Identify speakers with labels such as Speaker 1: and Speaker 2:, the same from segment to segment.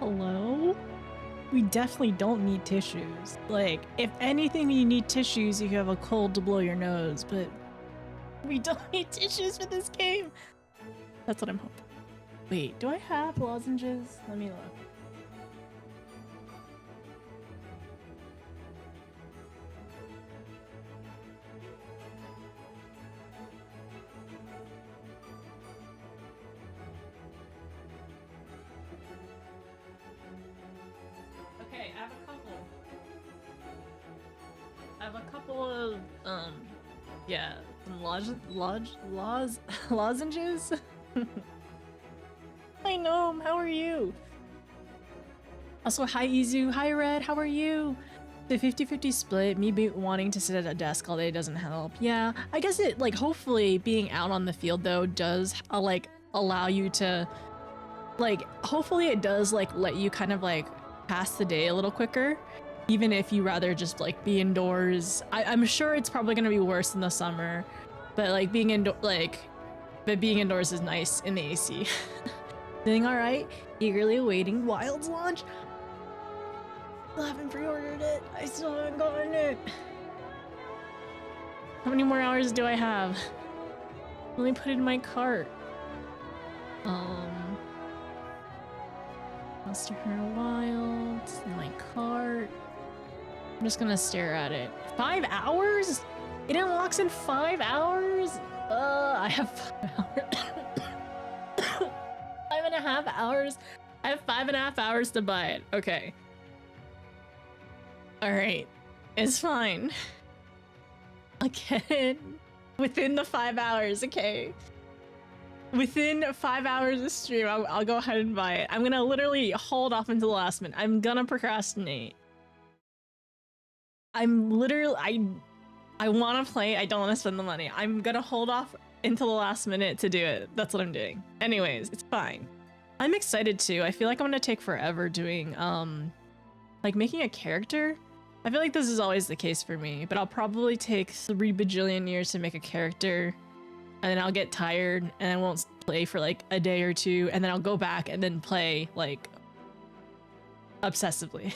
Speaker 1: Hello? We definitely don't need tissues. Like, if anything you need tissues, you have a cold to blow your nose, but we don't need tissues for this game. That's what I'm hoping. Wait, do I have lozenges? Let me look. Okay, I have a couple. I have a couple of, yeah, some lozenges? Hi, Gnome, how are you? Also, hi, Izu. Hi, Red, how are you? The 50-50 split, me wanting to sit at a desk all day doesn't help. Yeah, I guess it, like, hopefully being out on the field, though, does, like, allow you to, like, hopefully it does, like, let you kind of, like, pass the day a little quicker, even if you rather just, like, be indoors. I'm sure it's probably gonna be worse in the summer, but, like, being indoors is nice in the AC. Doing alright? Eagerly awaiting Wild's launch? Still haven't pre-ordered it. I still haven't gotten it. How many more hours do I have? Let me put it in my cart. Monster Hunter Wild, my cart. I'm just gonna stare at it. 5 hours? It unlocks in 5 hours? I have 5 hours. 5.5 hours? I have 5.5 hours to buy it. Okay. Alright. It's fine. I'll get it within the 5 hours, okay? Within 5 hours of stream, I'll go ahead and buy it. I'm gonna literally hold off until the last minute. I'm gonna procrastinate. I'm literally, I want to play, I don't want to spend the money. I'm gonna hold off until the last minute to do it. That's what I'm doing. Anyways, it's fine. I'm excited too. I feel like I'm gonna take forever doing, like making a character. I feel like this is always the case for me, but I'll probably take 3 bajillion years to make a character, and then I'll get tired and I won't play for like a day or two, and then I'll go back and then play like obsessively.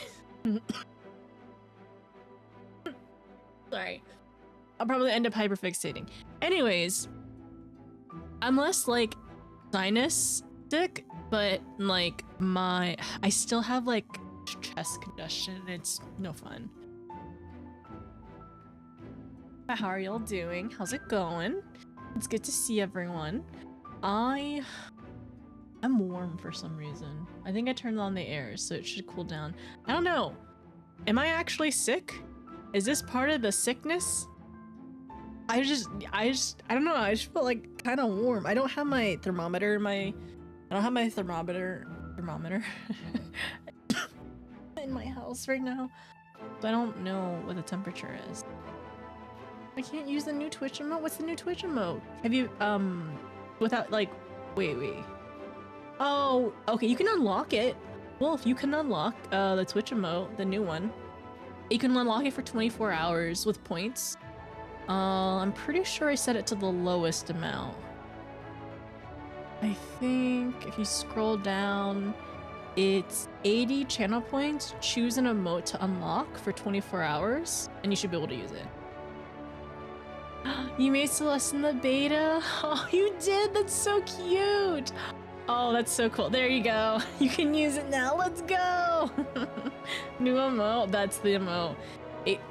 Speaker 1: Sorry. I'll probably end up hyperfixating. Anyways, I'm less like sinus sick, but like I still have like chest congestion. It's no fun. How are y'all doing? How's it going? It's good to see everyone. I'm warm for some reason. I think I turned on the air, so it should cool down. I don't know. Am I actually sick? Is this part of the sickness? I don't know. I just feel like kind of warm. I don't have my thermometer in my in my house right now, so I don't know what the temperature is. I can't use the new Twitch emote. What's the new Twitch emote? Have you without like wait. Oh, okay, you can unlock it. Well, if you can unlock the Twitch emote, the new one, you can unlock it for 24 hours with points. I'm pretty sure I set it to the lowest amount. I think if you scroll down, it's 80 channel points. Choose an emote to unlock for 24 hours, and you should be able to use it. You made Celeste in the beta? Oh, you did? That's so cute! Oh, that's so cool. There you go. You can use it now. Let's go! New emote. That's the emote.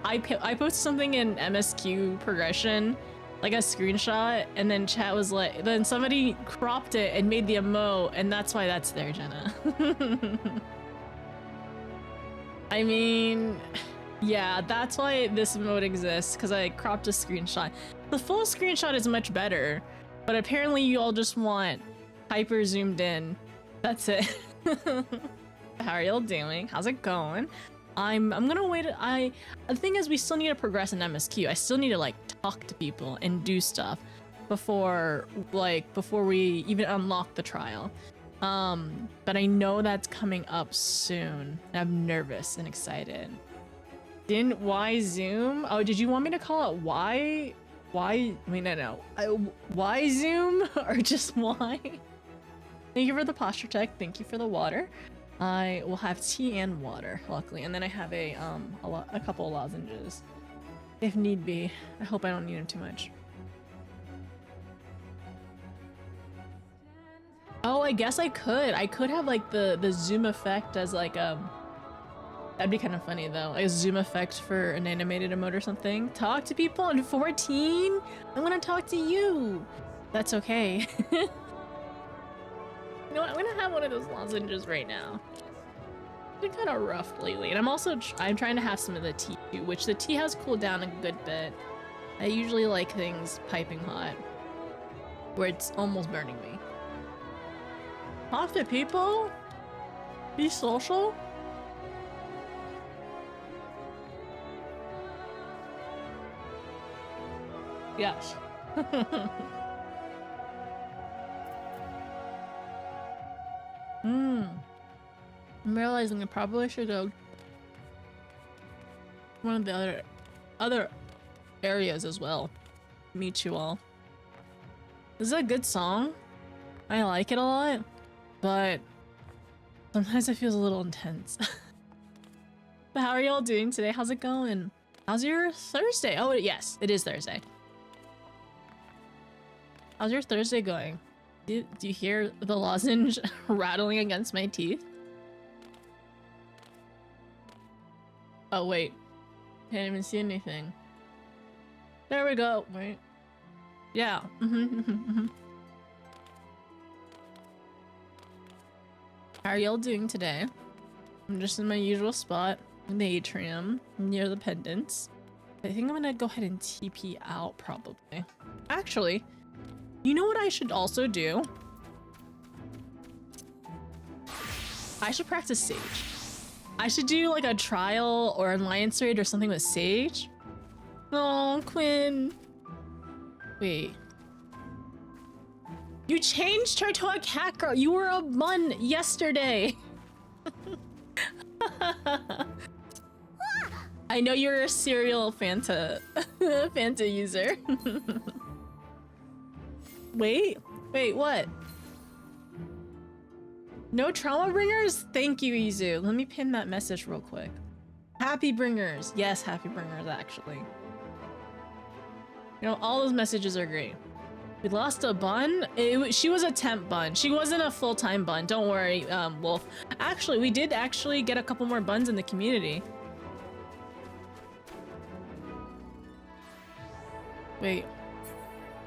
Speaker 1: I posted something in MSQ progression, like a screenshot, and then chat was like, then somebody cropped it and made the emote, and that's why that's there, Jenna. I mean, yeah, that's why this emote exists, because I cropped a screenshot. The full screenshot is much better, but apparently you all just want hyper zoomed in. That's it. How are y'all doing? How's it going? I'm gonna wait. The thing is, we still need to progress in MSQ. I still need to like talk to people and do stuff before we even unlock the trial. But I know that's coming up soon. And I'm nervous and excited. Didn't Y Zoom? Oh, did you want me to call it Y? I mean, no. Y Zoom or just Y? Thank you for the posture tech. Thank you for the water. I will have tea and water, luckily, and then I have a couple of lozenges, if need be. I hope I don't need them too much. Oh, I guess I could. I could have like the zoom effect as like that'd be kind of funny though. Like a zoom effect for an animated emote or something. Talk to people in 14. I'm gonna talk to you. That's okay. You know what? I'm gonna have one of those lozenges right now. It's been kind of rough lately, and I'm trying to have some of the tea too, which the tea has cooled down a good bit. I usually like things piping hot, where it's almost burning me. Talk to people. Be social. Yes. I'm realizing I probably should go one of the other areas as well. Meet you all. This is a good song. I like it a lot, but sometimes it feels a little intense. But how are y'all doing today? How's it going? How's your Thursday? Oh, yes, it is Thursday. How's your Thursday going? Do you hear the lozenge rattling against my teeth? Oh, wait. Can't even see anything. There we go. Wait. Yeah. How are y'all doing today? I'm just in my usual spot in the atrium near the pendants. I think I'm gonna go ahead and TP out probably. Actually, you know what I should also do? I should practice Sage. I should do like a trial or alliance raid or something with Sage. Oh, Quinn. Wait. You changed her to a cat girl. You were a bun yesterday. I know you're a serial Fanta user. Wait, what? No trauma bringers? Thank you, Izu. Let me pin that message real quick. Happy bringers. Yes, happy bringers, actually. You know, all those messages are great. We lost a bun? She was a temp bun. She wasn't a full-time bun. Don't worry, Wolf. Actually, we did actually get a couple more buns in the community. Wait.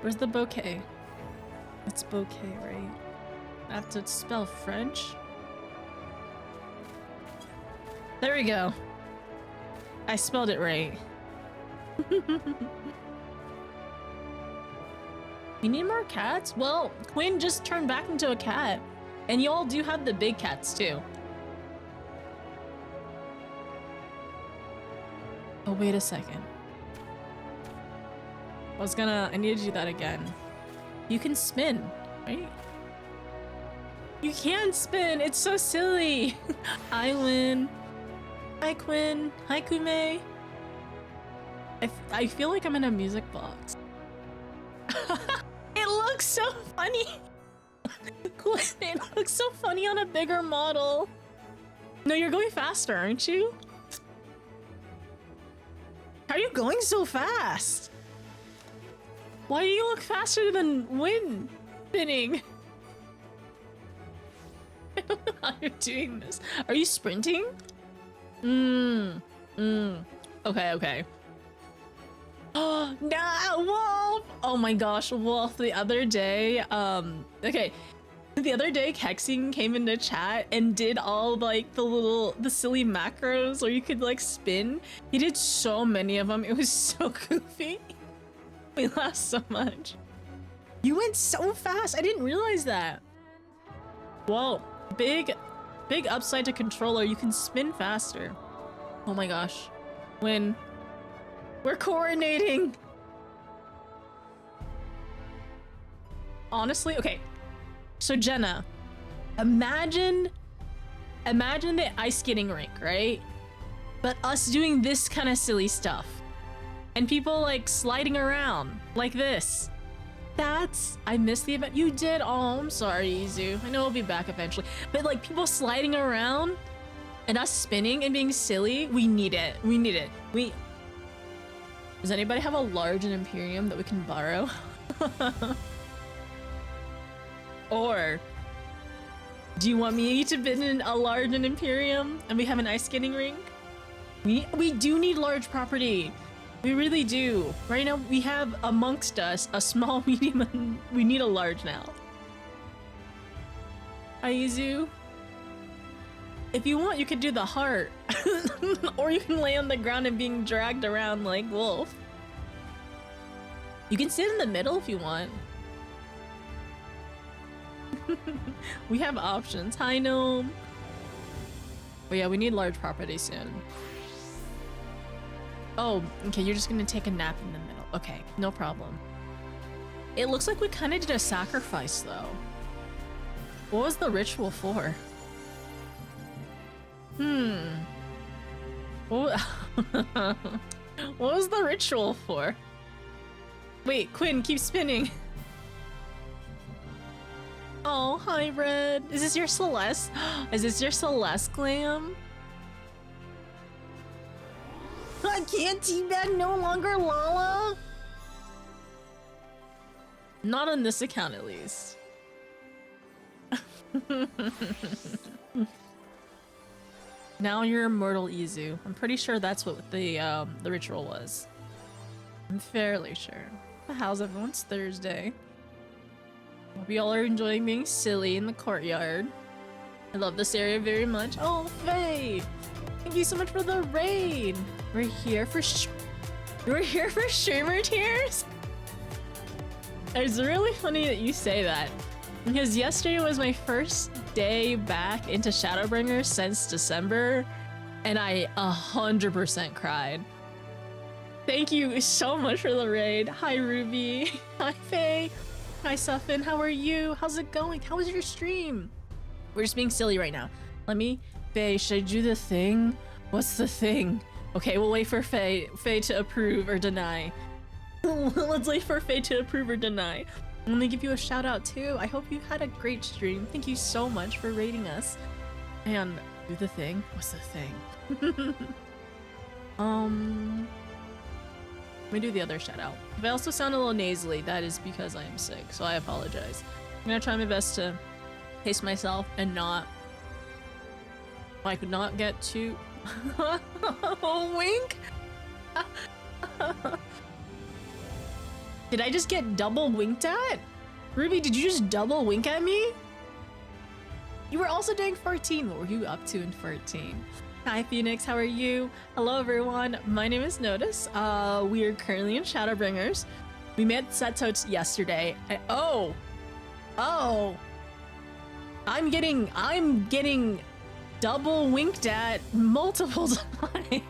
Speaker 1: Where's the bouquet? It's bouquet, right? I have to spell French. There we go. I spelled it right. You need more cats? Well, Quinn just turned back into a cat. And y'all do have the big cats too. Oh, wait a second. I need to do that again. You can spin, right? You can spin! It's so silly! I win. Hi, Quinn. Hi, Kume. I feel like I'm in a music box. It looks so funny! Quinn, it looks so funny on a bigger model. No, you're going faster, aren't you? How are you going so fast? Why do you look faster than Win spinning? I don't know how you're doing this. Are you sprinting? Okay. Oh, no, Wolf! Oh my gosh, Wolf, the other day, okay. The other day, Kexing came into chat and did all like the silly macros where you could like spin. He did so many of them. It was so goofy. We laughed so much. You went so fast. I didn't realize that. Whoa, big upside to controller. You can spin faster. Oh my gosh. We're coordinating. Honestly, okay. So Jenna, imagine the ice skating rink, right? But us doing this kind of silly stuff. And people like sliding around like this. I missed the event. You did? Oh, I'm sorry, Izu. I know we'll be back eventually. But like people sliding around and us spinning and being silly, we need it. We need it. Does anybody have a large and Imperium that we can borrow? Or do you want me to bid in a large and Imperium and we have an ice skating rink? We do need large property. We really do. Right now we have amongst us a small, medium, and we need a large now. Aizu, if you want, you could do the heart. Or you can lay on the ground and being dragged around like Wolf. You can sit in the middle if you want. We have options. Hi, Gnome. But yeah, we need large property soon. Oh, okay, you're just gonna take a nap in the middle. Okay, no problem. It looks like we kind of did a sacrifice, though. What was the ritual for? What was the ritual for? Wait, Quinn, keep spinning. Oh, hi, Red. Is this your Celeste? Is this your Celeste glam? I can't teabag no longer, Lala. Not on this account, at least. Now you're immortal, Izu. I'm pretty sure that's what the ritual was. I'm fairly sure. How's everyone's Thursday? Hope you all are enjoying being silly in the courtyard. I love this area very much. Oh, Faye! Thank you so much for the raid. We're here for streamer tears. It's really funny that you say that, because yesterday was my first day back into Shadowbringers since December, and I 100% cried. Thank you so much for the raid. Hi, Ruby. Hi, Faye. Hi, Suffin. How are you? How's it going? How was your stream? We're just being silly right now. Faye, should I do the thing? What's the thing? Okay, we'll wait for Faye to approve or deny. Let's wait for Faye to approve or deny. I'm gonna give you a shout out too. I hope you had a great stream. Thank you so much for rating us. And do the thing. What's the thing? Let me do the other shout out. If I also sound a little nasally, that is because I am sick, so I apologize. I'm gonna try my best to pace myself and not get too wink. Did I just get double winked at? Ruby, did you just double wink at me? You were also doing 14. What were you up to in 14? Hi Phoenix, how are you? Hello everyone, my name is Notice. We are currently in Shadowbringers. We met Seto yesterday. I'm getting double winked at multiple times.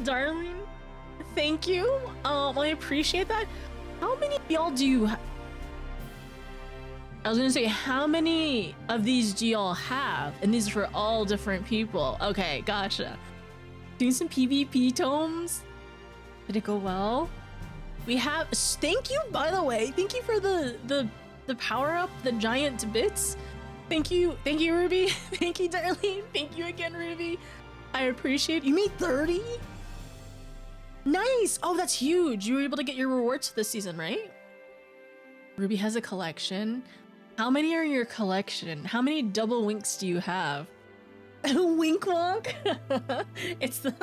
Speaker 1: Darling, thank you. I appreciate that. How many of y'all do you I was gonna say, how many of these do y'all have? And these are for all different people. Okay, gotcha. Doing some PvP tomes. Did it go well? We have, thank you, by the way. Thank you for the power up, the giant bits. Thank you, Ruby. Thank you, darling. Thank you again, Ruby. I appreciate it. You made 30? Nice. Oh, that's huge. You were able to get your rewards this season, right? Ruby has a collection. How many are in your collection? How many double winks do you have? Wink wonk? It's the...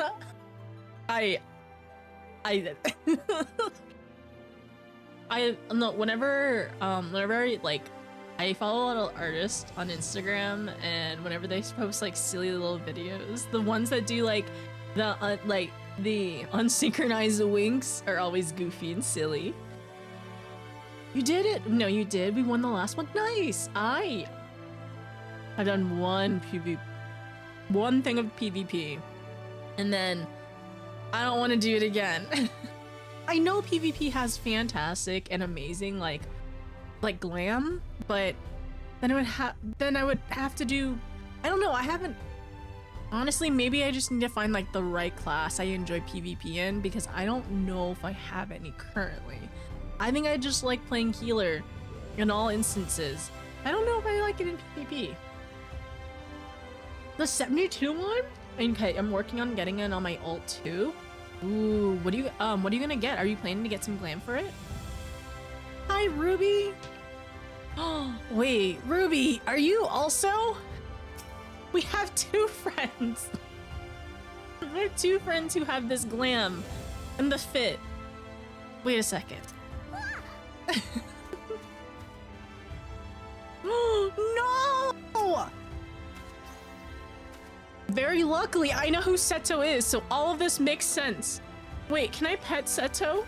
Speaker 1: no, whenever I follow a lot of artists on Instagram, and whenever they post like silly little videos, the ones that do the unsynchronized winks are always goofy and silly. You did it! No, you did. We won the last one. Nice! I've done one thing of PvP, and then I don't want to do it again. I know PvP has fantastic and amazing like glam, but then I would have to do. I don't know. I haven't Honestly, maybe I just need to find like the right class I enjoy PvP in, because I don't know if I have any currently. I think I just like playing healer in all instances. I don't know if I like it in PvP. The 72 one? Okay, I'm working on getting it on my ult too. Ooh, what are you gonna get? Are you planning to get some glam for it? Hi, Ruby. Oh, wait, Ruby, are you also? We have 2 friends. I have 2 friends who have this glam and the fit. Wait a second. No! Very luckily, I know who Seto is, so all of this makes sense. Wait, can I pet Seto?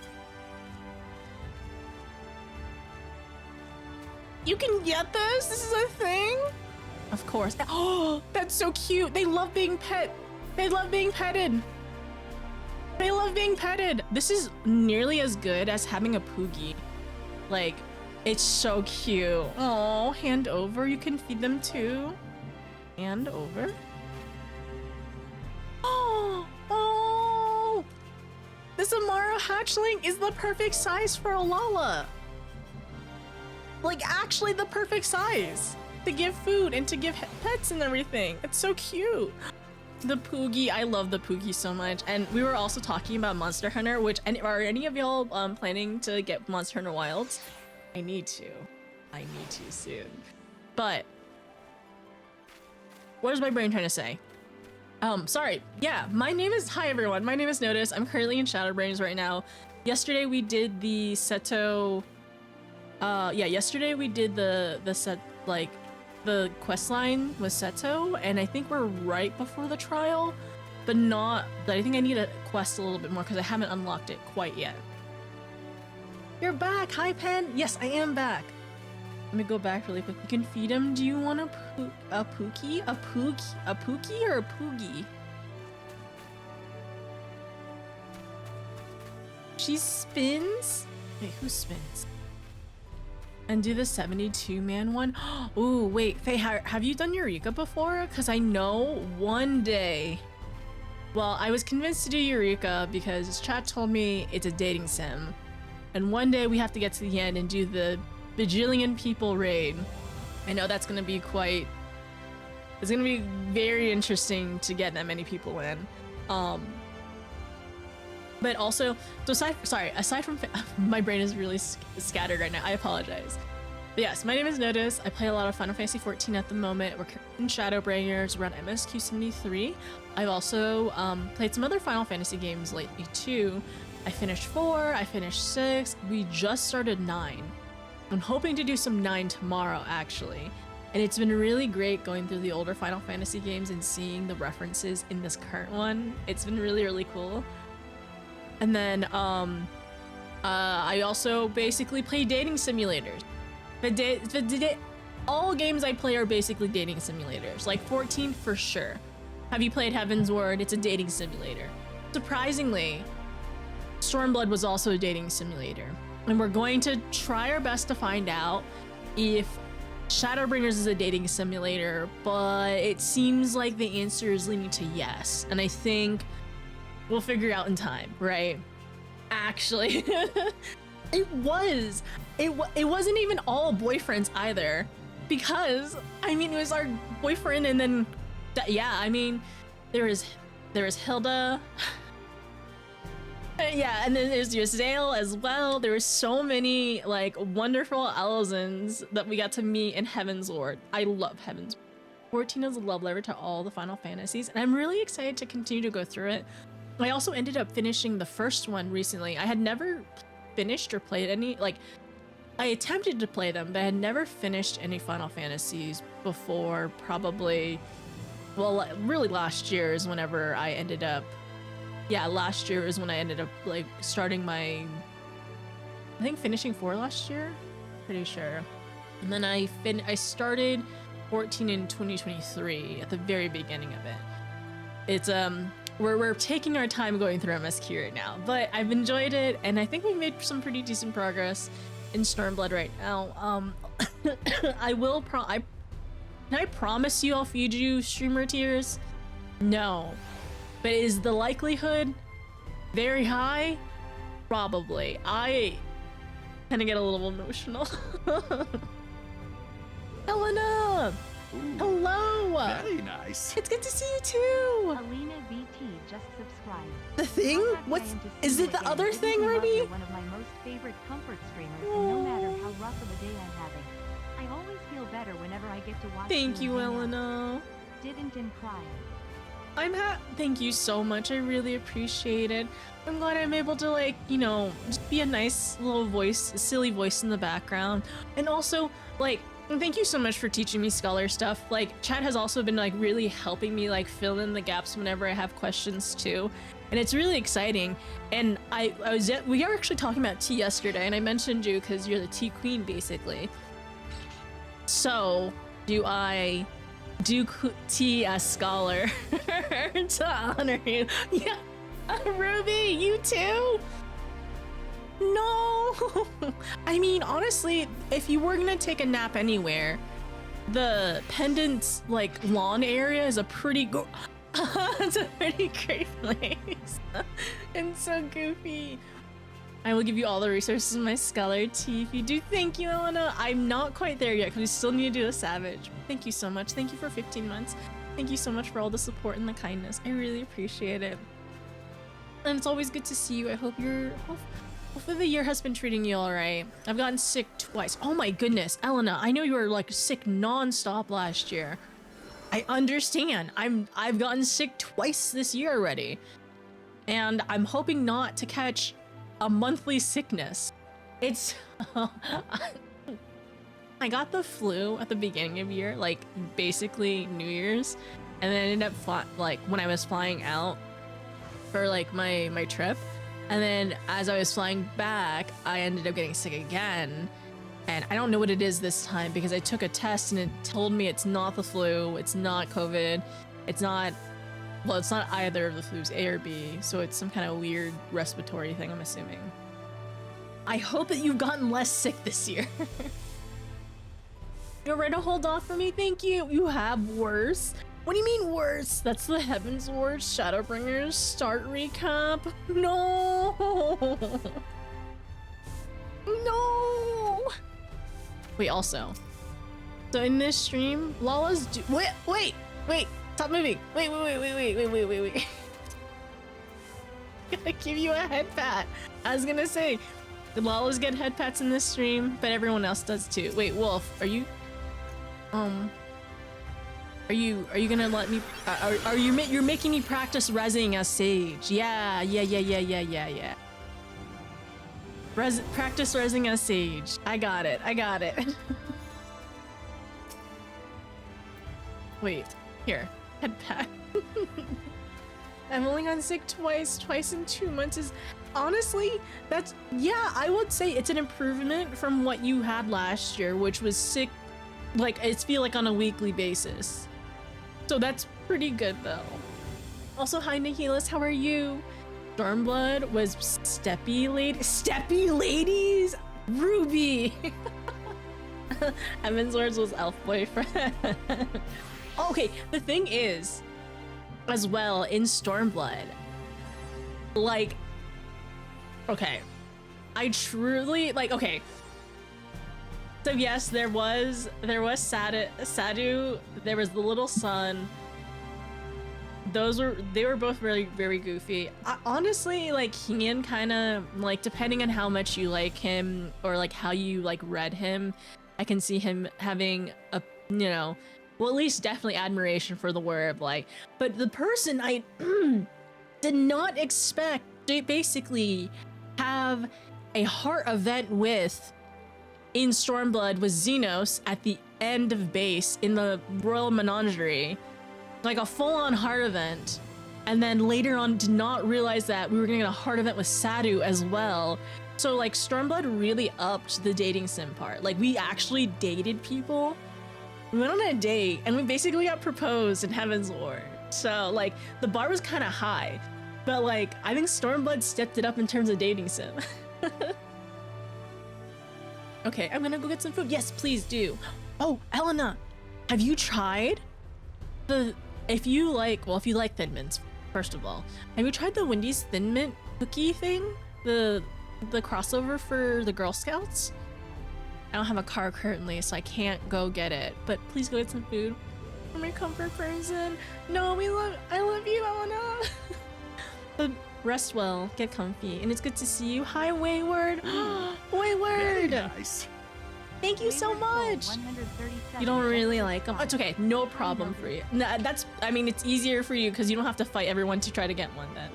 Speaker 1: You can get this? This is a thing? Of course. Oh, that's so cute. They love being pet. They love being petted. They love being petted. This is nearly as good as having a Poogie. Like, it's so cute. Oh, hand over. You can feed them too. Hand over. Oh, this Amaro hatchling is the perfect size for a Lala. Like, actually the perfect size to give food and to give pets and everything. It's so cute. The Poogie, I love the Poogie so much. And we were also talking about Monster Hunter, which, are any of y'all planning to get Monster Hunter Wilds? I need to soon. But what is my brain trying to say? Sorry. Yeah, hi everyone. My name is Notice. I'm currently in Shadowbringers right now. Yesterday we did the Seto. Yesterday we did the quest line with Seto, and I think we're right before the trial, but I think I need to quest a little bit more because I haven't unlocked it quite yet. You're back. Hi, Pen. Yes, I am back. Let me go back really quick. You can feed him. Do you want a Pookie? A Pookie or a Poogie? She spins? Wait, who spins? And do the 72-man one? Ooh, wait, Faye, have you done Eureka before? Because I know one day... Well, I was convinced to do Eureka because chat told me it's a dating sim. And one day we have to get to the end and do the bajillion people raid. I know that's going to be quite... It's going to be very interesting to get that many people in. But also, so aside from my brain is really scattered right now. I apologize. But yes, my name is Notice. I play a lot of Final Fantasy XIV at the moment. We're in Shadowbringers. We're on MSQ 73. I've also played some other Final Fantasy games lately too. I finished 4. I finished 6. We just started 9. I'm hoping to do some 9 tomorrow, actually. And it's been really great going through the older Final Fantasy games and seeing the references in this current one. It's been really, really cool. And then I also basically play dating simulators. All games I play are basically dating simulators. Like 14 for sure. Have you played Heaven's Word? It's a dating simulator. Surprisingly, Stormblood was also a dating simulator. And we're going to try our best to find out if Shadowbringers is a dating simulator, but it seems like the answer is leaning to yes. And I think we'll figure out in time, right? Actually, it wasn't even all boyfriends either, because I mean it was our boyfriend, and then yeah, I mean there is Hilda. Yeah, and then there's Yosdale as well. There were so many like wonderful Elzins that we got to meet in Heaven's Ward. I love Heaven's Ward. 14 is a love letter to all the Final Fantasies, and I'm really excited to continue to go through it. I also ended up finishing the first one recently. I had never finished or played any, like, I attempted to play them, but I had never finished any Final Fantasies before probably, well, really last year is whenever I ended up, yeah, last year is when I ended up, like, starting my, I think finishing 4 last year? Pretty sure. And then I started 14 in 2023 at the very beginning of it. It's, we're taking our time going through MSQ right now, but I've enjoyed it, and I think we made some pretty decent progress in Stormblood right now. Can I promise you I'll feed you streamer tears? No. But is the likelihood very high? Probably. I kind of get a little emotional. Helena!
Speaker 2: Ooh,
Speaker 1: Hello!
Speaker 2: very nice.
Speaker 1: It's good to see you too!
Speaker 3: Alina VT just subscribed.
Speaker 1: The thing? What's... Is it the other thing, Ruby?
Speaker 3: You're one of my most favorite comfort streamers, and no matter how rough of a day I'm having, I always feel better whenever I get to watch
Speaker 1: Thank you,
Speaker 3: hang out.
Speaker 1: Elena.
Speaker 3: Didn't cry.
Speaker 1: Thank you so much. I really appreciate it. I'm glad I'm able to, like, you know, just be a nice little voice, a silly voice in the background. And also, like, thank you so much for teaching me scholar stuff. Like, chat has also been, like, really helping me, like, fill in the gaps whenever I have questions too. And it's really exciting. And we were actually talking about tea yesterday, and I mentioned you because you're the tea queen, basically. So, do I do tea as scholar to honor you? Yeah, Ruby, you too? No! I mean, honestly, if you were gonna take a nap anywhere, the Pendant's, like, lawn area is a pretty it's a pretty great place. And so goofy. I will give you all the resources in my scholar tea if you do. Thank you, Elena. I'm not quite there yet because we still need to do a savage. Thank you so much. Thank you for 15 months. Thank you so much for all the support and the kindness. I really appreciate it. And it's always good to see you. I hope hopefully the year has been treating you all right. I've gotten sick twice. Oh my goodness, Elena, I know you were like sick non-stop last year. I understand. I've gotten sick twice this year already. And I'm hoping not to catch a monthly sickness. It's I got the flu at the beginning of the year, like basically New Year's, and then I ended up like when I was flying out for like my trip, and then as I was flying back, I ended up getting sick again. And I don't know what it is this time because I took a test and it told me it's not the flu, it's not COVID, it's not either of the flus, A or B, so it's some kind of weird respiratory thing, I'm assuming. I hope that you've gotten less sick this year. You're ready to hold off for me? Thank you. You have worse? What do you mean worse? That's the Heaven's Ward Shadowbringers start recap. No. No. Wait, also. So in this stream, Lala's wait. Stop moving. Wait. I'm gonna give you a head pat. I was gonna say, the Lala's get head pats in this stream, but everyone else does too. Wait, Wolf, are you gonna let me? You're making me practice rezzing as Sage? Yeah. Practice rezzing as Sage. I got it. Wait, here. Head pat. I've only gotten sick twice in 2 months is honestly, I would say it's an improvement from what you had last year, which was sick, like it's feel like on a weekly basis. So that's pretty good though. Also, hi Nihilis, how are you? Stormblood was Steppy ladies? Ruby! Emet-Selch was elf boyfriend. Okay, the thing is, as well, in Stormblood, like, okay, I truly, like, okay, so yes, there was Sadu, there was the little sun, they were both very, very goofy. Honestly, like, Ian kind of, like, depending on how much you like him, or, like, how you, like, read him, I can see him having a, you know, well, at least definitely admiration for the word, like, but the person I did not expect to basically have a heart event with in Stormblood was Xenos at the end of base in the Royal Menagerie, like a full-on heart event, and then later on did not realize that we were gonna get a heart event with Sadu as well. So like Stormblood really upped the dating sim part. Like we actually dated people. We went on a date and we basically got proposed in Heaven's Ward. So like the bar was kind of high, but like I think Stormblood stepped it up in terms of dating sim. Okay, I'm gonna go get some food. Yes, please do. Oh, Elena, have you tried the if you like Thin Mints, first of all, have you tried the Wendy's Thin Mint cookie thing? The crossover for the Girl Scouts? I don't have a car currently, so I can't go get it. But please go get some food. I'm your comfort person. No, I love you, Elena. But rest well, get comfy, and it's good to see you. Hi, Wayward. Wayward.
Speaker 2: Very nice.
Speaker 1: Thank you so much. You don't really like them. It's okay. No problem for you. Nah, I mean, it's easier for you because you don't have to fight everyone to try to get one then.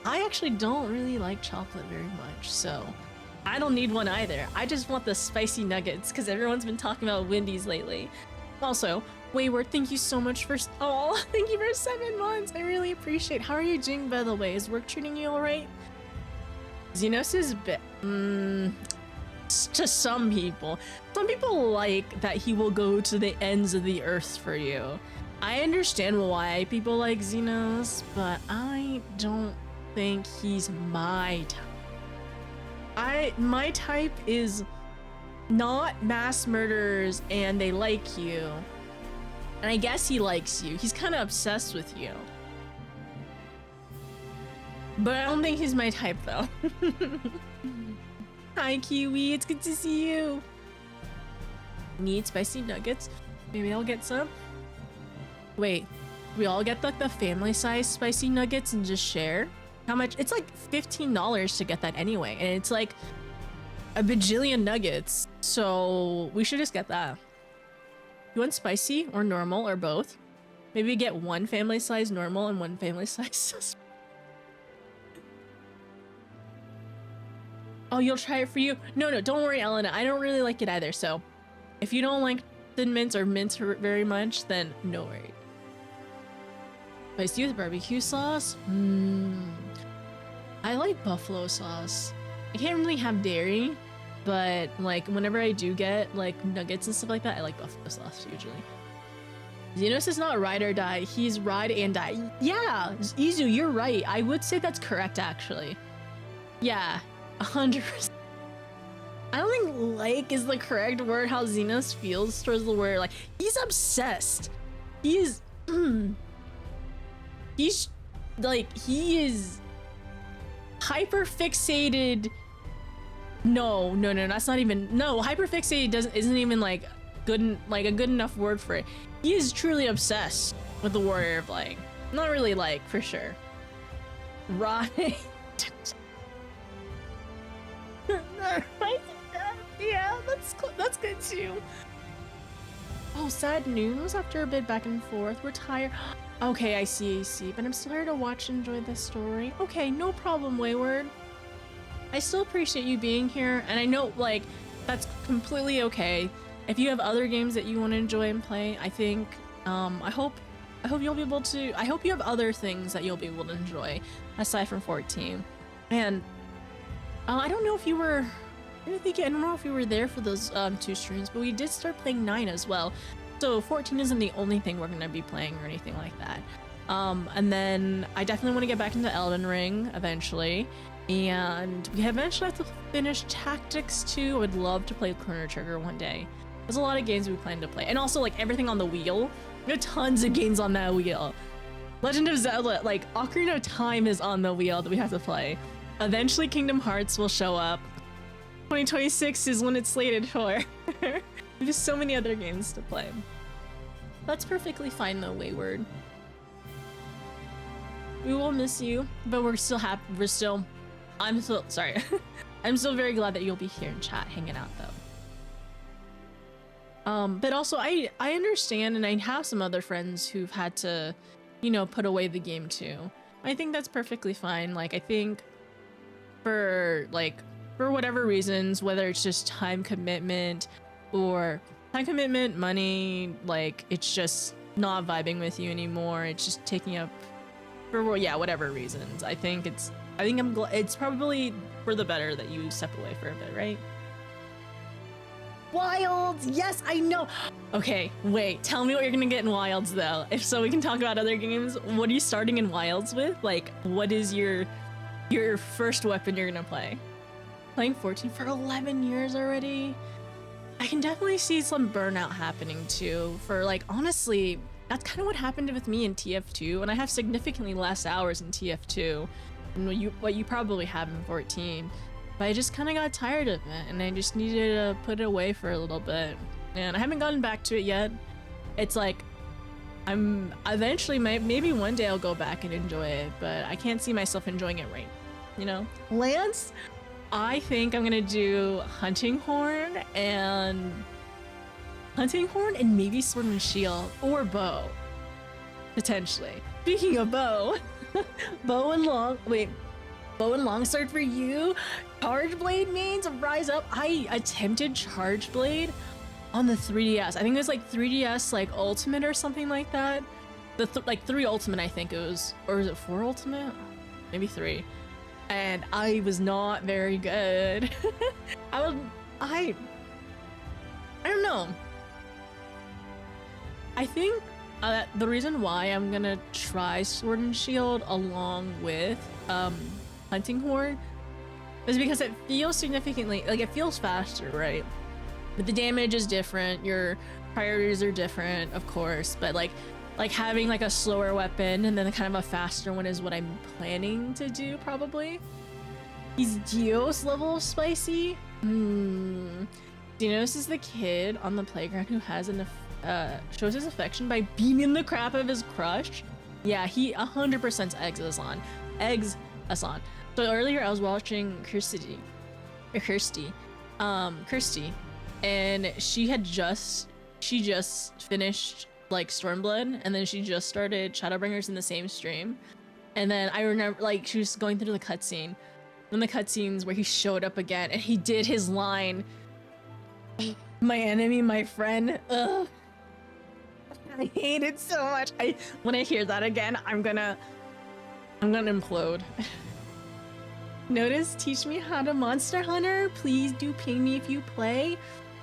Speaker 1: I actually don't really like chocolate very much, so I don't need one either. I just want the spicy nuggets because everyone's been talking about Wendy's lately. Also, Wayward, thank you so much for thank you for 7 months. I really appreciate it. How are you doing, by the way? Is work treating you all right? Xenos is a bit to some people. Some people like that he will go to the ends of the earth for you. I understand why people like Xenos, but I don't think he's my type. My type is not mass murderers and they like you. And I guess he likes you. He's kind of obsessed with you. But I don't think he's my type though. Hi Kiwi, it's good to see you. Need spicy nuggets? Maybe I'll get some. Wait, we all get like the family size spicy nuggets and just share? How much? It's like $15 to get that anyway, and it's like a bajillion nuggets, so we should just get that. You want spicy or normal or both? Maybe get one family size normal and one family size. Oh, you'll try it for you? No, don't worry, Elena. I don't really like it either, so if you don't like Thin Mints or mints very much, then no worries. Spicy with barbecue sauce? I like buffalo sauce. I can't really have dairy, but like whenever I do get like nuggets and stuff like that, I like buffalo sauce usually. Xenos is not ride or die. He's ride and die. Yeah, Izu, you're right. I would say that's correct actually. Yeah, 100%. I don't think like is the correct word how Xenos feels towards the word. Like, he's obsessed. He is hyper fixated. No, that's not even, no, hyper fixated isn't even like a good enough word for it. He is truly obsessed with the Warrior of Light. Not really like, for sure. Right. Yeah, that's good too. Oh, sad news. After a bit back and forth, we're tired. Okay, I see. But I'm still here to watch and enjoy this story. Okay, no problem, Wayward. I still appreciate you being here, and I know, like, that's completely okay. If you have other games that you want to enjoy and play, I think, I hope you'll be able to. I hope you have other things that you'll be able to enjoy aside from 14. And I don't know if you were. I don't know if you were there for those 2 streams, but we did start playing 9 as well. So 14 isn't the only thing we're gonna be playing or anything like that. And then I definitely want to get back into Elden Ring eventually. And we eventually have to finish Tactics 2. I would love to play Chrono Trigger one day. There's a lot of games we plan to play. And also like everything on the wheel. There are tons of games on that wheel. Legend of Zelda, like Ocarina of Time is on the wheel that we have to play. Eventually Kingdom Hearts will show up. 2026 is when it's slated for. There's so many other games to play. That's perfectly fine though, Wayward. We will miss you, but we're still happy. I'm still sorry. I'm still very glad that you'll be here in chat hanging out though. But also I understand, and I have some other friends who've had to, you know, put away the game too. I think that's perfectly fine. Like, I think for whatever reasons, whether it's just time commitment, money, like it's just not vibing with you anymore. It's just taking up for whatever reasons. I think it's probably for the better that you step away for a bit, right? Wilds, yes, I know. Okay, wait, tell me what you're gonna get in Wilds though. If so, we can talk about other games. What are you starting in Wilds with? Like, what is your first weapon you're gonna play? Playing 14 for 11 years already? I can definitely see some burnout happening too. For like, honestly, that's kind of what happened with me in TF2, and I have significantly less hours in TF2 than what you probably have in 14. But I just kind of got tired of it, and I just needed to put it away for a little bit. And I haven't gotten back to it yet. It's like, I'm eventually, maybe one day I'll go back and enjoy it, but I can't see myself enjoying it right, you know? Lance, I think I'm gonna do Hunting Horn and maybe Sword and Shield or bow, potentially. Speaking of bow, bow and longsword for you. Charge Blade means rise up. I attempted Charge Blade on the 3DS. I think it was like 3DS like Ultimate or something like that. Like 3 Ultimate, I think it was, or was it 4 Ultimate? Maybe 3. And I was not very good. I don't know. I think the reason why I'm gonna try Sword and Shield along with Hunting Horn is because it feels significantly, like, it feels faster, right? But the damage is different, your priorities are different, of course, but like having like a slower weapon and then kind of a faster one is what I'm planning to do, probably. Is Dios level spicy? Dinos is the kid on the playground who has shows his affection by beaming the crap out of his crush. Yeah, he 100% eggs Asan. So earlier I was watching Kirsty, and she just finished like Stormblood, and then she just started Shadowbringers in the same stream. And then I remember, like, she was going through the cutscene, and the cutscenes where he showed up again, and he did his line, "My enemy, my friend." Ugh. I hate it so much. When I hear that again, I'm gonna implode. Notice, teach me how to Monster Hunter. Please do ping me if you play.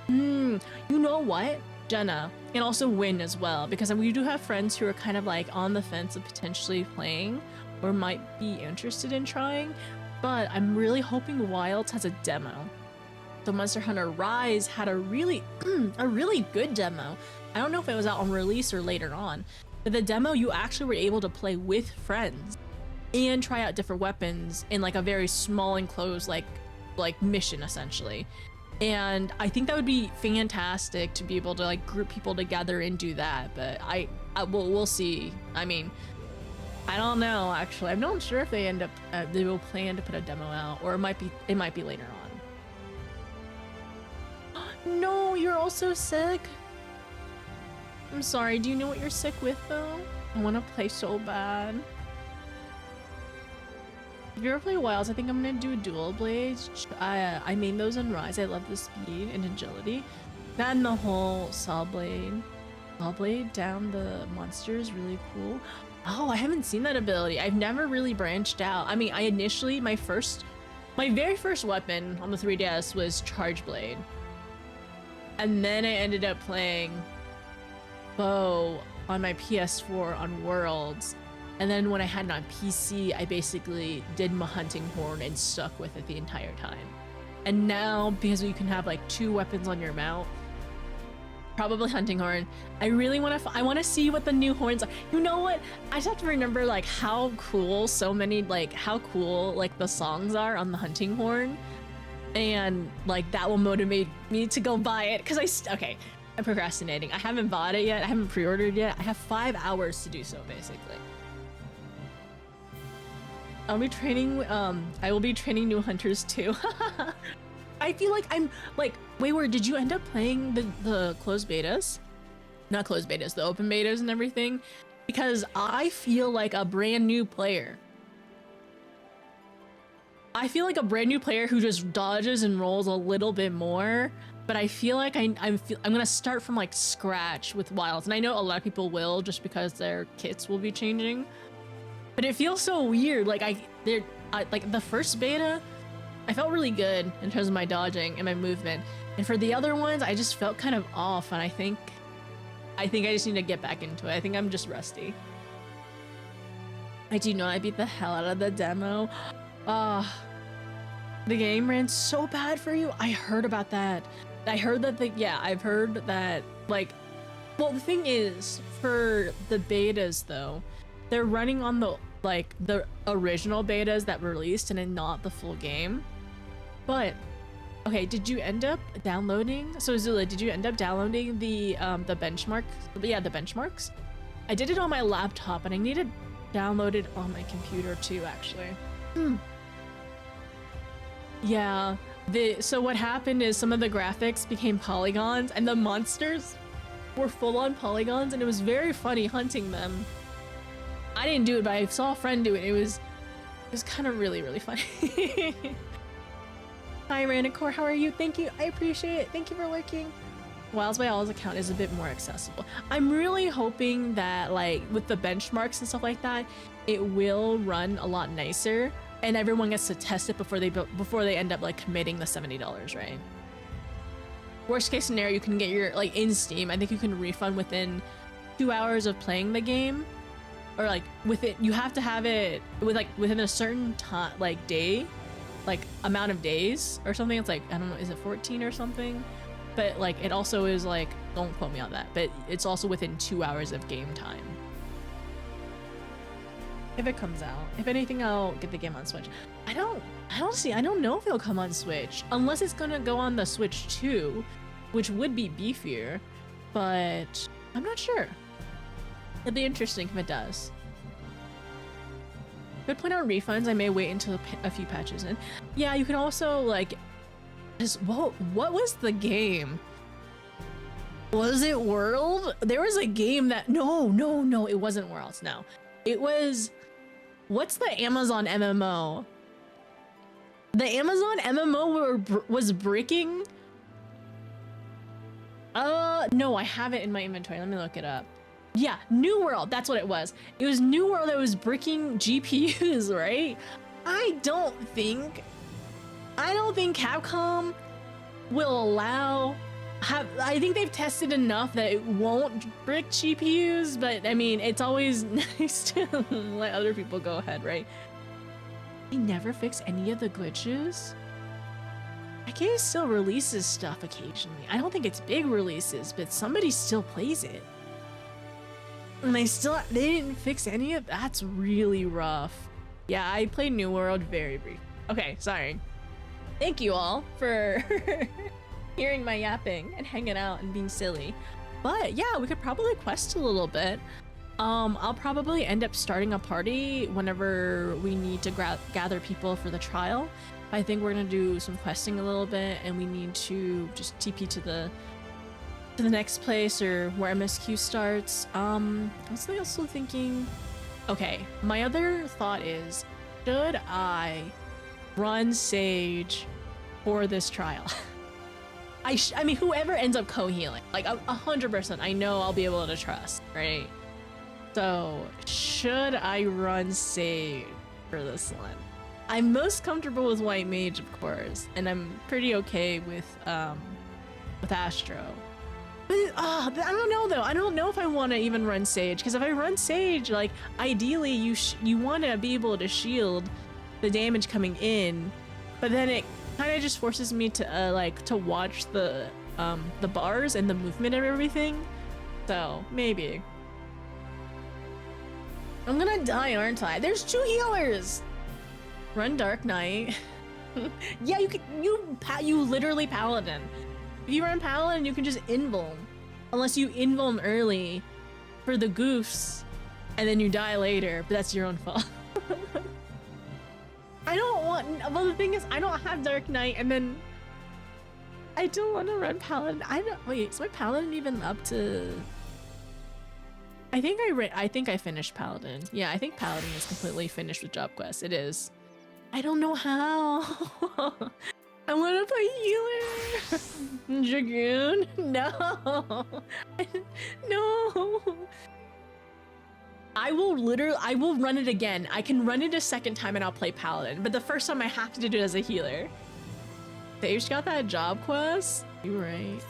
Speaker 1: You know what? Jenna, and also Win as well, because we do have friends who are kind of like on the fence of potentially playing or might be interested in trying, but I'm really hoping Wilds has a demo. So Monster Hunter Rise had a really good demo. I don't know if it was out on release or later on, but the demo you actually were able to play with friends and try out different weapons in like a very small enclosed like mission essentially. And I think that would be fantastic to be able to like group people together and do that, but we'll see. I mean, I don't know, actually. I'm not sure if they they will plan to put a demo out, or it might be later on. No, you're also sick. I'm sorry, do you know what you're sick with though? I want to play so bad. If you ever play Wilds, I think I'm gonna do dual blades. I main those in Rise. I love the speed and agility. That and the whole saw blade down the monster is really cool. Oh, I haven't seen that ability. I've never really branched out. I mean, my very first weapon on the 3DS was Charge Blade. And then I ended up playing bow on my PS4 on Worlds. And then when I had it on PC, I basically did my Hunting Horn and stuck with it the entire time. And now, because you can have like 2 weapons on your mount, probably Hunting Horn. I want to see what the new horns are. You know what? I just have to remember like how cool the songs are on the Hunting Horn. And like that will motivate me to go buy it. I'm procrastinating. I haven't bought it yet. I haven't pre-ordered yet. I have 5 hours to do so, basically. I will be training new hunters too. I feel like I'm like, wait, did you end up playing the closed betas? Not closed betas, the open betas and everything? Because I feel like a brand new player. I feel like a brand new player who just dodges and rolls a little bit more, but I feel like I'm gonna start from like scratch with Wilds, and I know a lot of people will just because their kits will be changing. But it feels so weird. Like like the first beta, I felt really good in terms of my dodging and my movement, and for the other ones, I just felt kind of off. And I think I just need to get back into it. I think I'm just rusty. I do know I beat the hell out of the demo. The game ran so bad for you. I heard about that. I've heard that like, well, the thing is, for the betas though, they're running on the original betas that were released and then not the full game. But okay, did you end up downloading? So Zula, did you end up downloading the benchmark? Yeah, the benchmarks. I did it on my laptop, and I need to download it on my computer too, actually. Yeah. So what happened is some of the graphics became polygons, and the monsters were full-on polygons, and it was very funny hunting them. I didn't do it, but I saw a friend do it. It was kind of really, really funny. Hi, Randicore, how are you? Thank you. I appreciate it. Thank you for lurking. Wilds by Owl's account is a bit more accessible. I'm really hoping that, like, with the benchmarks and stuff like that, it will run a lot nicer, and everyone gets to test it before they end up like committing the $70, right? Worst case scenario, you can get your, like, in Steam, I think you can refund within 2 hours of playing the game, or like you have to have it within a certain time, like day, like amount of days or something. It's like, I don't know, is it 14 or something? But like it also is like, don't quote me on that, but it's also within 2 hours of game time. If it comes out. If anything, I'll get the game on Switch. I don't know if it'll come on Switch, unless it's gonna go on the Switch 2, which would be beefier, but I'm not sure. It'd be interesting if it does. Good point on refunds. I may wait until a few patches in. Yeah, you can also like just what was the game? Was it World? There was a game that no, it wasn't Worlds. No, it was. What's the Amazon MMO? The Amazon MMO was bricking. No, I have it in my inventory. Let me look it up. Yeah, New World. That's what it was. It was New World that was bricking GPUs, right? I don't think Capcom will allow. I think they've tested enough that it won't brick GPUs, but I mean, it's always nice to let other people go ahead, right? They never fix any of the glitches. I guess it still releases stuff occasionally. I don't think it's big releases, but somebody still plays it. And they didn't fix any of that's really rough. Yeah, I played New World very brief. Okay, sorry. Thank you all for hearing my yapping and hanging out and being silly. But yeah, we could probably quest a little bit. I'll probably end up starting a party whenever we need to gather people for the trial. I think we're gonna do some questing a little bit, and we need to just TP to the next place or where MSQ starts. I was also thinking, okay, my other thought is, should I run Sage for this trial? I mean, whoever ends up co-healing, like 100%, I know I'll be able to trust, right? So, should I run Sage for this one? I'm most comfortable with White Mage, of course, and I'm pretty okay with Astro. But I don't know though. I don't know if I want to even run Sage, because if I run Sage, like ideally you want to be able to shield the damage coming in, but then it kind of just forces me to like to watch the bars and the movement of everything. So maybe I'm gonna die, aren't I? There's 2 healers. Run Dark Knight. Yeah, you literally Paladin. If you run Paladin, you can just invuln. Unless you invuln early for the goofs, and then you die later, but that's your own fault. I don't want, well the thing is, I don't have Dark Knight, and then I don't want to run Paladin. Wait, is my Paladin even up to... I think I finished Paladin. Yeah, I think Paladin is completely finished with Job Quest. It is. I don't know how. I want to play healer. Dragoon? No. No. I will run it again. I can run it a second time and I'll play Paladin, but the first time I have to do it as a healer. Sage got that job quest? You're right.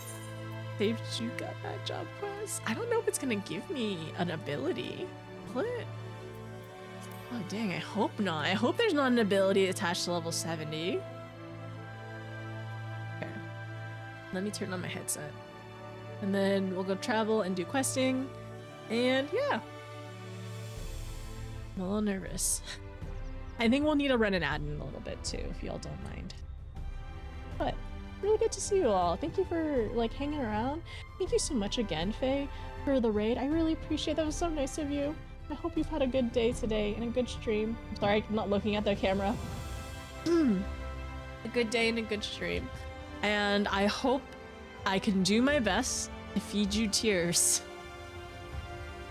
Speaker 1: Sage, you got that job quest? I don't know if it's gonna give me an ability. What? Oh dang, I hope not. I hope there's not an ability attached to level 70. Okay. Let me turn on my headset. And then we'll go travel and do questing. And yeah, I'm a little nervous. I think we'll need to run an ad in a little bit too, if y'all don't mind. But really good to see you all. Thank you for like hanging around. Thank you so much again, Faye, for the raid. I really appreciate that. It was so nice of you. I hope you've had a good day today and a good stream. I'm sorry, I'm not looking at the camera. A good day and a good stream. And I hope I can do my best to feed you tears.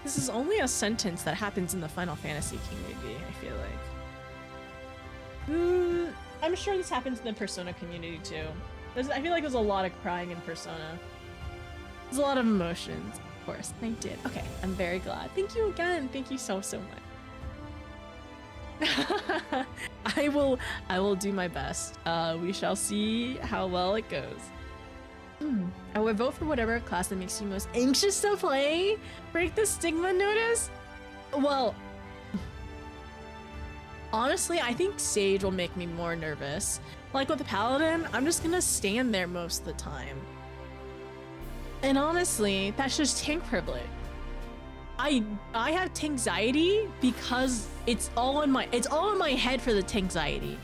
Speaker 1: This is only a sentence that happens in the Final Fantasy community, I feel like. I'm sure this happens in the Persona community too. I feel like there's a lot of crying in Persona. There's a lot of emotions, of course. I did. Okay, I'm very glad. Thank you again. Thank you so much. I will do my best. We shall see how well it goes. I would vote for whatever class that makes you most anxious to play. Break the stigma notice? Well, honestly, I think Sage will make me more nervous. Like with the Paladin, I'm just gonna stand there most of the time. And honestly, that's just tank privilege. I have tankxiety because it's all in my head for the tankxiety.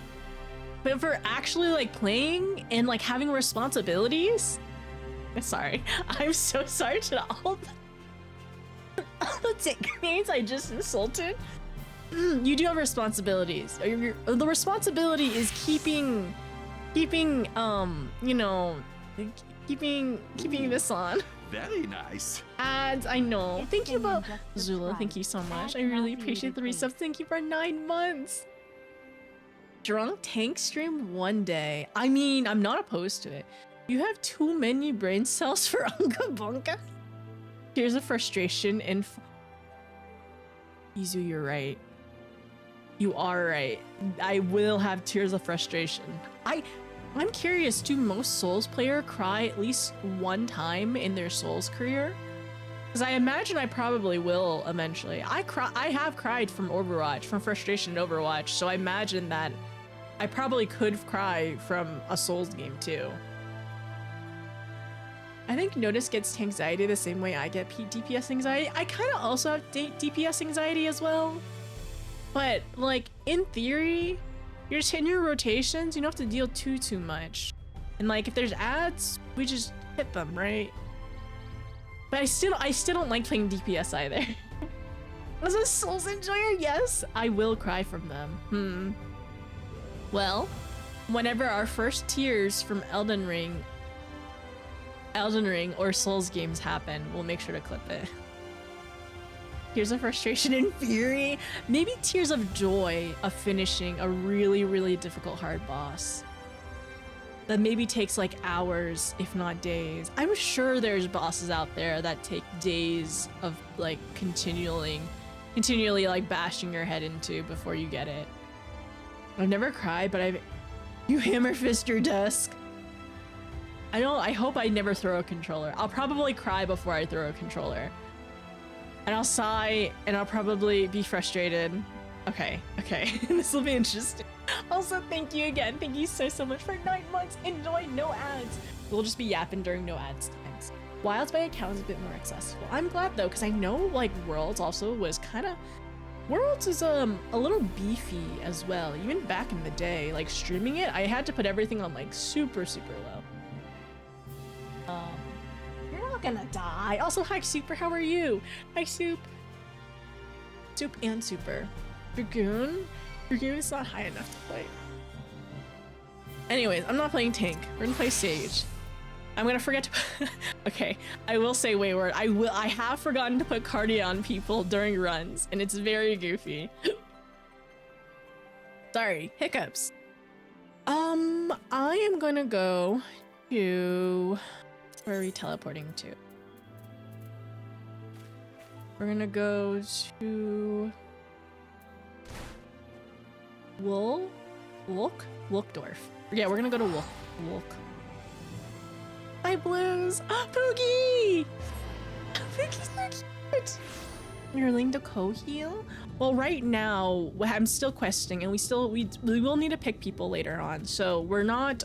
Speaker 1: But for actually like playing and like having responsibilities, sorry, I'm so sorry to all the tankmates I just insulted. You do have responsibilities. The responsibility is keeping you know, keeping this on.
Speaker 2: Very nice.
Speaker 1: Ads, I know. Thank you, Zula. Thank you so much. I really appreciate the resubs. Thank you for 9 months. Drunk tank stream one day. I mean, I'm not opposed to it. You have too many brain cells for Unga Bunga. Here's a frustration and Izu, you're right. You are right. I will have tears of frustration. I'm curious, do most Souls player cry at least one time in their Souls career? Because I imagine I probably will eventually. I have cried from Overwatch, from frustration in Overwatch, so I imagine that I probably could cry from a Souls game too. I think Notice gets anxiety the same way I get DPS anxiety. I kind of also have DPS anxiety as well. But like in theory, your tenure rotations, you don't have to deal too much. And like if there's ads, we just hit them, right? But I still don't like playing DPS either. As a Souls enjoyer, yes, I will cry from them. Well, whenever our first tears from Elden Ring or Souls games happen, we'll make sure to clip it. Tears of frustration and fury. Maybe tears of joy of finishing a really difficult hard boss. That maybe takes like hours, if not days. I'm sure there's bosses out there that take days of like continually like bashing your head into before you get it. I've never cried, but you hammer fist your desk. I hope I never throw a controller. I'll probably cry before I throw a controller. And I'll sigh, and I'll probably be frustrated. Okay. This will be interesting. Also, thank you again. Thank you so much for 9 months. Enjoy, no ads. We'll just be yapping during no ads times. Wilds by account is a bit more accessible. I'm glad though, because I know like Worlds also was kind of... Worlds is a little beefy as well. Even back in the day, like streaming it, I had to put everything on like super low. You're not gonna die. Also, hi Super, how are you? Hi Soup. Soup and Super. Dragoon? Dragoon is not high enough to play. Anyways, I'm not playing tank. We're gonna play Sage. I'm gonna forget to okay, I will say Wayward. I have forgotten to put cardio on people during runs, and it's very goofy. Sorry, hiccups. I am gonna go to... Where are we teleporting to? We're gonna go to... Wolkdorf. Yeah, we're gonna go to Wolk. Hi, Blues! Poogie! Poogie's so cute! You're linked to co-heal? Well, right now, I'm still questing, and we will need to pick people later on, so we're not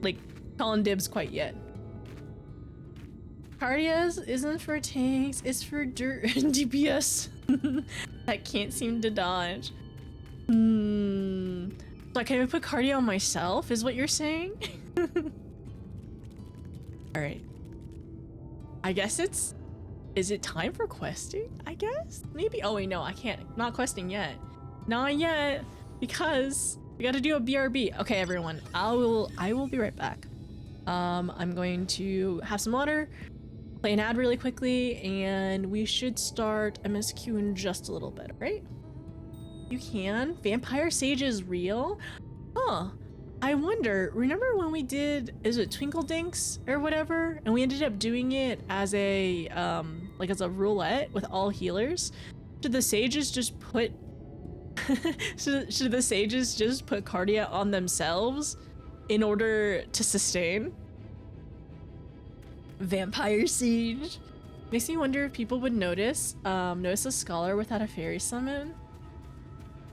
Speaker 1: like, calling dibs quite yet. Cardias isn't for tanks, it's for dirt DPS that can't seem to dodge. So I can't even put cardio on myself, is what you're saying? Alright. I guess it's... Is it time for questing? I guess? Maybe? Oh wait, no, I can't. Not questing yet. Not yet, because we gotta do a BRB. Okay, everyone, I will be right back. I'm going to have some water, play an ad really quickly, and we should start MSQ in just a little bit, right? You can? Vampire Sage is real? Huh. I wonder, remember when we did, is it Twinkle Dinks or whatever? And we ended up doing it as a, like as a roulette with all healers? Should the sages just put, should the sages just put Cardia on themselves in order to sustain? Vampire Siege. Makes me wonder if people would notice a scholar without a fairy summon.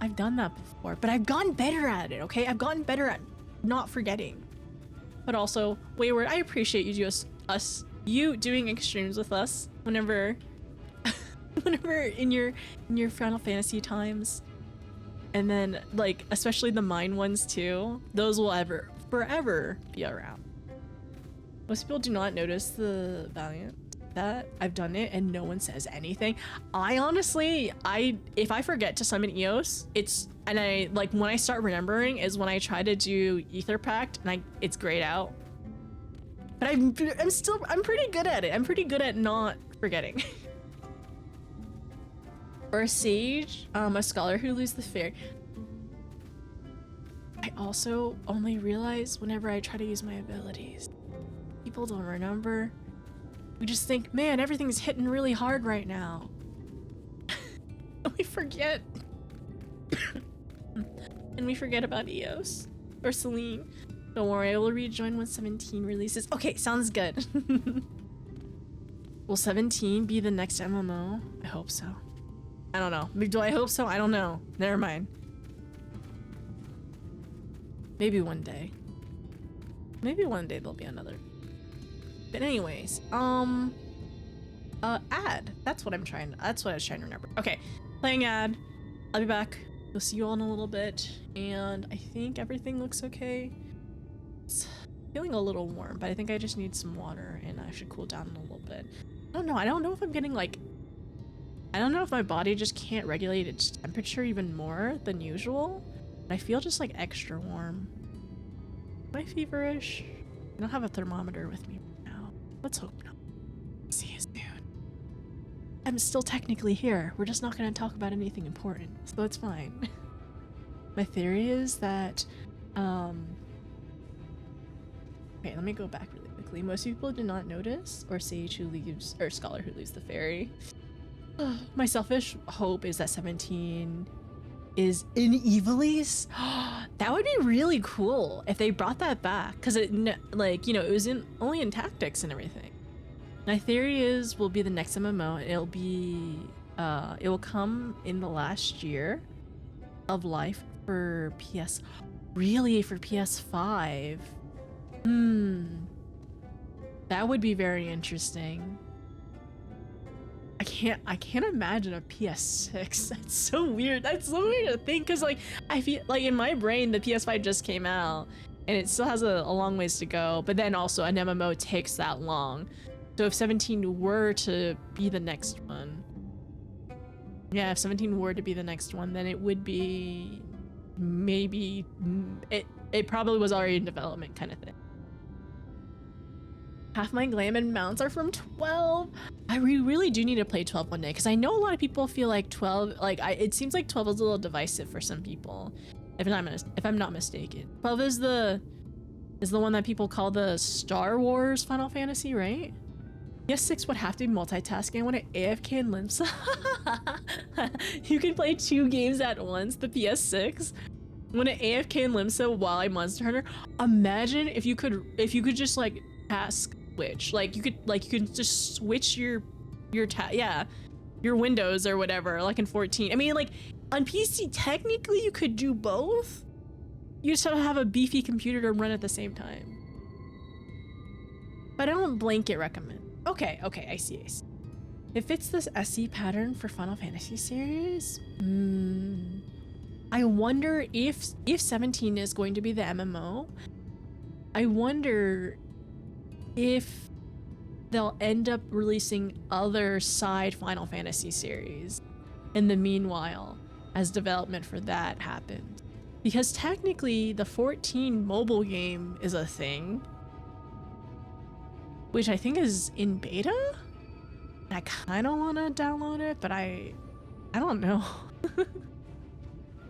Speaker 1: I've done that before, but I've gotten better at it, okay? I've gotten better at not forgetting. But also, Wayward, I appreciate you doing extremes with us whenever in your Final Fantasy times. And then, like, especially the mine ones too. Those will forever be around. Most people do not notice the Valiant that I've done it and no one says anything. I honestly, if I forget to summon Eos, when I start remembering is when I try to do Ether Pact and it's grayed out. But I'm pretty good at it. I'm pretty good at not forgetting. Or a sage, a scholar who loses the fair. I also only realize whenever I try to use my abilities. People don't remember. We just think, man, everything's hitting really hard right now. We forget. And we forget about Eos or Celine. Don't worry, I will rejoin when 17 releases. Okay, sounds good. Will 17 be the next MMO? I hope so. I don't know. Do I hope so? I don't know. Never mind. Maybe one day. Maybe one day there'll be another. But anyways, ad. That's what I was trying to remember. Okay, playing ad. I'll be back. We'll see you all in a little bit. And I think everything looks okay. It's feeling a little warm, but I think I just need some water and I should cool down a little bit. I don't know. I don't know if I'm getting like, I don't know if my body just can't regulate its temperature even more than usual. But I feel just like extra warm. Am I feverish? I don't have a thermometer with me. Let's hope not. See you soon. I'm still technically here. We're just not going to talk about anything important, so it's fine. My theory is that, okay, let me go back really quickly. Most people do not notice, or sage who leaves, or scholar who leaves the fairy. My selfish hope is that 17 is in Evilise. That would be really cool if they brought that back, because it, like, you know, it was only in tactics and everything. My theory is will be the next MMO. It'll be it will come in the last year of life for PS, really, for PS5. That would be very interesting. I can't imagine a PS6. That's so weird. That's so weird to think, because like I feel like in my brain the PS5 just came out and it still has a long ways to go, but then also an MMO takes that long. So if 17 were to be the next one, yeah, if 17 were to be the next one, then it would be maybe it probably was already in development kind of thing. Half my glam and mounts are from 12. I really do need to play 12 one day, because I know a lot of people feel like 12, like it seems like 12 is a little divisive for some people, if I'm not mistaken. 12 is the one that people call the Star Wars Final Fantasy, right? PS6 would have to be multitasking. I want to AFK and Limsa. You can play 2 games at once. The PS6. I want to AFK and Limsa while I Monster Hunter. Imagine if you could just like task switch. Like you could just switch your windows or whatever, like in 14. I mean, like on PC technically you could do both. You just have to have a beefy computer to run at the same time. But I don't blanket recommend. Okay, I see. It fits this SE pattern for Final Fantasy series. I wonder if 17 is going to be the MMO. I wonder if they'll end up releasing other side Final Fantasy series in the meanwhile as development for that happens. Because technically the 14 mobile game is a thing, which I think is in beta. I kind of want to download it, but I don't know.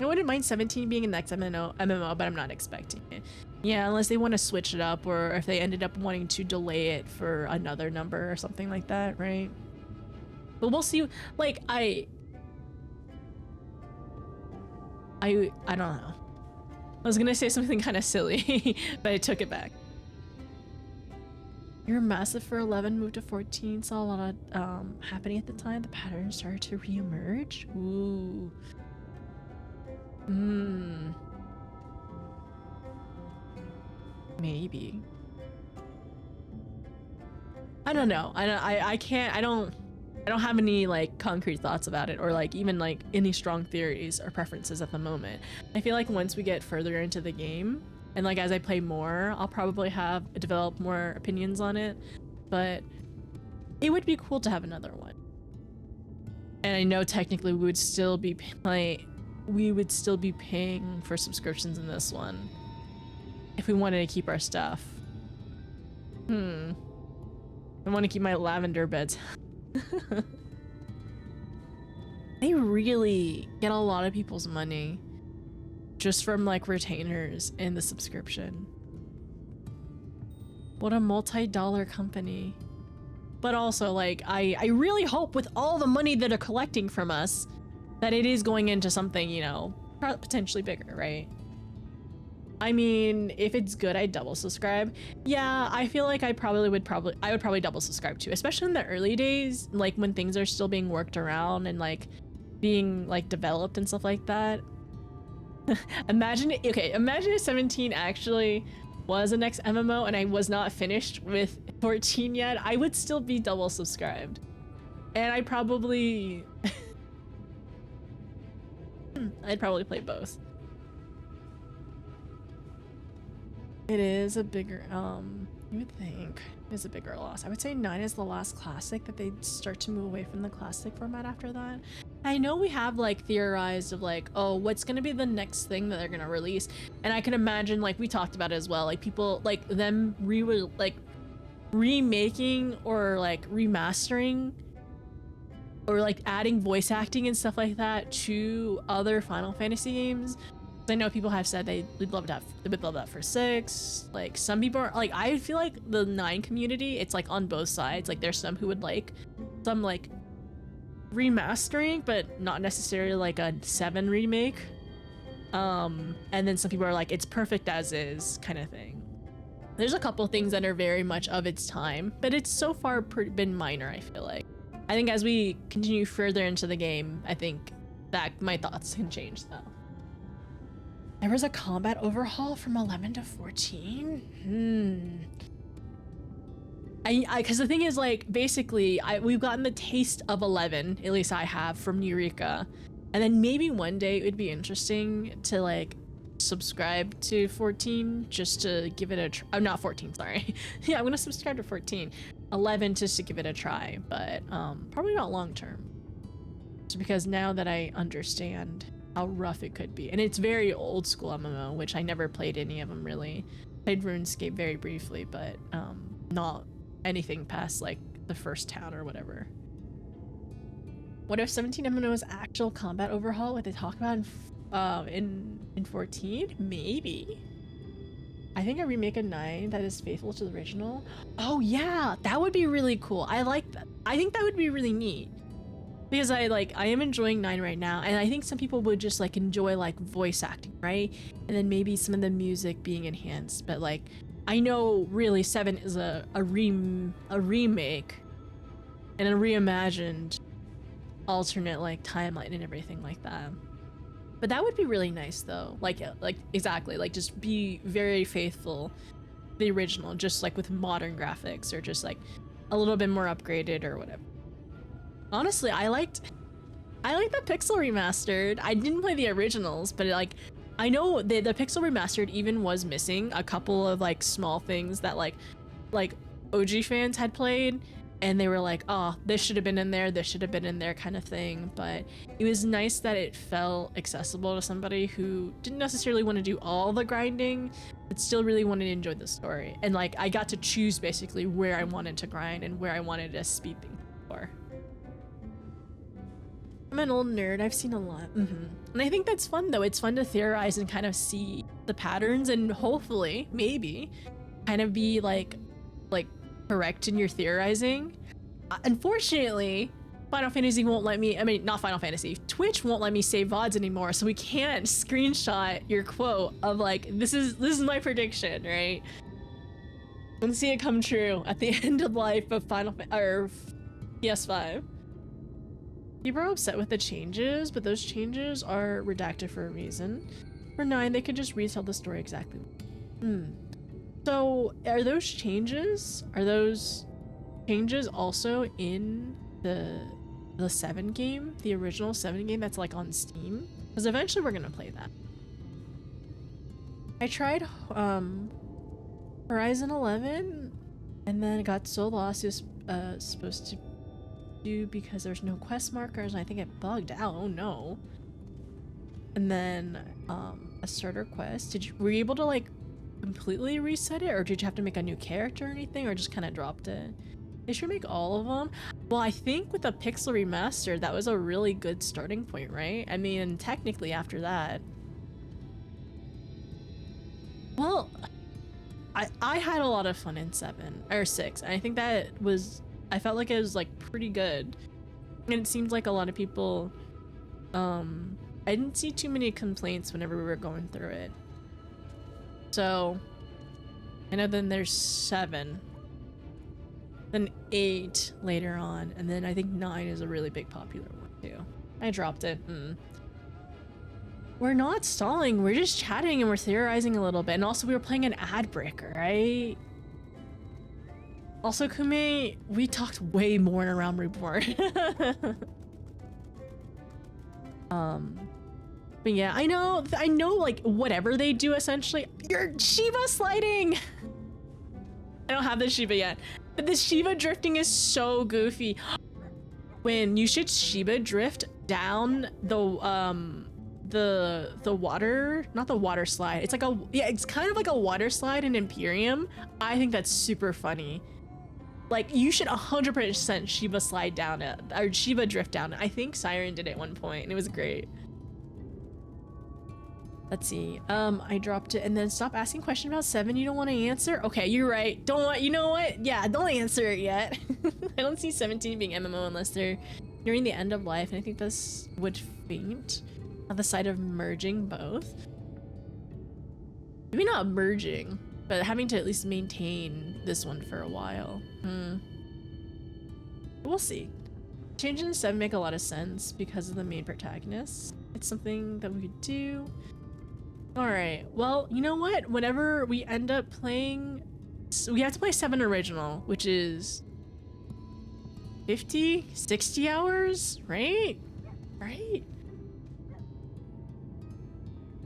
Speaker 1: I wouldn't mind 17 being in the next MMO, but I'm not expecting it. Yeah, unless they want to switch it up, or if they ended up wanting to delay it for another number or something like that, right? But we'll see. Like, I don't know. I was gonna say something kind of silly, but I took it back. You're massive for 11, moved to 14, saw a lot of happening at the time. The pattern started to reemerge. Ooh. Maybe. I don't know. I can't. I don't have any like concrete thoughts about it, or like even like any strong theories or preferences at the moment. I feel like once we get further into the game, and like as I play more, I'll probably develop more opinions on it. But it would be cool to have another one. And I know technically we would still be paying for subscriptions in this one if we wanted to keep our stuff. I want to keep my lavender beds. They really get a lot of people's money just from like retainers in the subscription. What a multi-dollar company. But also, like, I really hope with all the money that are collecting from us that it is going into something, you know, potentially bigger, right? I mean, if it's good, I'd double subscribe. Yeah, I feel like I would probably double subscribe too, especially in the early days, like when things are still being worked around and like being like developed and stuff like that. Imagine if 17 actually was the next MMO and I was not finished with 14 yet. I would still be double subscribed. And I'd probably play both. It is a bigger, you would think it's a bigger loss. I would say 9 is the last classic, that they'd start to move away from the classic format after that. I know we have like theorized of like, oh, what's gonna be the next thing that they're gonna release? And I can imagine, like we talked about it as well, like people like them remaking or like remastering or like adding voice acting and stuff like that to other Final Fantasy games. I know people have said they would love that for 6. Like some people are like, I feel like the 9 community, it's like on both sides. Like there's some who would like some like remastering, but not necessarily like a 7 remake. And then some people are like, it's perfect as is kind of thing. There's a couple things that are very much of its time, but it's so far been minor, I feel like. I think as we continue further into the game, I think that my thoughts can change though. There was a combat overhaul from 11 to 14? Because the thing is, like, basically, we've gotten the taste of 11, at least I have, from Eureka. And then maybe one day it would be interesting to, like, subscribe to 14 just to give it a try. I'm not 14, sorry. Yeah, I'm gonna subscribe to 14. 11 just to give it a try, but probably not long term. Just because now that I understand how rough it could be. And it's very old school MMO, which I never played any of them really. Played RuneScape very briefly, but not anything past like the first town or whatever. What if 17 MMO's actual combat overhaul, what they talk about in 14? Maybe. I think a remake of 9 that is faithful to the original. Oh yeah, that would be really cool. I like that. I think that would be really neat. Because I am enjoying 9 right now, and I think some people would just like enjoy like voice acting, right? And then maybe some of the music being enhanced, but like I know really 7 is a remake and a reimagined alternate like timeline and everything like that. But that would be really nice though. Like exactly, like just be very faithful to the original, just like with modern graphics, or just like a little bit more upgraded or whatever. Honestly, I liked the Pixel Remastered. I didn't play the originals, but like, I know the Pixel Remastered even was missing a couple of like small things that like OG fans had played, and they were like, oh, this should have been in there, this should have been in there kind of thing. But it was nice that it felt accessible to somebody who didn't necessarily want to do all the grinding, but still really wanted to enjoy the story. And like, I got to choose basically where I wanted to grind and where I wanted to speed things for. I'm an old nerd, I've seen a lot. And I think that's fun though. It's fun to theorize and kind of see the patterns and hopefully, maybe, kind of be like correct in your theorizing. Unfortunately, Final Fantasy won't let me, I mean, not Final Fantasy, Twitch won't let me save VODs anymore, so we can't screenshot your quote of like, this is my prediction, right? And see it come true at the end of life of PS5. People are upset with the changes, but those changes are redacted for a reason. For 9, they could just retell the story exactly. So are those changes also in the 7 game, the original 7 game that's like on Steam? Because eventually we're gonna play that. I tried Horizon 11 and then it got so lost. It was supposed to do because there's no quest markers, and I think it bugged out. Oh no. And then a starter quest. Were you able to like completely reset it, or did you have to make a new character or anything, or just kind of dropped it? They should make all of them. Well, I think with the Pixel Remaster, that was a really good starting point, right? I mean, technically after that, well, I had a lot of fun in 7 or 6, and I think that was, I felt like it was like pretty good, and it seems like a lot of people, I didn't see too many complaints whenever we were going through it. So, I know then there's 7, then 8 later on, and then I think 9 is a really big popular one too. I dropped it. We're not stalling, we're just chatting and we're theorizing a little bit, and also we were playing an ad breaker, right? Also, Kume, we talked way more in A Realm Reborn. But yeah, I know, like, whatever they do, essentially, you're Shiva sliding! I don't have the Shiva yet, but the Shiva drifting is so goofy. When you should Shiva drift down the water, not the water slide, it's like a, yeah, it's kind of like a water slide in Imperium. I think that's super funny. Like, you should 100% Shiva slide down it, or Shiva drift down it. I think Siren did it at one point, and it was great. Let's see. I dropped it, and then stop asking questions about 7 you don't want to answer. Okay, you're right. Don't want, you know what? Yeah, don't answer it yet. I don't see 17 being MMO unless they're nearing the end of life, and I think this would faint at the sight of merging both. Maybe not merging, but having to at least maintain this one for a while. We'll see. Changes in 7 make a lot of sense because of the main protagonist. It's something that we could do. Alright, well, you know what? Whenever we end up playing, so we have to play 7 original, which is 50, 60 hours, right? Right?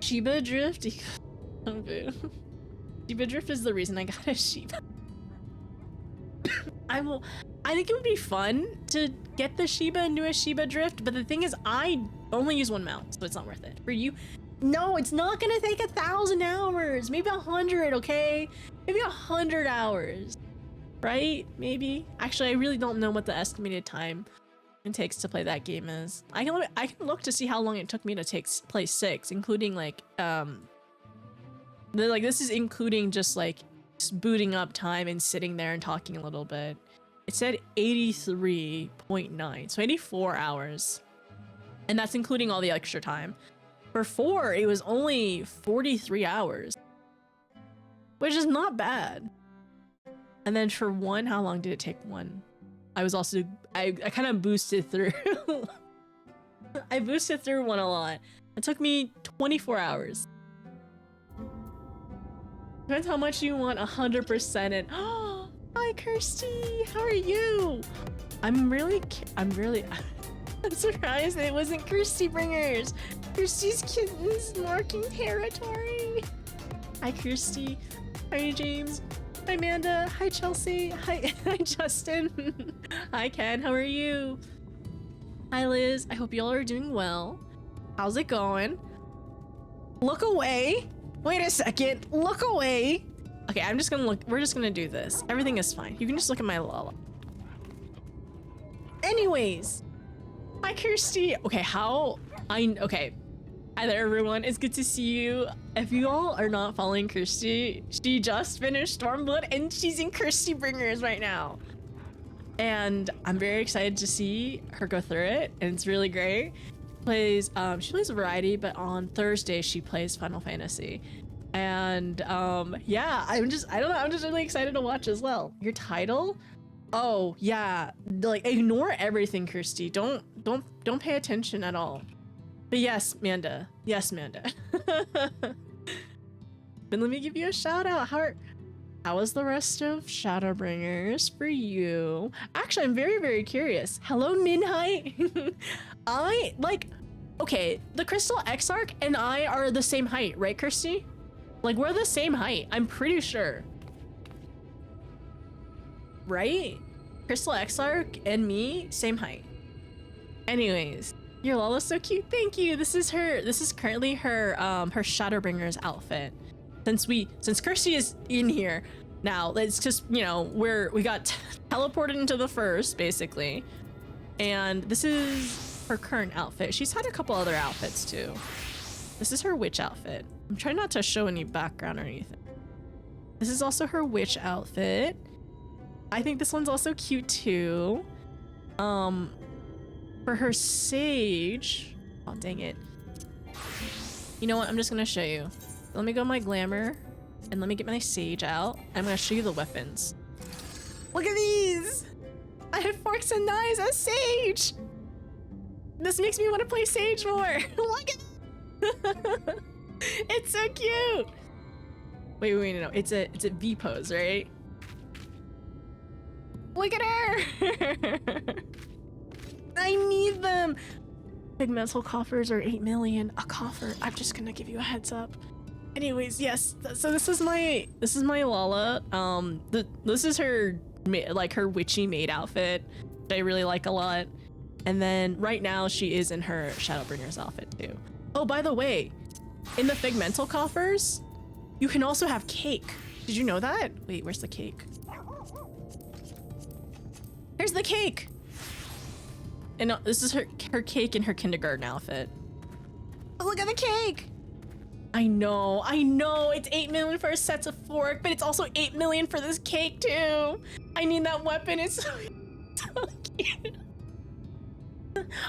Speaker 1: Shiba Drift? Shiba Drift is the reason I got a Shiba. I think it would be fun to get the Shiba and do a Shiba Drift, but the thing is, I only use one mount, so it's not worth it. For you, no, it's not gonna take 1,000 hours, maybe 100, okay? Maybe 100 hours, right? Maybe. Actually, I really don't know what the estimated time it takes to play that game is. I can look to see how long it took me to play 6, including like, this is including just like booting up time and sitting there and talking a little bit. It said 83.9, so 84 hours. And that's including all the extra time. For 4, it was only 43 hours, which is not bad. And then for 1, how long did it take 1? I was also, I kind of boosted through. I boosted through 1 a lot. It took me 24 hours. Depends how much you want 100% it. Oh, hi Kirsty. How are you? I'm surprised it wasn't Kirsty Bringers. Kirsty's kittens marking territory. Hi, Kirsty. Hi, James. Hi, Amanda. Hi, Chelsea. Hi, hi, Justin. Hi, Ken. How are you? Hi, Liz. I hope y'all are doing well. How's it going? Look away. Wait a second. Look away. Okay, I'm just gonna look. We're just gonna do this. Everything is fine. You can just look at my Lala. Anyways. Hi, Kirsty. Okay, okay. Hi there, everyone. It's good to see you. If you all are not following Kirsty, she just finished Stormblood and she's in Kirsty Bringers right now. And I'm very excited to see her go through it, and it's really great. She plays a variety, but on Thursday she plays Final Fantasy. And yeah, I'm just really excited to watch as well. Your title? Oh yeah, like ignore everything, Kirsty. Don't pay attention at all. But yes, Manda. Yes, Manda. Then let me give you a shout out. How was the rest of Shadowbringers for you? Actually, I'm very, very curious. Hello, Minhai. Okay, the Crystal Exarch and I are the same height, right, Kirsty? Like, we're the same height. I'm pretty sure. Right? Crystal Exarch and me, same height. Anyways, your Lala's so cute. Thank you. This is currently her Shadowbringers outfit. Since Kirsty is in here now, it's just, you know, we got teleported into the first, basically. And this is her current outfit. She's had a couple other outfits too. This is her witch outfit. I'm trying not to show any background or anything. This is also her witch outfit. I think this one's also cute too. For her sage, oh dang it. You know what? I'm just gonna show you. Let me go my glamour and let me get my sage out. I'm gonna show you the weapons. Look at these! I have forks and knives as sage! This makes me want to play sage more. Look at it! It's so cute! Wait, no. It's a V pose, right? Look at her! I need them! Pigmental coffers are 8 million a coffer. I'm just gonna give you a heads up. Anyways, yes. So this is my Lala. This is her her witchy maid outfit that I really like a lot. And then right now she is in her Shadowbringers outfit too. Oh, by the way, in the Figmental coffers, you can also have cake. Did you know that? Wait, where's the cake? Here's the cake. And this is her cake in her kindergarten outfit. Oh, look at the cake. I know, it's 8 million for a set of fork, but it's also 8 million for this cake too. I need that weapon, it's so cute.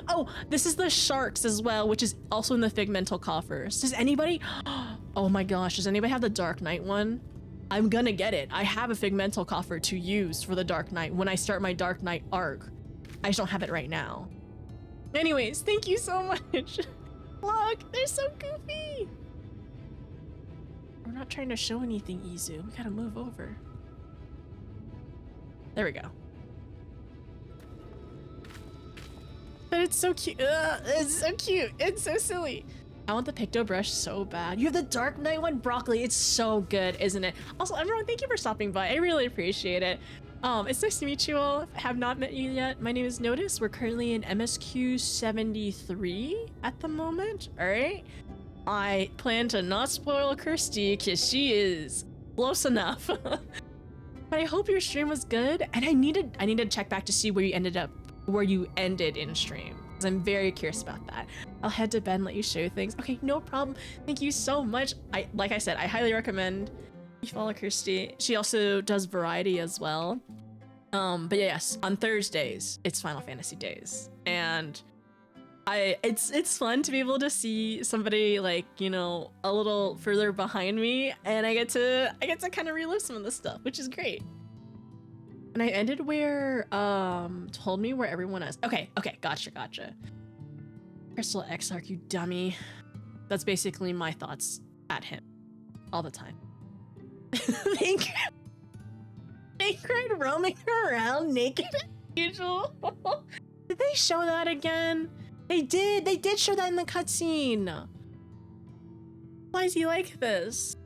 Speaker 1: Oh, this is the sharks as well, which is also in the Figmental coffers. Does anybody, oh my gosh, does anybody have the Dark Knight one? I'm gonna get it. I have a Figmental coffer to use for the Dark Knight when I start my Dark Knight arc. I just don't have it right now. Anyways, thank you so much. Look, they're so goofy. We're not trying to show anything, Izu. We gotta move over. There we go. But it's so cute. It's so cute. It's so silly. I want the Picto brush so bad. You have the Dark Knight one, Broccoli. It's so good, isn't it? Also, everyone, thank you for stopping by. I really appreciate it. It's nice to meet you all. If I have not met you yet, my name is Notice. We're currently in MSQ 73 at the moment. All right. I plan to not spoil Kirsty because she is close enough. But I hope your stream was good, and I need to check back to see where you ended in stream, because I'm very curious about that. I'll head to bed and let you show things. Okay, no problem. Thank you so much. Like I said, I highly recommend you follow Kirsty. She also does variety as well. But yes, on Thursdays it's Final Fantasy days, and it's fun to be able to see somebody like, you know, a little further behind me, and I get to kind of relive some of this stuff, which is great. And I ended where told me where everyone is. Okay, gotcha. Crystal Exarch, you dummy. That's basically my thoughts at him all the time. Thank Naked roaming around naked as usual. Did they show that again? They did show that in the cutscene. Why is he like this?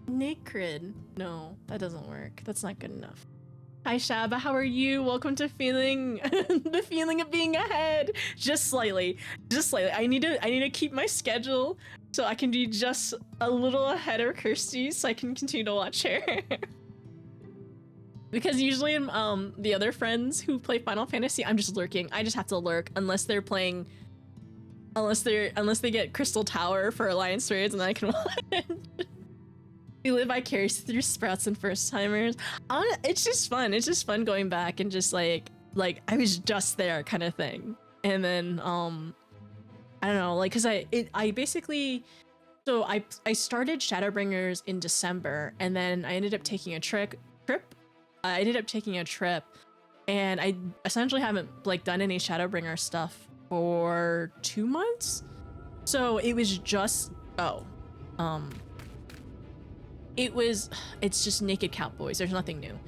Speaker 1: Naked. No, that doesn't work. That's not good enough. Hi Shaba, how are you? Welcome to feeling the feeling of being ahead. Just slightly. Just slightly. I need to keep my schedule so I can be just a little ahead of Kirsty so I can continue to watch her. Because usually the other friends who play Final Fantasy, I'm just lurking. I just have to lurk unless they're playing unless they get Crystal Tower for Alliance Raids and then I can watch. We live vicariously through Sprouts and first timers. It's just fun. It's just fun going back and just like I was just there kind of thing. And then I don't know, like, cause I basically, so I started Shadowbringers in December and then I ended up taking a trip. I ended up taking a trip and I essentially haven't like done any Shadowbringer stuff for 2 months. So it was just it's just naked cowboys. There's nothing new.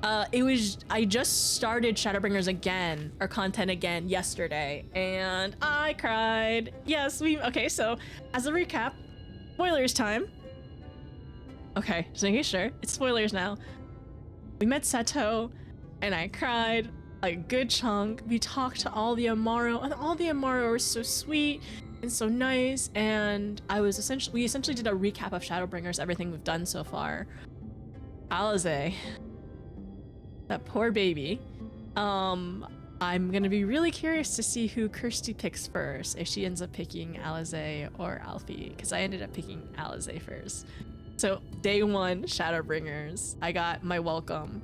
Speaker 1: I just started Shadowbringers again, or content again yesterday, and I cried. Yes, okay, so as a recap, spoilers time. Okay, just making sure. It's spoilers now. We met Seto, and I cried a good chunk. We talked to all the Amaro, and all the Amaro were so sweet and so nice, and we essentially did a recap of Shadowbringers, everything we've done so far. Alize, that poor baby. I'm gonna be really curious to see who Kirsty picks first, if she ends up picking Alize or Alfie, because I ended up picking Alize first. So day 1 Shadowbringers, I got my welcome,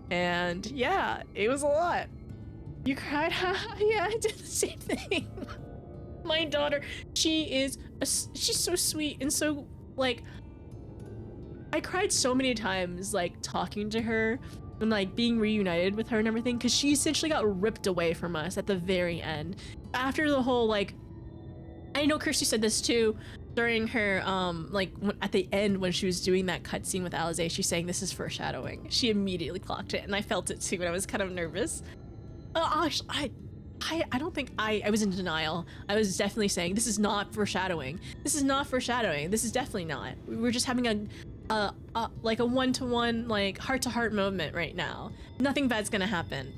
Speaker 1: and yeah, it was a lot. You cried? Yeah, I did the same thing. My daughter, she's so sweet and so like, I cried so many times like talking to her and like being reunited with her and everything, because she essentially got ripped away from us at the very end after the whole, like, I know Kirsty said this too during her like at the end when she was doing that cutscene with Alize, she's saying this is foreshadowing. She immediately clocked it and I felt it too and I was kind of nervous. I don't think I was in denial. I was definitely saying this is not foreshadowing. This is not foreshadowing. This is definitely not. We're just having like a one-to-one, like heart-to-heart moment right now. Nothing bad's gonna happen.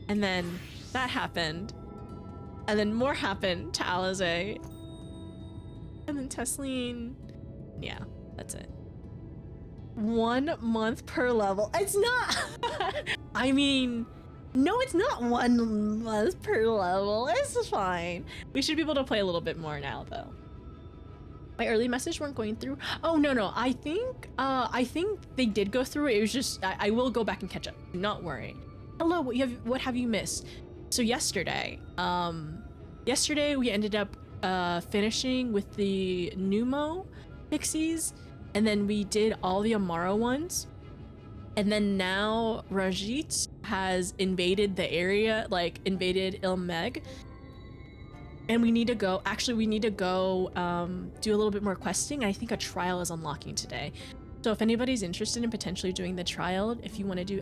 Speaker 1: And then that happened. And then more happened to Alize. And then Tesleen. Yeah, that's it. 1 month per level. It's not. I mean, no, it's not 1 month per level. It's fine. We should be able to play a little bit more now, though. My early message weren't going through. Oh no, I think they did go through. It was just I will go back and catch up. Do not worry. Hello, what have you missed? So yesterday we ended up finishing with the Numo pixies, and then we did all the Amaro ones. And then now Rajit has invaded the area, like invaded Ilmeg. And we need to go, do a little bit more questing. I think a trial is unlocking today. So if anybody's interested in potentially doing the trial, if you want to do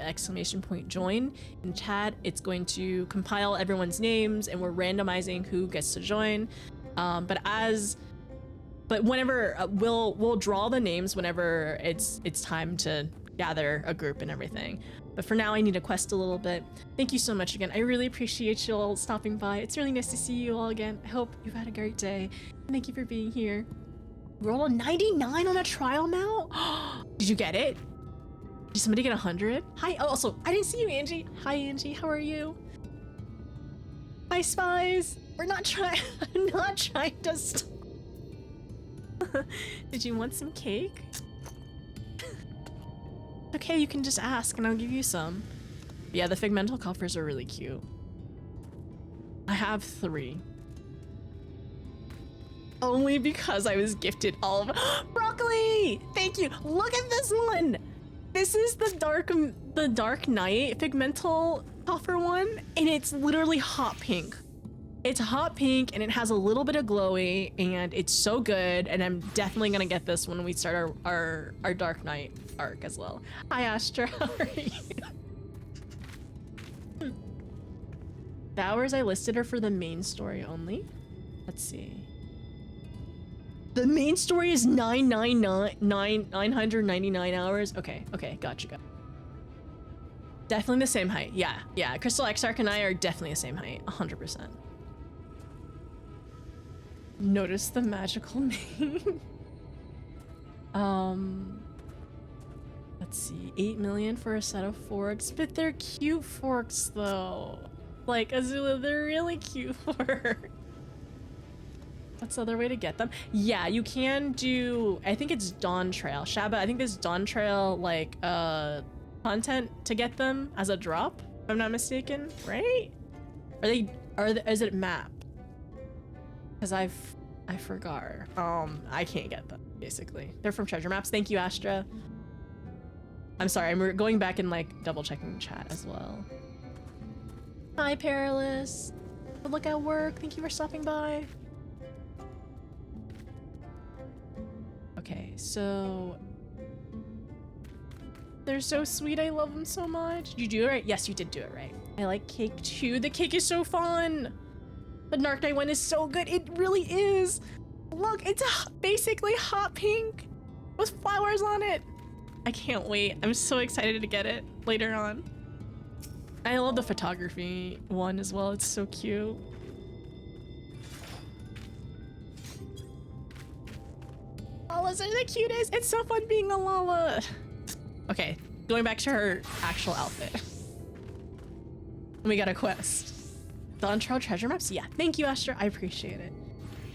Speaker 1: !join in chat, it's going to compile everyone's names and we're randomizing who gets to join. But whenever we'll draw the names whenever it's time to gather a group and everything. But for now, I need to quest a little bit. Thank you so much again. I really appreciate you all stopping by. It's really nice to see you all again. I hope you've had a great day. Thank you for being here. Roll a 99 on a trial now? Did you get it? Did somebody get 100? Hi. Oh, also, I didn't see you, Angie. Hi, Angie. How are you? Hi, spies. We're not trying. I'm not trying to stop. Did you want some cake? Okay, you can just ask and I'll give you some. Yeah, the Figmental coffers are really cute. I have 3. Only because I was gifted all of broccoli! Thank you! Look at this one! This is the Dark Knight Figmental coffer one, and it's literally hot pink. It's hot pink and it has a little bit of glowy and it's so good, and I'm definitely gonna get this when we start our Dark Knight arc as well. Hi Astra, how are you? The hours I listed are for the main story only. Let's see. The main story is 999 hours. Okay, gotcha. Definitely the same height. Yeah. Crystal Exarch and I are definitely the same height, 100%. Notice the magical name. Let's see, 8 million for a set of forks, but they're cute forks though. Like Azula, they're really cute forks. What's the other way to get them? Yeah, you can do, I think it's Dawn Trail. ShB, I think there's Dawn Trail like content to get them as a drop, if I'm not mistaken, right? Is it map? Because I forgot. I can't get them, basically. They're from treasure maps. Thank you, Astra. I'm sorry, I'm going back and like double checking chat as well. Hi, Perilous. Good luck at work. Thank you for stopping by. Okay, so they're so sweet. I love them so much. Did you do it right? Yes, you did do it right. I like cake too. The cake is so fun. The Dark Knight one is so good. It really is. Look, it's basically hot pink with flowers on it. I can't wait. I'm so excited to get it later on. I love the photography one as well. It's so cute. Lalas are the cutest. It's so fun being a Lala. Okay, going back to her actual outfit. We got a quest. Dawn Trail treasure maps? Yeah, thank you, Astra. I appreciate it.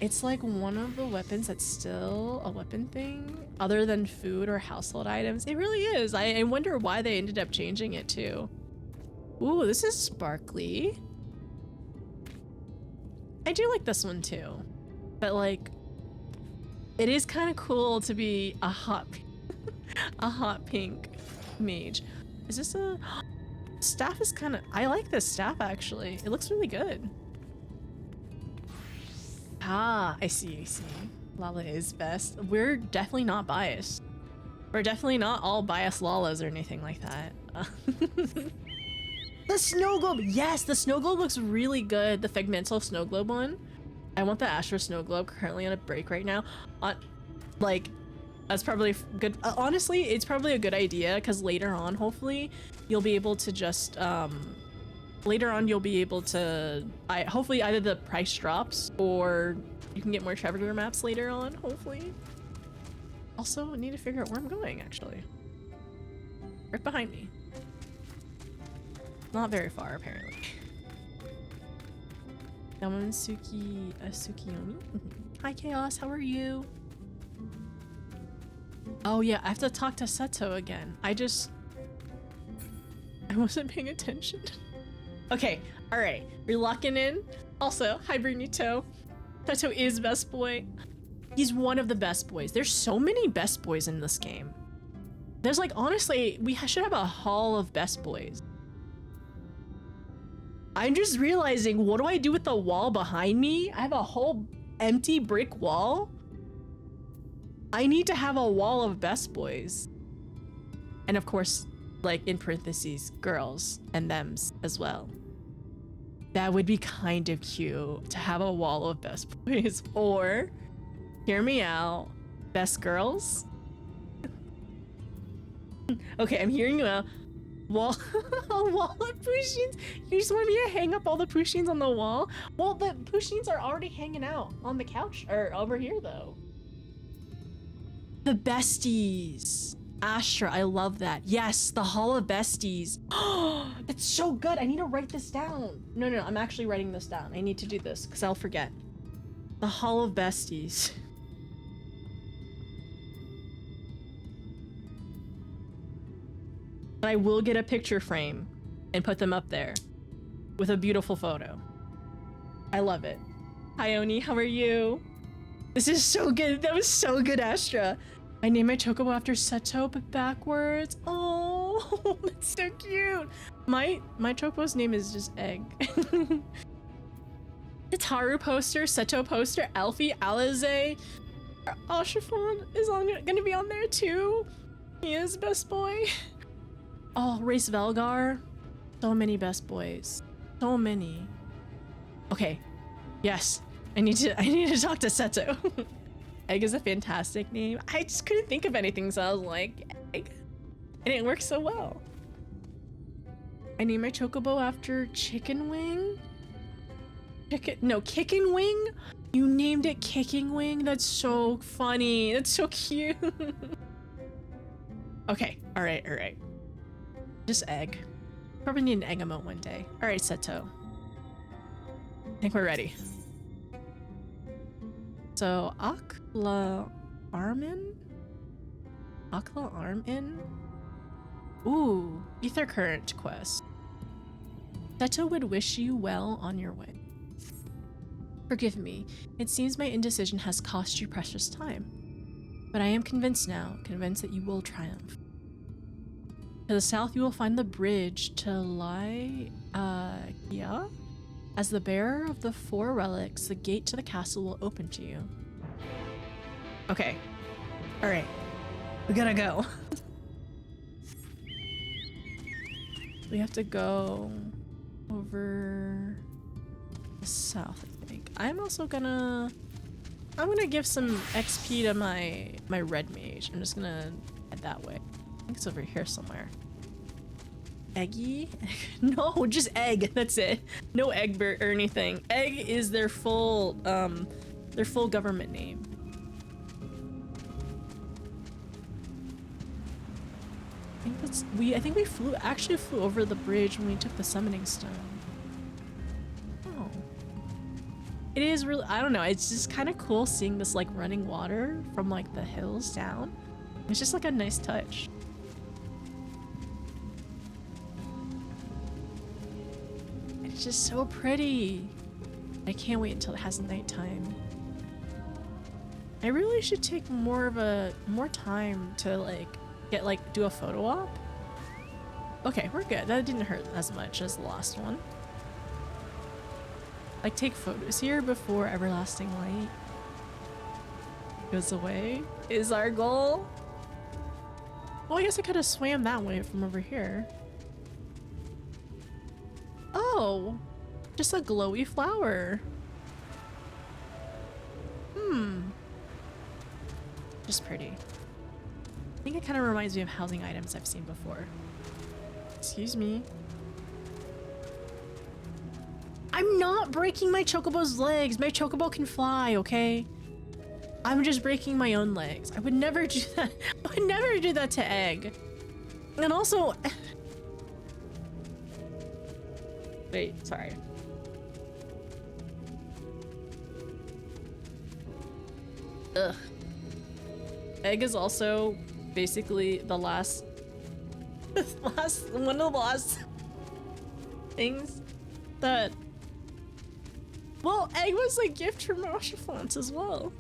Speaker 1: It's like one of the weapons that's still a weapon thing other than food or household items. It really is. I wonder why they ended up changing it too. Ooh, this is sparkly. I do like this one too, but like, it is kind of cool to be a hot pink mage. Is this a staff? Is kind of, I like this staff actually. It looks really good. Ah, I see. Lala is best. We're definitely not biased. We're definitely not all biased Lalas or anything like that. The snow globe, yes, the snow globe looks really good. The Figmental snow globe one. I want the Astra snow globe, currently on a break right now. Like, that's probably good. Honestly, it's probably a good idea because later on, hopefully, you'll be able to just hopefully either the price drops or you can get more treasure maps later on, hopefully. Also, I need to figure out where I'm going, actually. Right behind me. Not very far, apparently. Sukiyomi. Hi, Chaos. How are you? Oh, yeah. I have to talk to Seto again. I wasn't paying attention. Okay. All right. We're locking in. Also, hi, Brunito. Seto is best boy. He's one of the best boys. There's so many best boys in this game. There's like, honestly, we should have a hall of best boys. I'm just realizing, what do I do with the wall behind me? I have a whole empty brick wall. I need to have a wall of best boys. And of course, like in parentheses, girls and thems as well. That would be kind of cute to have a wall of best boys. Or, hear me out, best girls. Okay, I'm hearing you out. A wall of Pushins? You just want me to hang up all the Pushins on the wall? Well, the Pushins are already hanging out on the couch, or over here though. The besties. Astra, I love that. Yes, the Hall of Besties. Oh, that's so good. I need to write this down. No, I'm actually writing this down. I need to do this because I'll forget. The Hall of Besties. I will get a picture frame and put them up there with a beautiful photo. I love it. Hi, Oni, how are you? This is so good. That was so good, Astra. I named my chocobo after Seto, but backwards. Oh, that's so cute. My chocobo's name is just Egg. Hitaru poster, Seto poster, Alfie, Alize, Oshifon is gonna be on there too. He is best boy. Oh, Race Velgar. So many best boys. So many. Okay. Yes. I need to talk to Seto. Egg is a fantastic name. I just couldn't think of anything, so I was like, Egg. And it works so well. I named my chocobo after Chicken Wing. Kicking Wing? You named it Kicking Wing? That's so funny. That's so cute. Okay, alright. Just Egg. Probably need an egg emote one day. Alright, Seto. I think we're ready. So, Acht-la Ormh Inn? Acht-la Ormh Inn? Ooh, Ether Current quest. Seto would wish you well on your way. Forgive me, it seems my indecision has cost you precious time. But I am convinced now, convinced that you will triumph. To the south you will find the bridge to yeah? As the bearer of the 4 relics, the gate to the castle will open to you. Okay. Alright. We gotta go. We have to go over the south, I think. I'm gonna give some XP to my red mage. I'm just gonna head that way. I think it's over here somewhere. Eggy? No, just Egg. That's it. No Egbert or anything. Egg is their full government name. I think we actually flew over the bridge when we took the summoning stone. Oh. It is really, I don't know, it's just kind of cool seeing this like running water from like the hills down. It's just like a nice touch. It's just so pretty. I can't wait until it has nighttime. I really should take more time to do a photo op. Okay, we're good. That didn't hurt as much as the last one. Like, take photos here before everlasting light goes away is our goal. Well, I guess I could have swam that way from over here. Oh, just a glowy flower. Just pretty. I think it kind of reminds me of housing items I've seen before. Excuse me. I'm not breaking my chocobo's legs. My chocobo can fly, okay? I'm just breaking my own legs. I would never do that. I would never do that to Egg. And also... Wait, sorry. Ugh. Egg is also basically the last one of the last things that, well, Egg was a gift from Oshifont as well.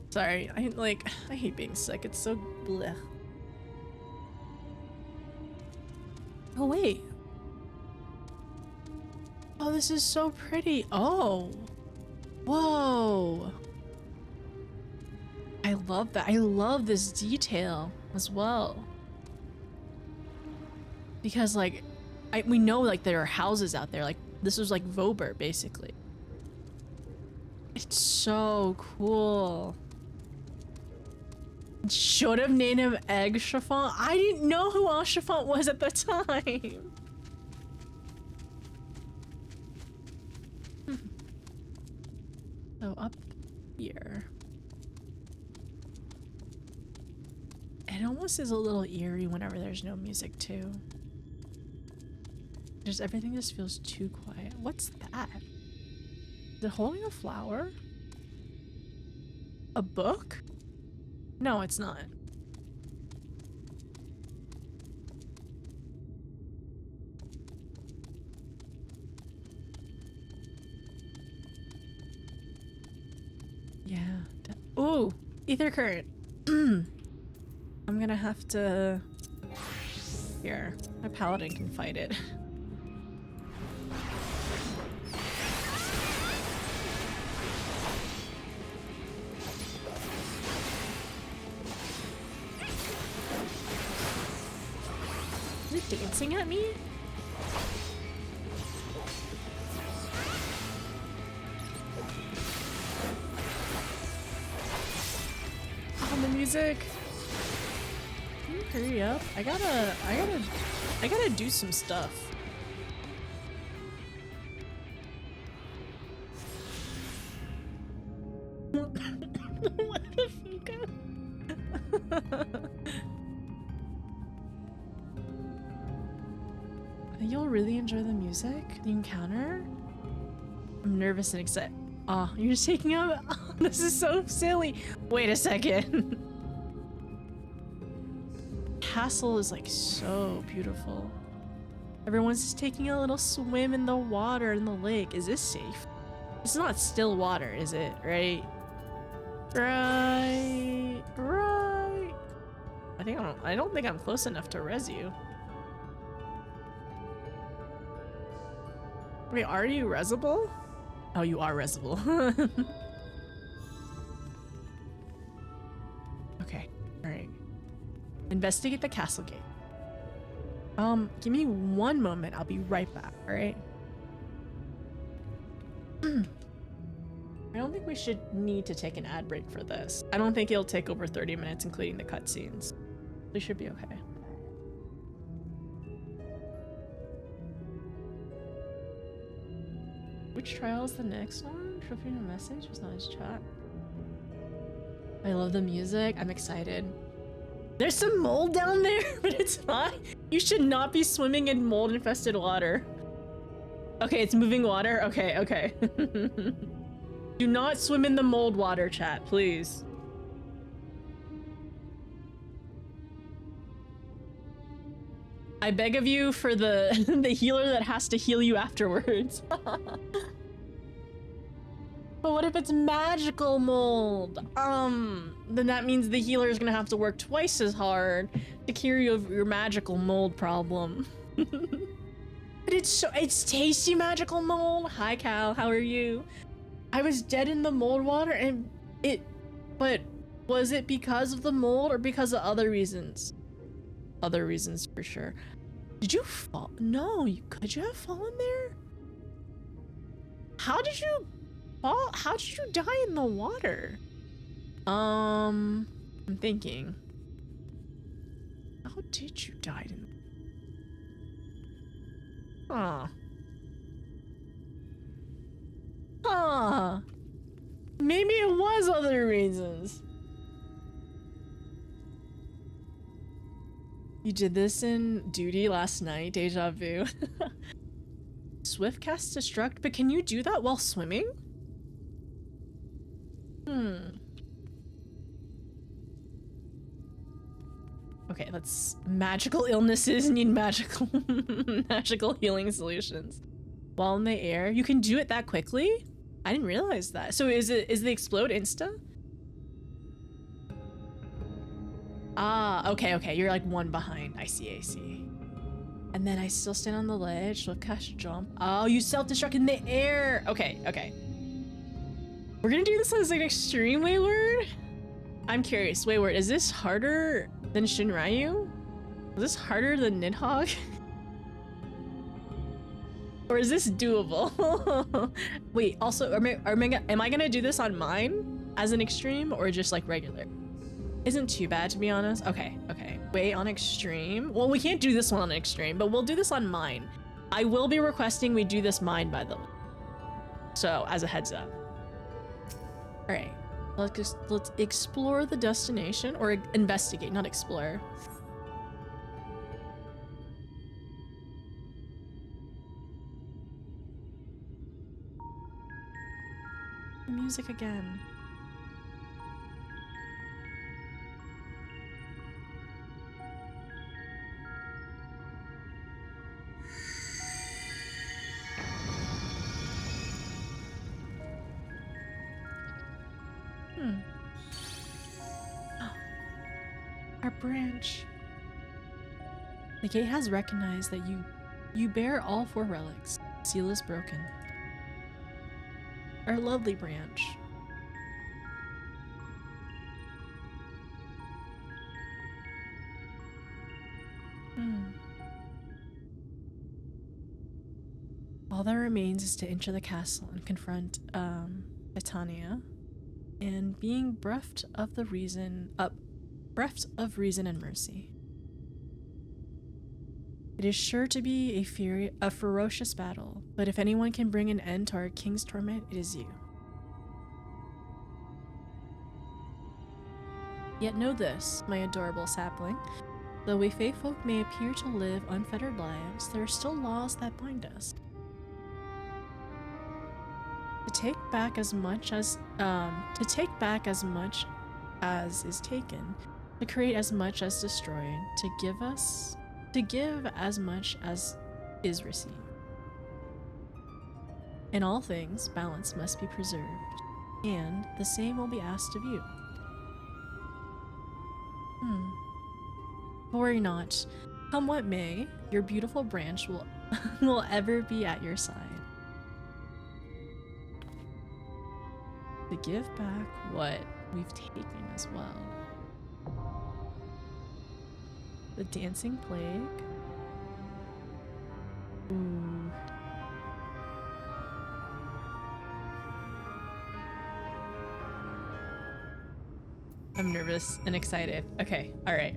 Speaker 1: Sorry, I hate being sick. It's so bleh. Oh wait. Oh, this is so pretty. Oh. Whoa. I love that. I love this detail as well. Because like, we know like there are houses out there. Like this was like Vobert basically. It's so cool. Should have named him Egg Chiffon. I didn't know who Oshifont was at the time. So up here. It almost is a little eerie whenever there's no music too. Everything just feels too quiet. What's that? Is it holding a flower? A book? No, it's not. Yeah. Ooh, ether current. I'm gonna have to... Here, my paladin can fight it. dancing at me? Oh, the music. Can you hurry up? I gotta do some stuff. What the fuck? You'll really enjoy the music, the encounter. I'm nervous and excited. Oh, you're just taking out. Oh, this is so silly. Wait a second. Castle is like so beautiful. Everyone's just taking a little swim in the water in the lake. Is this safe? It's not still water, is it? Right? Right. I don't think I'm close enough to res you. Wait, are you resable? Oh, you are resable. Okay, alright. Investigate the castle gate. Give me one moment. I'll be right back, alright? I don't think we should need to take an ad break for this. I don't think it'll take over 30 minutes, including the cutscenes. We should be okay. Which trial is the next one? Trophy in a message was not his chat. I love the music. I'm excited. There's some mold down there, but it's fine. You should not be swimming in mold infested water. Okay, it's moving water. Okay, okay. Do not swim in the mold water, chat, please. I beg of you for the the healer that has to heal you afterwards. But what if it's magical mold? Then that means the healer is gonna have to work twice as hard to cure you of your magical mold problem. But it's tasty magical mold. Hi Cal, how are you? I was dead in the mold water and but was it because of the mold or because of other reasons? Other reasons for sure. Did you fall? No, could you have fallen there? How did you fall? How did you die in the water? I'm thinking. How did you die in? Huh. Huh. Maybe it was other reasons. You did this in duty last night, deja vu. Swift cast destruct, but can you do that while swimming? Okay, let's magical illnesses need magical magical healing solutions. While in the air, you can do it that quickly? I didn't realize that. So is the explode insta? Ah, okay, you're like one behind. I see. And then I still stand on the ledge, so cast jump. Oh, you self-destruct in the air. Okay. We're gonna do this as an extreme Wayward? I'm curious, Wayward, is this harder than Shinryu? Is this harder than Nidhogg? Or is this doable? Wait, also, am I gonna do this on mine as an extreme or just like regular? Isn't too bad, to be honest. Okay. Wait, on extreme? Well, we can't do this one on extreme, but we'll do this on mine. I will be requesting we do this mine, by the way. So, as a heads up. All right, let's explore the destination, or investigate, not explore. Music again. Our branch. The gate has recognized that you bear all 4 relics. Seal is broken. Our lovely branch. All that remains is to enter the castle and confront Titania, and being bereft of reason and mercy. It is sure to be a ferocious battle, but if anyone can bring an end to our king's torment, it is you. Yet know this, my adorable sapling, though we Fae folk may appear to live unfettered lives, there are still laws that bind us. To take back as much as is taken, to create as much as destroyed, to give as much as is received. In all things, balance must be preserved, and the same will be asked of you. Worry not. Come what may, your beautiful branch will ever be at your side. To give back what we've taken as well. The dancing plague. Ooh. I'm nervous and excited. Okay, alright.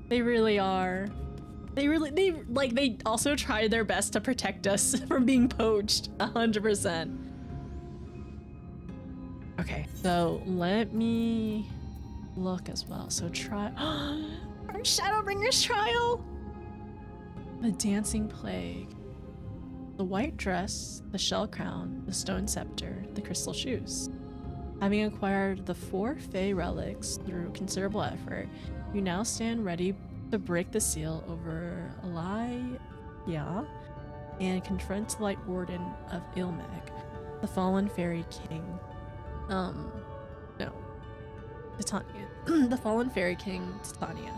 Speaker 1: They really are. They also tried their best to protect us from being poached, 100%. Okay, so let me look as well. So try our Shadowbringers trial. The dancing plague. The white dress, the shell crown, the stone scepter, the crystal shoes. Having acquired the 4 Fae relics through considerable effort, you now stand ready to break the seal over Elia and confront the Light Warden of Ilmeg, the fallen fairy king. Titania. The fallen fairy king, Titania.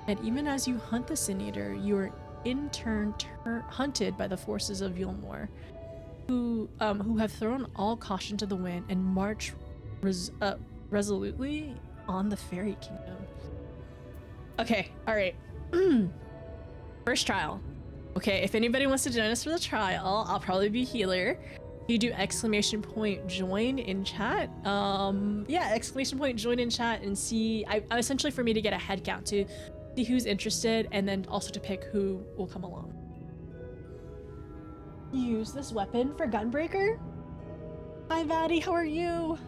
Speaker 1: And even as you hunt the Sin Eater, you are in turn hunted by the forces of Yulmore, who have thrown all caution to the wind and march resolutely on the fairy kingdom. Okay, alright. First trial. Okay, if anybody wants to join us for the trial, I'll probably be healer. You do !join in chat. Yeah, !join in chat and see. I essentially for me to get a head count to see who's interested and then also to pick who will come along. Use this weapon for Gunbreaker? Hi Vaddie, how are you?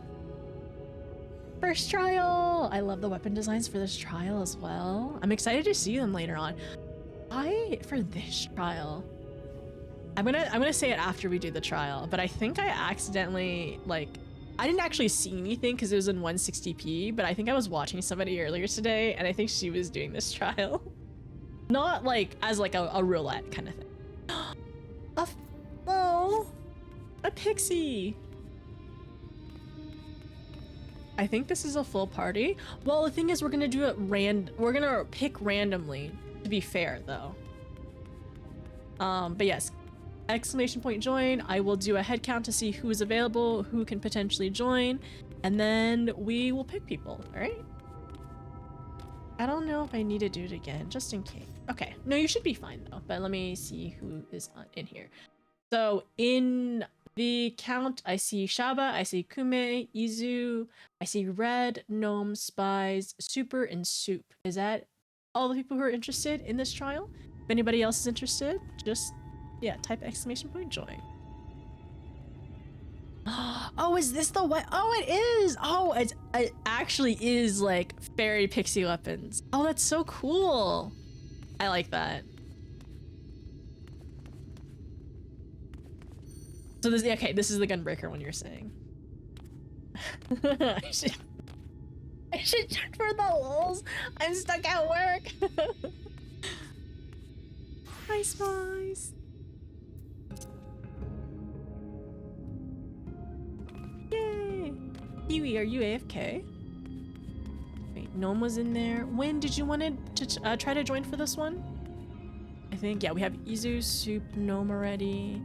Speaker 1: First trial! I love the weapon designs for this trial as well. I'm excited to see them later on. For this trial, I'm gonna say it after we do the trial, but I think I accidentally, I didn't actually see anything because it was in 160p, but I think I was watching somebody earlier today and I think she was doing this trial. Not as a roulette kind of thing. A pixie! I think this is a full party. Well, the thing is we're gonna do it we're gonna pick randomly, to be fair though. But yes, !join. I will do a head count to see who is available, who can potentially join, and then we will pick people, all right? I don't know if I need to do it again, just in case. Okay, no, you should be fine though, but let me see who is in here. So in the count, I see Shaba, I see Kume, Izu, I see Red, Gnome, Spies, Super, and Soup. Is that all the people who are interested in this trial? If anybody else is interested, just, yeah, type !join. Oh, is this the what? Oh, it is! Oh, it actually is fairy pixie weapons. Oh, that's so cool. I like that. So this, okay, this is the Gunbreaker one you're saying. I should check for the lulz. I'm stuck at work. Hi, Spies. Yay. Huey, are you AFK? Wait, Gnome was in there. When did you want to try to join for this one? I think, yeah, we have Izu, Soup, Gnome already.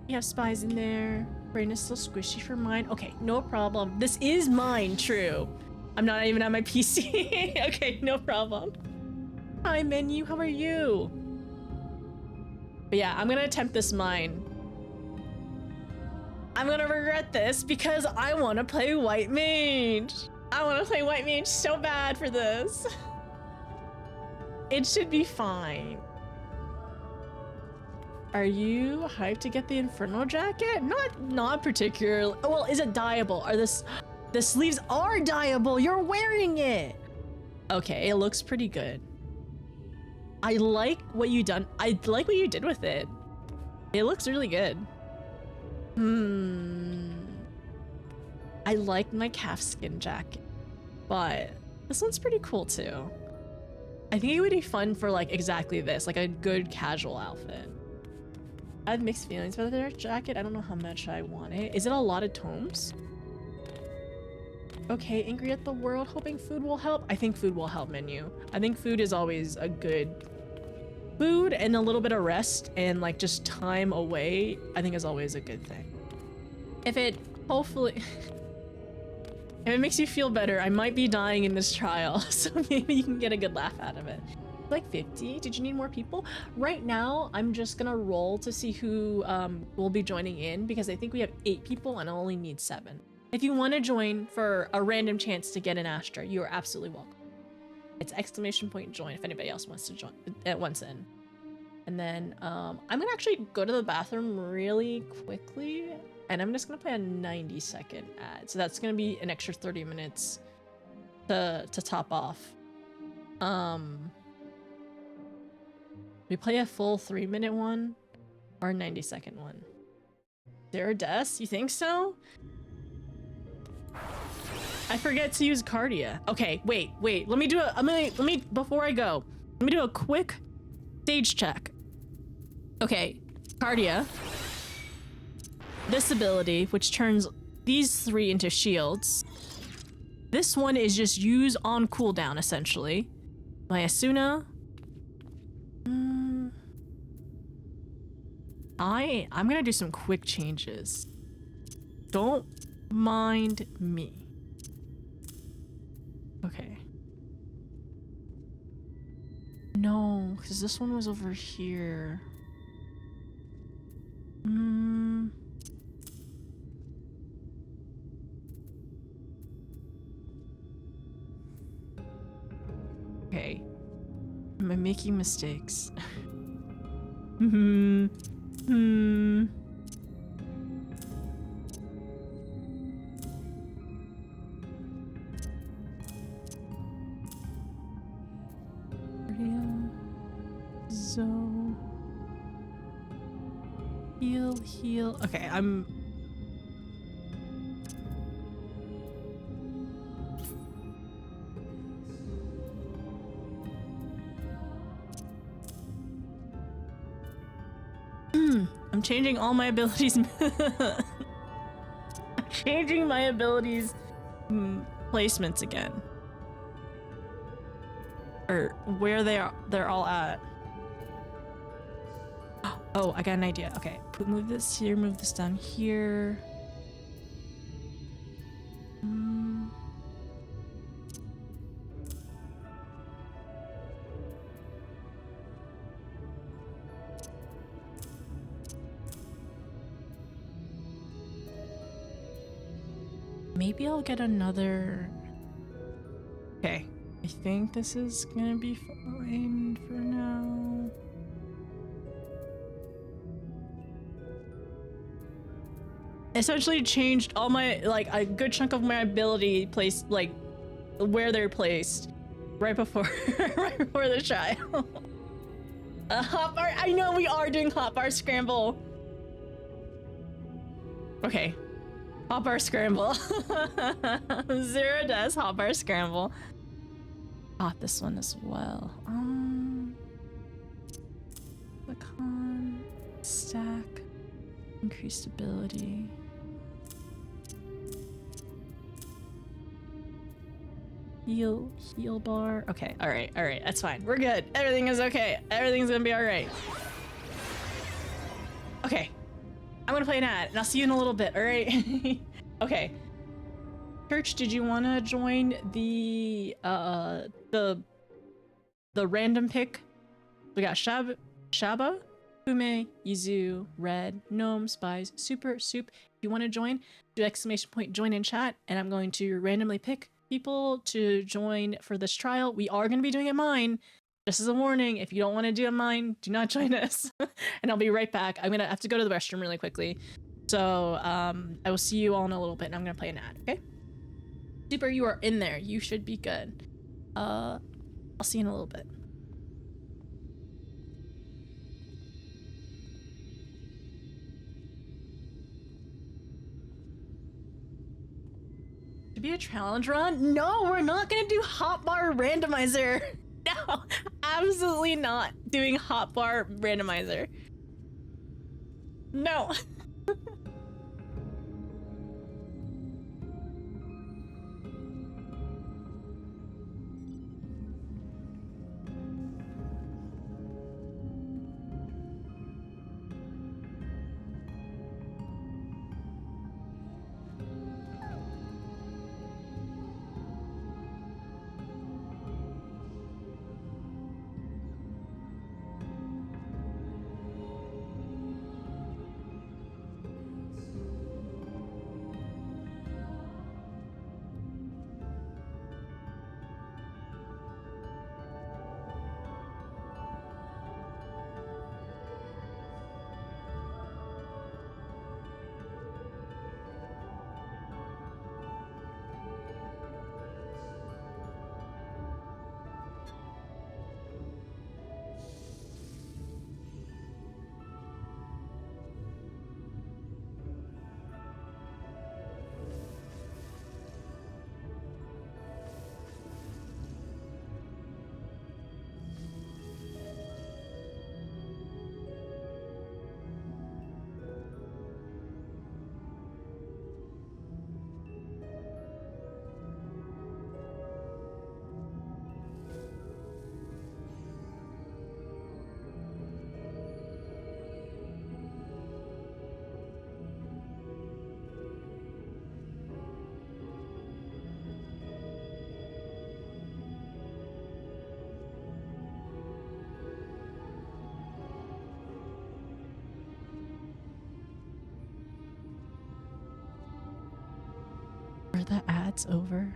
Speaker 1: We have Spies in there. Brain is still squishy for mine. Okay, no problem. This is mine, true. I'm not even on my PC. Okay, no problem. Hi, Menu, how are you? But yeah, I'm gonna attempt this mine. I'm gonna regret this because I wanna play White Mage. I wanna play White Mage so bad for this. It should be fine. Are you hyped to get the Inferno jacket? Not particularly. Well, is it dyeable? Are the sleeves are dyeable? You're wearing it. Okay, it looks pretty good. I like what you done. I like what you did with it. It looks really good. I like my calfskin jacket, but this one's pretty cool too. I think it would be fun for like exactly this, like a good casual outfit. I have mixed feelings about their jacket. I don't know how much I want it. Is it a lot of tomes? Okay, angry at the world, hoping food will help. I think food will help, menu. I think food is always a good food, and a little bit of rest and like just time away, I think is always a good thing. If it hopefully if it makes you feel better, I might be dying in this trial, so maybe you can get a good laugh out of it. Like 50? Did you need more people? Right now, I'm just gonna roll to see who will be joining in, because I think we have 8 people and I only need 7. If you want to join for a random chance to get an Astra, you are absolutely welcome. It's !join if anybody else wants to join at once in. And then I'm gonna actually go to the bathroom really quickly, and I'm just gonna play a 90-second ad. So that's gonna be an extra 30 minutes to top off. We play a full 3-minute one or a 90-second one. Zero deaths? You think so? I forget to use Cardia. Okay, wait. Let me do a, before I go, let me do a quick stage check. Okay, Cardia. This ability, which turns these 3 into shields. This one is just use on cooldown, essentially. My Asuna. I'm gonna do some quick changes. Don't mind me. Okay. No, because this one was over here. Okay. Am I making mistakes? So heal. Okay, I'm changing all my abilities. I'm changing my abilities placements again. Or where they're all at. Oh, I got an idea. Okay, move this here, move this down here. Maybe I'll get another. Okay, I think this is gonna be fine for now. Essentially changed all my, like, a good chunk of my ability placed, like, where they're placed right before right before the trial. A hotbar. I know we are doing hotbar scramble. Okay, hotbar scramble. 0 deaths, hotbar scramble. This one as well. The con stack, increased ability. Heal bar. Okay, all right, that's fine. We're good. Everything is okay. Everything's gonna be all right. Okay, I'm gonna play an ad, and I'll see you in a little bit. All right. Okay. Church, did you want to join the random pick? We got Shaba. Ume, Izu, Red, Gnome, Spies, Super, Soup. If you want to join, do exclamation point join in chat, and I'm going to randomly pick people to join for this trial. We are going to be doing it mine. Just as a warning, if you don't want to do it mine, do not join us. And I'll be right back. I'm going to have to go to the restroom really quickly. So I will see you all in a little bit, and I'm going to play an ad, okay? Super, you are in there. You should be good. I'll see you in a little bit. To be a challenge run? No, we're not gonna do hotbar randomizer. No, absolutely not doing hotbar randomizer. No. Are the ads over?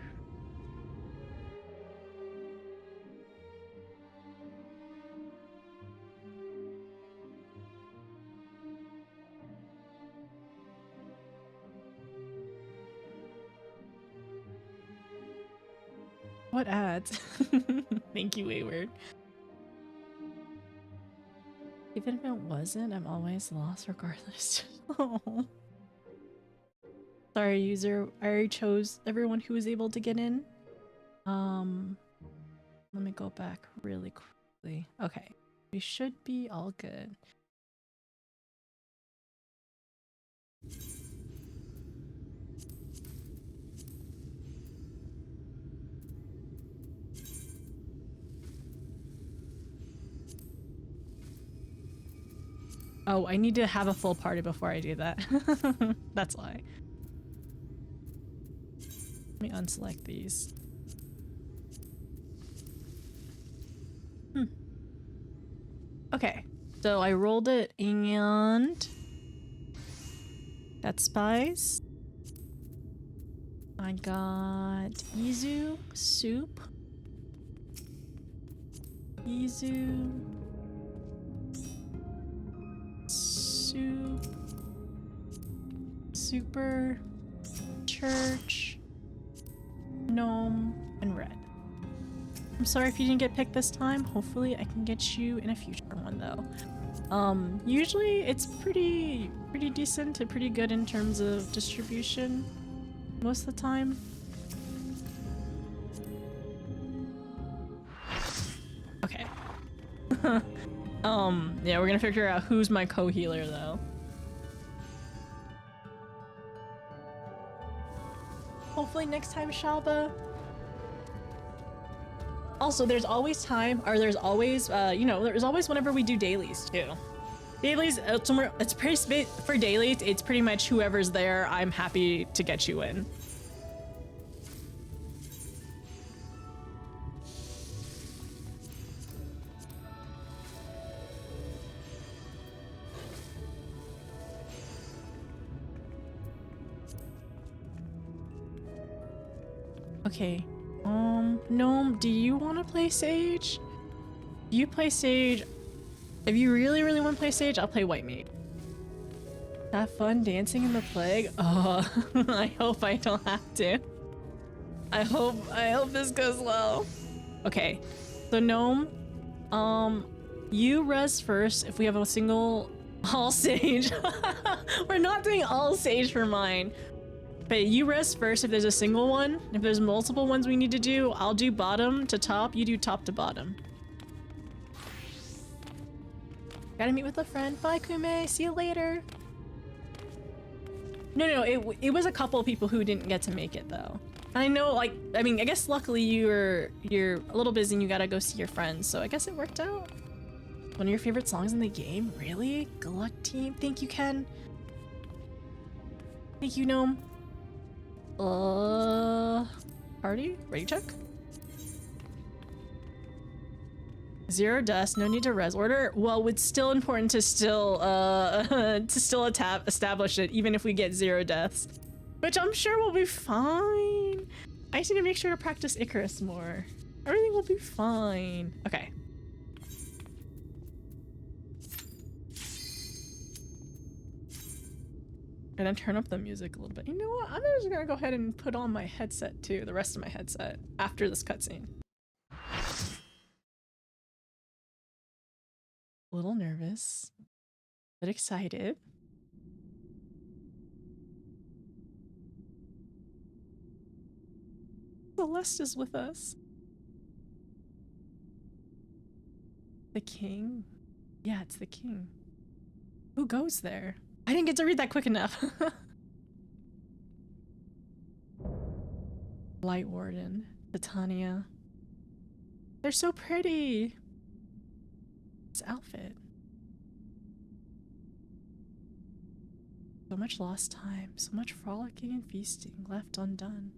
Speaker 1: What ads? Thank you, Wayward. Even if it wasn't, I'm always lost regardless. Oh. Sorry, user. I already chose everyone who was able to get in. Let me go back really quickly. Okay, we should be all good. Oh, I need to have a full party before I do that. That's why. Let me unselect these. Okay, so I rolled it and that's Spies. I got Izu, Soup, Izu, Soup, Super, Church, Gnome, and Red. I'm sorry if you didn't get picked this time. Hopefully I can get you in a future one though. Usually it's pretty decent and pretty good in terms of distribution most of the time. Okay. Yeah, we're gonna figure out who's my co-healer though. Hopefully next time, Shalba. Also, there's always time, or there's always, you know, there's always whenever we do dailies too. Dailies, it's pretty, for dailies, it's pretty much whoever's there, I'm happy to get you in. Okay. Gnome, do you want to play Sage? Do you play Sage? If you really, really want to play Sage, I'll play White Mage. Have fun dancing in the plague? Oh, I hope I don't have to. I hope this goes well. Okay, so Gnome, you res first if we have a single all Sage. We're not doing all Sage for mine. But you res first if there's a single one. If there's multiple ones we need to do, I'll do bottom to top, you do top to bottom. Gotta meet with a friend. Bye, Kume. See you later. No, it was a couple of people who didn't get to make it though. I know, like, I mean, I guess luckily you're a little busy and you gotta go see your friends, so I guess it worked out. One of your favorite songs in the game? Really? Good luck, team. Thank you, Ken. Thank you, Gnome. Party? Ready check? 0 deaths, no need to res order. Well, it's still important to still establish it, even if we get 0 deaths. Which I'm sure will be fine. I just need to make sure to practice Icarus more. Everything will be fine. Okay. And then turn up the music a little bit. You know what? I'm just gonna go ahead and put on my headset too, the rest of my headset, after this cutscene. A little nervous, but excited. Celeste is with us. The king? Yeah, it's the king. Who goes there? I didn't get to read that quick enough. Light Warden, Titania. They're so pretty. This outfit. So much lost time, so much frolicking and feasting left undone.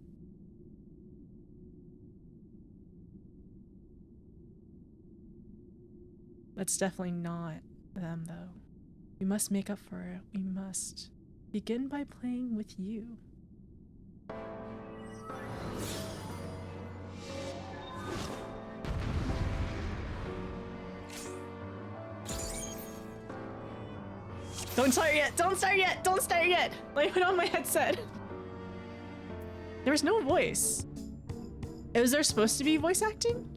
Speaker 1: That's definitely not them, though. We must make up for it. We must begin by playing with you. Don't start yet! Don't start yet! Don't start yet! Let me put on my headset. There was no voice. Was there supposed to be voice acting?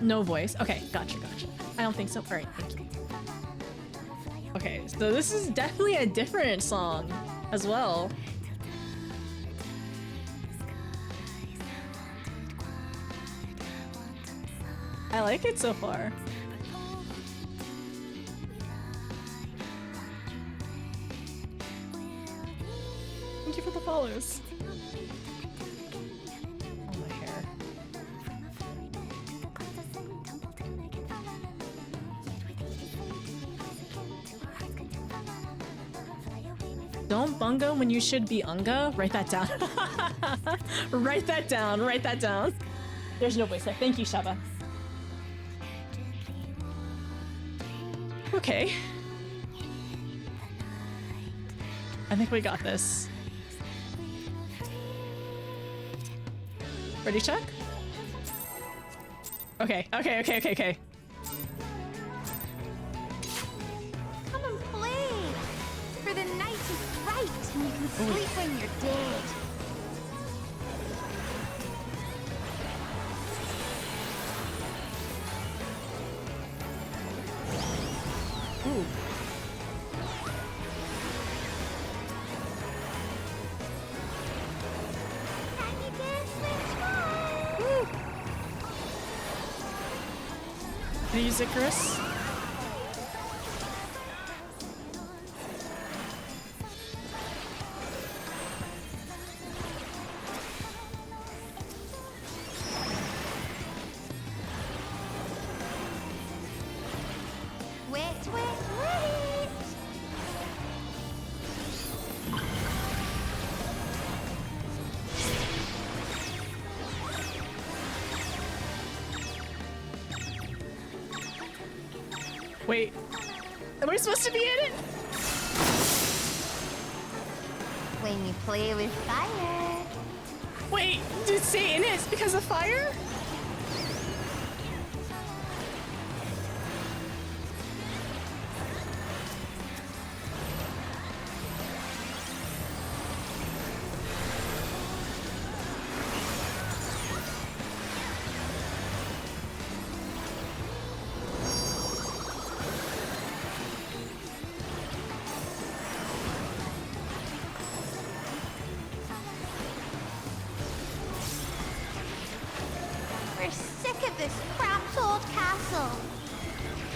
Speaker 1: No voice. Okay, gotcha. I don't think so. Alright, thank you. Okay, so this is definitely a different song as well. I like it so far. Thank you for the follows. Oh, my hair. Don't bunga when you should be unga. Write that down. Write that down. Write that down. There's no voice there. Thank you, Shaba. Okay. I think we got this. Ready, check? Okay.
Speaker 3: Come and play! For the night is bright and you can sleep when you're dead.
Speaker 1: Ooh. Can I use Icarus? Wait. Am I supposed to be in it?
Speaker 2: When you play with fire.
Speaker 1: Wait, did it say in it? It's because of fire?
Speaker 2: We're sick of this cramped old castle.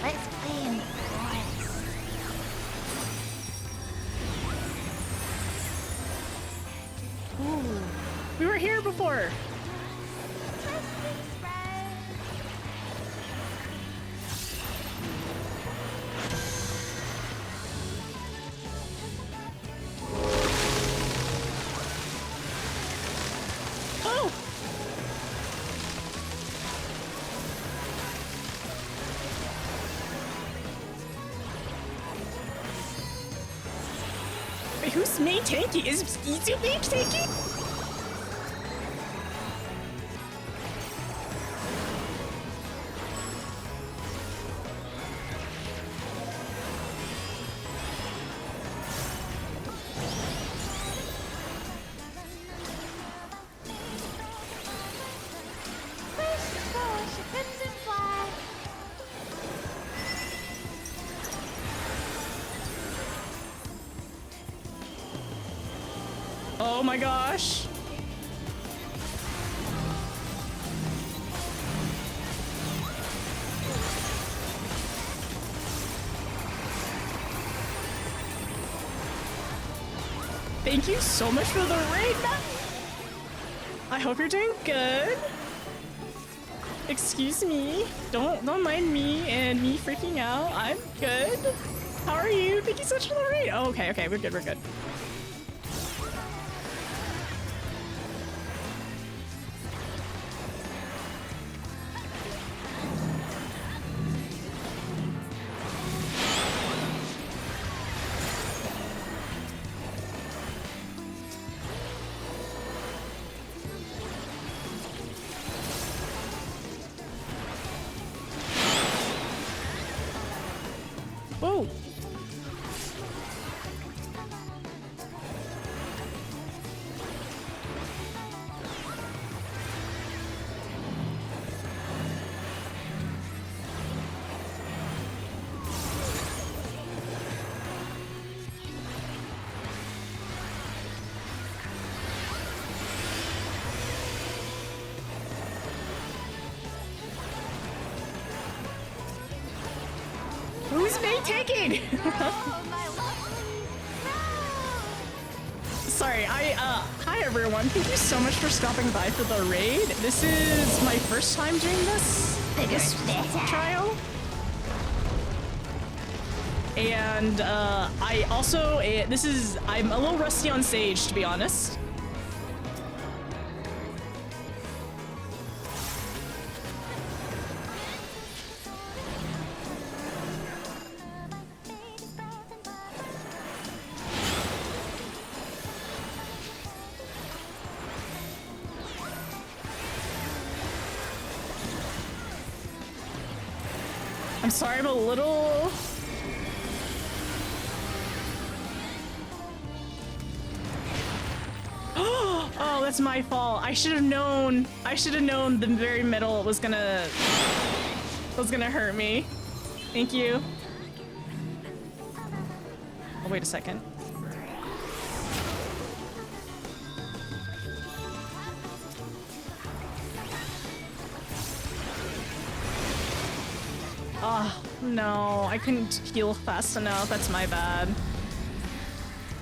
Speaker 2: Let's play in the forest.
Speaker 1: Ooh. We were here before. Oh! Wait, who's main tanky? Is Izu main tanky? Oh my gosh. Thank you so much for the raid, Matt. I hope you're doing good. Excuse me. Don't mind me and me freaking out. I'm good. How are you? Thank you so much for the raid. Oh, okay, we're good, we're good. Whoa! Who's main taking?
Speaker 2: Oh, my lovely. No!
Speaker 1: Sorry, hi everyone. Thank you so much for stopping by for the raid. This is my first time doing this trial. And I also, I'm a little rusty on Sage, to be honest. I'm sorry, I'm a little... Oh, that's my fault. I should have known. I should have known the very middle was gonna hurt me. Thank you. Oh, wait a second. Oh, no, I couldn't heal fast enough. That's my bad.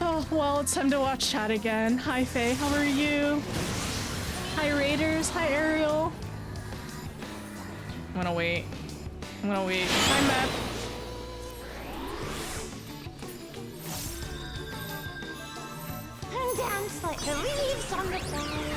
Speaker 1: Oh, well, it's time to watch chat again. Hi, Faye. How are you? Hi, Raiders. Hi, Ariel. I'm gonna wait. Hi, Matt.
Speaker 2: And dance like the leaves on the fire.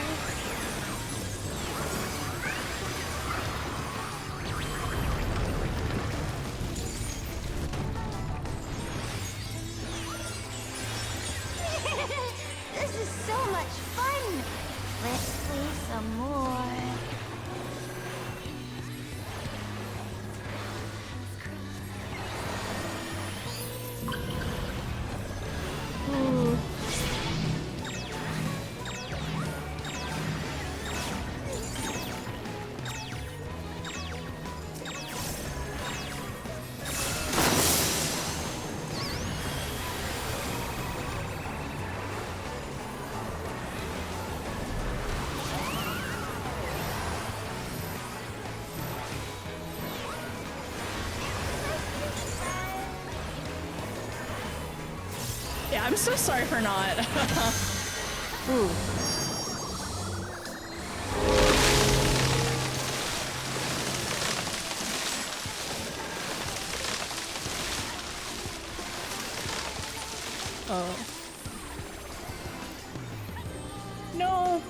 Speaker 1: I'm so sorry for not. Ooh. Oh. No.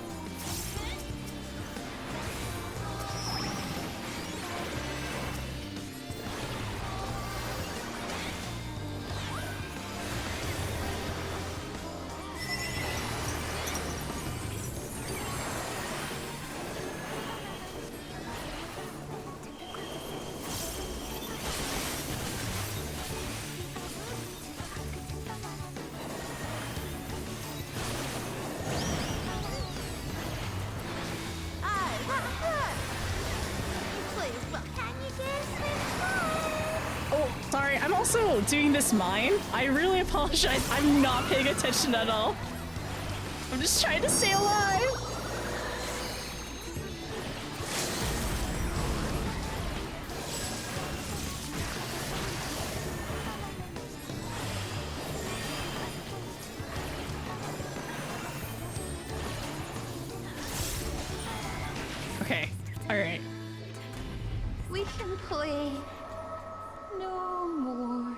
Speaker 1: Sorry, I'm also doing this mine. I really apologize. I'm not paying attention at all. I'm just trying to stay alive. Okay, all right.
Speaker 2: We can play no more.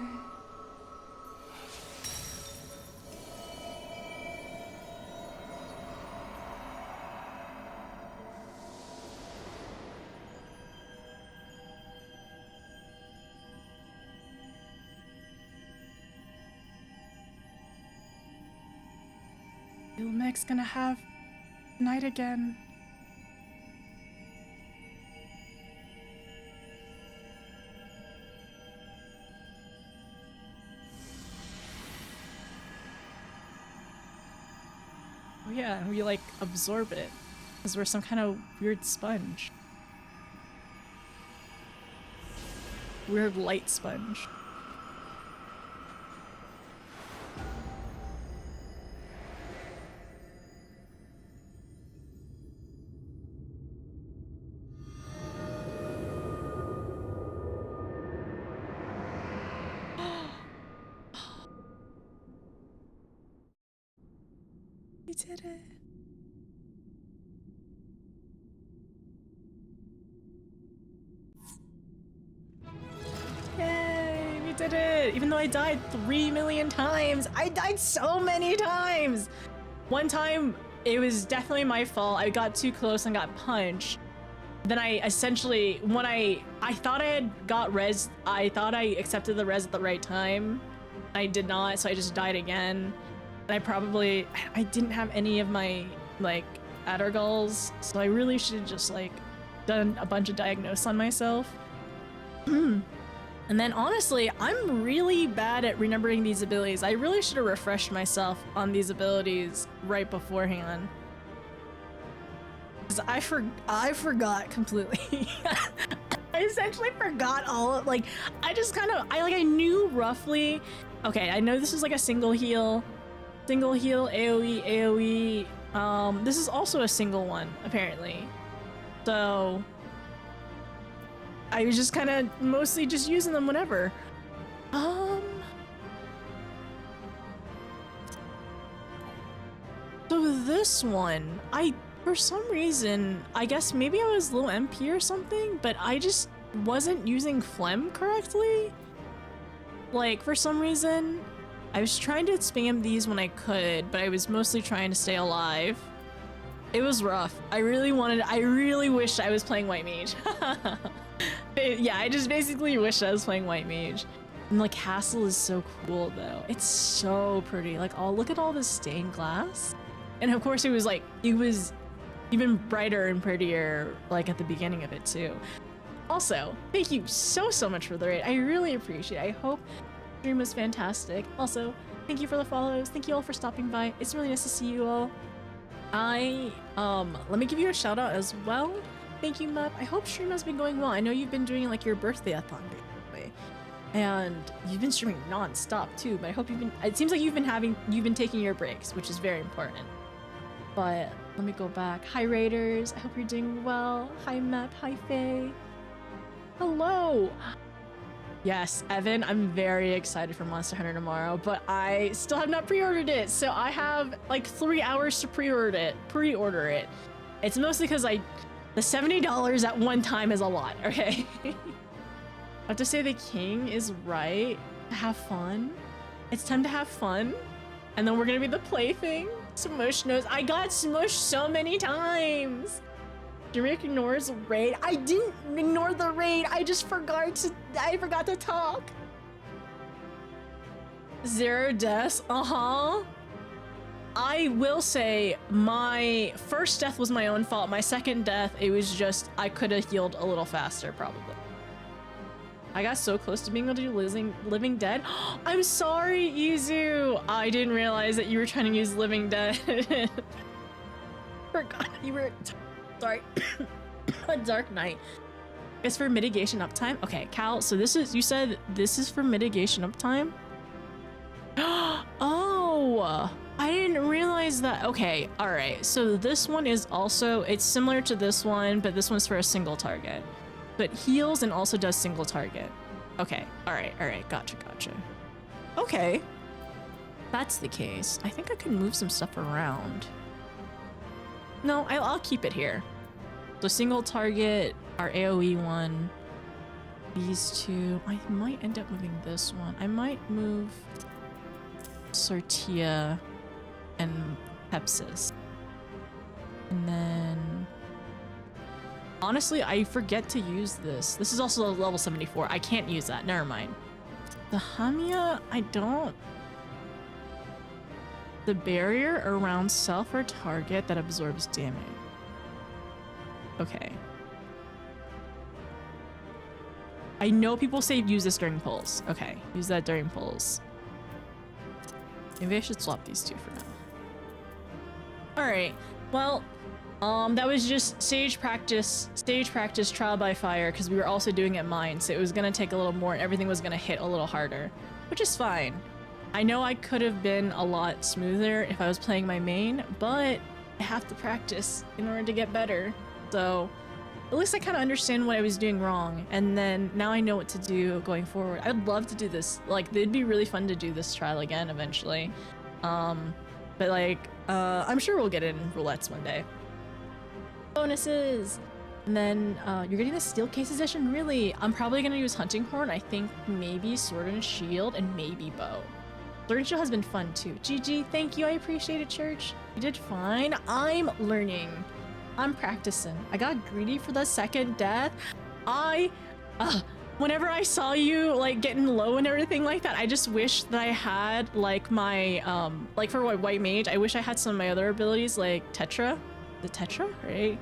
Speaker 1: Ilmek's gonna have night again. Oh yeah, we like absorb it because we're some kind of weird sponge. Weird light sponge. We did it. Yay, we did it! Even though I died 3 million times. I died so many times! One time, it was definitely my fault. I got too close and got punched. Then I essentially, when I thought I had got res, I thought I accepted the res at the right time. I did not, so I just died again. And I didn't have any of my, like, Addergalls, so I really should have just, like, done a bunch of diagnose on myself. And then, honestly, I'm really bad at remembering these abilities. I really should have refreshed myself on these abilities right beforehand. Because I forgot completely. I essentially forgot all of, like, I knew roughly, okay, I know this is like a single heal, AoE, this is also a single one, apparently. So, I was just kind of mostly just using them whenever. So this one, for some reason, I guess maybe I was low MP or something, but I just wasn't using Phlegm correctly. Like, for some reason, I was trying to spam these when I could, but I was mostly trying to stay alive. It was rough. I really wished I was playing White Mage. Yeah, I just basically wish I was playing White Mage. And the castle is so cool though. It's so pretty. Like, oh, look at all this stained glass. And of course it was even brighter and prettier, like, at the beginning of it too. Also, thank you so much for the raid. I really appreciate it. I hope the stream was fantastic. Also, thank you for the follows. Thank you all for stopping by. It's really nice to see you all. Let me give you a shout out as well. Thank you, Mup. I hope stream has been going well. I know you've been doing, like, your birthday-a-thon, basically. And you've been streaming non-stop too, but I hope it seems like you've been taking your breaks, which is very important. But let me go back. Hi, Raiders. I hope you're doing well. Hi, Map. Hi, Faye. Hello. Yes, Evan, I'm very excited for Monster Hunter tomorrow, but I still have not pre-ordered it, so I have like 3 hours to pre-order it. It's mostly because the $70 at one time is a lot, okay? I have to say the king is right. Have fun. It's time to have fun. And then we're gonna be the plaything. Smush knows. I got smushed so many times. Drake ignores raid. I didn't ignore the raid. I forgot to talk. 0 deaths. I will say my first death was my own fault. My second death, it was just I could have healed a little faster probably. I got so close to being able to do Living Dead. I'm sorry, Izu. I didn't realize that you were trying to use Living Dead. Forgot you were. Sorry. A Dark Knight. It's for mitigation uptime. Okay, Cal. So you said this is for mitigation uptime. Oh, I didn't realize that. Okay, all right. So this one is also, it's similar to this one, but this one's for a single target. But heals and also does single target. Okay, all right. Gotcha. Okay, that's the case. I think I can move some stuff around. No, I'll keep it here. So single target, our AoE one, these two. I might end up moving this one. I might move Sortia and Pepsis. And then, honestly, I forget to use this. This is also level 74. I can't use that. Never mind. The Hamia, I don't. The barrier around self or target that absorbs damage. Okay. I know people say use this during pulls. Okay, use that during pulls. Maybe I should swap these two for now. All right. Well, that was just stage practice trial by fire because we were also doing it mine, so it was gonna take a little more and everything was gonna hit a little harder, which is fine. I know I could have been a lot smoother if I was playing my main, but I have to practice in order to get better. So at least I kind of understand what I was doing wrong, and then now I know what to do going forward. I'd love to do this. Like, it'd be really fun to do this trial again eventually. But like, I'm sure we'll get it in roulettes one day. Bonuses! And then you're getting the Steel Case Edition? Really? I'm probably gonna use Hunting Horn. I think maybe Sword and Shield and maybe Bow. Sword and Shield has been fun too. GG, thank you, I appreciate it, Church. You did fine. I'm learning. I'm practicing. I got greedy for the second death. Whenever I saw you like getting low and everything like that, I just wish that I had like my, like for White Mage, I wish I had some of my other abilities like Tetra. The Tetra, right?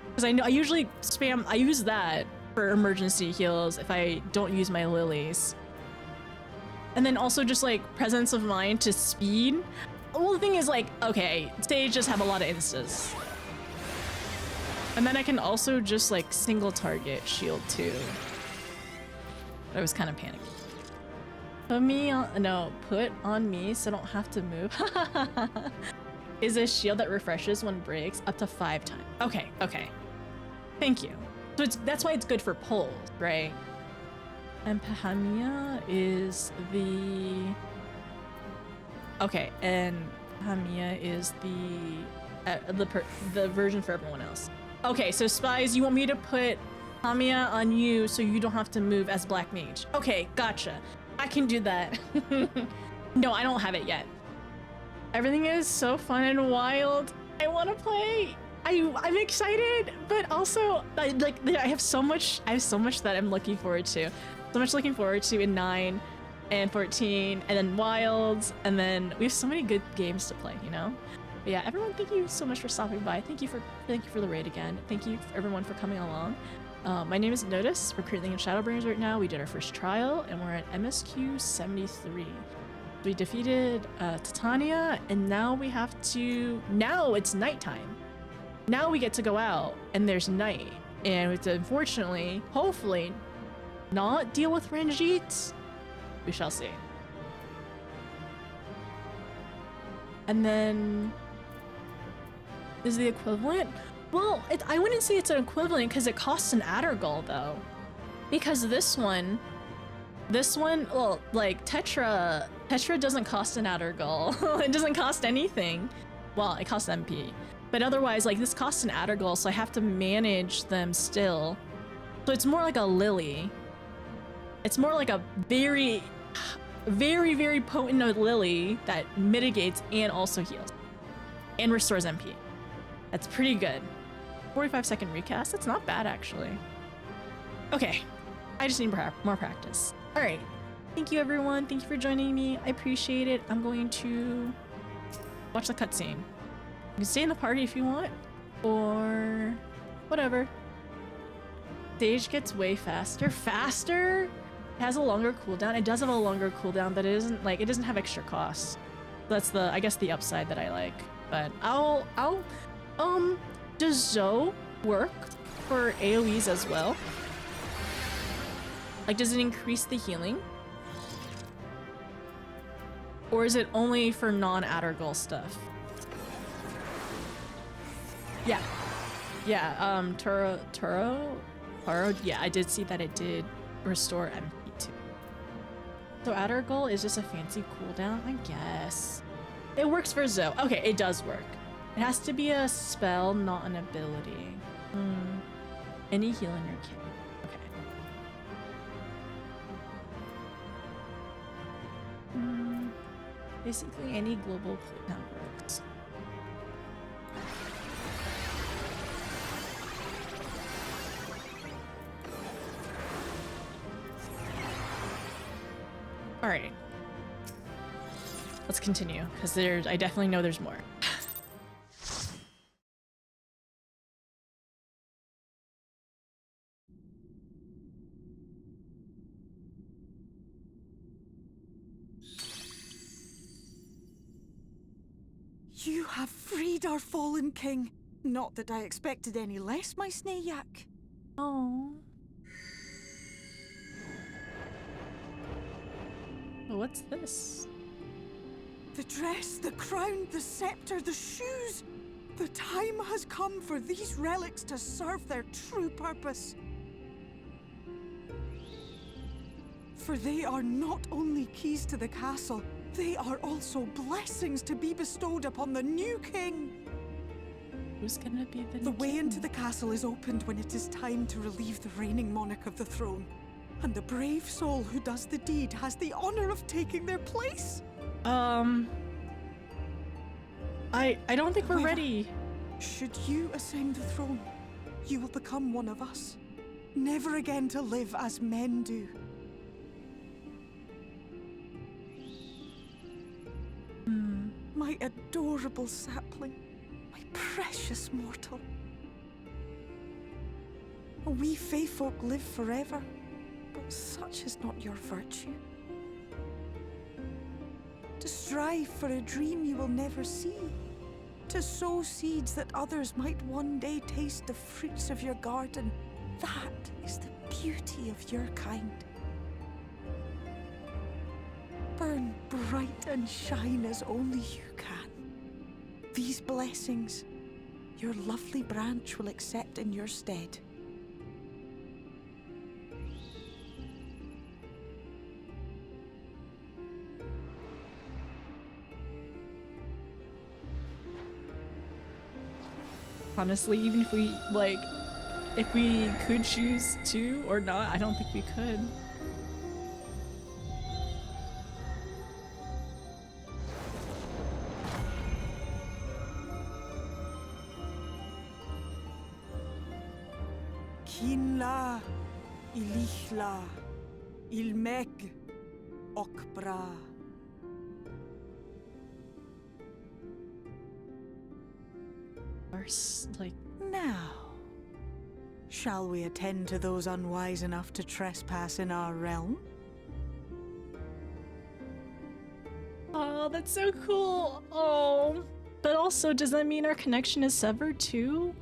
Speaker 1: Because I usually spam, I use that for emergency heals if I don't use my lilies. And then also just like Presence of Mind to speed. Well, the thing is like, okay, stage just have a lot of instas. And then I can also just like single target shield too. I was kind of panicking. Put me on, no, put on me so I don't have to move. Is a shield that refreshes when breaks up to 5 times. Okay, okay. Thank you. So that's why it's good for pulls, right? And Pahamia is the... Okay, and Pahamia is the version for everyone else. Okay, so Spies, you want me to put Pahamia on you so you don't have to move as Black Mage. Okay, gotcha. I can do that. No, I don't have it yet. Everything is so fun and wild. I want to play. I'm excited, but also I have so much that I'm looking forward to. So much looking forward to in 9 and 14 and then Wilds, and then we have so many good games to play, you know? But yeah, everyone, thank you so much for stopping by. Thank you for the raid again. Thank you everyone for coming along. My name is Notice. We're currently in Shadowbringers right now. We did our first trial and we're at MSQ 73. We defeated Titania, and now we have to, now it's nighttime. Now we get to go out and there's night, and we have to, unfortunately, hopefully, not deal with Ranjit. We shall see. And then is the equivalent? Well, I wouldn't say it's an equivalent because it costs an Addergall though. Because this one, This one, well, like Tetra doesn't cost an Addergall. It doesn't cost anything. Well, it costs MP. But otherwise, like this costs an Addergall, so I have to manage them still. So it's more like a Lily. It's more like a very, very, very potent Lily that mitigates and also heals. And restores MP. That's pretty good. 45-second recast, that's not bad actually. Okay, I just need more practice. All right, thank you everyone. Thank you for joining me. I appreciate it. I'm going to watch the cutscene. You can stay in the party if you want, or whatever. Stage gets way faster. Faster? It has a longer cooldown. It does have a longer cooldown, but it isn't like, it doesn't have extra costs. That's the, I guess, the upside that I like. But does Zoe work for AoEs as well? Like, does it increase the healing? Or is it only for non-Addergall stuff? Yeah. Yeah, Turo, yeah, I did see that it did restore MP too. So Addergall is just a fancy cooldown, I guess. It works for Zoe. Okay, it does work. It has to be a spell, not an ability. Any heal in your kit. Okay. Basically, any global cooldown works. All right. Let's continue, because I definitely know there's more.
Speaker 4: You have freed our fallen king. Not that I expected any less, my Snayak.
Speaker 1: Oh. What's this?
Speaker 4: The dress, the crown, the scepter, the shoes. The time has come for these relics to serve their true purpose. For they are not only keys to the castle, they are also blessings to be bestowed upon the new king.
Speaker 1: Who's gonna be the new
Speaker 4: The way
Speaker 1: king?
Speaker 4: into the castle is opened when it is time to relieve the reigning monarch of the throne. And the brave soul who does the deed has the honor of taking their place.
Speaker 1: I don't think we're
Speaker 4: However,
Speaker 1: ready.
Speaker 4: Should you ascend the throne, you will become one of us, never again to live as men do. My adorable sapling, my precious mortal. We Fae folk live forever, but such is not your virtue. To strive for a dream you will never see, to sow seeds that others might one day taste the fruits of your garden, that is the beauty of your kind. Burn bright and shine as only you can. These blessings, your lovely branch will accept in your stead.
Speaker 1: Honestly, even if we, like, if we could choose to or not, I don't think we could.
Speaker 4: Kinla, Ilichla, Ilmeg, Okbra.
Speaker 1: Like,
Speaker 4: Now, shall we attend to those unwise enough to trespass in our realm?
Speaker 1: oh, that's so cool. Oh, but also, does that mean our connection is severed too?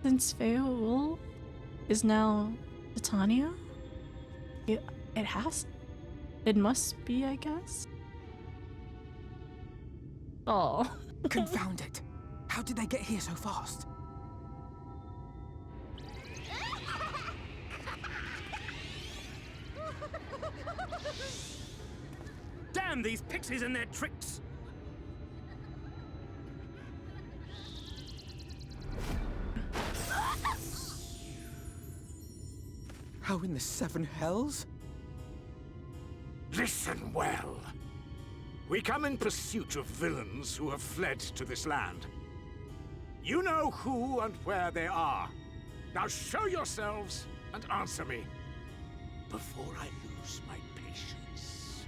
Speaker 1: Since Feoul is now Titania? It has. It must be, I guess. Oh.
Speaker 4: Confound it! How did they get here so fast?
Speaker 5: Damn these pixies and their tricks!
Speaker 6: How in the seven hells?
Speaker 7: Listen well. We come in pursuit of villains who have fled to this land. You know who and where they are. Now show yourselves and answer me before I lose my patience.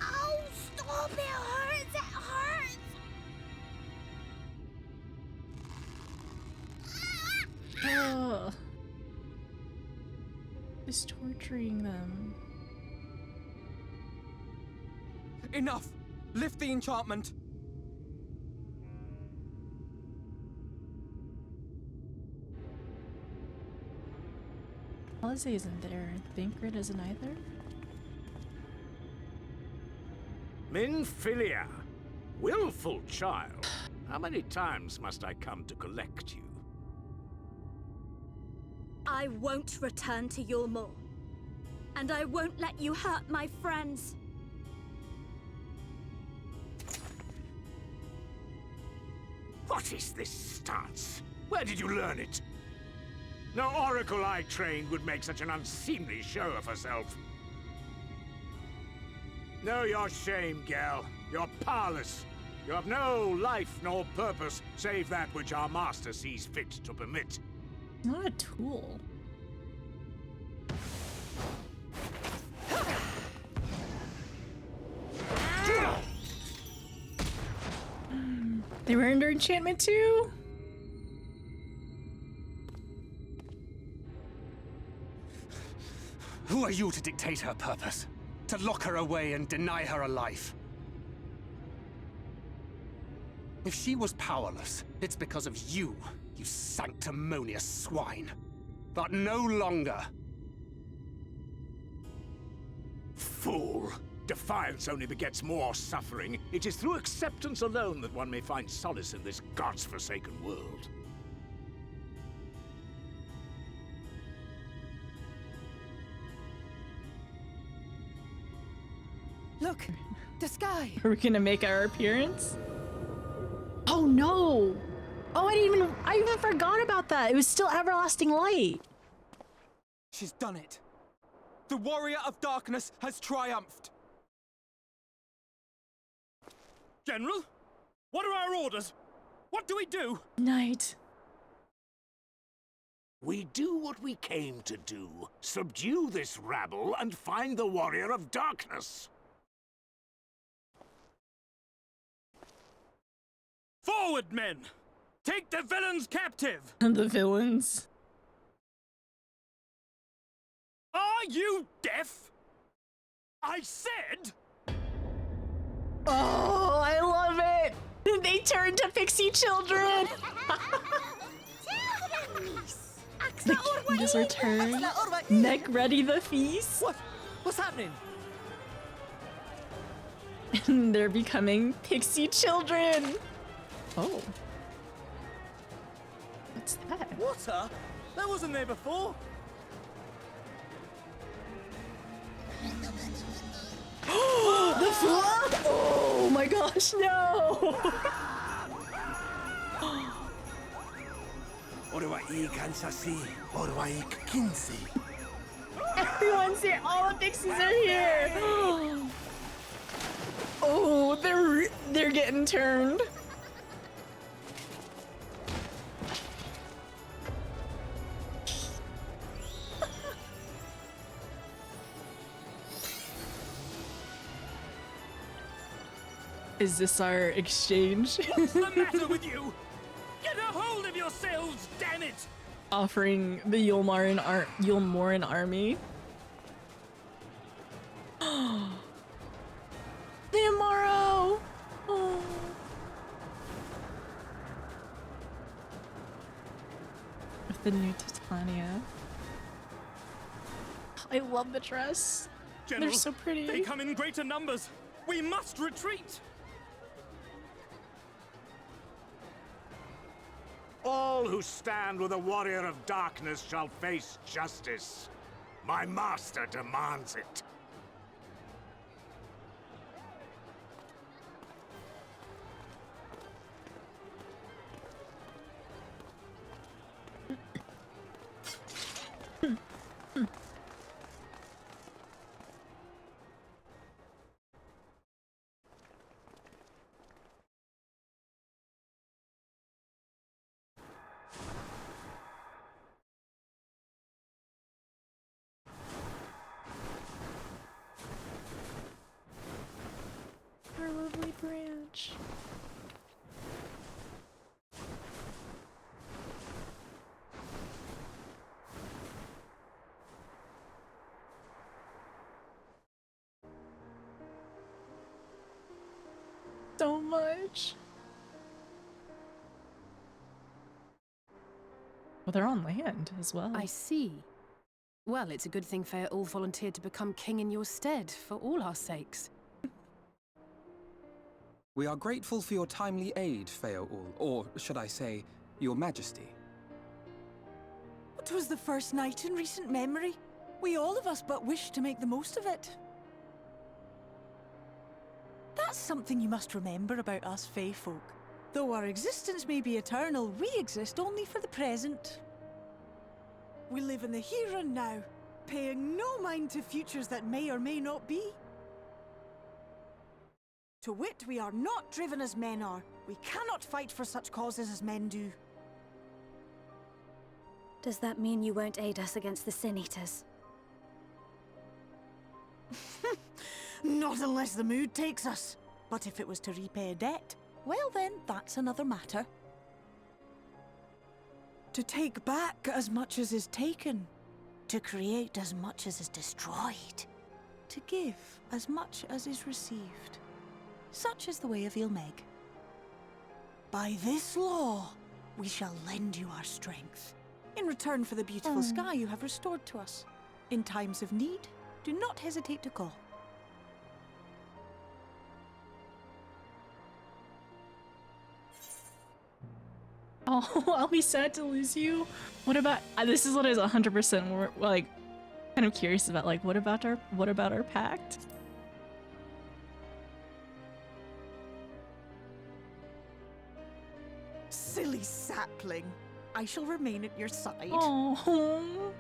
Speaker 2: Oh, stop! It hurts! It hurts!
Speaker 1: Ugh. It's torturing them.
Speaker 6: Enough! Lift the enchantment!
Speaker 1: Alizé isn't there. Thancred isn't either.
Speaker 7: Minfilia, willful child. How many times must I come to collect you?
Speaker 8: I won't return to Yulmore. And I won't let you hurt my friends.
Speaker 7: What is this stance? Where did you learn it? No oracle I trained would make such an unseemly show of herself. Know your shame, gal. You're powerless. You have no life nor purpose, save that which our master sees fit to permit.
Speaker 1: Not a tool. They were under enchantment too?
Speaker 6: Who are you to dictate her purpose? To lock her away and deny her a life? If she was powerless, it's because of you, you sanctimonious swine. But no longer.
Speaker 7: Fool! Defiance only begets more suffering. It is through acceptance alone that one may find solace in this god's-forsaken world.
Speaker 4: Look, the sky.
Speaker 1: Are we gonna make our appearance? Oh no! Oh, I even forgot about that. It was still everlasting light.
Speaker 6: She's done it. The warrior of darkness has triumphed.
Speaker 5: General? What are our orders? What do we do?
Speaker 1: Night.
Speaker 7: We do what we came to do. Subdue this rabble and find the warrior of darkness.
Speaker 5: Forward, men! Take the villains captive!
Speaker 1: The villains.
Speaker 5: Are you deaf? I said...
Speaker 1: Oh, I love it! They turned to pixie children! The king has returned. Neck ready the feast.
Speaker 6: What? What's happening?
Speaker 1: And they're becoming pixie children. Oh. What's that?
Speaker 5: Water? That wasn't there before.
Speaker 1: The flood! Oh my gosh, no! Everyone's here. All the pixies are here. Oh, they're getting turned. Is this our exchange?
Speaker 5: What's the matter with you? Get a hold of yourselves, damn it!
Speaker 1: Offering the Yulmoran army. The Amaro! Oh. With the new Titania. I love the dress.
Speaker 5: General,
Speaker 1: They're so pretty.
Speaker 5: They come in greater numbers. We must retreat.
Speaker 7: All who stand with a warrior of darkness shall face justice. My master demands it.
Speaker 1: Our lovely branch. So much. Well, they're on land as well.
Speaker 9: I see. Well, it's a good thing all volunteered to become king in your stead, for all our sakes.
Speaker 10: We are grateful for your timely aid, Feoul, or should I say, your majesty.
Speaker 4: It was the first night in recent memory. We all of us but wish to make the most of it. That's something you must remember about us Fae folk. Though our existence may be eternal, we exist only for the present. We live in the here and now, paying no mind to futures that may or may not be. To wit, we are not driven as men are. We cannot fight for such causes as men do.
Speaker 8: Does that mean you won't aid us against the Sin Eaters?
Speaker 4: Not unless the mood takes us. But if it was to repay a debt, well then, that's another matter. To take back as much as is taken. To create as much as is destroyed. To give as much as is received. Such is the way of Ilmeg. By this law, we shall lend you our strength. In return for the beautiful sky you have restored to us. In times of need, do not hesitate to call.
Speaker 1: Oh, I'll be sad to lose you. What about this is what I was 100% like kind of curious about, like what about our pact?
Speaker 4: Silly sapling. I shall remain at your side.
Speaker 1: Oh.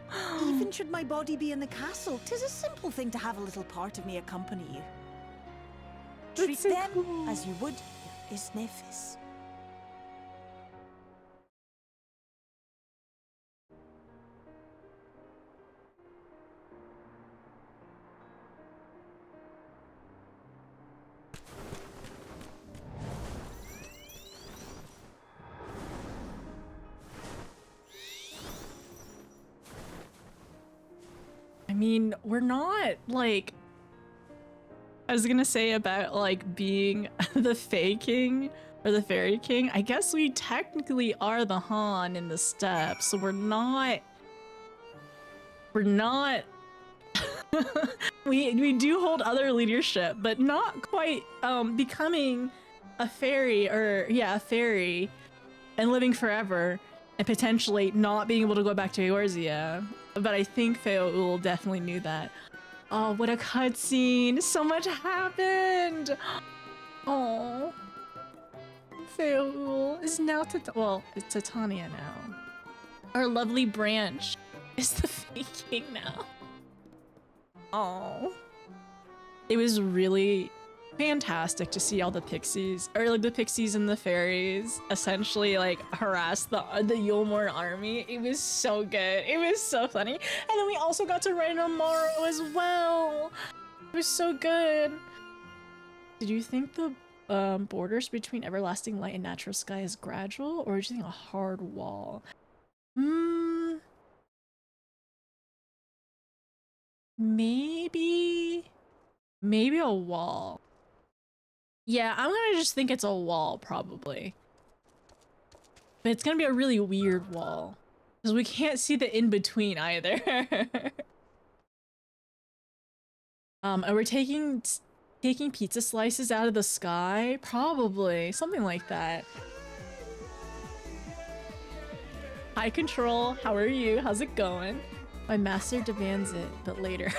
Speaker 4: Even should my body be in the castle, 'tis a simple thing to have a little part of me accompany you. Treat
Speaker 1: so
Speaker 4: them
Speaker 1: cool.
Speaker 4: as you would your Isnefis.
Speaker 1: I mean, we're not like I was gonna say about like being the Fae King or the Fairy King. I guess we technically are the Han in the steppes, so we're not we do hold other leadership, but not quite becoming a fairy or a fairy and living forever and potentially not being able to go back to Eorzea. But I think Feoul definitely knew that. Oh, what a cutscene! So much happened! Oh, Feoul is now it's Titania now. Our lovely branch is the Fae King now. Oh, it was really fantastic to see all the pixies, or like the pixies and the fairies, essentially like harass the Yulmore army. It was so good. It was so funny. And then we also got to ride on Morrow as well. It was so good. Did you think the borders between everlasting light and natural sky is gradual, or did you think a hard wall? Maybe a wall. Yeah, I'm gonna just think it's a wall, probably. But it's gonna be a really weird wall. Because we can't see the in-between either. Are we taking pizza slices out of the sky? Probably. Something like that. Hi, Control. How are you? How's it going? My master demands it, but later.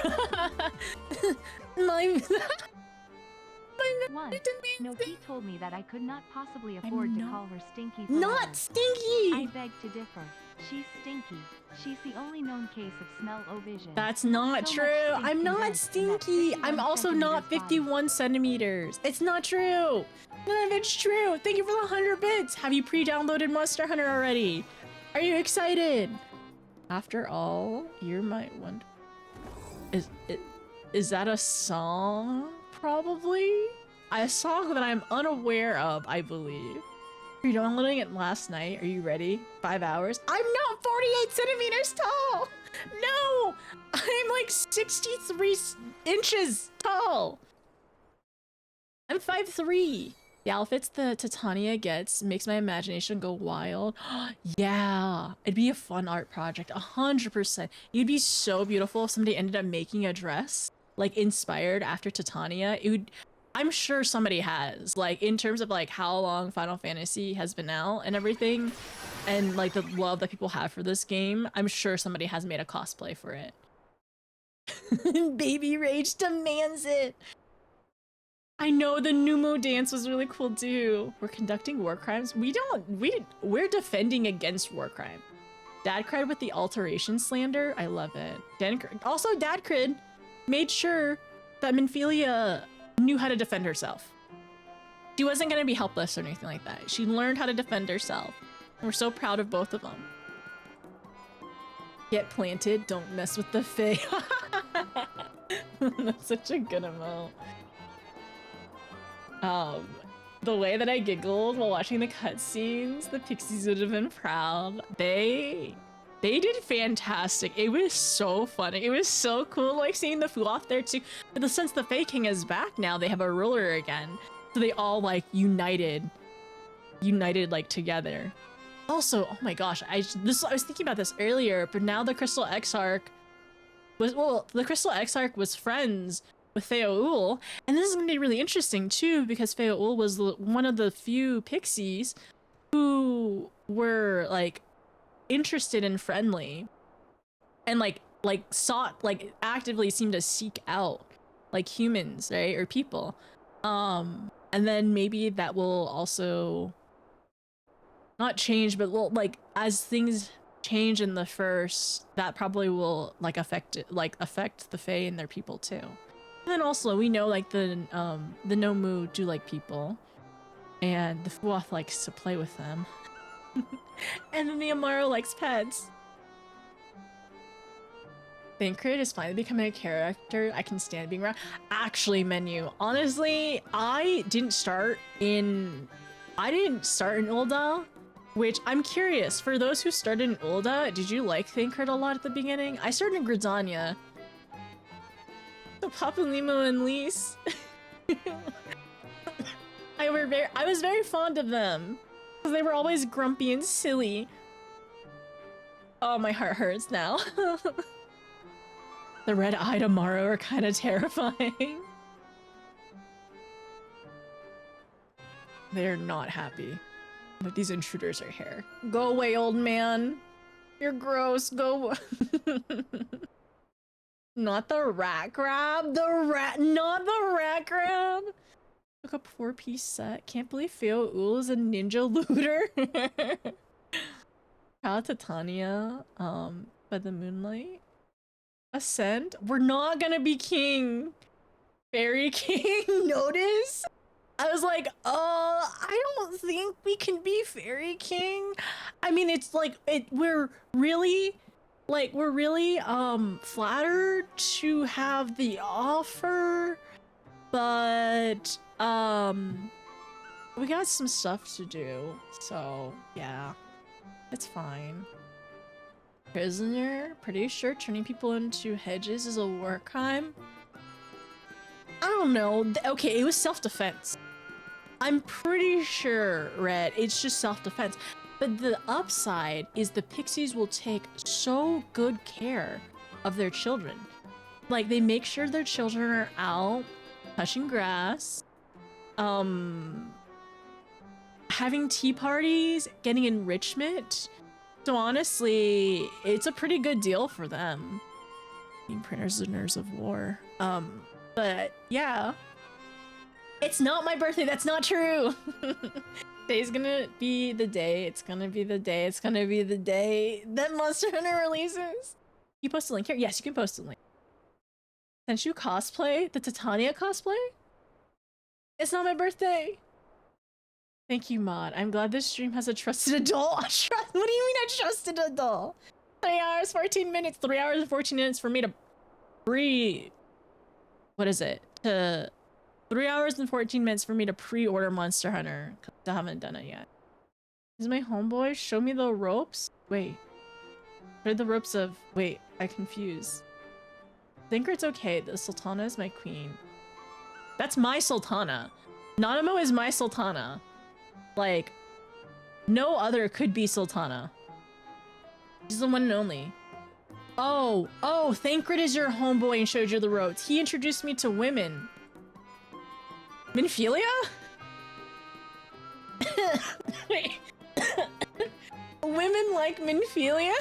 Speaker 3: Once, Noki told me that I could not possibly afford to call her Stinky forever.
Speaker 1: Not Stinky!
Speaker 3: I beg to differ. She's stinky. She's the only known case of smell-o-vision.
Speaker 1: That's not
Speaker 3: So much
Speaker 1: true.
Speaker 3: stink
Speaker 1: I'm not
Speaker 3: condensed in that
Speaker 1: stinky. I'm
Speaker 3: 51
Speaker 1: also not
Speaker 3: centimeters body.
Speaker 1: 51 centimeters. It's not true. None of it's true. Thank you for the 100 bits. Have you pre-downloaded Monster Hunter already? Are you excited? After all, you're my one. Is that a song? Probably. A song that I'm unaware of, I believe. You're downloading it last night. Are you ready? 5 hours. I'm not 48 centimeters tall. No, I'm like 63 inches tall. I'm 5'3". The outfits that Titania gets makes my imagination go wild. Yeah, it'd be a fun art project, 100%. It'd be so beautiful if somebody ended up making a dress like inspired after Titania. It would. I'm sure somebody has, like, in terms of like how long Final Fantasy has been out and everything, and like the love that people have for this game. I'm sure somebody has made a cosplay for it. Baby Rage demands it. I know the Numo dance was really cool too. We're conducting war crimes. We're defending against war crime. Dad cried with the alteration slander. I love it. Also, Dad Crid made sure that Minfilia knew how to defend herself. She wasn't gonna be helpless or anything like that. She learned how to defend herself. And we're so proud of both of them. Get planted, don't mess with the Fae. That's such a good amount. The way that I giggled while watching the cutscenes, the Pixies would have been proud. They did fantastic. It was so funny. It was so cool, like seeing the Fu off there too. But since the Fae King is back now, they have a ruler again. So they all like united like together. Also, oh my gosh, I was thinking about this earlier, but now the Crystal Exarch was friends with Feoul, and this is gonna be really interesting too because Feoul was one of the few pixies who were like interested and friendly, and like actively seemed to seek out like humans, right, or people. And then maybe that will also not change, but like as things change in the first, that probably will like affect the Fae and their people too. And then also we know like the Nomu do like people, and the Fuoth likes to play with them. And then the Amaro likes pets. Thancred is finally becoming a character I can stand being around. Actually, Menu, honestly, I didn't start in Ul'dah, which I'm curious, for those who started in Ul'dah, did you like Thancred a lot at the beginning? I started in Gridania. So Papa Limo and Lise. I was very fond of them. They were always grumpy and silly. Oh, my heart hurts now. The red-eyed Amaro are kind of terrifying. They're not happy that these intruders are here. Go away, old man. You're gross. Go. Not the rat grab. Not the rat grab. Look up 4-piece set. Can't believe Feoul is a ninja looter. Shout out to Tanya. By the moonlight. Ascend. We're not gonna be king. Fairy King. Notice? I was like, I don't think we can be Fairy King. I mean, it's like we're really flattered to have the offer, but we got some stuff to do, so yeah, it's fine. Prisoner, pretty sure turning people into hedges is a war crime. I don't know. Okay, it was self-defense. I'm pretty sure, Red, it's just self-defense. But the upside is the pixies will take so good care of their children. Like, they make sure their children are out touching grass, having tea parties, getting enrichment. So honestly, it's a pretty good deal for them. Being prisoners of war. But yeah. It's not my birthday, that's not true. Today's gonna be the day. It's gonna be the day. It's gonna be the day that Monster Hunter releases. You post a link here? Yes, you can post a link. Sent you cosplay? The Titania cosplay? It's not my birthday. Thank you, Mod. I'm glad this stream has a trusted adult. What do you mean a trusted adult? 3 hours, 14 minutes. 3 hours and 14 minutes for me to what is it? 3 hours and 14 minutes for me to pre-order Monster Hunter. Cause I haven't done it yet. Is my homeboy? Show me the ropes? Wait. What are the ropes of... Wait, I confuse. Thinker's okay. The Sultana is my queen. That's my Sultana. Nanamo is my Sultana. Like, no other could be Sultana. She's the one and only. Oh, Thancred is your homeboy and showed you the ropes. He introduced me to women. Minphilia? Wait. Women like Minphilia?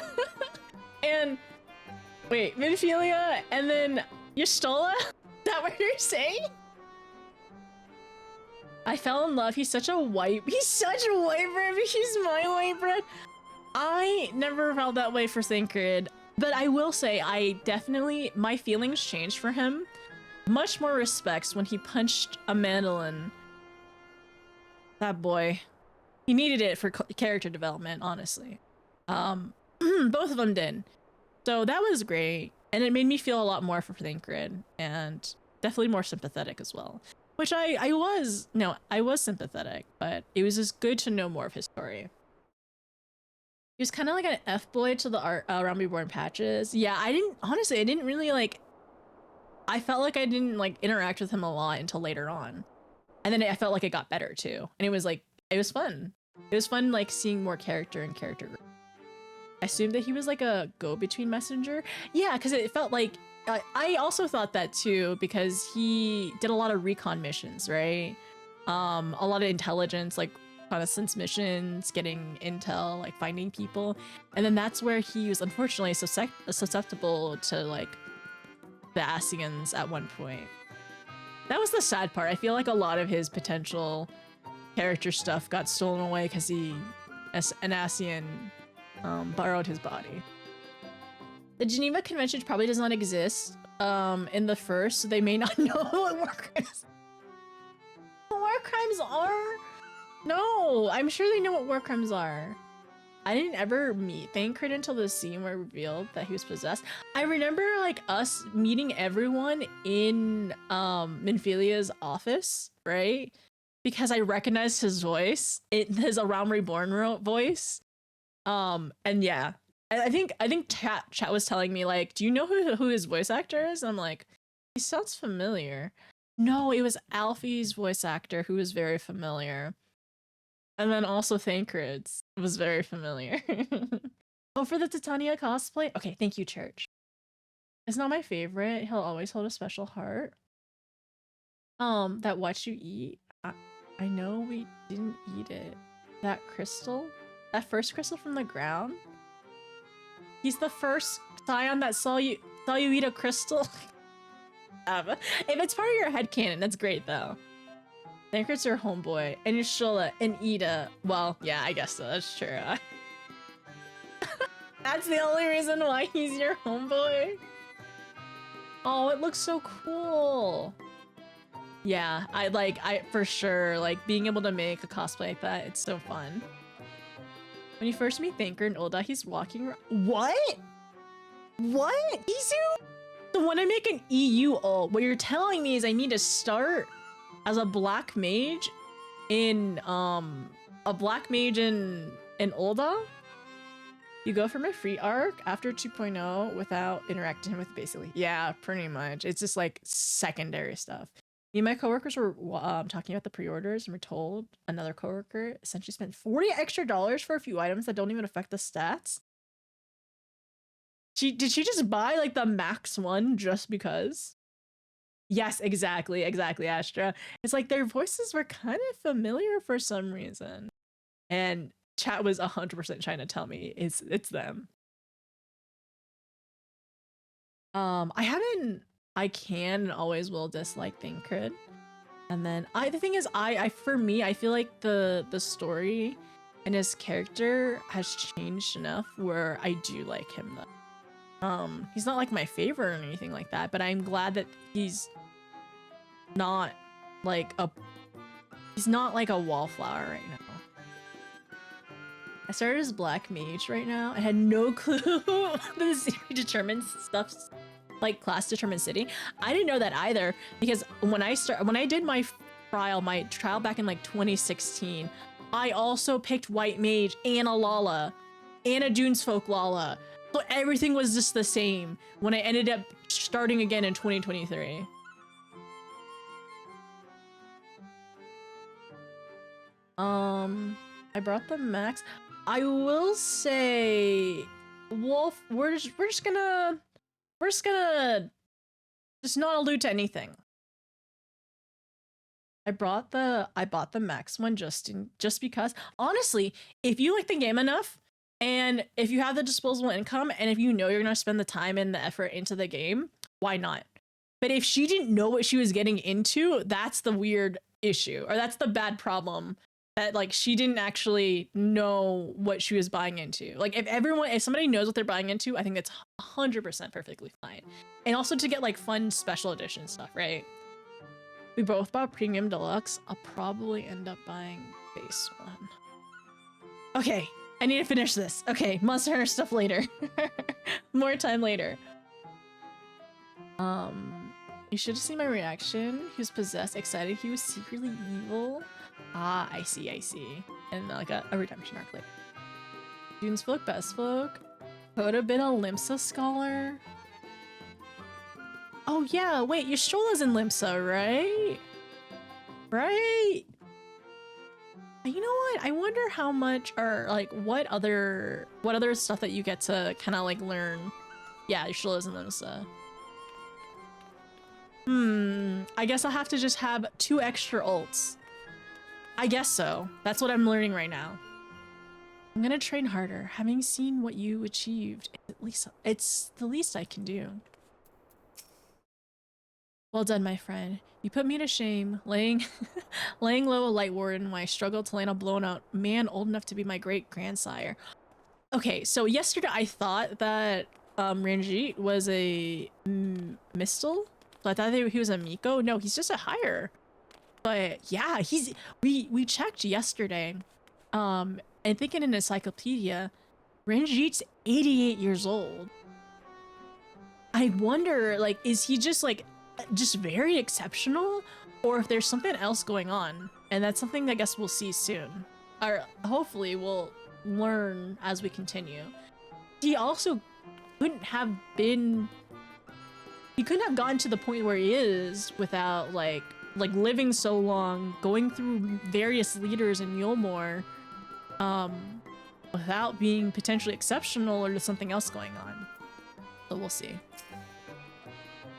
Speaker 1: And wait, Minphilia and then Y'shtola? Is that what you're saying? I fell in love. He's such a white bread. He's my white bread. I never felt that way for Thancred, but I will say my feelings changed for him. Much more respects when he punched a mandolin. That boy. He needed it for character development, honestly. Both of them did. So that was great. And it made me feel a lot more for Thancred, and definitely more sympathetic as well. Which I was sympathetic, but it was just good to know more of his story. He was kind of like an F-boy to the Realm Reborn patches. Yeah, I didn't really like... I felt like I didn't like interact with him a lot until later on. And then I felt like it got better too. And it was fun. It was fun like seeing more character and character growth. I assumed that he was like a go-between messenger. Yeah, because it felt like... I also thought that too, because he did a lot of recon missions, right? A lot of intelligence, like reconnaissance missions, getting intel, like finding people. And then that's where he was unfortunately susceptible to like the Asians at one point. That was the sad part. I feel like a lot of his potential character stuff got stolen away because an Asian borrowed his body. The Geneva Convention probably does not exist in the first, so they may not know what war crimes are. No, I'm sure they know what war crimes are. I didn't ever meet Thancred until the scene where it revealed that he was possessed. I remember like us meeting everyone in Minphilia's office, right? Because I recognized his voice, his Realm Reborn voice. And yeah. I think chat was telling me like, do you know who his voice actor is? I'm like, he sounds familiar. No, it was Alfie's voice actor who was very familiar. And then also Thancred's was very familiar. Oh, for the Titania cosplay? Okay, thank you, Church. It's not my favorite. He'll always hold a special heart. That what you eat? I know we didn't eat it. That crystal? That first crystal from the ground? He's the first scion that saw you eat a crystal. If it's part of your headcanon, that's great though. Thancred's your homeboy, and Y'shtola and Ida. Well, yeah, I guess so. That's true. That's the only reason why he's your homeboy. Oh, it looks so cool. Yeah, I for sure like being able to make a cosplay like that. It's so fun. When you first meet Thancred and Ul'dah, he's walking around. What? What? Izu? So when I make an EU ult, what you're telling me is I need to start as a black mage in Ul'dah? You go from a free arc after 2.0 without interacting with basically. Yeah, pretty much. It's just like secondary stuff. Me and my coworkers were talking about the pre-orders, and we're told another coworker essentially spent $40 extra for a few items that don't even affect the stats. Did she just buy like the max one just because? Yes, exactly, Astra. It's like their voices were kind of familiar for some reason, and chat was 100% trying to tell me it's them. I can and always will dislike Thancred. And then the thing is, for me, I feel like the story and his character has changed enough where I do like him though. He's not like my favorite or anything like that, but I'm glad that he's not like a wallflower right now. I started as Black Mage right now. I had no clue that the city determines stuff like class determines city. I didn't know that either, because when I did my trial back in like 2016, I also picked White Mage and a Lala and a Dunesfolk Lala. So everything was just the same when I ended up starting again in 2023. I brought the max. I will say, Wolf, we're just gonna not allude to anything. I bought the max one just because, honestly, if you like the game enough and if you have the disposable income and if you know you're gonna spend the time and the effort into the game, why not? But if she didn't know what she was getting into, that's the weird issue, or that's the bad problem. That like she didn't actually know what she was buying into. Like if somebody knows what they're buying into, I think that's 100% perfectly fine. And also to get like fun special edition stuff, right? We both bought Premium Deluxe. I'll probably end up buying base one. Okay, I need to finish this. Okay, Monster Hunter stuff later. More time later. You should have seen my reaction. He was possessed, excited. He was secretly evil. Ah, I see. And like a redemption arc later. Dunesfolk, Bestfolk. Could have been a Limsa scholar. Oh yeah, wait, Yashrola's in Limsa, right? Right? You know what? I wonder how much, or like what other stuff that you get to kind of like learn. Yeah, Yashrola's in Limsa. I guess I'll have to just have 2 extra ults. I guess so. That's what I'm learning right now. I'm gonna train harder. Having seen what you achieved, it's the least I can do. Well done, my friend. You put me to shame, laying low a light warden while I struggled to land a blown out man old enough to be my great grandsire. Okay, so yesterday I thought that Ranjit was a Mistle. So I thought he was a Miko. No, he's just a higher. But yeah, we checked yesterday. And thinking in Encyclopedia, Ranjit's 88 years old. I wonder, like, is he just very exceptional, or if there's something else going on? And that's something I guess we'll see soon. Or hopefully we'll learn as we continue. He also couldn't have gotten to the point where he is without like living so long, going through various leaders in Yulmore, without being potentially exceptional, or there's something else going on. So we'll see.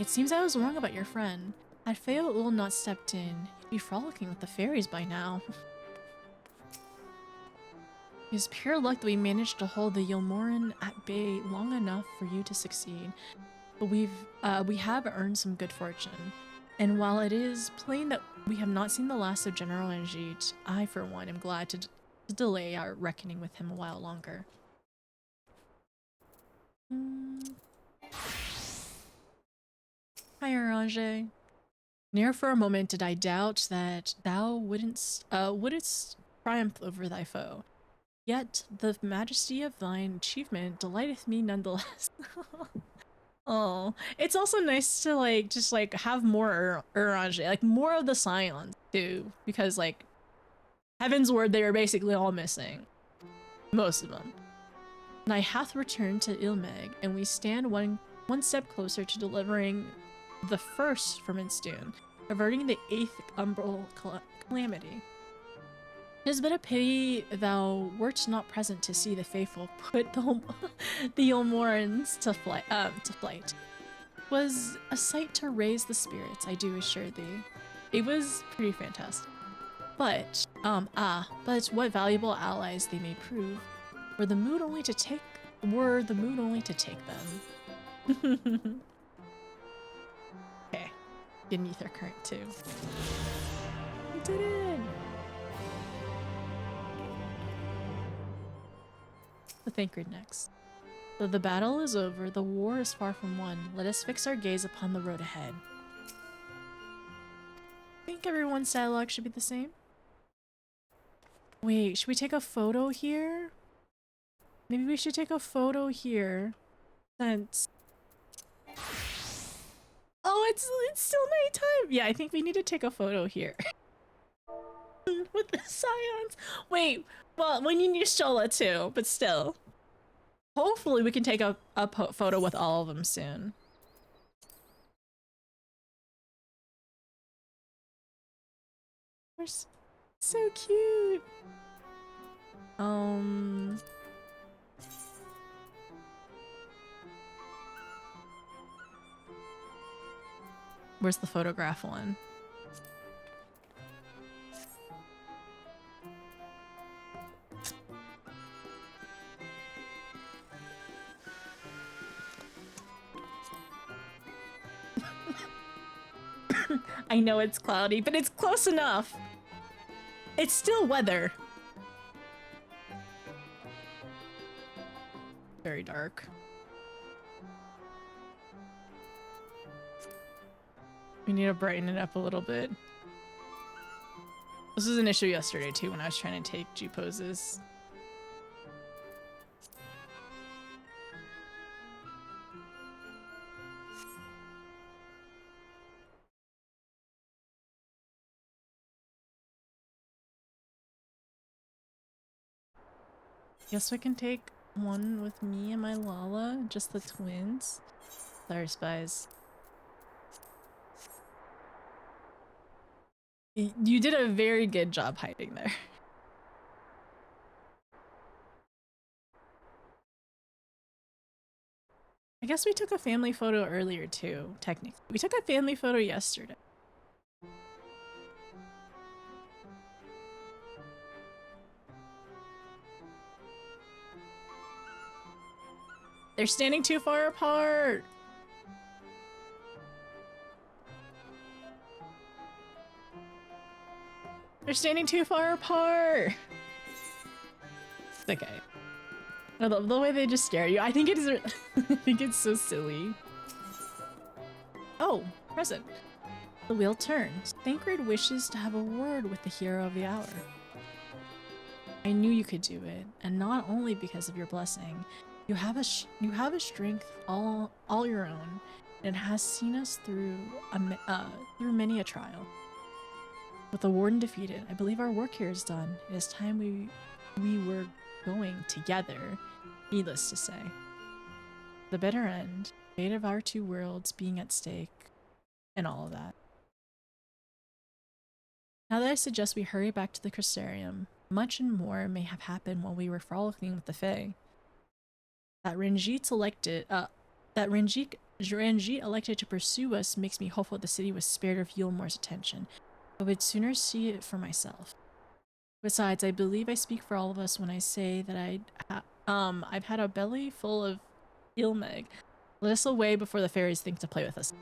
Speaker 1: It seems I was wrong about your friend. Had Faol not stepped in, he'd be frolicking with the fairies by now. It's pure luck that we managed to hold the Yulmoran at bay long enough for you to succeed. But we have earned some good fortune. And while it is plain that we have not seen the last of General Ranjit, I, for one, am glad to delay our reckoning with him a while longer. Hi, Orange. Ne'er for a moment did I doubt that thou wouldst triumph over thy foe. Yet the majesty of thine achievement delighteth me nonetheless. Oh, it's also nice to just have more Orange, like more of the Scions too, because like Heaven's Word, they are basically all missing, most of them. And I hath returned to Ilmeg, and we stand one step closer to delivering the first from Instune, averting the 8th umbral calamity. It has been a pity thou wert not present to see the faithful put the Yulmorans to flight. Was a sight to raise the spirits, I do assure thee. It was pretty fantastic. But what valuable allies they may prove, were the mood only to take them. Okay, get an ether current too. did it! The Thancred next. Though the battle is over, the war is far from won. Let us fix our gaze upon the road ahead. I think everyone's dialogue should be the same. Wait, should we take a photo here? Maybe we should take a photo here. Since... Oh, it's still nighttime! Yeah, I think we need to take a photo here. With the scions. Wait, well, we need Y'shtola too, but still. Hopefully we can take a photo with all of them soon. We're so cute. Where's the photograph one? I know it's cloudy, but it's close enough. It's still weather. Very dark. We need to brighten it up a little bit. This was an issue yesterday too when I was trying to take G poses. Guess we can take one with me and my Lala, just the twins. Sorry, spies. You did a very good job hiding there. I guess we took a family photo earlier too, technically. We took a family photo yesterday. They're standing too far apart. They're standing too far apart. Okay. I love the way they just stare at you. I think it is. I think it's so silly. Oh, present. The wheel turns. Thancred wishes to have a word with the hero of the hour. I knew you could do it, and not only because of your blessing. You have a strength all your own, and it has seen us through many a trial. With the warden defeated, I believe our work here is done. It is time we were going together, needless to say. The bitter end, fate of our two worlds being at stake, and all of that. Now that I suggest we hurry back to the Crystarium, much and more may have happened while we were frolicking with the Fae. That Ranjit elected to pursue us makes me hopeful the city was spared of Yulmore's attention. I would sooner see it for myself. Besides, I believe I speak for all of us when I say that I've had a belly full of Ilmeg. Let us away before the fairies think to play with us.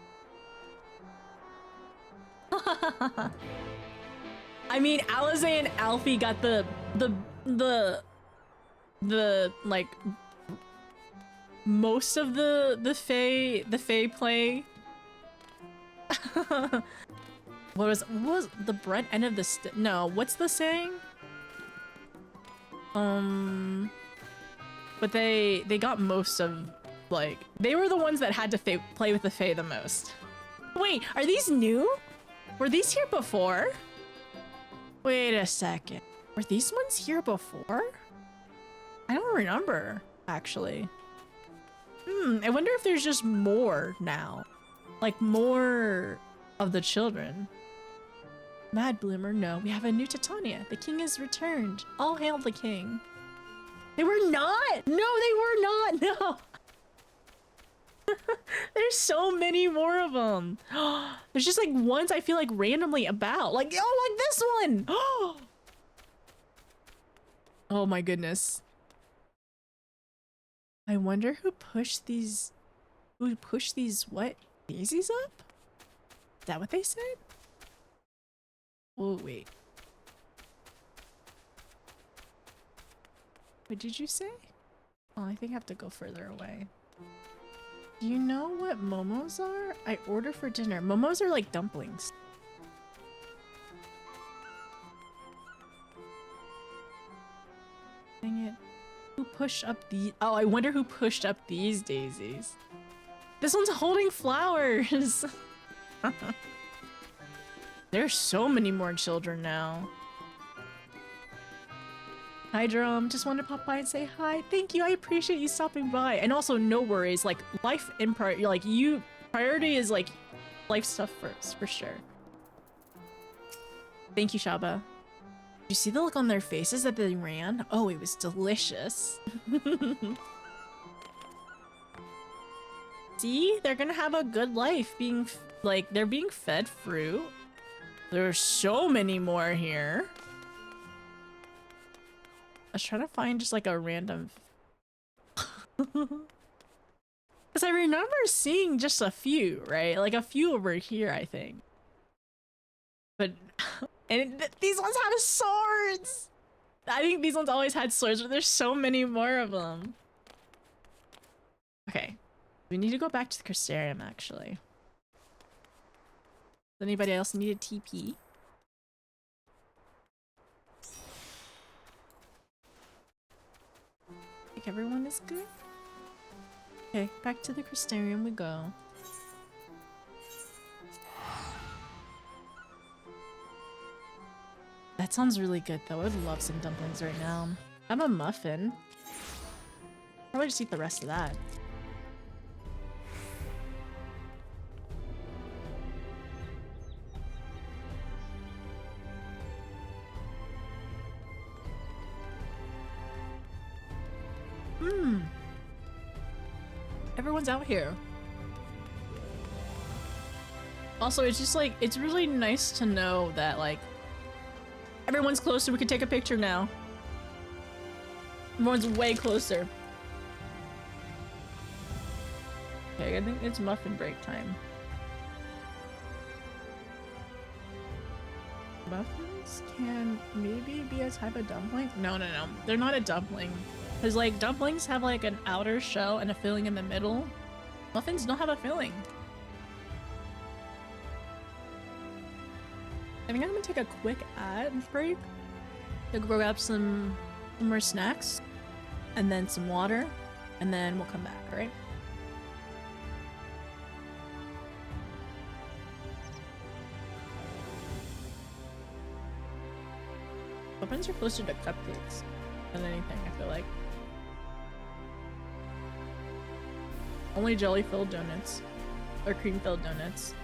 Speaker 1: I mean, Alize and Alfie got the like most of the Fae play. What was the brunt end of the no, what's the saying? But they got most of, like, they were the ones that had to play with the Fae the most. Wait, are these new? Were these here before? Wait a second. Were these ones here before? I don't remember, actually. I wonder if there's just more now. Like, more of the children. Mad Bloomer, no. We have a new Titania. The king has returned. All hail the king. They were not! No, they were not! No! There's so many more of them. There's just like ones I feel like randomly about. Like, oh, like this one! Oh my goodness. I wonder who pushed these what? Daisies up? Is that what they said? Oh, wait. What did you say? Oh, I think I have to go further away. Do you know what momos are? I order for dinner. Momos are like dumplings. Dang it. Who pushed up the— oh, I wonder who pushed up these daisies. This one's holding flowers. There's so many more children now. Hi, Drum. Just wanted to pop by and say hi. Thank you. I appreciate you stopping by. And also, no worries. Like, life in priority is like life stuff first, for sure. Thank you, Shaba. You see the look on their faces that they ran? Oh, it was delicious. See? They're gonna have a good life being, they're being fed fruit. There's so many more here. I was trying to find just like a random... Because I remember seeing just a few, right? Like a few over here, I think. But... and these ones have swords! I think these ones always had swords, but there's so many more of them. Okay. We need to go back to the Crystarium, actually. Does anybody else need a TP? I think everyone is good? Okay, back to the Crystarium we go. That sounds really good though. I would love some dumplings right now. I have a muffin. Probably just eat the rest of that. Everyone's out here. Also, it's just like, it's really nice to know that like everyone's closer. We can take a picture now. Everyone's way closer. Okay, I think it's muffin break time. Muffins can maybe be a type of dumpling? No. They're not a dumpling. Because, like, dumplings have, like, an outer shell and a filling in the middle. Muffins don't have a filling. I think I'm gonna take a quick ad break to go grab some more snacks and then some water, and then we'll come back, alright? Muffins are closer to cupcakes than anything, I feel like. Only jelly-filled donuts, or cream-filled donuts,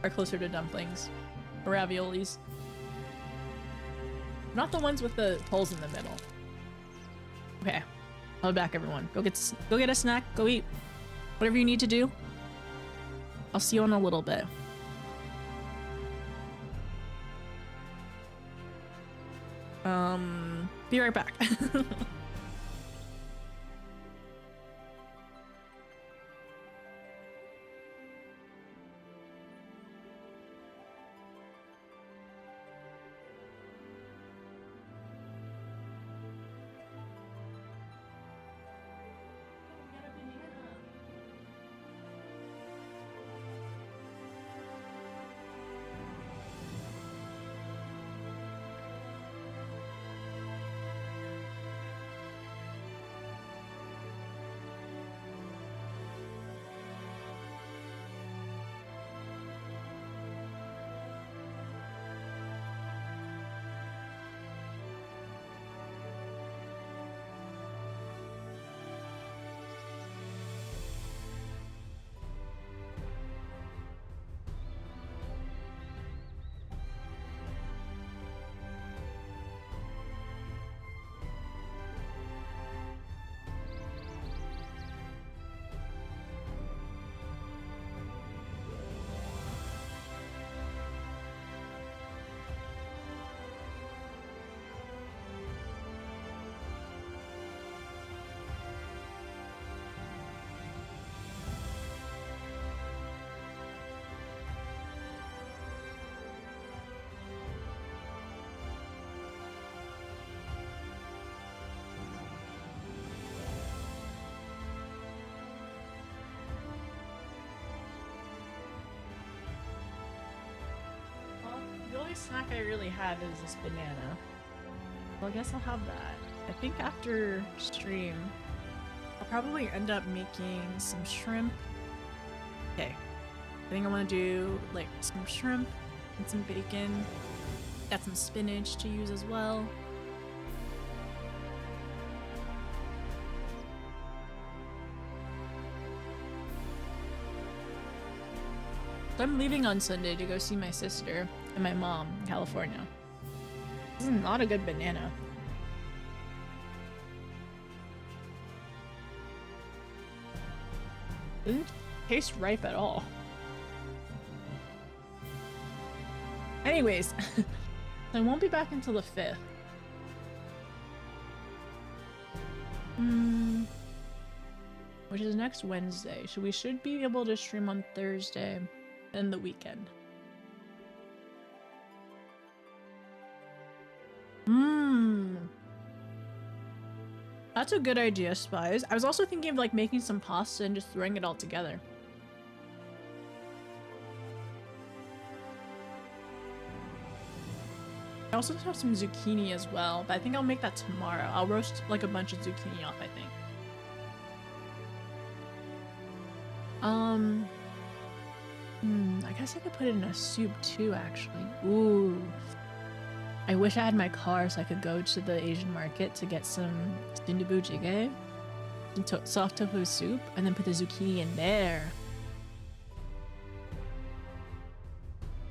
Speaker 1: are closer to dumplings, or raviolis. Not the ones with the holes in the middle. Okay, I'll be back, everyone. Go get a snack, go eat. Whatever you need to do. I'll see you in a little bit. Be right back. only snack I really have is this banana. Well, I guess I'll have that. I think after stream, I'll probably end up making some shrimp. Okay. I think I want to do like some shrimp and some bacon. Got some spinach to use as well. So I'm leaving on Sunday to go see my sister and my mom in California. This is not a good banana. Doesn't taste ripe at all. Anyways, I won't be back until the 5th. Which is next Wednesday, so we should be able to stream on Thursday and the weekend. That's a good idea, Spies. I was also thinking of like making some pasta and just throwing it all together. I also have some zucchini as well, but I think I'll make that tomorrow. I'll roast like a bunch of zucchini off, I think. I guess I could put it in a soup too, actually. Ooh. I wish I had my car so I could go to the Asian market to get some sundubu jjigae, some soft tofu soup, and then put the zucchini in there.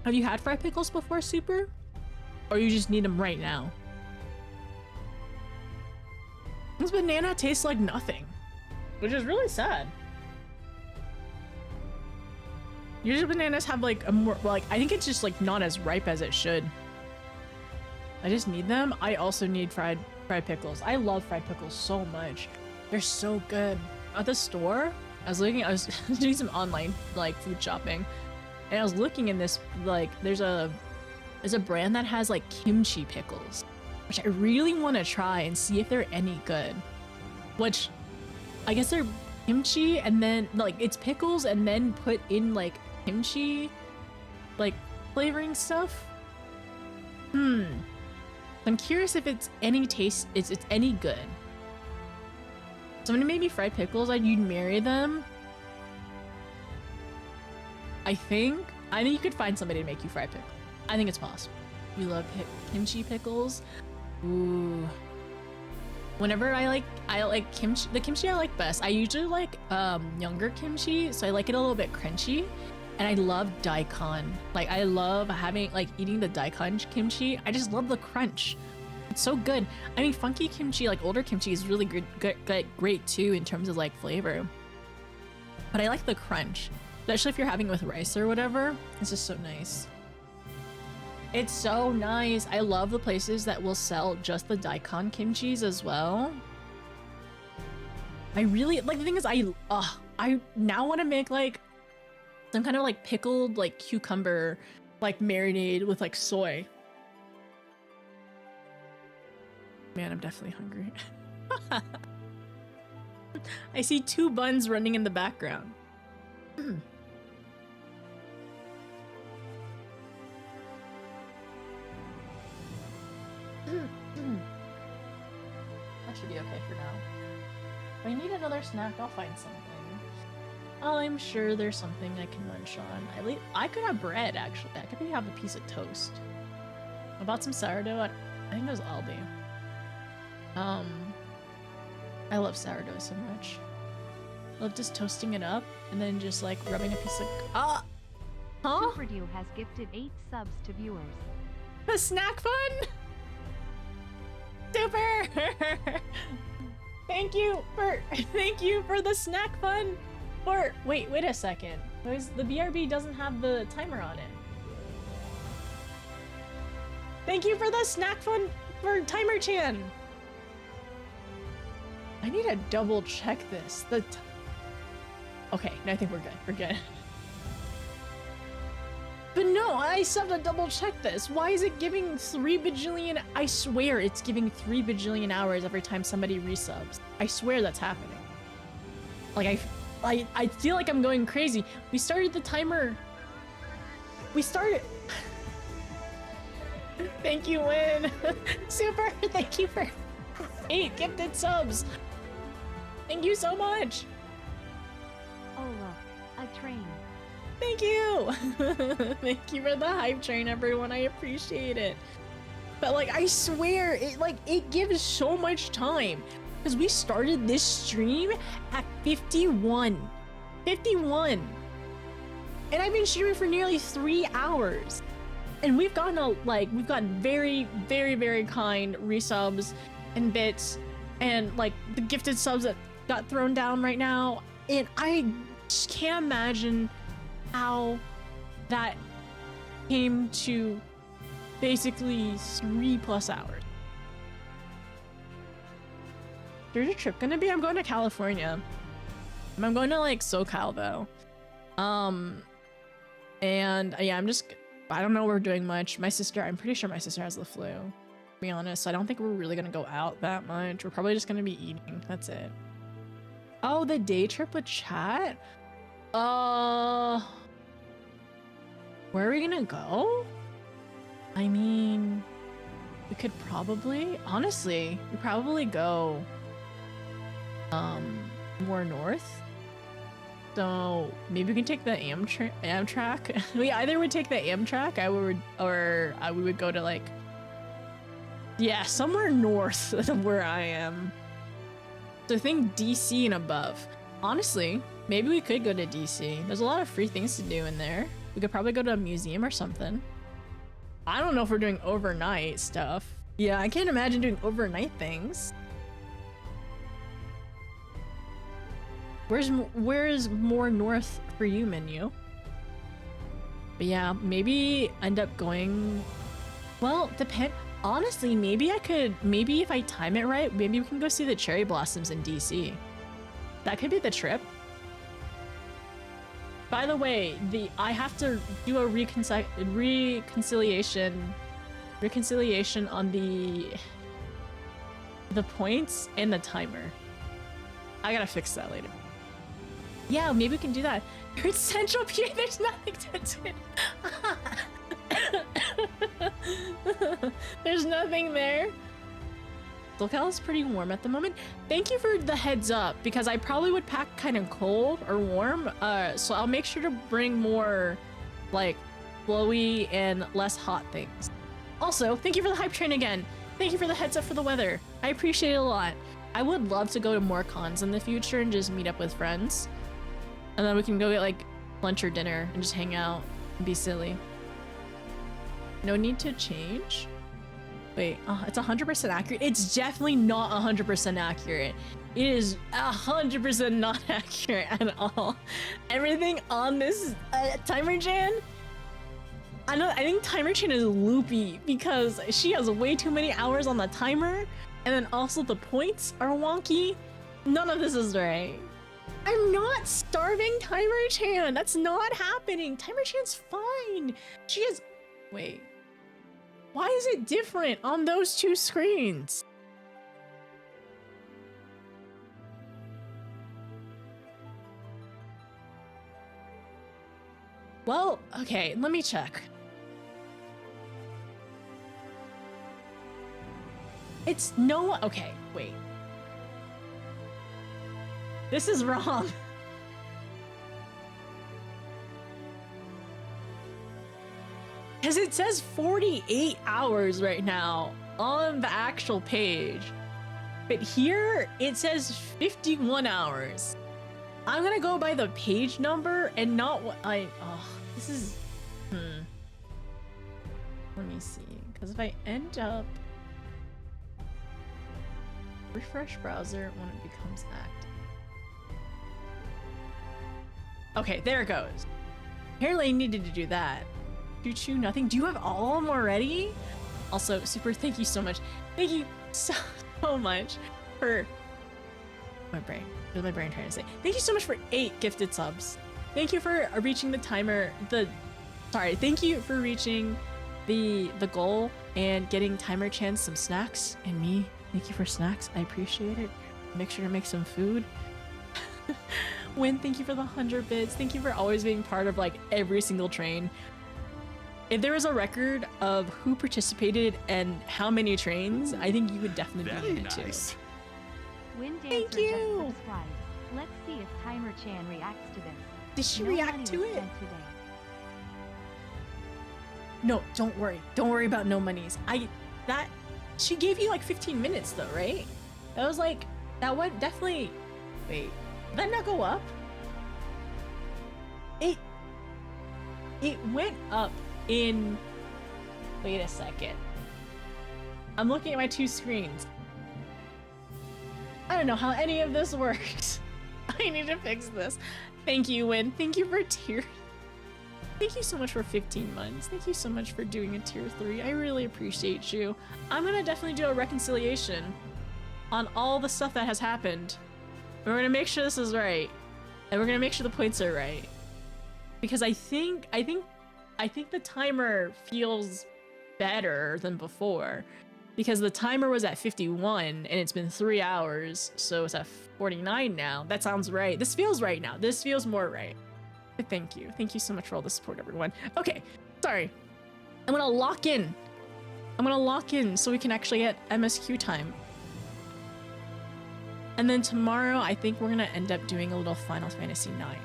Speaker 1: Have you had fried pickles before, Super? Or you just need them right now? This banana tastes like nothing, which is really sad. Usually bananas have like a more, like, I think it's just like not as ripe as it should. I just need them. I also need fried pickles. I love fried pickles so much. They're so good. At the store, I was doing some online like food shopping, and I was looking in this, like, there's a brand that has like kimchi pickles, which I really want to try and see if they're any good. Which, I guess they're kimchi and then like it's pickles and then put in like kimchi like flavoring stuff. I'm curious if it's any taste, it's any good. Somebody made me fried pickles, you'd marry them. I think you could find somebody to make you fried pickles. I think it's possible. We love kimchi pickles. Ooh. Whenever I like kimchi, the kimchi I like best, I usually like younger kimchi, so I like it a little bit crunchy. And I love daikon. Like, I love eating the daikon kimchi. I just love the crunch. It's so good. I mean, funky kimchi, like older kimchi, is really great too in terms of like flavor. But I like the crunch, especially if you're having it with rice or whatever. It's just so nice. It's so nice. I love the places that will sell just the daikon kimchis as well. I really like, the thing is, I now want to make like some kind of like pickled like cucumber like marinade with like soy. Man, I'm definitely hungry. I see 2 buns running in the background. That should be okay for now. If I need another snack, I'll find something. I'm sure there's something I can munch on. I could have bread, actually. I could maybe have a piece of toast. I bought some sourdough at, I think it was Aldi. I love sourdough so much. I love just toasting it up and then just like rubbing a piece of, huh?
Speaker 3: Superdew has gifted 8 subs to viewers.
Speaker 1: The snack fun? Super! Thank you for the snack fun. Or wait a second. The BRB doesn't have the timer on it. Thank you for the snack fun for Timer Chan. I need to double check this. Okay, no, I think we're good. We're good. But no, I still have to double check this. Why is it giving 3 bajillion? I swear it's giving 3 bajillion hours every time somebody resubs. I swear that's happening. Like I feel like I'm going crazy. We started the timer. We started. Thank you, Win. Super, thank you for 8 gifted subs. Thank you so much.
Speaker 3: Oh look, a train.
Speaker 1: Thank you. Thank you for the hype train, everyone. I appreciate it. But like, I swear, it gives so much time because we started this stream at 51. 51. And I've been streaming for nearly 3 hours. And we've gotten we've gotten very, very, very kind resubs and bits and like the gifted subs that got thrown down right now. And I just can't imagine how that came to basically 3+ hours. There's a trip gonna be? I'm going to California. I'm going to like SoCal though. And yeah, I don't know we're doing much. I'm pretty sure my sister has the flu, to be honest. So I don't think we're really gonna go out that much. We're probably just gonna be eating. That's it. Oh, the day trip with chat? Where are we gonna go? I mean, we could probably, honestly, we probably go more north. So maybe we can take the Amtrak. We either would take the Amtrak, or we would go to like, yeah, somewhere north of where I am. So I think DC and above. Honestly, maybe we could go to DC. There's a lot of free things to do in there. We could probably go to a museum or something. I don't know if we're doing overnight stuff. Yeah, I can't imagine doing overnight things. Where's more north for you, menu? But yeah, maybe end up going, well, honestly, maybe if I time it right, maybe we can go see the cherry blossoms in DC. That could be the trip. By the way, I have to do a reconciliation on the points and the timer. I gotta fix that later. Yeah, maybe we can do that. It's Central Pier, there's nothing to do. There's nothing there. SoCal is pretty warm at the moment. Thank you for the heads up, because I probably would pack kind of cold or warm. So I'll make sure to bring more like flowy and less hot things. Also, thank you for the hype train again. Thank you for the heads up for the weather. I appreciate it a lot. I would love to go to more cons in the future and just meet up with friends. And then we can go get like lunch or dinner and just hang out and be silly. No need to change? Wait, it's 100% accurate? It's definitely not 100% accurate. It is 100% not accurate at all. Everything on this timer Jan, I think timer Jan is loopy because she has way too many hours on the timer, and then also the points are wonky. None of this is right. I'm not starving Timer Chan. That's not happening. Timer Chan's fine. She is. Wait. Why is it different on those two screens? Well, okay, let me check. It's no. Okay, wait. This is wrong. Because it says 48 hours right now on the actual page. But here it says 51 hours. I'm gonna go by the page number and not what this is, Let me see, because if I end up refresh browser when it becomes active. Okay, there it goes. Apparently I needed to do that. Choo-choo, nothing. Do you have all of them already? Also, super, thank you so much. Thank you so much for my brain. What is my brain trying to say? Thank you so much for 8 gifted subs. Thank you for reaching the timer. Thank you for reaching the goal and getting Timer Chan some snacks, and me. Thank you for snacks. I appreciate it. Make sure to make some food. Win, thank you for the 100 bits. Thank you for always being part of like every single train. if there was a record of who participated and how many trains, I think you would definitely be in it too.
Speaker 3: Wind
Speaker 1: Thank
Speaker 3: Dancer
Speaker 1: you.
Speaker 3: just subscribed. Let's see if Timer Chan reacts to this.
Speaker 1: Did she
Speaker 3: No
Speaker 1: react
Speaker 3: money
Speaker 1: to
Speaker 3: was
Speaker 1: it?
Speaker 3: spent today.
Speaker 1: No, don't worry. Don't worry about no monies. She gave you like 15 minutes though, right? That was like, that went definitely, wait, did that not go up? It went up in, wait a second. I'm looking at my two screens. I don't know how any of this works. I need to fix this. Thank you, Win. Thank you for tier. Thank you so much for 15 months. Thank you so much for doing a tier 3. I really appreciate you. I'm gonna definitely do a reconciliation on all the stuff that has happened. We're gonna make sure this is right. And we're gonna make sure the points are right. Because I think the timer feels better than before. Because the timer was at 51 and it's been 3 hours, so it's at 49 now. That sounds right. This feels right now. This feels more right. But thank you. Thank you so much for all the support, everyone. Okay, sorry. I'm gonna lock in. So we can actually get MSQ time. And then tomorrow, I think we're gonna end up doing a little Final Fantasy IX.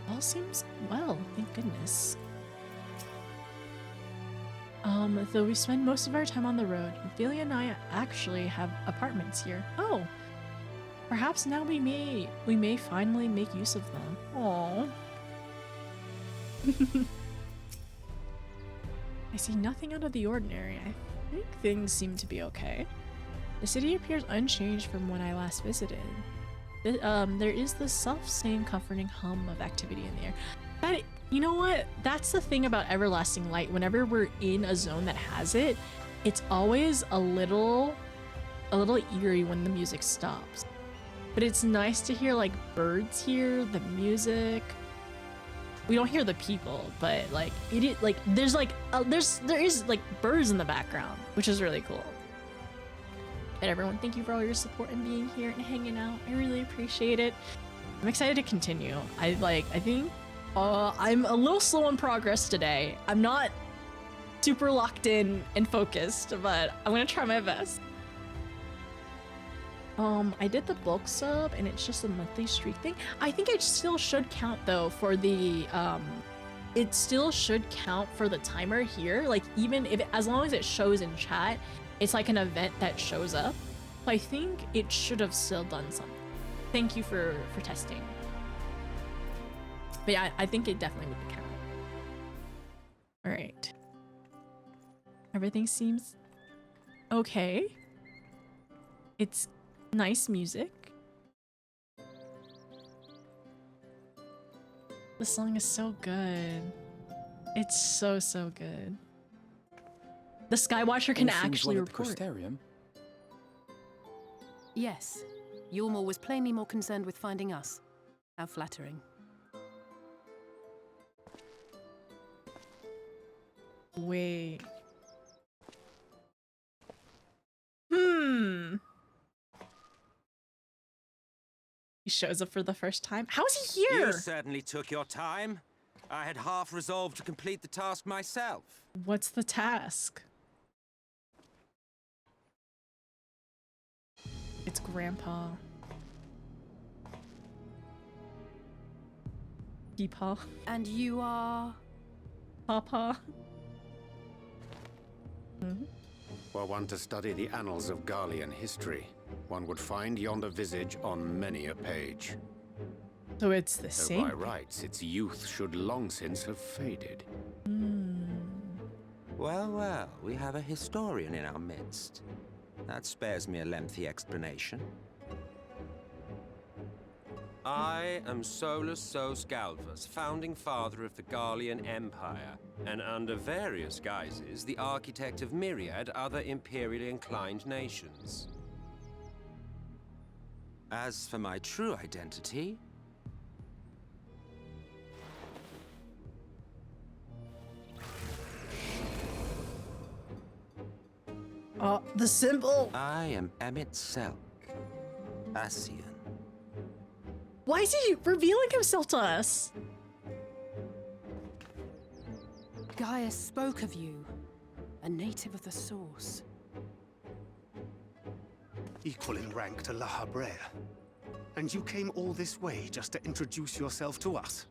Speaker 1: All seems well, thank goodness. Though we spend most of our time on the road, Ophelia and I actually have apartments here. Oh, perhaps now we may finally make use of them. Aww. I see nothing out of the ordinary. I think things seem to be okay. The city appears unchanged from when I last visited. There is the self-same comforting hum of activity in the air. You know what? That's the thing about Everlasting Light. Whenever we're in a zone that has it, it's always a little eerie when the music stops. But it's nice to hear like birds here, the music. We don't hear the people, but like there is like birds in the background, which is really cool. And everyone, thank you for all your support and being here and hanging out. I really appreciate it. I'm excited to continue. I think I'm a little slow on progress today. I'm not super locked in and focused, but I'm gonna try my best. I did the bulk sub and it's just a monthly streak thing. I think it still should count though for the it still should count for the timer here. Like even if as long as it shows in chat, it's like an event that shows up. So I think it should have still done something. Thank you for testing. But yeah, I think it definitely would count. All right. Everything seems okay. It's nice music. The song is so good. It's so good. The Skywatcher can actually report.
Speaker 9: Yes. Ylmor was plainly more concerned with finding us. How flattering.
Speaker 1: Wait. He shows up for the first time. How is he here?
Speaker 11: You certainly took your time. I had half resolved to complete the task myself.
Speaker 1: What's the task? It's Grandpa. Peepaw.
Speaker 9: And you are?
Speaker 1: Papa.
Speaker 7: Were one to study the annals of Garlean history, one would find yonder visage on many a page.
Speaker 1: So it's the
Speaker 7: Though
Speaker 1: same?
Speaker 7: by rights, its youth should long since have faded.
Speaker 11: Well, we have a historian in our midst. That spares me a lengthy explanation. I am Solus Sos Galvus, founding father of the Garlean Empire, and under various guises, the architect of myriad other imperially inclined nations. As for my true identity...
Speaker 1: The symbol!
Speaker 11: I am Emet-Selch, Ascian.
Speaker 1: Why is he revealing himself to us?
Speaker 9: Gaia spoke of you, a native of the Source.
Speaker 6: Equal in rank to La Habre. And you came all this way just to introduce yourself to us?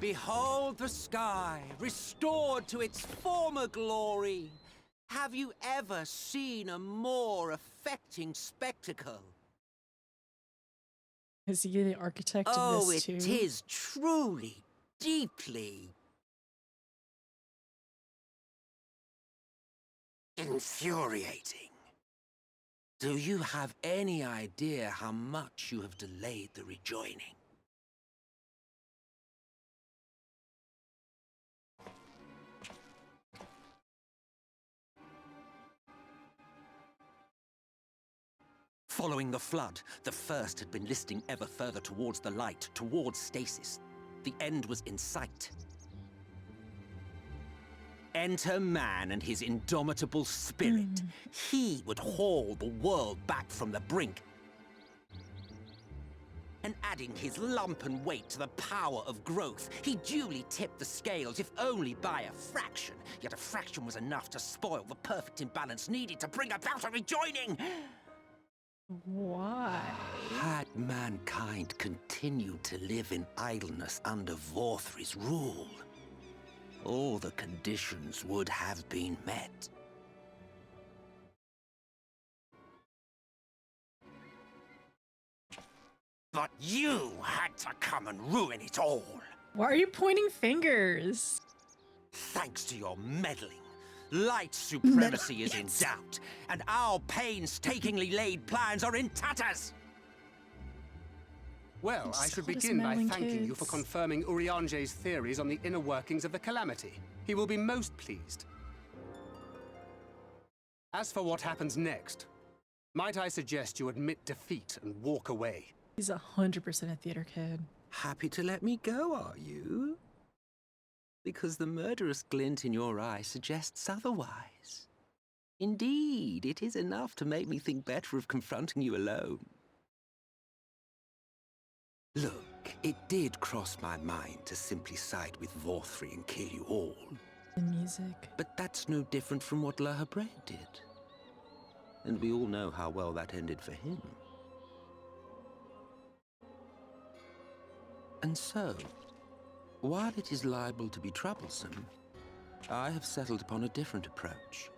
Speaker 11: Behold the sky, restored to its former glory. Have you ever seen a more affecting spectacle?
Speaker 1: Is he the architect of this too?
Speaker 11: Oh, it is truly, deeply infuriating. Do you have any idea how much you have delayed the rejoining? Following the flood, the First had been listing ever further towards the light, towards stasis. The end was in sight. Enter man and his indomitable spirit. He would haul the world back from the brink. And adding his lumpen weight to the power of growth, he duly tipped the scales, if only by a fraction. Yet a fraction was enough to spoil the perfect imbalance needed to bring about a rejoining.
Speaker 1: Why?
Speaker 11: Had mankind continued to live in idleness under Vorthri's rule, all the conditions would have been met. But you had to come and ruin it all.
Speaker 1: Why are you pointing fingers?
Speaker 11: Thanks to your meddling, light supremacy is in doubt, and our painstakingly laid plans are in tatters.
Speaker 6: Well, I should begin by thanking you for confirming Urianger's theories on the inner workings of the Calamity. He will be most pleased. As for what happens next, might I suggest you admit defeat and walk away?
Speaker 1: He's 100% a theater kid.
Speaker 11: Happy to let me go, are you? Because the murderous glint in your eye suggests otherwise. Indeed, it is enough to make me think better of confronting you alone. Look, it did cross my mind to simply side with Vorthri and kill you all.
Speaker 1: The music.
Speaker 11: But that's no different from what La Habre did. And we all know how well that ended for him. And so, while it is liable to be troublesome, I have settled upon a different approach.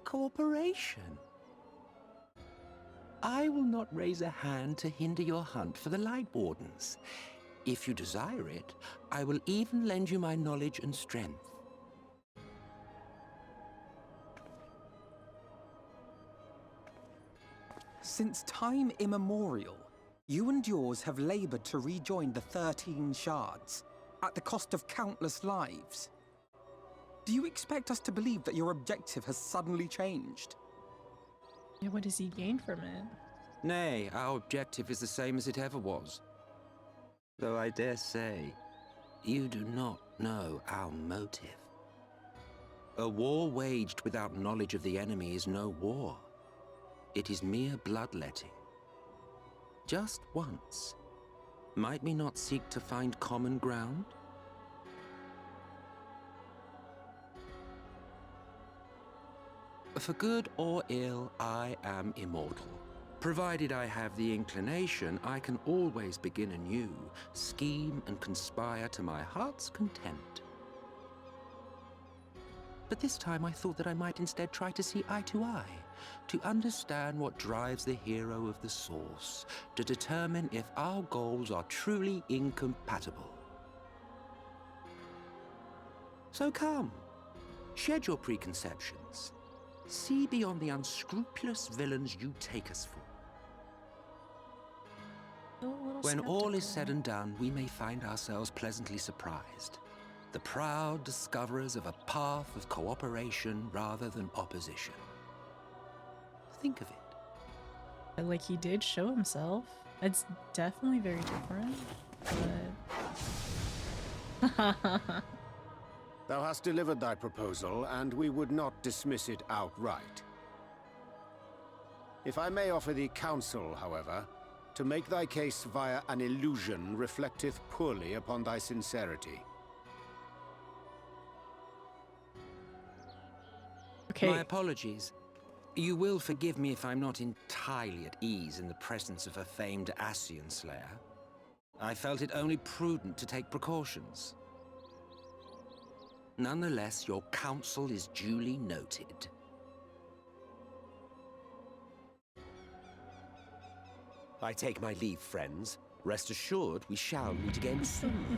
Speaker 11: Cooperation. I will not raise a hand to hinder your hunt for the Light Wardens. If you desire it, I will even lend you my knowledge and strength.
Speaker 10: Since time immemorial, you and yours have labored to rejoin the 13 shards, at the cost of countless lives. Do you expect us to believe that your objective has suddenly changed?
Speaker 1: Yeah, what does he gain from it?
Speaker 11: Nay, our objective is the same as it ever was. Though I dare say, you do not know our motive. A war waged without knowledge of the enemy is no war. It is mere bloodletting. Just once, might we not seek to find common ground? For good or ill, I am immortal. Provided I have the inclination, I can always begin anew, scheme and conspire to my heart's content. But this time I thought that I might instead try to see eye to eye, to understand what drives the hero of the Source, to determine if our goals are truly incompatible. So come, shed your preconceptions. See beyond the unscrupulous villains you take us for. When all is said and done, we may find ourselves pleasantly surprised. The proud discoverers of a path of cooperation rather than opposition. Think of it.
Speaker 1: Like, he did show himself. It's definitely very different, but...
Speaker 12: Thou hast delivered thy proposal, and we would not dismiss it outright. If I may offer thee counsel, however, to make thy case via an illusion reflecteth poorly upon thy sincerity.
Speaker 1: Okay.
Speaker 11: My apologies. You will forgive me if I'm not entirely at ease in the presence of a famed Ascian slayer. I felt it only prudent to take precautions. Nonetheless, your counsel is duly noted. I take my leave, friends. Rest assured, we shall meet again soon.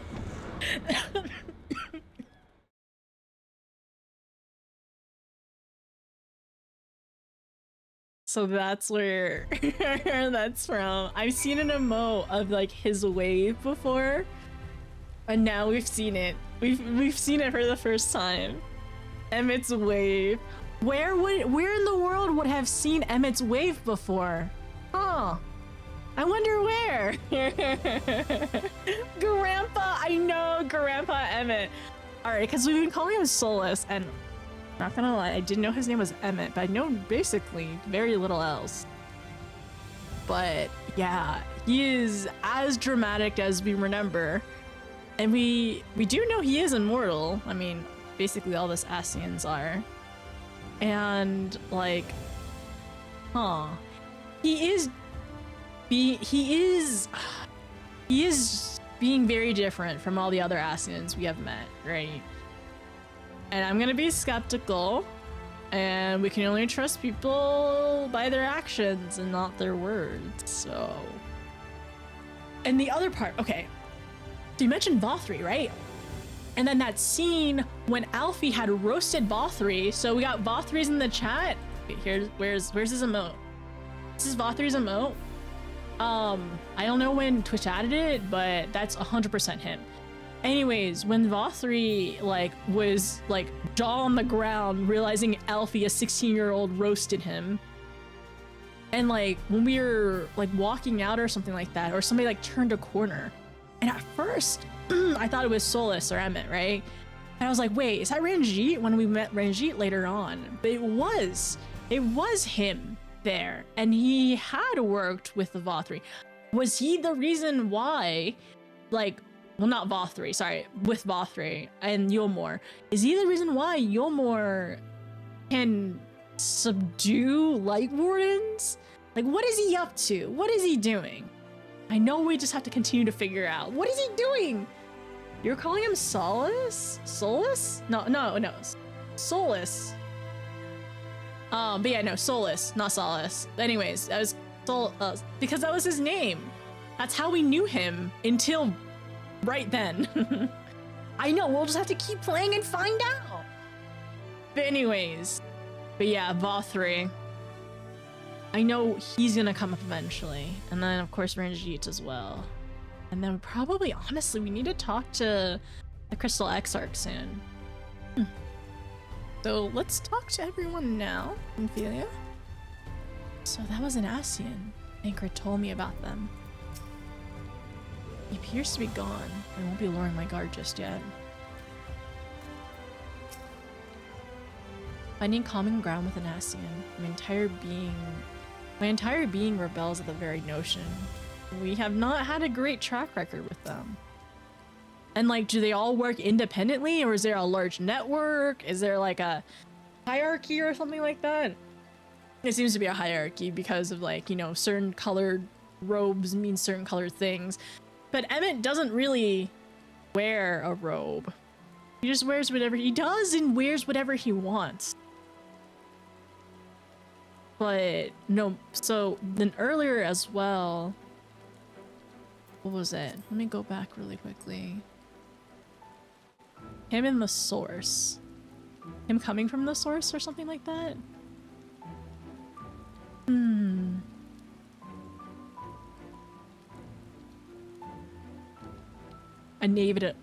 Speaker 1: So that's where that's from. I've seen an emote of like his wave before, and now we've seen it. We've seen it for the first time. Emmett's wave. Where in the world would have seen Emmett's wave before? Huh. I wonder where. Grandpa, I know Grandpa Emmett. All right, because we've been calling him Solus, and not gonna lie, I didn't know his name was Emmett, but I know basically very little else. But yeah, he is as dramatic as we remember, and we do know he is immortal. I mean, basically all us Ascians are, and like, he is being very different from all the other Ascians we have met, right? And I'm gonna be skeptical, and we can only trust people by their actions and not their words, so. And the other part, okay, so you mentioned Vothri, right? And then that scene when Alfie had roasted Vothri, so we got Vothri's in the chat. Wait, where's his emote? This is Vothri's emote. I don't know when Twitch added it, but that's 100% him. Anyways, when Vothri was jaw on the ground, realizing Alfie, a 16-year-old, roasted him, and when we were walking out or something like that, or somebody turned a corner, and at first I thought it was Solus or Emmett, right? And I was like, wait, is that Ranjit? When we met Ranjit later on, but it was him there, and he had worked with the Vothri. Was he the reason why, well, not Vothri, sorry, with Vothri and Yulmore? Is he the reason why Yulmore can subdue Light Wardens? What is he up to? What is he doing? I know we just have to continue to figure out. What is he doing? You're calling him Solus? Solus? No. Solus. But yeah, no, Solus, not Solus. Anyways, that was because that was his name. That's how we knew him until right then. I know, we'll just have to keep playing and find out. But anyways, yeah, Vothri. I know he's gonna come up eventually. And then of course Ranjit as well. And then probably, honestly, we need to talk to the Crystal Exarch soon. So let's talk to everyone now, Ophelia. So that was an Ascian. Anchor told me about them. He appears to be gone. I won't be lowering my guard just yet. Finding common ground with an Ascian. My entire being rebels at the very notion. We have not had a great track record with them. And do they all work independently, or is there a large network? Is there a hierarchy or something like that? It seems to be a hierarchy because of certain colored robes mean certain colored things. But Emmett doesn't really wear a robe. He just wears whatever he does and wears whatever he wants. But no, so then earlier as well, what was it? Let me go back really quickly. Him in the source. Him coming from the source or something like that? A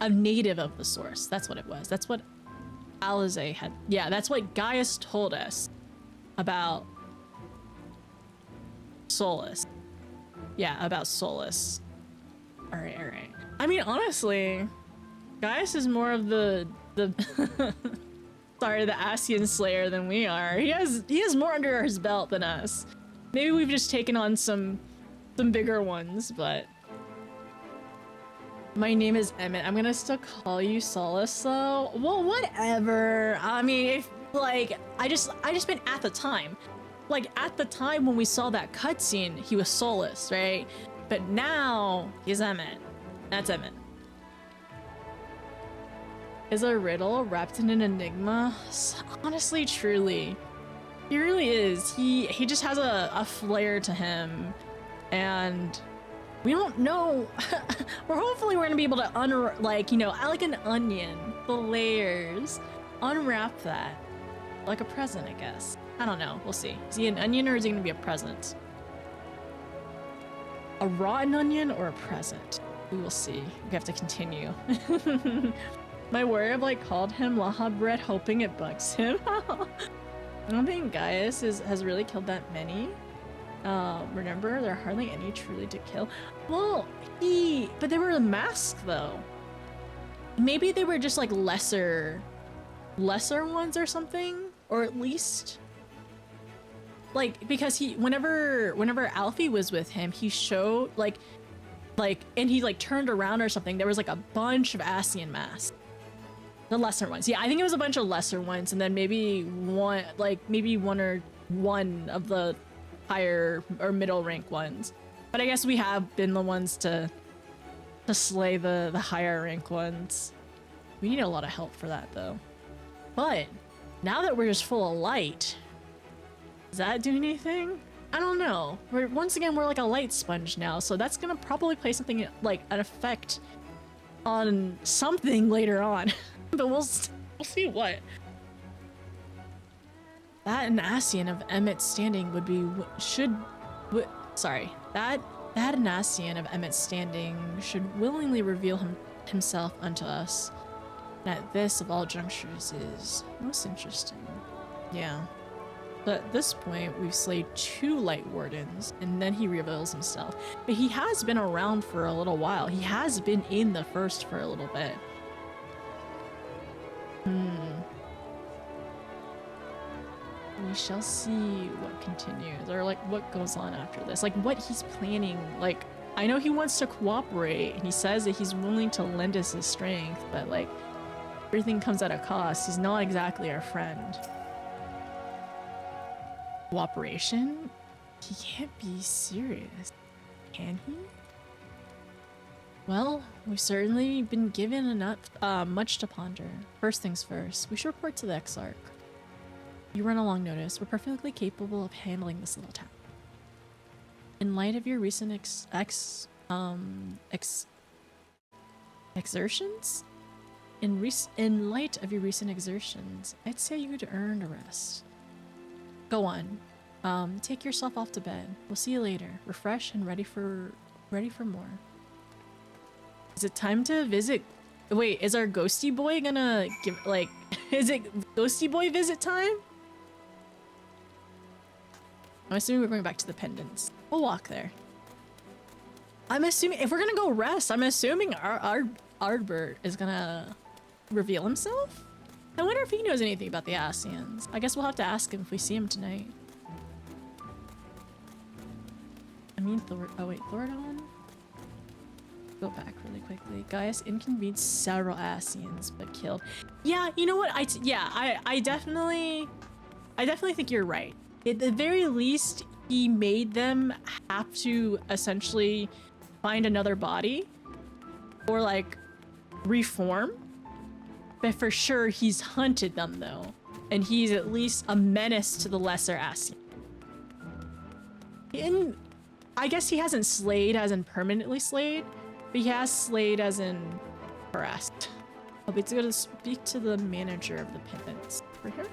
Speaker 1: native of the source. That's what it was. That's what Alize had. Yeah, that's what Gaius told us about Solus. Yeah, about Solus. All right. I mean, honestly, Gaius is more of the sorry, the Ascian Slayer than we are. He has more under his belt than us. Maybe we've just taken on some bigger ones, but my name is Emmett. I'm gonna still call you Solace though. Well, whatever. I mean, if like I just meant at the time. Like at the time when we saw that cutscene, he was Solace, right? But now he's Emmett. That's Emmett. Is a riddle wrapped in an enigma? Honestly, truly. He really is. He just has a flair to him. And we don't know. Hopefully we're gonna be able to like an onion, the layers. Unwrap that. Like a present, I guess. I don't know. We'll see. Is he an onion or is he gonna be a present? A rotten onion or a present? We will see. We have to continue. My word, I've called him Laha Bread, hoping it bugs him. I don't think Gaius has really killed that many. Remember, there are hardly any truly to kill. Well, but they were a mask though. Maybe they were just like lesser ones or something, or at least like because whenever Alfie was with him, he showed and he turned around or something. There was a bunch of Ascian masks. The lesser ones. Yeah, I think it was a bunch of lesser ones, and then maybe one of the higher or middle rank ones. But I guess we have been the ones to slay the higher rank ones. We need a lot of help for that though. But now that we're just full of light, does that do anything? I don't know. Once again, we're like a light sponge now, so that's gonna probably play something like an effect on something later on. But we'll see what. That an Ascian of Emmet's standing would be that an Ascian of Emmet's standing should willingly reveal himself unto us. And at this of all junctures is most interesting. Yeah. But at this point, we've slayed 2 Light Wardens, and then he reveals himself. But he has been around for a little while. He has been in the first for a little bit. We shall see what continues, or what goes on after this. What he's planning. I know he wants to cooperate, and he says that he's willing to lend us his strength, but everything comes at a cost. He's not exactly our friend. Cooperation? He can't be serious, can he? Well, we've certainly been given enough, much to ponder. First things first, we should report to the Exarch. You run along notice. We're perfectly capable of handling this little town. In light of your recent exertions? In light of your recent exertions, I'd say you'd earned a rest. Go on. Take yourself off to bed. We'll see you later. Refreshed and ready for more. Is it time to visit? Wait, is our ghosty boy gonna give is it ghosty boy visit time? I'm assuming we're going back to the pendants. We'll walk there. I'm assuming if we're gonna go rest, I'm assuming our Ardbert is gonna reveal himself. I wonder if he knows anything about the Ascians. I guess we'll have to ask him if we see him tonight. I mean, Thordon? Go back really quickly. Gaius inconvenienced several Ascians, but killed. Yeah, you know what? I definitely think you're right. At the very least, he made them have to essentially find another body or reform. But for sure, he's hunted them though, and he's at least a menace to the lesser Ascian. I guess he hasn't slayed as in permanently slayed, but he has slayed as in harassed. I'll be to go to speak to the manager of the pendants. For here?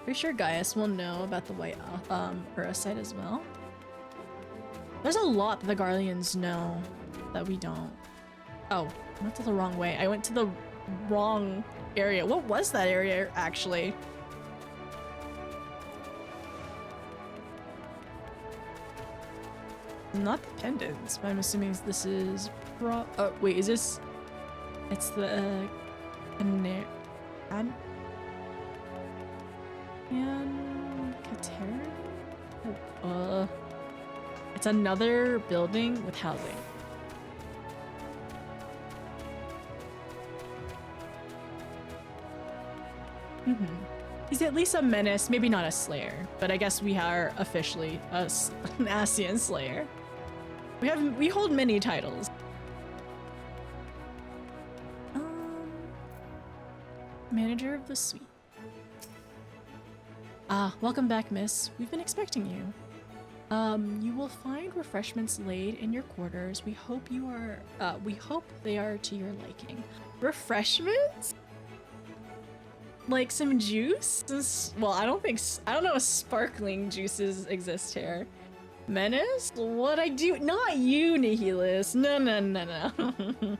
Speaker 1: Pretty sure Gaius will know about the White Ura site as well. There's a lot that the Garleans know that we don't. Oh, I went to the wrong way. I went to the wrong area. What was that area, actually? Not the pendants, but I'm assuming this is oh, wait, is this... It's the... Katera? It's another building with housing. He's at least a menace, maybe not a slayer, but I guess we are officially an Ascian slayer. We hold many titles. Manager of the suite. Welcome back, miss. We've been expecting you. You will find refreshments laid in your quarters. We hope they are to your liking. Refreshments? Like some juice? Well, I don't know if sparkling juices exist here. Menace? What I do? Not you, Nihilus. No.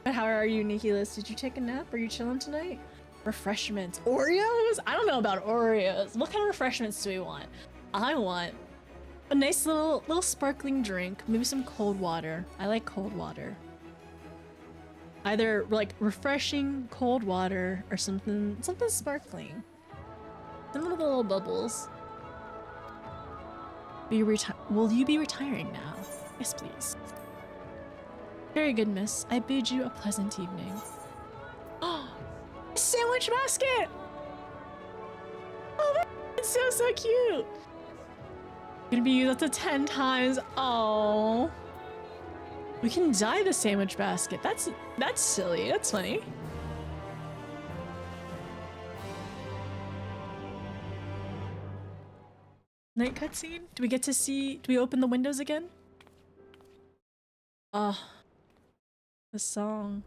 Speaker 1: But how are you, Nihilus? Did you take a nap? Are you chilling tonight? Refreshments. Oreos? I don't know about Oreos. What kind of refreshments do we want? I want a nice little sparkling drink. Maybe some cold water. I like cold water. Either like refreshing cold water or something sparkling. Some of the little bubbles. Will you be retiring now? Yes, please. Very good, miss. I bid you a pleasant evening. Oh, sandwich basket! Oh, that's so cute. Gonna be used up to 10 times. Oh. We can dye the sandwich basket. That's silly. That's funny. Night cutscene? Do we open the windows again? Oh. The song.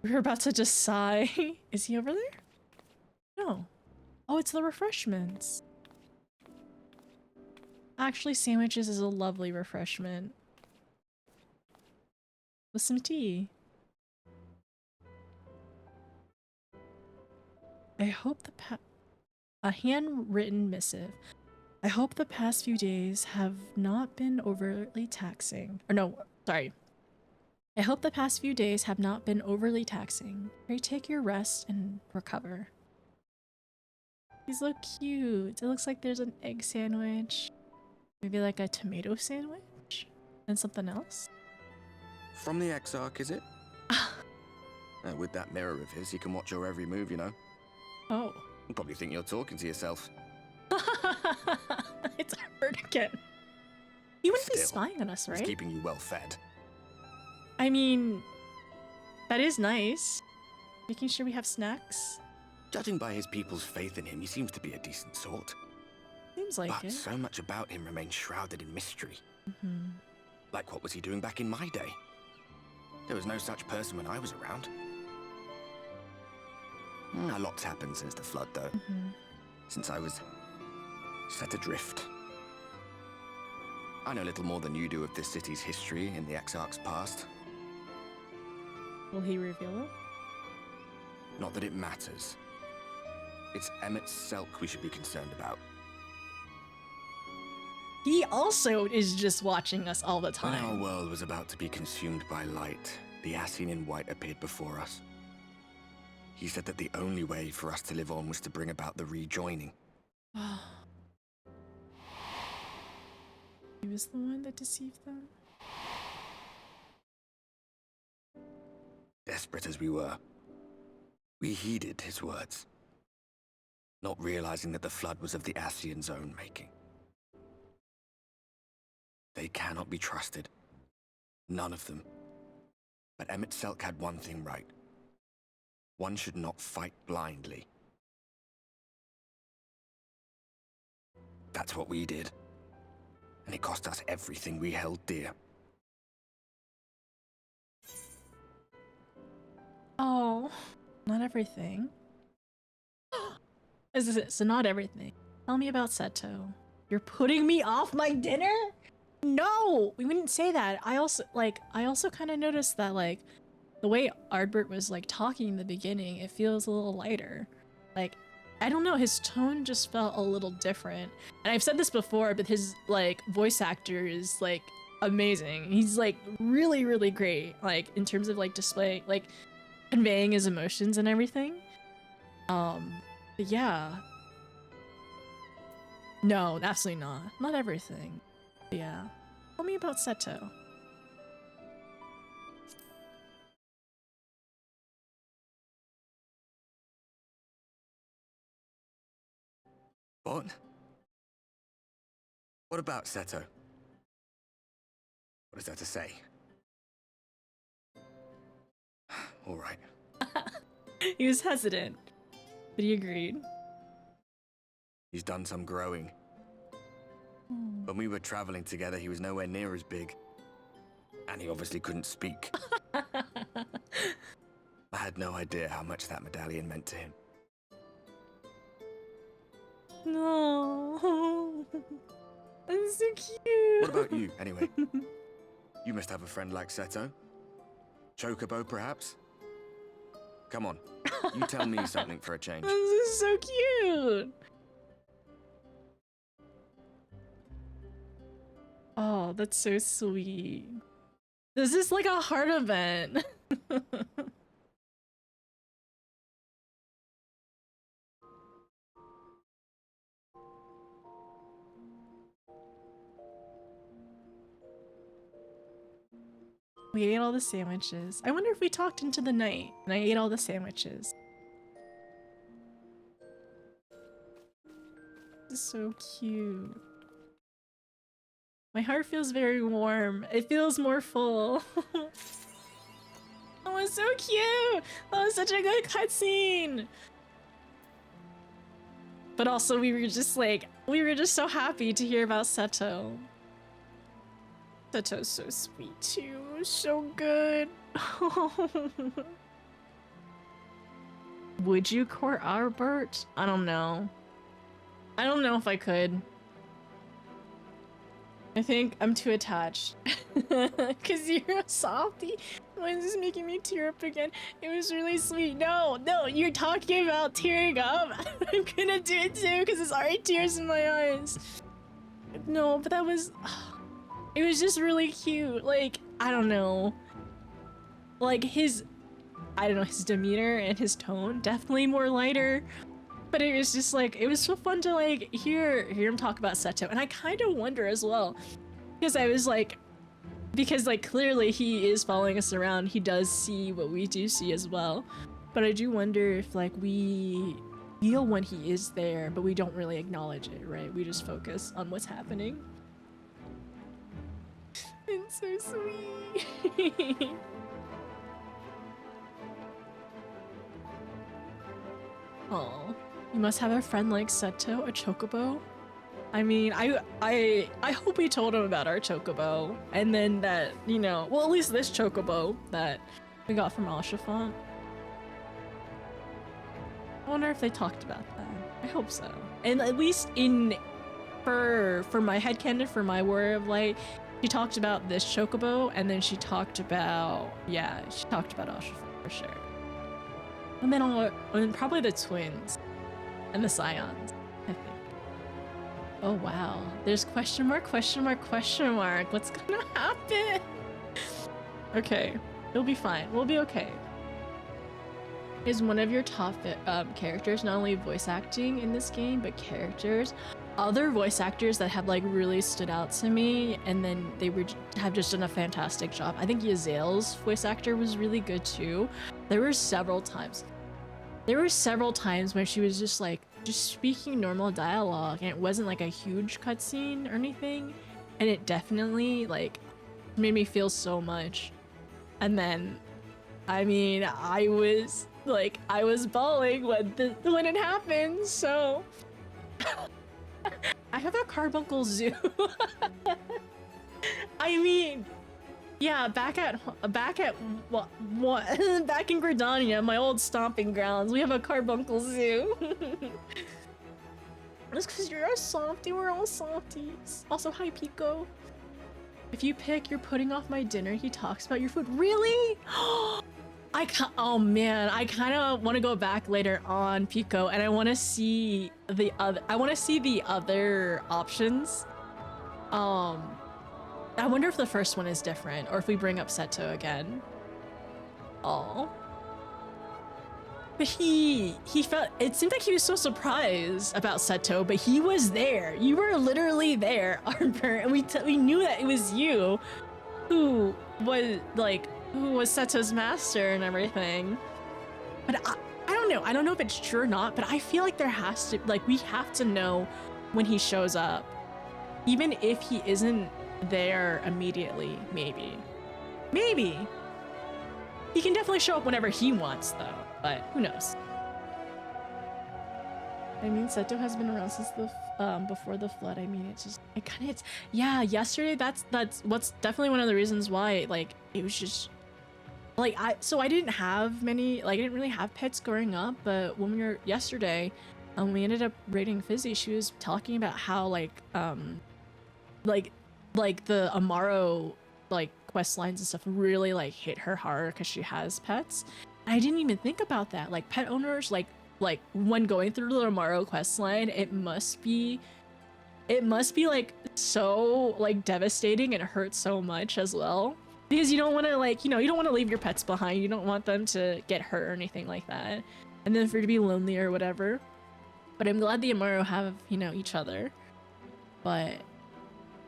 Speaker 1: We were about to just sigh. Is he over there? No. Oh, it's the refreshments. Actually, sandwiches is a lovely refreshment. With some tea. I hope a handwritten missive. I hope the past few days have not been overly taxing. Or no, sorry. I hope the past few days have not been overly taxing. Pray take your rest and recover. These look cute. It looks like there's an egg sandwich. Maybe like a tomato sandwich? And something else?
Speaker 13: From the Exarch, is it? With that mirror of his, he can watch your every move, you know.
Speaker 1: Oh.
Speaker 13: You probably think you're talking to yourself.
Speaker 1: It's hard again. He wouldn't be
Speaker 13: Still,
Speaker 1: spying on us, right?
Speaker 13: He's keeping you well fed.
Speaker 1: I mean, that is nice. Making sure we have snacks.
Speaker 13: Judging by his people's faith in him, he seems to be a decent sort.
Speaker 1: Seems like
Speaker 13: but
Speaker 1: it.
Speaker 13: so much about him remains shrouded in mystery.
Speaker 1: Mm-hmm.
Speaker 13: Like what was he doing back in my day? There was no such person when I was around. A lot's happened since the flood, though. Since I was set adrift. I know little more than you do of this city's history in the Exarch's past.
Speaker 1: Will he reveal it?
Speaker 13: Not that it matters. It's Emet-Selch we should be concerned about.
Speaker 1: He also is just watching us all the time.
Speaker 13: When our world was about to be consumed by light, the Ascian in white appeared before us. He said that the only way for us to live on was to bring about the rejoining.
Speaker 1: He was the one that deceived them?
Speaker 13: Desperate as we were, we heeded his words, not realizing that the flood was of the Ascian's own making. They cannot be trusted. None of them. But Emet-Selch had one thing right. One should not fight blindly. That's what we did. And it cost us everything we held dear.
Speaker 1: Oh, not everything. So not everything. Tell me about Seto. You're putting me off my dinner? No, we wouldn't say that. I also kind of noticed that like the way Ardbert was like talking in the beginning, it feels a little lighter. Like, I don't know, his tone just felt a little different. And I've said this before, but his like voice actor is like amazing. He's like really, really great, like in terms of like display, like conveying his emotions and everything. But yeah. No, absolutely not. Not everything. But yeah. Tell me about Seto.
Speaker 13: What? What about Seto? What is there to say? All right.
Speaker 1: He was hesitant, but he agreed.
Speaker 13: He's done some growing. When we were traveling together, he was nowhere near as big. And he obviously couldn't speak. I had no idea how much that medallion meant to him.
Speaker 1: No. That's so cute.
Speaker 13: What about you, anyway? You must have a friend like Seto. Chocobo, perhaps? Come on, you tell me something for a change.
Speaker 1: This is so cute. Oh, that's so sweet. This is like a heart event. We ate all the sandwiches. I wonder if we talked into the night and I ate all the sandwiches. This is so cute. My heart feels very warm. It feels more full. Oh, it's so cute! That was such a good cutscene! But also we were just so happy to hear about Seto. Seto's so sweet too, so good. Would you court Albert? I don't know. I don't know if I could. I think I'm too attached. Cause you're a softie. Why is this making me tear up again? It was really sweet. No, you're talking about tearing up. I'm gonna do it too because there's already tears in my eyes. No, but that was... It was just really cute. Like, I don't know. Like his demeanor and his tone, definitely more lighter. But it was just like, it was so fun to like hear him talk about Seto. And I kind of wonder as well, because I was like, clearly he is following us around. He does see what we do see as well. But I do wonder if like we feel when he is there, but we don't really acknowledge it, right? We just focus on what's happening. It's so sweet. Oh, you must have a friend like Seto, a chocobo. I mean, I hope we told him about our chocobo, and then that, you know, well, at least this chocobo that we got from Alshafont. I wonder if they talked about that. I hope so. And at least for my headcanon, for my Warrior of Light, she talked about this chocobo, and then she talked about, yeah, she talked about Alshafont for sure. And then probably the twins and the scions, I think. Oh wow, there's question mark, question mark, question mark. What's gonna happen? Okay, it'll be fine. We'll be okay. Is one of your top characters not only voice acting in this game, but characters? Other voice actors that have like really stood out to me, and then they have just done a fantastic job. I think Yazel's voice actor was really good too. There were several times when she was just speaking normal dialogue, and it wasn't like a huge cutscene or anything, and it definitely like made me feel so much. And then, I mean, I was bawling when it happened. So I have a carbuncle zoo. I mean, yeah, back in Gridania, my old stomping grounds, we have a carbuncle zoo. That's because you're a softie, we're all softies. Also, hi Pico. If you pick, you're putting off my dinner, he talks about your food. Really? Oh man, I kind of want to go back later on, Pico, and I want to see the other options. I wonder if the first one is different, or if we bring up Seto again. Oh. But he felt, it seemed like he was so surprised about Seto, but he was there. You were literally there, Arbor, and we knew that it was you who was Seto's master and everything. But I don't know. I don't know if it's true or not, but I feel like there has to, like, we have to know when he shows up. Even if he isn't there immediately, maybe. Maybe. He can definitely show up whenever he wants, though, but who knows? I mean, Seto has been around since the before the flood. I mean, yeah, yesterday, that's what's definitely one of the reasons why, like, it was just, like, I didn't have many, like, I didn't really have pets growing up, but when we were, yesterday, we ended up raiding Fizzy, she was talking about how, like the Amaro, like, quest lines and stuff really, like, hit her hard because she has pets. And I didn't even think about that. Like, pet owners, like when going through the Amaro quest line, it must be like so, like, devastating and hurt so much as well, because you don't want to, like, you know, you don't want to leave your pets behind. You don't want them to get hurt or anything like that, and then for you to be lonely or whatever. But I'm glad the Amaro have, you know, each other. But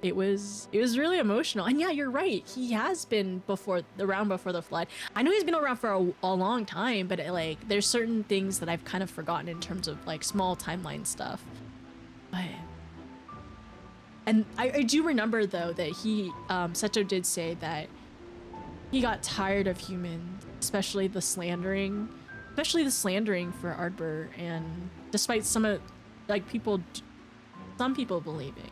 Speaker 1: it was really emotional. And yeah, you're right, he has been around before the flood. I know he's been around for a long time, but like, there's certain things that I've kind of forgotten in terms of, like, small timeline stuff. But, and I do remember, though, that Seto did say that he got tired of humans, especially the slandering for Ardbur, and despite some people believing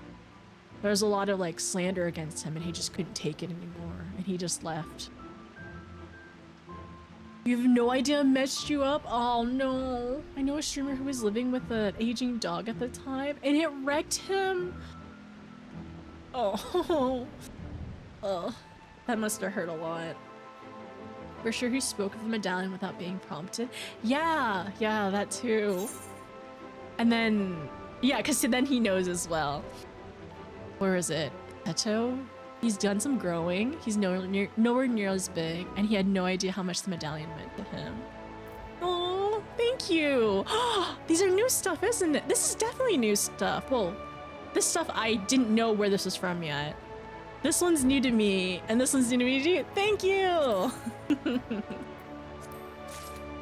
Speaker 1: there's a lot of, like, slander against him, and he just couldn't take it anymore, and he just left. You have no idea I messed you up? Oh no. I know a streamer who was living with an aging dog at the time, and it wrecked him. Oh. Oh. That must have hurt a lot. For sure he spoke of the medallion without being prompted. Yeah, that too. And then, yeah, because then he knows as well. Where is it? Seto? He's done some growing. He's nowhere near as big, and he had no idea how much the medallion meant to him. Oh, thank you. These are new stuff, isn't it? This is definitely new stuff. Well, this stuff I didn't know where this was from yet. This one's new to me, and this one's new to me too. Thank you.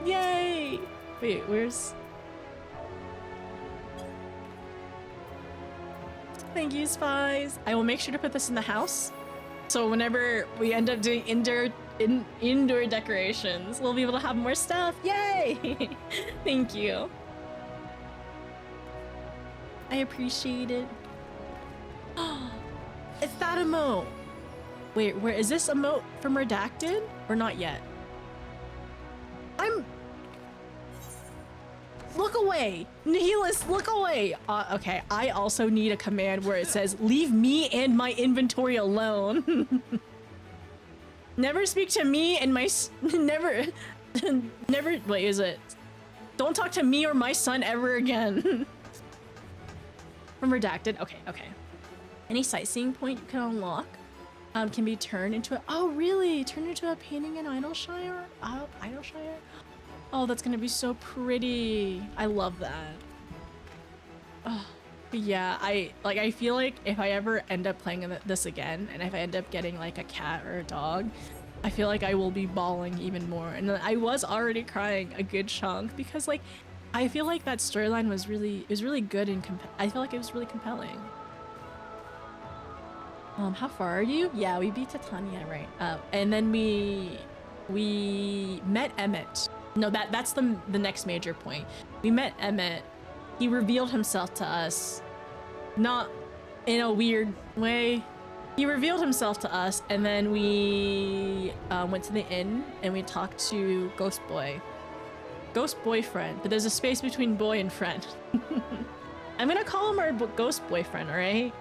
Speaker 1: Yay. Wait, where's... Thank you, Spies. I will make sure to put this in the house, so whenever we end up doing indoor decorations, we'll be able to have more stuff. Yay! Thank you. I appreciate it. It's that emote. Wait, where is this emote from Redacted or not yet? Look away! Nihilist, look away! Okay, I also need a command where it says, leave me and my inventory alone. Never speak to me and my... never... wait, is it? Don't talk to me or my son ever again. From Redacted, okay. Any sightseeing point you can unlock can be turned into a... Oh, really? Turned into a painting in Idleshire? Idleshire? Oh, that's gonna be so pretty. I love that. Oh, yeah, I feel like if I ever end up playing this again, and if I end up getting, like, a cat or a dog, I feel like I will be bawling even more. And I was already crying a good chunk because, like, I feel like that storyline was really good, and I feel like it was really compelling. How far are you? Yeah, we beat Titania, right? And then we met Emet. No, that's the next major point. We met Emet. He revealed himself to us, not in a weird way. He revealed himself to us, and then we went to the inn and we talked to Ghost Boyfriend. But there's a space between boy and friend. I'm gonna call him our ghost boyfriend, all right?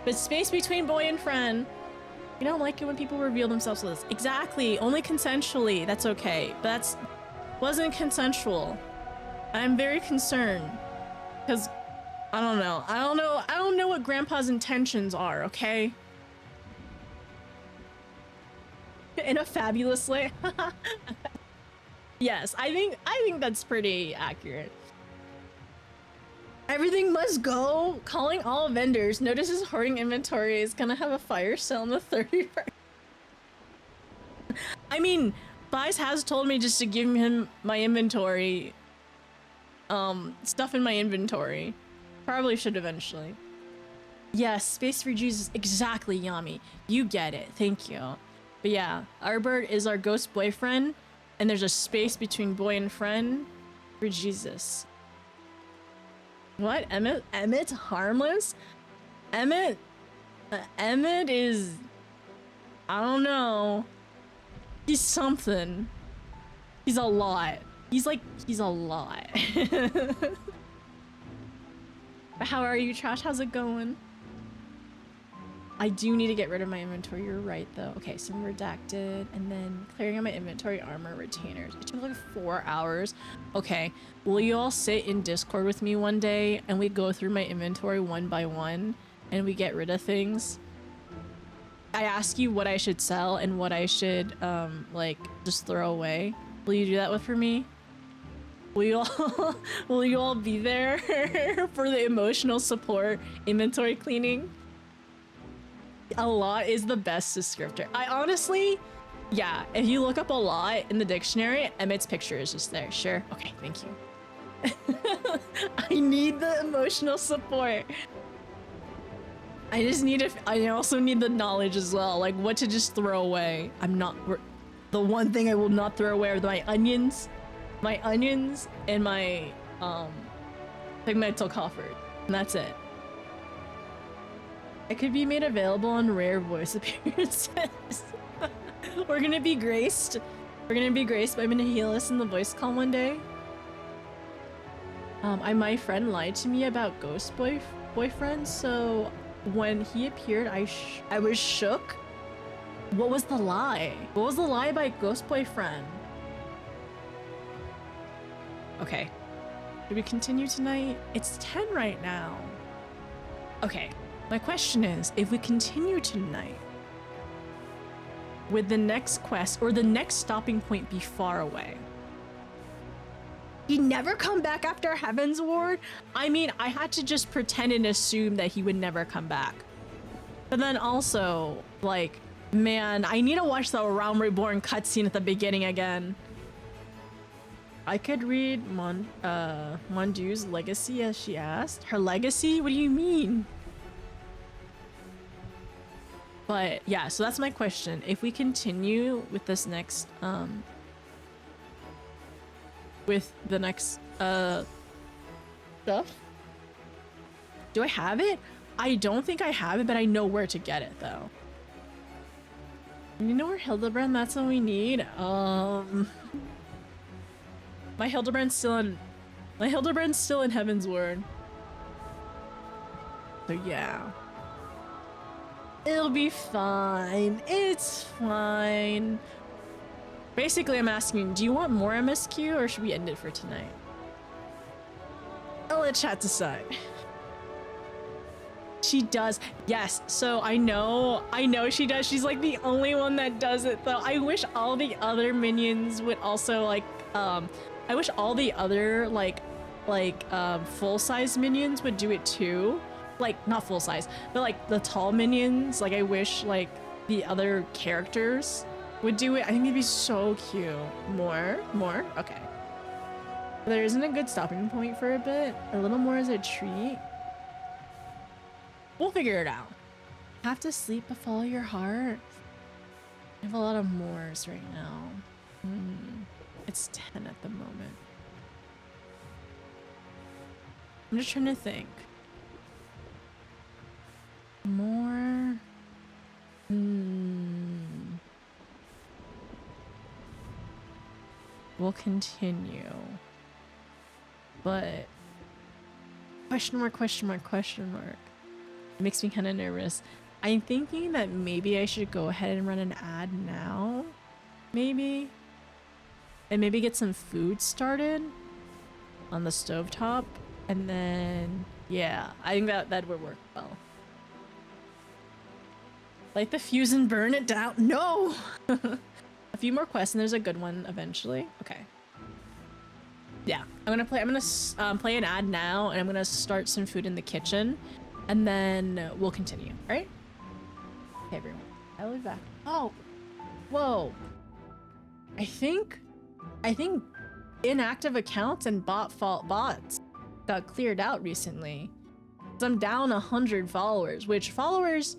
Speaker 1: But space between boy and friend. You don't like it when people reveal themselves to us. Exactly, only consensually, that's okay. But that wasn't consensual. I'm very concerned. Because, I don't know what Grandpa's intentions are, okay? in a fabulous way. Yes, I think that's pretty accurate. Everything must go. Calling all vendors. Notices hoarding inventory is gonna have a fire sale on the 31st. I mean, Bice has told me just to give him my inventory. Stuff in my inventory. Probably should eventually. Yes, space for Jesus. Exactly, Yami. You get it. Thank you. But yeah, our bird is our ghost boyfriend, and there's a space between boy and friend for Jesus. What? Emmet's harmless? Emmet is... I don't know. He's something. He's a lot. He's a lot. But how are you, Trash? How's it going? I do need to get rid of my inventory. You're right, though. Okay, some redacted, and then clearing out my inventory, armor, retainers. It took like 4 hours. Okay, will you all sit in Discord with me one day, and we go through my inventory one by one, and we get rid of things? I ask you what I should sell and what I should, like, just throw away. Will you do that for me? Will you all be there for the emotional support inventory cleaning? A lot is the best descriptor. I honestly, yeah, if you look up a lot in the dictionary, Emmet's picture is just there. Sure. Okay, thank you. I need the emotional support. I also need the knowledge as well, like what to just throw away. The one thing I will not throw away are my onions and my pigmental coffer, and that's it. It could be made available on rare voice appearances. We're gonna be graced by Nihilus in the voice call one day. My friend lied to me about ghost boyfriend, so when he appeared, I was shook. What was the lie? What was the lie about ghost boyfriend? Okay. Do we continue tonight? It's 10 right now. Okay. My question is, if we continue tonight, would the next quest or the next stopping point be far away? He never come back after Heaven's Ward? I mean, I had to just pretend and assume that he would never come back. But then also, like, man, I need to watch the Realm Reborn cutscene at the beginning again. I could read Mondu's legacy as she asked. Her legacy? What do you mean? But yeah, so that's my question. If we continue with this next, with the next, stuff. Do I have it? I don't think I have it, but I know where to get it though. You know where Hildebrand? That's what we need. My Hildebrand's still in Heaven's Word. So yeah. It'll be fine. It's fine. Basically, I'm asking, do you want more MSQ or should we end it for tonight? I'll let chat decide. She does. Yes. So I know she does. She's like the only one that does it though. I wish all the other minions would also like, I wish all the other like full-size minions would do it too. Like not full size, but like the tall minions, like I wish like the other characters would do it. I think it'd be so cute. More? Okay. There isn't a good stopping point for a bit. A little more as a treat. We'll figure it out. Have to sleep but follow your heart. I have a lot of mores right now. It's 10 at the moment. I'm just trying to think. More. We'll continue. But question mark. It makes me kind of nervous. I'm thinking that maybe I should go ahead and run an ad now. Maybe. And maybe get some food started on the stovetop. And then, yeah, I think that would work well. Light the fuse and burn it down. No! A few more quests and there's a good one eventually. Okay. Yeah, I'm gonna play an ad now and I'm gonna start some food in the kitchen and then we'll continue, all right? Okay, everyone, I'll be back. Oh, whoa. I think inactive accounts and bots got cleared out recently. So I'm down 100 followers, which followers,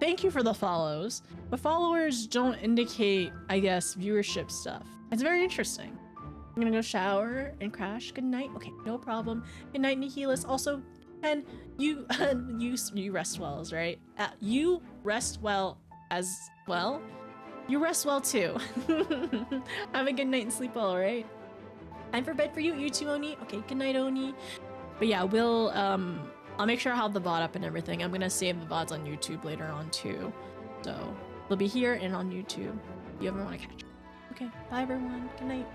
Speaker 1: thank you for the follows, but followers don't indicate, I guess, viewership stuff. It's very interesting. I'm gonna go shower and crash. Good night. Okay, no problem. Good night, Nihilus. Also, and you rest well, right? You rest well as well. You rest well too. Have a good night and sleep well, alright? Time for bed for you, you too, Oni. Okay, good night, Oni. But yeah, we'll I'll make sure I have the VOD up and everything. I'm gonna save the VODs on YouTube later on too. So they'll be here and on YouTube if you ever want to catch them. Okay, bye everyone. Good night.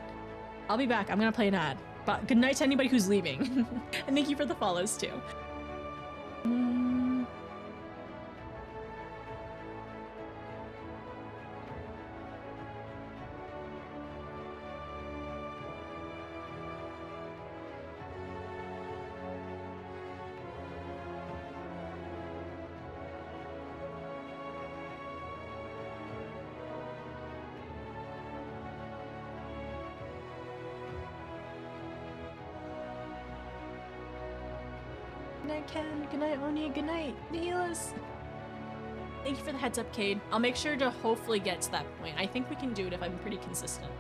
Speaker 1: I'll be back. I'm gonna play an ad. But good night to anybody who's leaving. And thank you for the follows too. Good night, Ken. Good night, Oni. Good night, Nihilus. Thank you for the heads up, Cade. I'll make sure to hopefully get to that point. I think we can do it if I'm pretty consistent.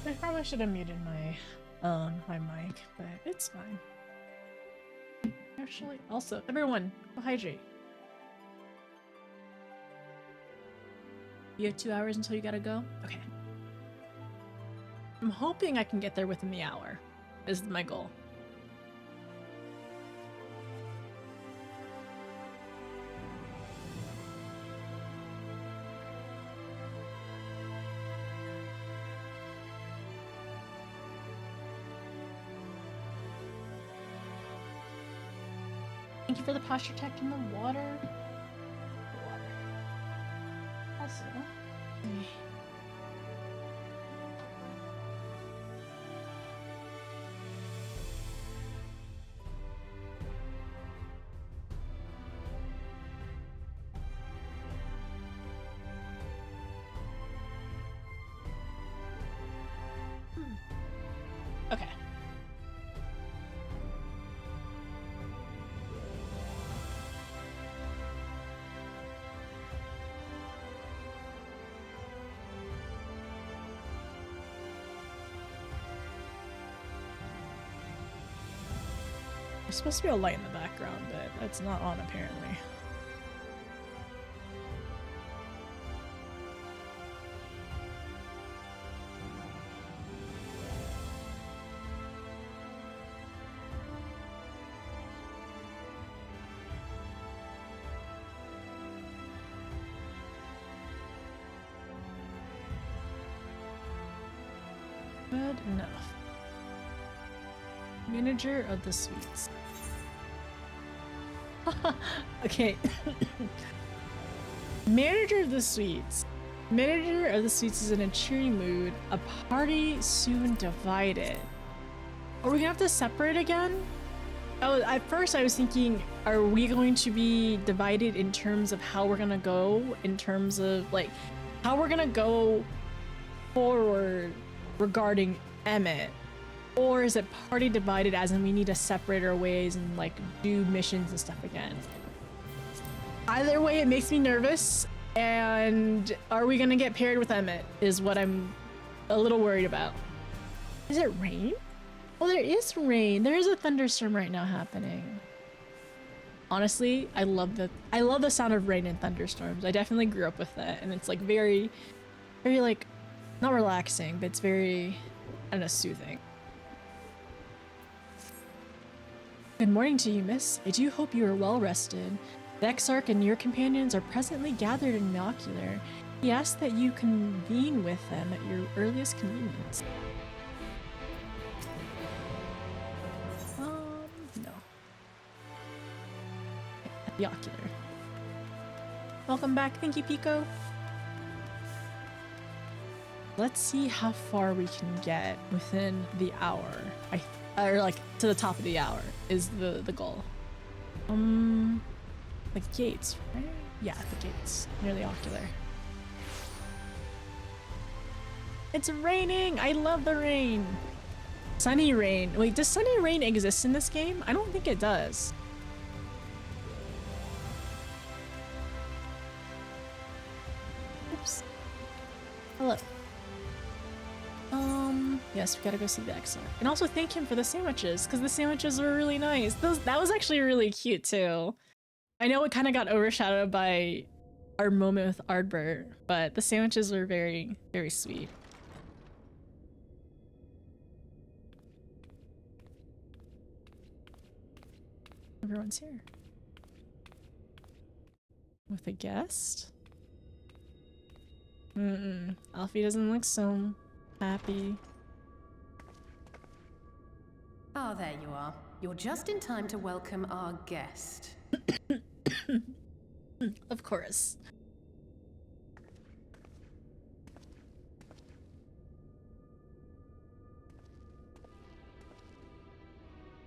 Speaker 1: I probably should have muted my my mic, but it's fine. Actually, also, everyone, go hydrate. You have 2 hours until you gotta go? Okay. I'm hoping I can get there within the hour, is my goal. Thank you for the posture tech in the water. Also, okay. There's supposed to be a light in the background, but that's not on apparently. Good enough. Manager of the suites. Okay. Manager of the suites. Manager of the suites is in a cheery mood. A party soon divided. Are we gonna have to separate again? Oh, at first I was thinking, are we going to be divided in terms of how we're gonna go? In terms of like how we're gonna go forward regarding Emmett? Or is it party divided as in we need to separate our ways and like do missions and stuff again? Either way, it makes me nervous. And are we gonna get paired with Emmett is what I'm a little worried about. Is it rain? Oh, there is rain. There is a thunderstorm right now happening. Honestly, I love the sound of rain and thunderstorms. I definitely grew up with that, and it's like very like not relaxing, but it's very, I don't know, soothing. Good morning to you, miss. I do hope you are well rested. The Exarch and your companions are presently gathered in the ocular. He asks that you convene with them at your earliest convenience. No. At the ocular. Welcome back. Thank you, Pico. Let's see how far we can get within the hour. Or like to the top of the hour is the goal. The gates, right? Yeah, the gates near the ocular. It's raining. I love the rain. Sunny rain. Wait, does sunny rain exist in this game? I don't think it does. Oops. Hello. Yes, we gotta go see the Exarch. And also thank him for the sandwiches, because the sandwiches were really nice. That was actually really cute too. I know it kind of got overshadowed by our moment with Ardbert, but the sandwiches were very, very sweet. Everyone's here. With a guest? Alfie doesn't look so happy.
Speaker 9: Ah, there you are. You're just in time to welcome our guest.
Speaker 1: Of course.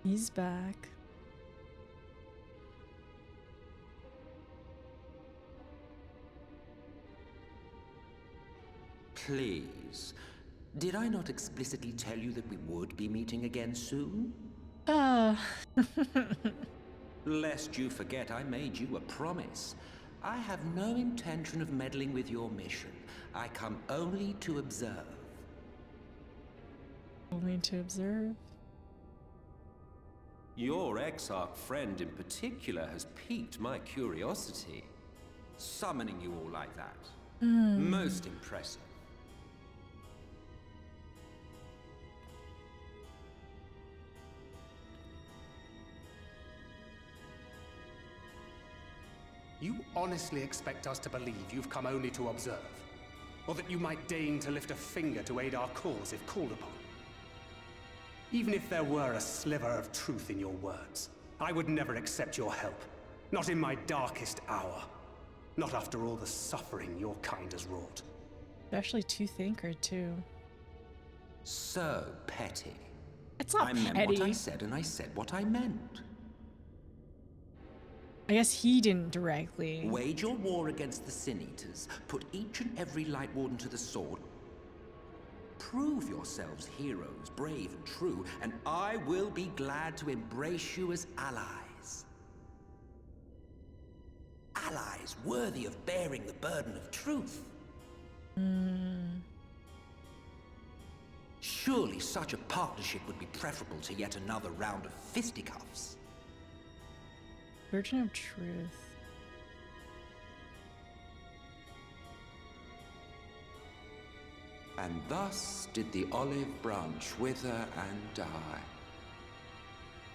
Speaker 1: He's back.
Speaker 14: Please. Did I not explicitly tell you that we would be meeting again soon? Lest you forget, I made you a promise. I have no intention of meddling with your mission. I come only to observe.
Speaker 1: Only to observe.
Speaker 11: Your exarch friend in particular has piqued my curiosity. Summoning you all like that. Most impressive.
Speaker 6: You honestly expect us to believe you've come only to observe? Or that you might deign to lift a finger to aid our cause if called upon? Even if there were a sliver of truth in your words, I would never accept your help. Not in my darkest hour. Not after all the suffering your kind has wrought.
Speaker 1: Especially to Thinker, too.
Speaker 14: So petty.
Speaker 1: It's not
Speaker 14: I meant
Speaker 1: petty.
Speaker 14: what I said, and I said what I meant.
Speaker 1: I guess he didn't directly.
Speaker 14: Wage your war against the Sin Eaters. Put each and every Light Warden to the sword. Prove yourselves heroes, brave and true, and I will be glad to embrace you as allies. Allies worthy of bearing the burden of truth. Surely such a partnership would be preferable to yet another round of fisticuffs.
Speaker 1: Virgin of Truth.
Speaker 14: And thus did the olive branch wither and die.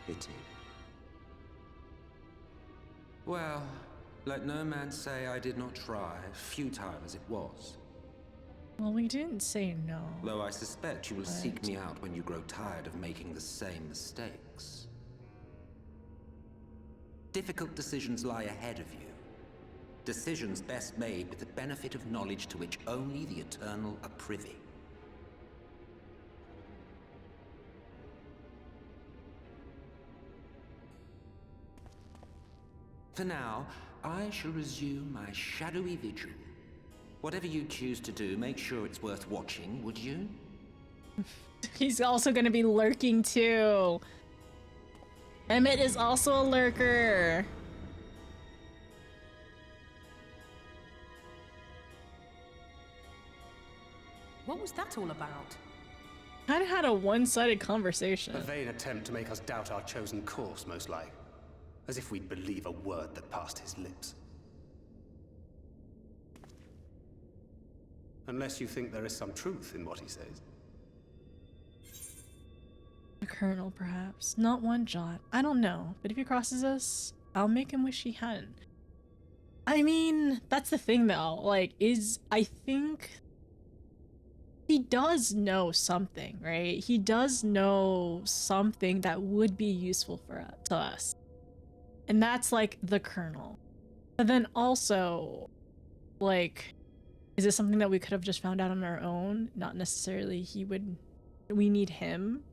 Speaker 14: Pity. Well, let no man say I did not try, futile as it was.
Speaker 1: Well, we didn't say no.
Speaker 14: Though I suspect you will seek me out when you grow tired of making the same mistakes. Difficult decisions lie ahead of you. Decisions best made with the benefit of knowledge to which only the Eternal are privy. For now, I shall resume my shadowy vigil. Whatever you choose to do, make sure it's worth watching, would you?
Speaker 1: He's also gonna be lurking too. Emmett is also a lurker.
Speaker 9: What was that all about?
Speaker 1: Kind of had a one-sided conversation.
Speaker 6: A vain attempt to make us doubt our chosen course, most like. As if we'd believe a word that passed his lips. Unless you think there is some truth in what he says.
Speaker 1: A colonel, perhaps. Not one jot. I don't know. But if he crosses us, I'll make him wish he hadn't. I mean, that's the thing though. Like, I think he does know something, right? He does know something that would be useful for to us. And that's like the colonel. But then also, like, is this something that we could have just found out on our own? Not necessarily we need him.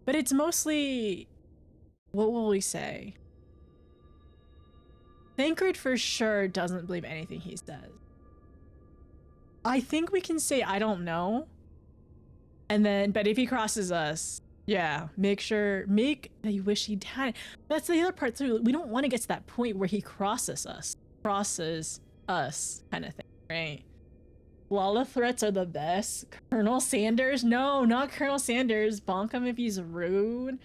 Speaker 1: But it's mostly, what will we say? Thancred for sure doesn't believe anything he says. I think we can say, I don't know. And then, but if he crosses us, yeah, make that you wish he'd had it. That's the other part too. We don't want to get to that point where he crosses us kind of thing, right? Lala threats are the best. Colonel Sanders? No, not Colonel Sanders. Bonk him if he's rude.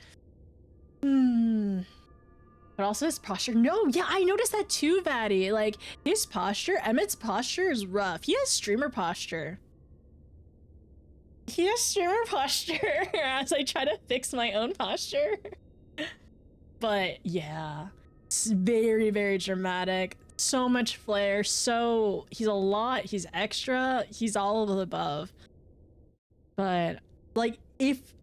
Speaker 1: But also his posture. No, yeah, I noticed that too, Vatty. Like, his posture, Emmett's posture is rough. He has streamer posture. He has streamer posture as I try to fix my own posture. But yeah, it's very, very dramatic. So much flair. So he's a lot. He's extra. He's all of the above. But like, if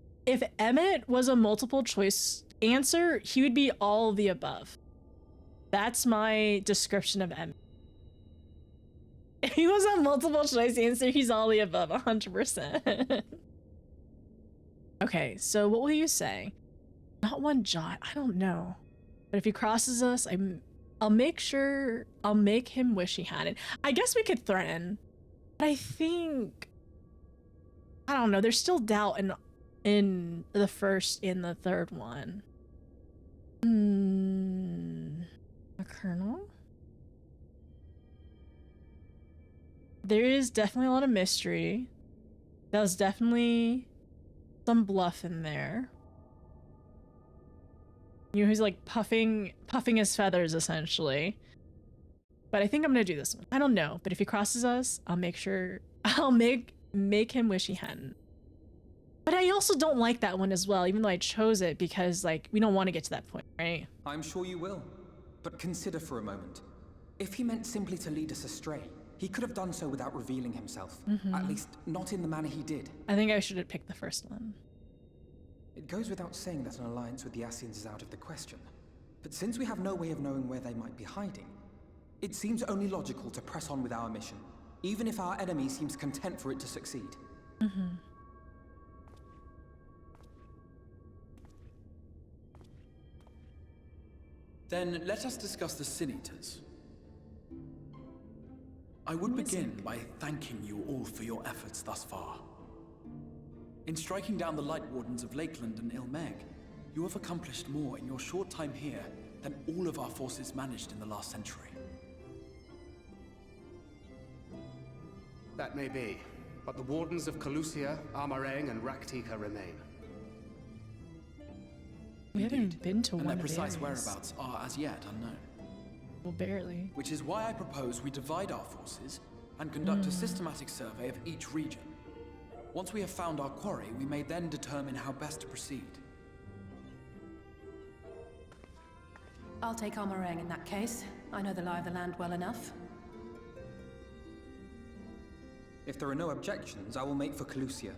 Speaker 1: Emmett was a multiple choice answer, he would be all of the above. That's my description of Emmett. If he was a multiple choice answer, he's all the above, 100%. Okay, so what will you say? Not one jot. I don't know. But if he crosses us, I'll make him wish he hadn't. I guess we could threaten. But I think, I don't know, there's still doubt in the first and the third one. A colonel? There is definitely a lot of mystery. That was definitely some bluff in there. You know, he's like puffing his feathers essentially. But I think I'm gonna do this one. I don't know, but if he crosses us, I'll make sure I'll make him wish he hadn't. But I also don't like that one as well, even though I chose it because like we don't want to get to that point, right?
Speaker 10: I'm sure you will. But consider for a moment. If he meant simply to lead us astray, he could have done so without revealing himself. At least not in the manner he did.
Speaker 1: I think I should have picked the first one.
Speaker 10: It goes without saying that an alliance with the Ascians is out of the question. But since we have no way of knowing where they might be hiding, it seems only logical to press on with our mission, even if our enemy seems content for it to succeed.
Speaker 15: Then let us discuss the Sin Eaters. I would begin by thanking you all for your efforts thus far. In striking down the Light Wardens of Lakeland and Ilmeg, you have accomplished more in your short time here than all of our forces managed in the last century.
Speaker 6: That may be, but the Wardens of Calusia, Armorang, and Raktika remain.
Speaker 1: We haven't been to
Speaker 15: and
Speaker 1: one
Speaker 15: their
Speaker 1: of
Speaker 15: precise
Speaker 1: theirs.
Speaker 15: whereabouts are as yet unknown.
Speaker 1: Well, barely.
Speaker 15: Which is why I propose we divide our forces and conduct a systematic survey of each region. Once we have found our quarry, we may then determine how best to proceed.
Speaker 9: I'll take Armorang in that case. I know the lie of the land well enough.
Speaker 10: If there are no objections, I will make for Calusia.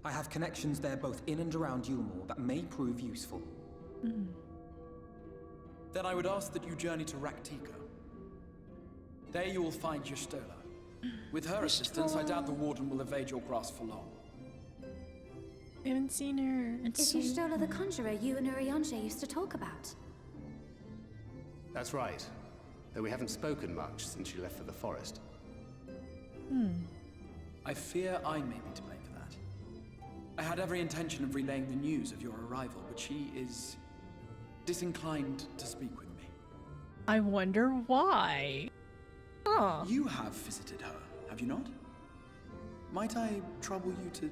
Speaker 10: I have connections there both in and around Yulmore that may prove useful.
Speaker 15: Then I would ask that you journey to Raktika. There you will find Y'shtola. With her assistance, I doubt the Warden will evade your grasp for long.
Speaker 1: I haven't seen her.
Speaker 2: Is Y'shtola the conjurer you and Urianger used to talk about?
Speaker 6: That's right. Though we haven't spoken much since she left for the forest.
Speaker 15: I fear I may be to blame for that. I had every intention of relaying the news of your arrival, but she is disinclined to speak with me.
Speaker 1: I wonder why. Huh.
Speaker 15: You have visited her, have you not? Might I trouble you to...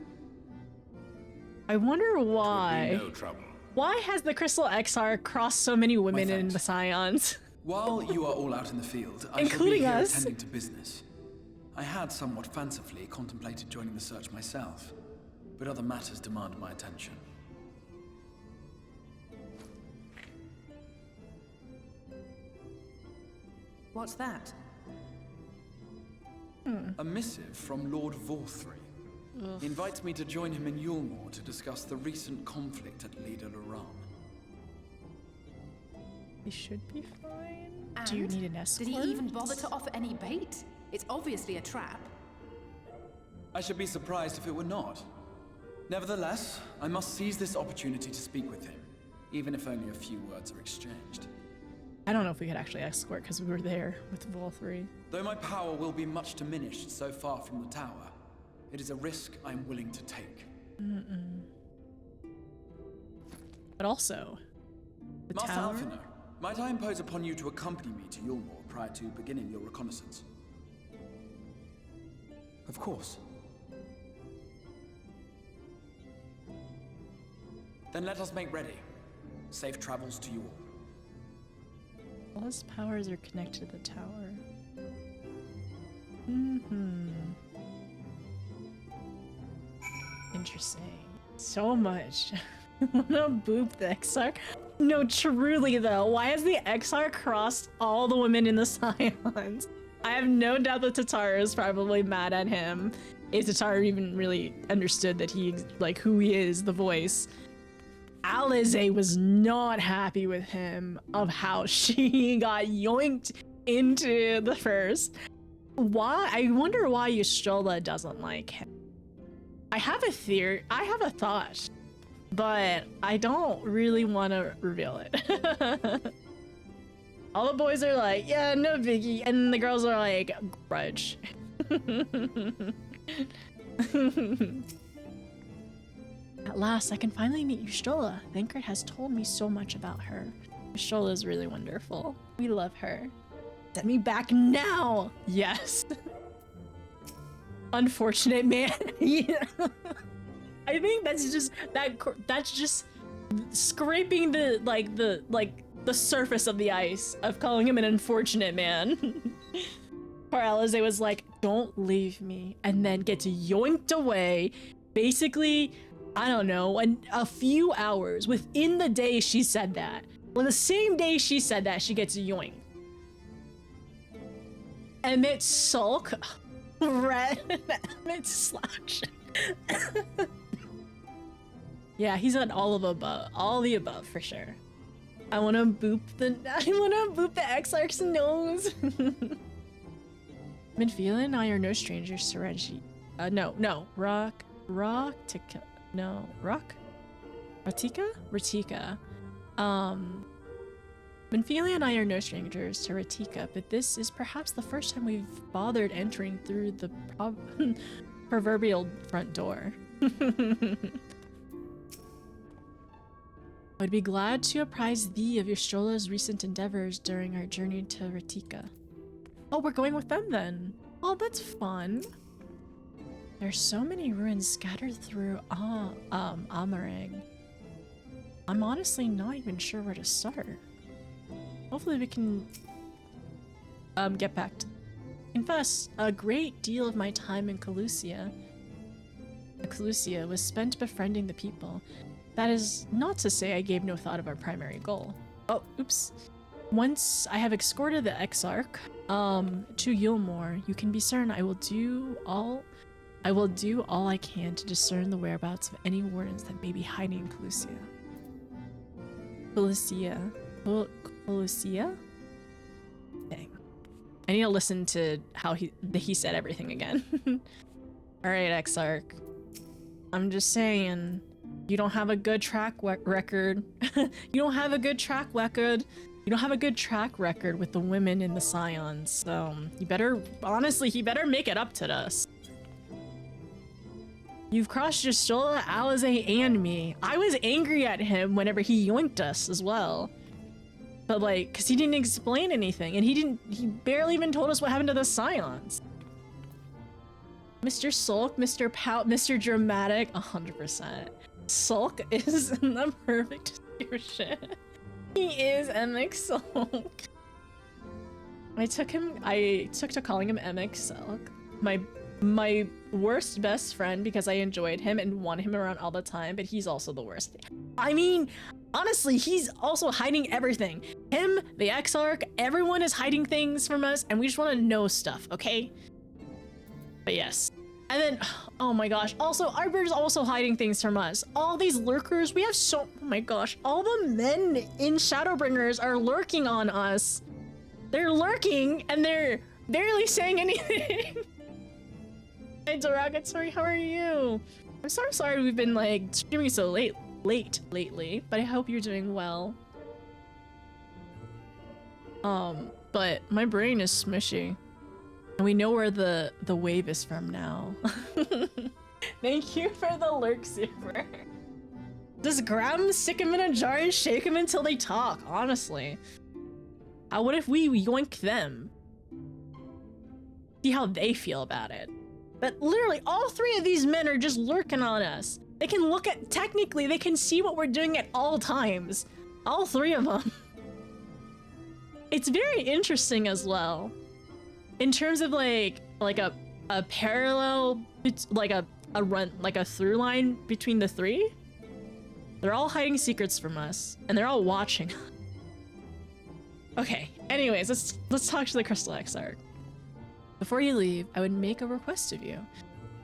Speaker 1: I wonder why.
Speaker 12: No trouble.
Speaker 1: Why has the Crystal XR crossed so many women in the Scions?
Speaker 15: While you are all out in the field, I
Speaker 1: Including
Speaker 15: shall be here
Speaker 1: us.
Speaker 15: attending to business. I had somewhat fancifully contemplated joining the search myself, but other matters demand my attention.
Speaker 9: What's that?
Speaker 15: A missive from Lord Vorthry. He invites me to join him in Yulmore to discuss the recent conflict at Lida Luran.
Speaker 1: He should be fine.
Speaker 9: And
Speaker 1: Do you need an escort?
Speaker 9: did he even bother to offer any bait? It's obviously a trap.
Speaker 15: I should be surprised if it were not. Nevertheless, I must seize this opportunity to speak with him, even if only a few words are exchanged.
Speaker 1: I don't know if we could actually escort because we were there with all three.
Speaker 15: Though my power will be much diminished so far from the tower, it is a risk I am willing to take.
Speaker 1: But also, the
Speaker 15: Master
Speaker 1: tower.
Speaker 15: Alphinaud, might I impose upon you to accompany me to Yulmore prior to beginning your reconnaissance?
Speaker 10: Of course.
Speaker 15: Then let us make ready. Safe travels to you all.
Speaker 1: All his powers are connected to the tower. Interesting. So much. Wanna boop the XR? No, truly though. Why has the XR crossed all the women in the Scions? I have no doubt that Tatar is probably mad at him. If Tatar even really understood that he, like, who he is, the voice. Alize was not happy with him of how she got yoinked into the first. Why? I wonder why Y'shtola doesn't like him. I have a theory. I have a thought, but I don't really want to reveal it. All the boys are like, yeah, no biggie, and the girls are like, grudge. At last, I can finally meet Y'shtola. Thancred has told me so much about her. Y'shtola is really wonderful. We love her. Send me back now! Yes. Unfortunate man. Yeah. I think that's just that's just scraping the the surface of the ice of calling him an unfortunate man. Poor Alize was like, don't leave me, and then gets yoinked away. Basically, I don't know, a few hours within the day she said that. Well, the same day she said that, she gets yoinked. Emet-Selch, red, Emet-Selch. Yeah, he's on all the above for sure. I wanna boop the Exarch's nose. Midfield and I are no strangers to Reggie. No, Ratika. Minfilia and I are no strangers to Ratika, but this is perhaps the first time we've bothered entering through the proverbial front door. I'd be glad to apprise thee of Ystrolla's recent endeavors during our journey to Ratika. Oh, we're going with them then. Oh, that's fun. There's so many ruins scattered through Amarang. I'm honestly not even sure where to start. Hopefully we can get back to confess. A great deal of my time in Calusia was spent befriending the people. That is not to say I gave no thought of our primary goal. Oh, oops. Once I have escorted the Exarch to Yulmore, you can be certain I will do all I can to discern the whereabouts of any wardens that may be hiding in Calusia? Dang. I need to listen to how he said everything again. Alright, Exarch. I'm just saying, you don't have a good track record. You don't have a good track record with the women in the Scions, so he better make it up to us. You've crossed Ystrolla, Alize, and me. I was angry at him whenever he yoinked us as well. But like, cause he didn't explain anything, and he barely even told us what happened to the Scions. Mr. Sulk, Mr. Pout, Mr. Dramatic, 100%. Sulk is the perfect description. He is Emet-Selch. I took to calling him Emet-Selch. My worst best friend because I enjoyed him and wanted him around all the time, but he's also the worst. I mean, honestly, he's also hiding everything. Him, the Exarch, everyone is hiding things from us, and we just want to know stuff, okay? But yes. And then, oh my gosh, also, Arber's also hiding things from us. All these lurkers, we have oh my gosh, all the men in Shadowbringers are lurking on us. They're lurking, and they're barely saying anything. Hey, Derogatory, how are you? I'm so sorry we've been, like, streaming so late lately, but I hope you're doing well. But my brain is smushy. And we know where the wave is from now. Thank you for the lurk, super. Just grab them, stick them in a jar, and shake them until they talk, honestly. What if we yoink them? See how they feel about it. But literally, all three of these men are just lurking on us. They can technically, they can see what we're doing at all times. All three of them. It's very interesting as well. In terms of like a parallel, like a through line between the three. They're all hiding secrets from us, and they're all watching. Okay, anyways, let's talk to the Crystal Exarch. Before you leave, I would make a request of you.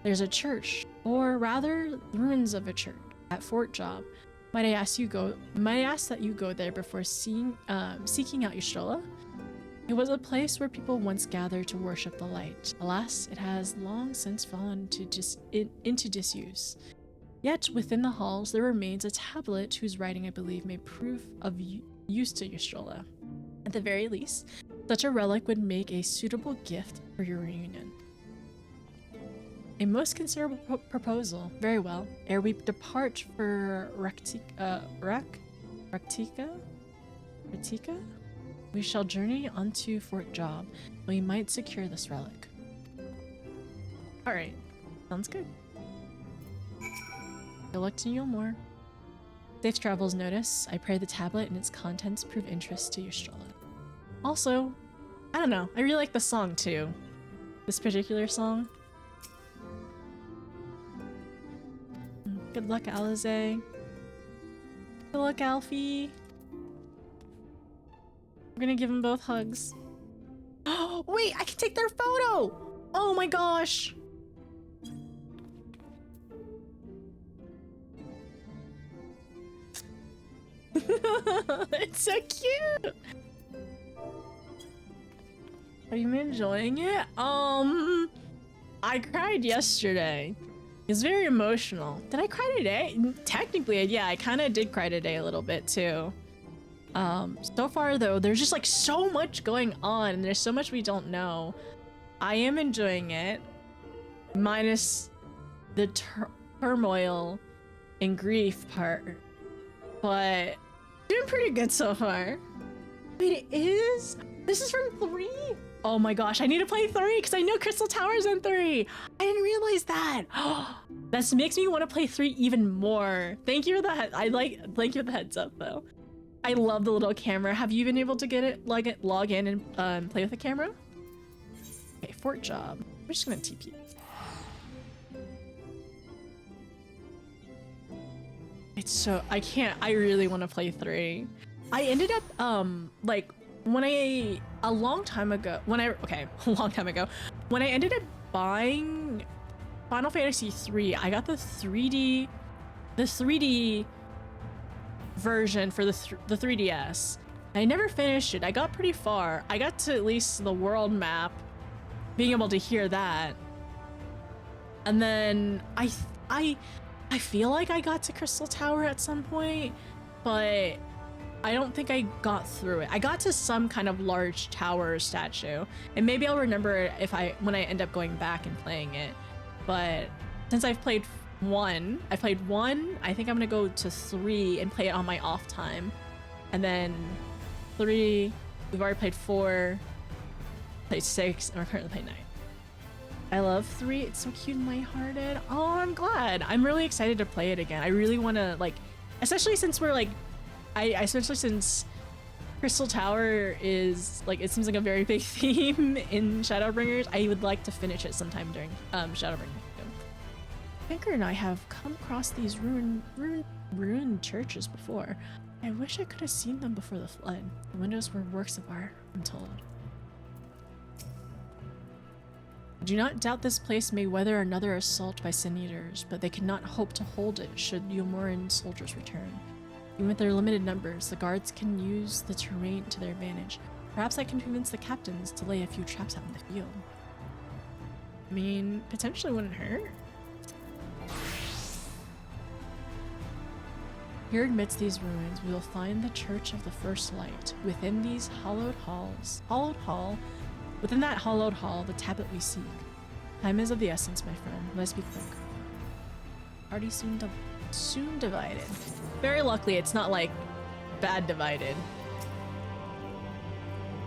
Speaker 1: There's a church, or rather, ruins of a church at Fort Job. Might I ask that you go there before seeking out Ystrolla? It was a place where people once gathered to worship the light. Alas, it has long since fallen into disuse. Yet, within the halls, there remains a tablet whose writing I believe may prove of use to Ystrolla. At the very least, such a relic would make a suitable gift for your reunion. A most considerable proposal. Very well. Ere we depart for Ratika, we shall journey onto Fort Job. We might secure this relic. Alright. Sounds good. Good luck to you more. Safe travels notice. I pray the tablet and its contents prove interest to your stroller. Also, I don't know, I really like the song too. This particular song. Good luck, Alize. Good luck, Alfie. We're gonna give them both hugs. Oh, wait, I can take their photo! Oh my gosh! It's so cute! Are you enjoying it? I cried yesterday. It's very emotional. Did I cry today? Technically, yeah, I kind of did cry today a little bit too. So far though, there's just like so much going on and there's so much we don't know. I am enjoying it, minus the turmoil and grief part, but doing pretty good so far. Wait, it is? This is from 3? Oh my gosh, I need to play 3 because I know Crystal Tower's in 3. I didn't realize that. That makes me want to play 3 even more. Thank you for that. Thank you for the heads up though. I love the little camera. Have you been able to get it, log in and play with the camera? Okay, fort job. We're just gonna TP. It's so, I really want to play 3. I ended up, like, a long time ago, when I ended up buying Final Fantasy 3, I got the 3D version for the 3DS. I never finished it. I got pretty far. I got to at least the world map, being able to hear that. And then I feel like I got to Crystal Tower at some point, but I don't think I got through it. I got to some kind of large tower statue, and maybe I'll remember it when I end up going back and playing it. But since I've played 1, I think I'm gonna go to 3 and play it on my off time, and then 3, we've already played 4, played 6, and we're currently playing 9. I love 3. It's so cute and lighthearted. Oh, I'm glad. I'm really excited to play it again. I really want to, like, especially since we're like, especially since Crystal Tower is like, it seems like a very big theme in Shadowbringers. I would like to finish it sometime during Shadowbringers. Pinker and I have come across these ruined churches before. I wish I could have seen them before the flood. The windows were works of art, I'm told. I do not doubt this place may weather another assault by Sin Eaters, but they cannot hope to hold it should Yomoran soldiers return. Even with their limited numbers, the guards can use the terrain to their advantage. Perhaps I can convince the captains to lay a few traps out in the field. I mean, potentially wouldn't hurt. Here amidst these ruins, we will find the Church of the First Light. Within these within that hollowed hall, the tablet we seek. Time is of the essence, my friend. Let's be quick. Party soon divided. Very luckily, it's not like bad divided.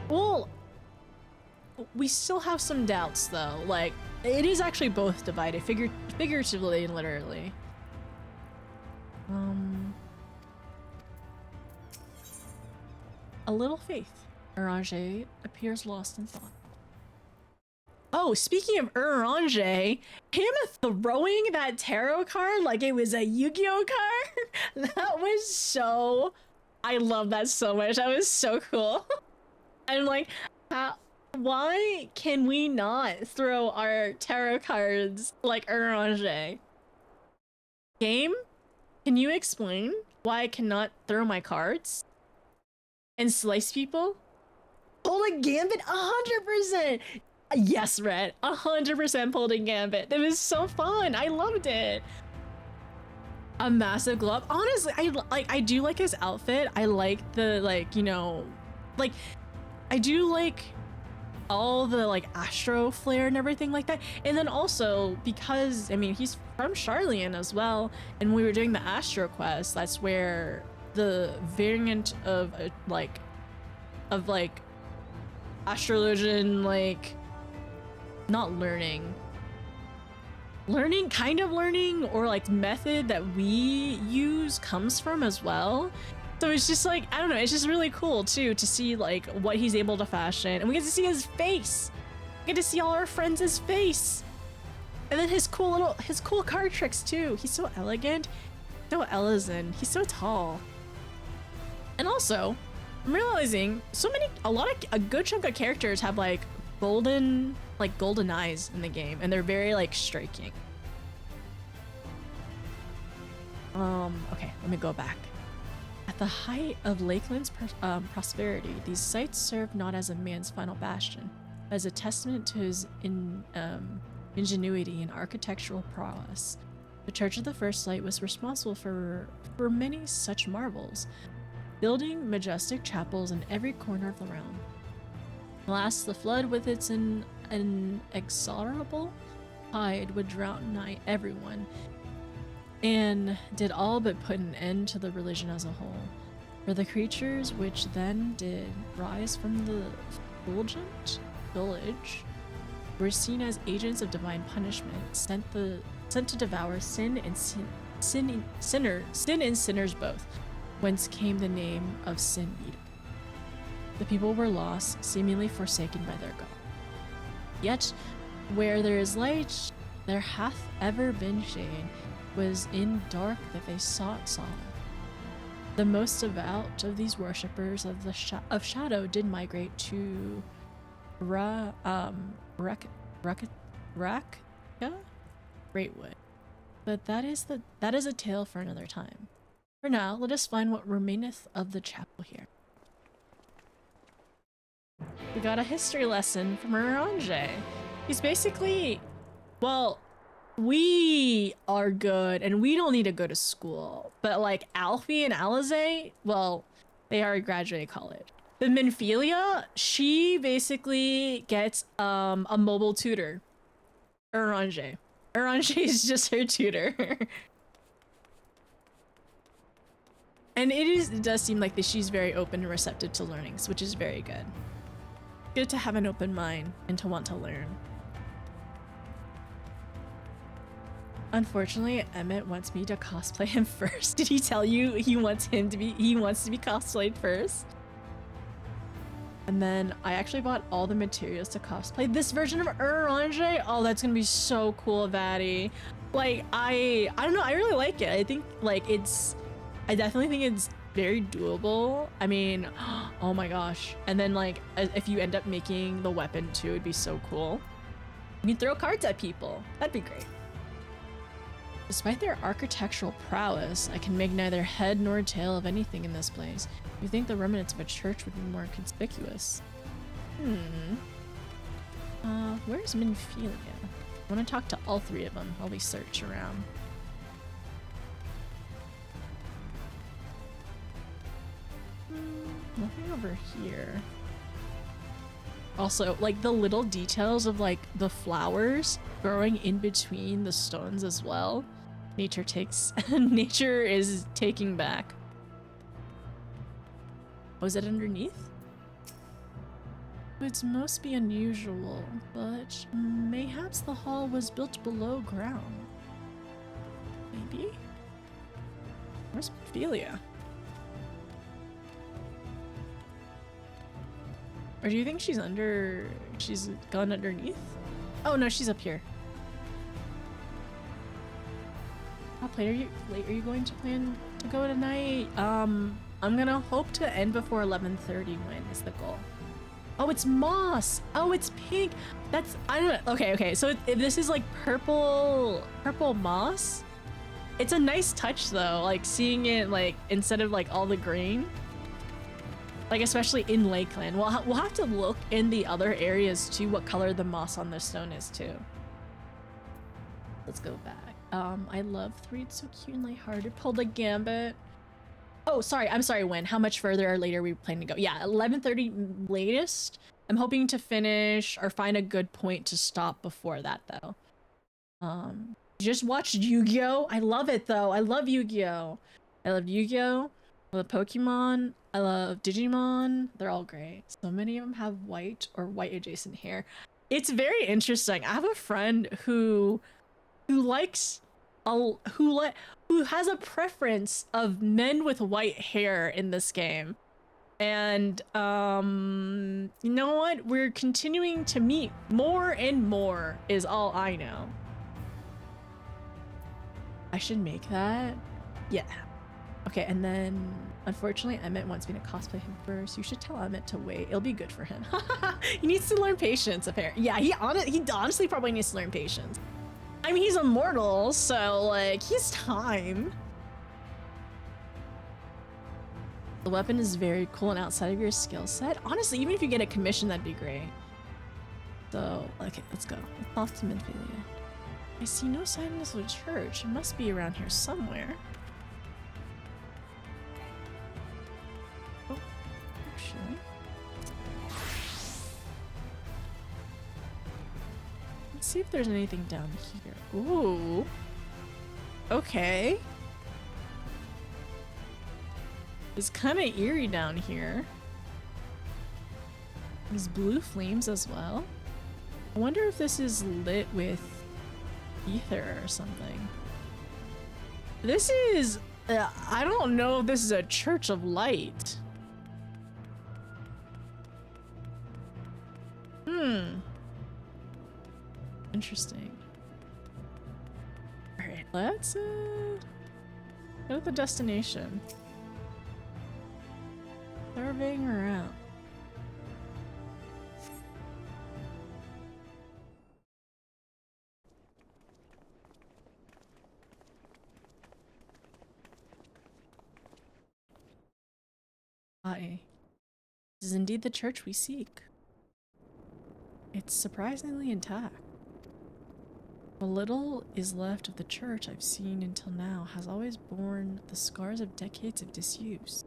Speaker 1: Well, we still have some doubts though. Like, it is actually both divided, figuratively and literally. A little faith. Uranger appears lost in thought. Oh, speaking of Uranger, him throwing that tarot card like it was a Yu-Gi-Oh card, that was so... I love that so much. That was so cool. I'm like, why can we not throw our tarot cards like Uranger? Game, can you explain why I cannot throw my cards and slice people? Hold a gambit, 100%. Yes, Red, 100% pulled a gambit. That was so fun. I loved it. A massive glove. Honestly, I do like his outfit. I like the, like, you know, like, I do like all the like astro flare and everything like that. And then also because, I mean, he's from Charlian as well, and we were doing the astro quest, that's where the variant of like astrologian, like, not learning, kind of learning or like method that we use comes from as well. So it's just like, I don't know, it's just really cool too to see like what he's able to fashion, and we get to see his face. We get to see all our friends' face. And then his cool card tricks too. He's so elegant, so elegant. He's so tall. And also, I'm realizing a good chunk of characters have like golden eyes in the game, and they're very like striking. Okay, let me go back. At the height of Lakeland's prosperity, these sites served not as a man's final bastion, but as a testament to his ingenuity and architectural prowess. The Church of the First Light was responsible for many such marvels, building majestic chapels in every corner of the realm. Alas, the flood with its inexorable tide would drown nigh everyone, and did all but put an end to the religion as a whole. For the creatures which then did rise from the fulgent village were seen as agents of divine punishment, sent to devour sin and sinners both, whence came the name of Sin Eater. The people were lost, seemingly forsaken by their God. Yet, where there is light, there hath ever been shade. Was in dark that they sought solace. The most devout of these worshippers of Shadow did migrate to Greatwood. But that is a tale for another time. For now, let us find what remaineth of the chapel here. We got a history lesson from Orange. He's basically, well, we are good and we don't need to go to school, but like Alfie and Alize, well, they already graduated college. But Minfilia, she basically gets a mobile tutor. Orange is just her tutor. And it does seem like that she's very open and receptive to learnings, which is very good. Good to have an open mind and to want to learn. Unfortunately, Emmett wants me to cosplay him first. Did he tell you he wants to be cosplayed first? And then I actually bought all the materials to cosplay this version of Orange. Oh, that's gonna be so cool, Vaddie. Like, I don't know, I really like it. I think like I definitely think it's very doable. I mean, oh my gosh. And then like, if you end up making the weapon too, it'd be so cool. You can throw cards at people. That'd be great. Despite their architectural prowess, I can make neither head nor tail of anything in this place. You think the remnants of a church would be more conspicuous? Where's Minfilia? I want to talk to all three of them while we search around. Nothing over here. Also, like the little details of like the flowers growing in between the stones as well. Nature is taking back. Was it underneath? It must be unusual, but mayhaps the hall was built below ground. Maybe? Where's Ophelia? Or do you think she's gone underneath? Oh no, she's up here. How late are you going to plan to go tonight? I'm gonna hope to end before 11:30 when is the goal. Oh, it's moss. Oh, it's pink. That's, I don't know. Okay. So if this is like purple moss. It's a nice touch though, like seeing it like instead of like all the green. Like especially in Lakeland. We'll have to look in the other areas too what color the moss on the stone is too. Let's go back. I love Three. It's so cute and lighthearted. Pulled a gambit. Oh, sorry. I'm sorry, when? How much further or later are we planning to go? Yeah, 11:30 latest. I'm hoping to finish or find a good point to stop before that though. Just watched Yu-Gi-Oh! I love it though. I love Yu-Gi-Oh! I love Yu-Gi-Oh! I love Pokemon. I love Digimon. They're all great. So many of them have white or white adjacent hair. It's very interesting. I have a friend who who likes who has a preference of men with white hair in this game. And you know what? We're continuing to meet more and more is all I know. I should make that. Yeah. Okay, and then unfortunately Emmett wants me to cosplay him first. You should tell Emmett to wait. It'll be good for him. He needs to learn patience, apparently. Yeah, he honestly probably needs to learn patience. I mean, he's immortal, so like he's time. The weapon is very cool and outside of your skill set. Honestly, even if you get a commission, that'd be great. So, okay, let's go. It's off to Midfilia. I see no sign of this little church. It must be around here somewhere. Oh, actually. Let's see if there's anything down here. Ooh. Okay. It's kind of eerie down here. These blue flames as well. I wonder if this is lit with ether or something. This is... I don't know if this is a church of light. Interesting. Alright, let's go to the destination. Surveying around. Aye. This is indeed the church we seek. It's surprisingly intact. What little is left of the church I've seen until now has always borne the scars of decades of disuse.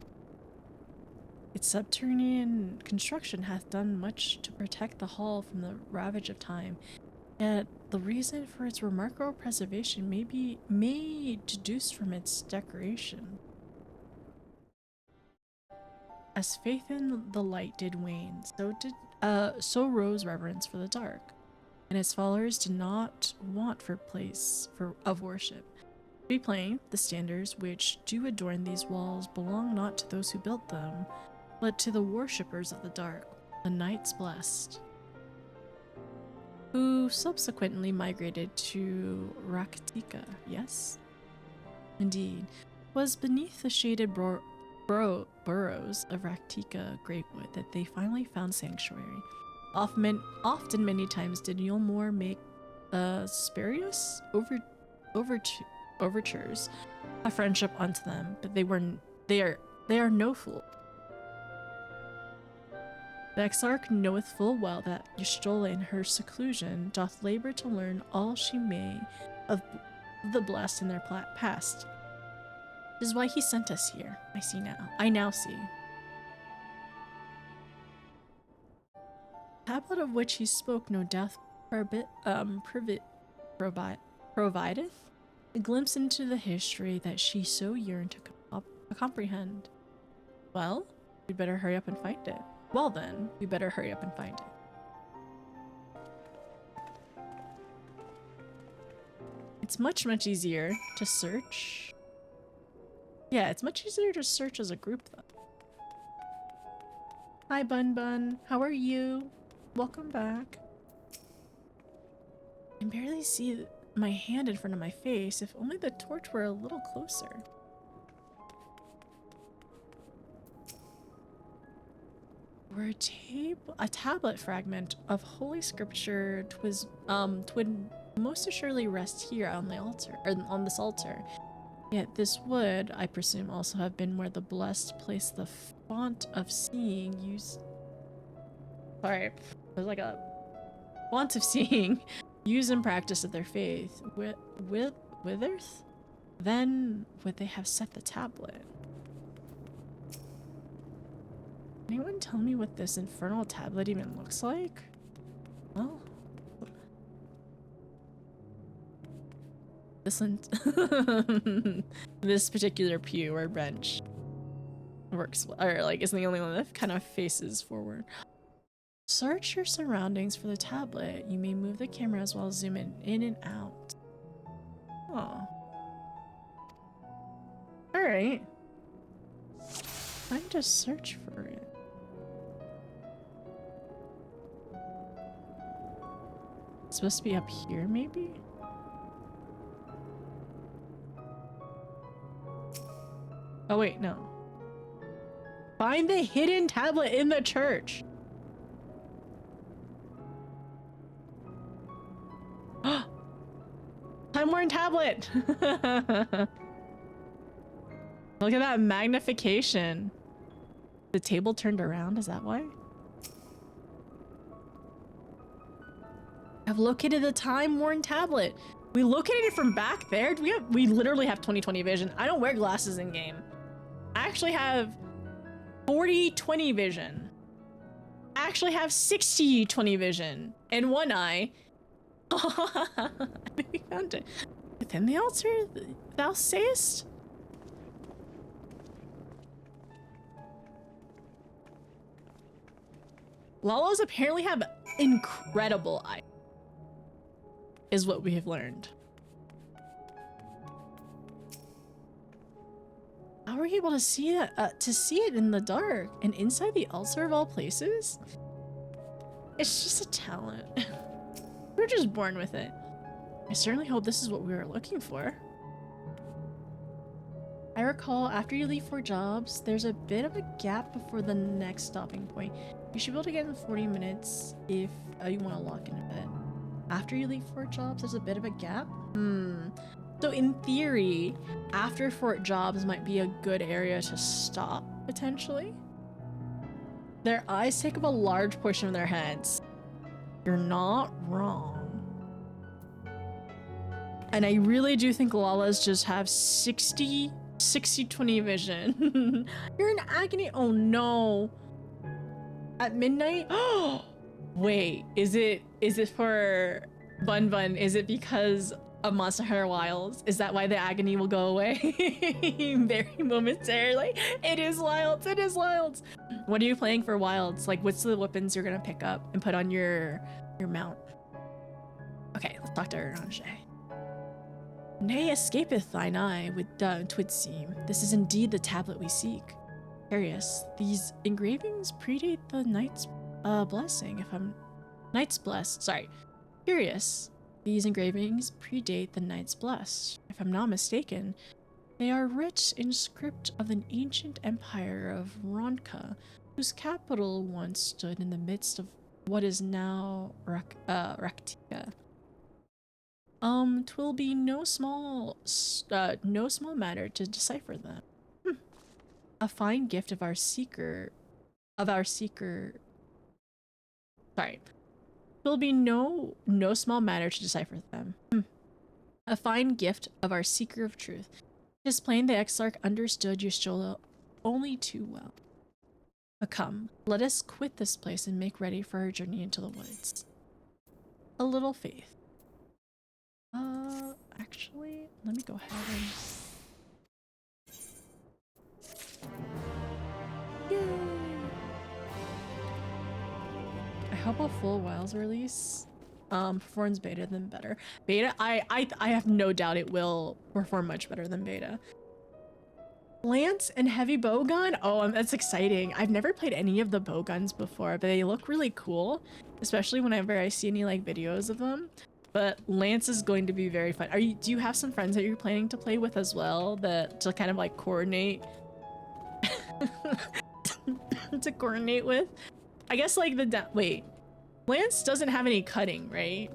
Speaker 1: Its subterranean construction hath done much to protect the hall from the ravage of time, yet the reason for its remarkable preservation may be deduced from its decoration. As faith in the light did wane, so rose reverence for the dark, and its followers did not want for place of worship. To be plain, the standards which do adorn these walls belong not to those who built them, but to the worshippers of the dark, the knights blessed, who subsequently migrated to Raktika. Yes, indeed, was beneath the shaded burrows of Raktika Greatwood that they finally found sanctuary. Often many times did Yulmore make spurious overtures of friendship unto them, but they are no fool. The Exarch knoweth full well that Y'shtola in her seclusion doth labor to learn all she may of the blessed in their past. This is why he sent us here. I now see. The tablet of which he spoke no doubt provideth a glimpse into the history that she so yearned to comprehend. Well, we'd better hurry up and find it. Well then, we better hurry up and find it. It's much easier to search. Yeah, it's much easier to search as a group though. Hi Bun Bun, how are you? Welcome back. I can barely see my hand in front of my face. If only the torch were a little closer. We're a tablet fragment of holy scripture would most assuredly rest here on the altar, or on this altar. Yet this would, I presume, also have been where the blessed placed the font of seeing used. Sorry, there's like a font of seeing used in practice of their faith. Withers? Then would they have set the tablet? Anyone tell me what this infernal tablet even looks like? Well, this particular pew or bench works, or like is the only one that kind of faces forward. Search your surroundings for the tablet. You may move the camera as well as zoom in and out. Oh. Alright. Time to search for it. It's supposed to be up here, maybe? Oh wait, no. Find the hidden tablet in the church. Time-worn tablet. Look at that magnification. The table turned around, is that why? I've located the time-worn tablet. We located it from back there. We literally have 20/20 vision. I don't wear glasses in game. I actually have 40/20 vision. I actually have 60/20 vision in one eye. We found it. Within the altar, thou sayest? Lalos apparently have incredible eyes, is what we have learned. How were you able to see that? To see it in the dark and inside the altar of all places? It's just a talent. We're just born with it. I certainly hope this is what we were looking for. I recall after you leave for jobs, there's a bit of a gap before the next stopping point. You should be able to get in 40 minutes if you want to lock in a bit. After you leave Fort Jobs, there's a bit of a gap? So in theory, after Fort Jobs might be a good area to stop, potentially. Their eyes take up a large portion of their heads. You're not wrong. And I really do think Lalas just have 60/20 vision. You're in agony. Oh no. At midnight? Oh, wait, is it for Bun Bun? Is it because of Monster Hunter Wilds? Is that why the agony will go away? Very momentarily. It is Wilds. It is Wilds. What are you playing for Wilds? Like, what's the weapons you're gonna pick up and put on your mount? Okay, let's talk to Aranje. Nay, escapeth thine eye with twould seem. This is indeed the tablet we seek. Curious, these engravings predate the Knight's blessing, if I'm... Knight's blessed, sorry. Curious, these engravings predate the Knight's blessed. If I'm not mistaken, they are writ in script of an ancient empire of Ronka, whose capital once stood in the midst of what is now Raktika. 'Twill be no small matter to decipher them. A fine gift of our seeker. Sorry. 'Twill be no small matter to decipher them. A fine gift of our seeker of truth. 'Tis plain the Exarch understood Yashola only too well. But come, let us quit this place and make ready for our journey into the woods. A little faith. Actually, let me go ahead and... Yay! I hope a full Wilds release performs beta than better. Beta, I have no doubt it will perform much better than beta. Lance and heavy bowgun? Oh, that's exciting. I've never played any of the bowguns before, but they look really cool, especially whenever I see any like videos of them. But Lance is going to be very fun. Do you have some friends that you're planning to play with as well, to kind of like coordinate to coordinate with? I guess like wait, Lance doesn't have any cutting, right?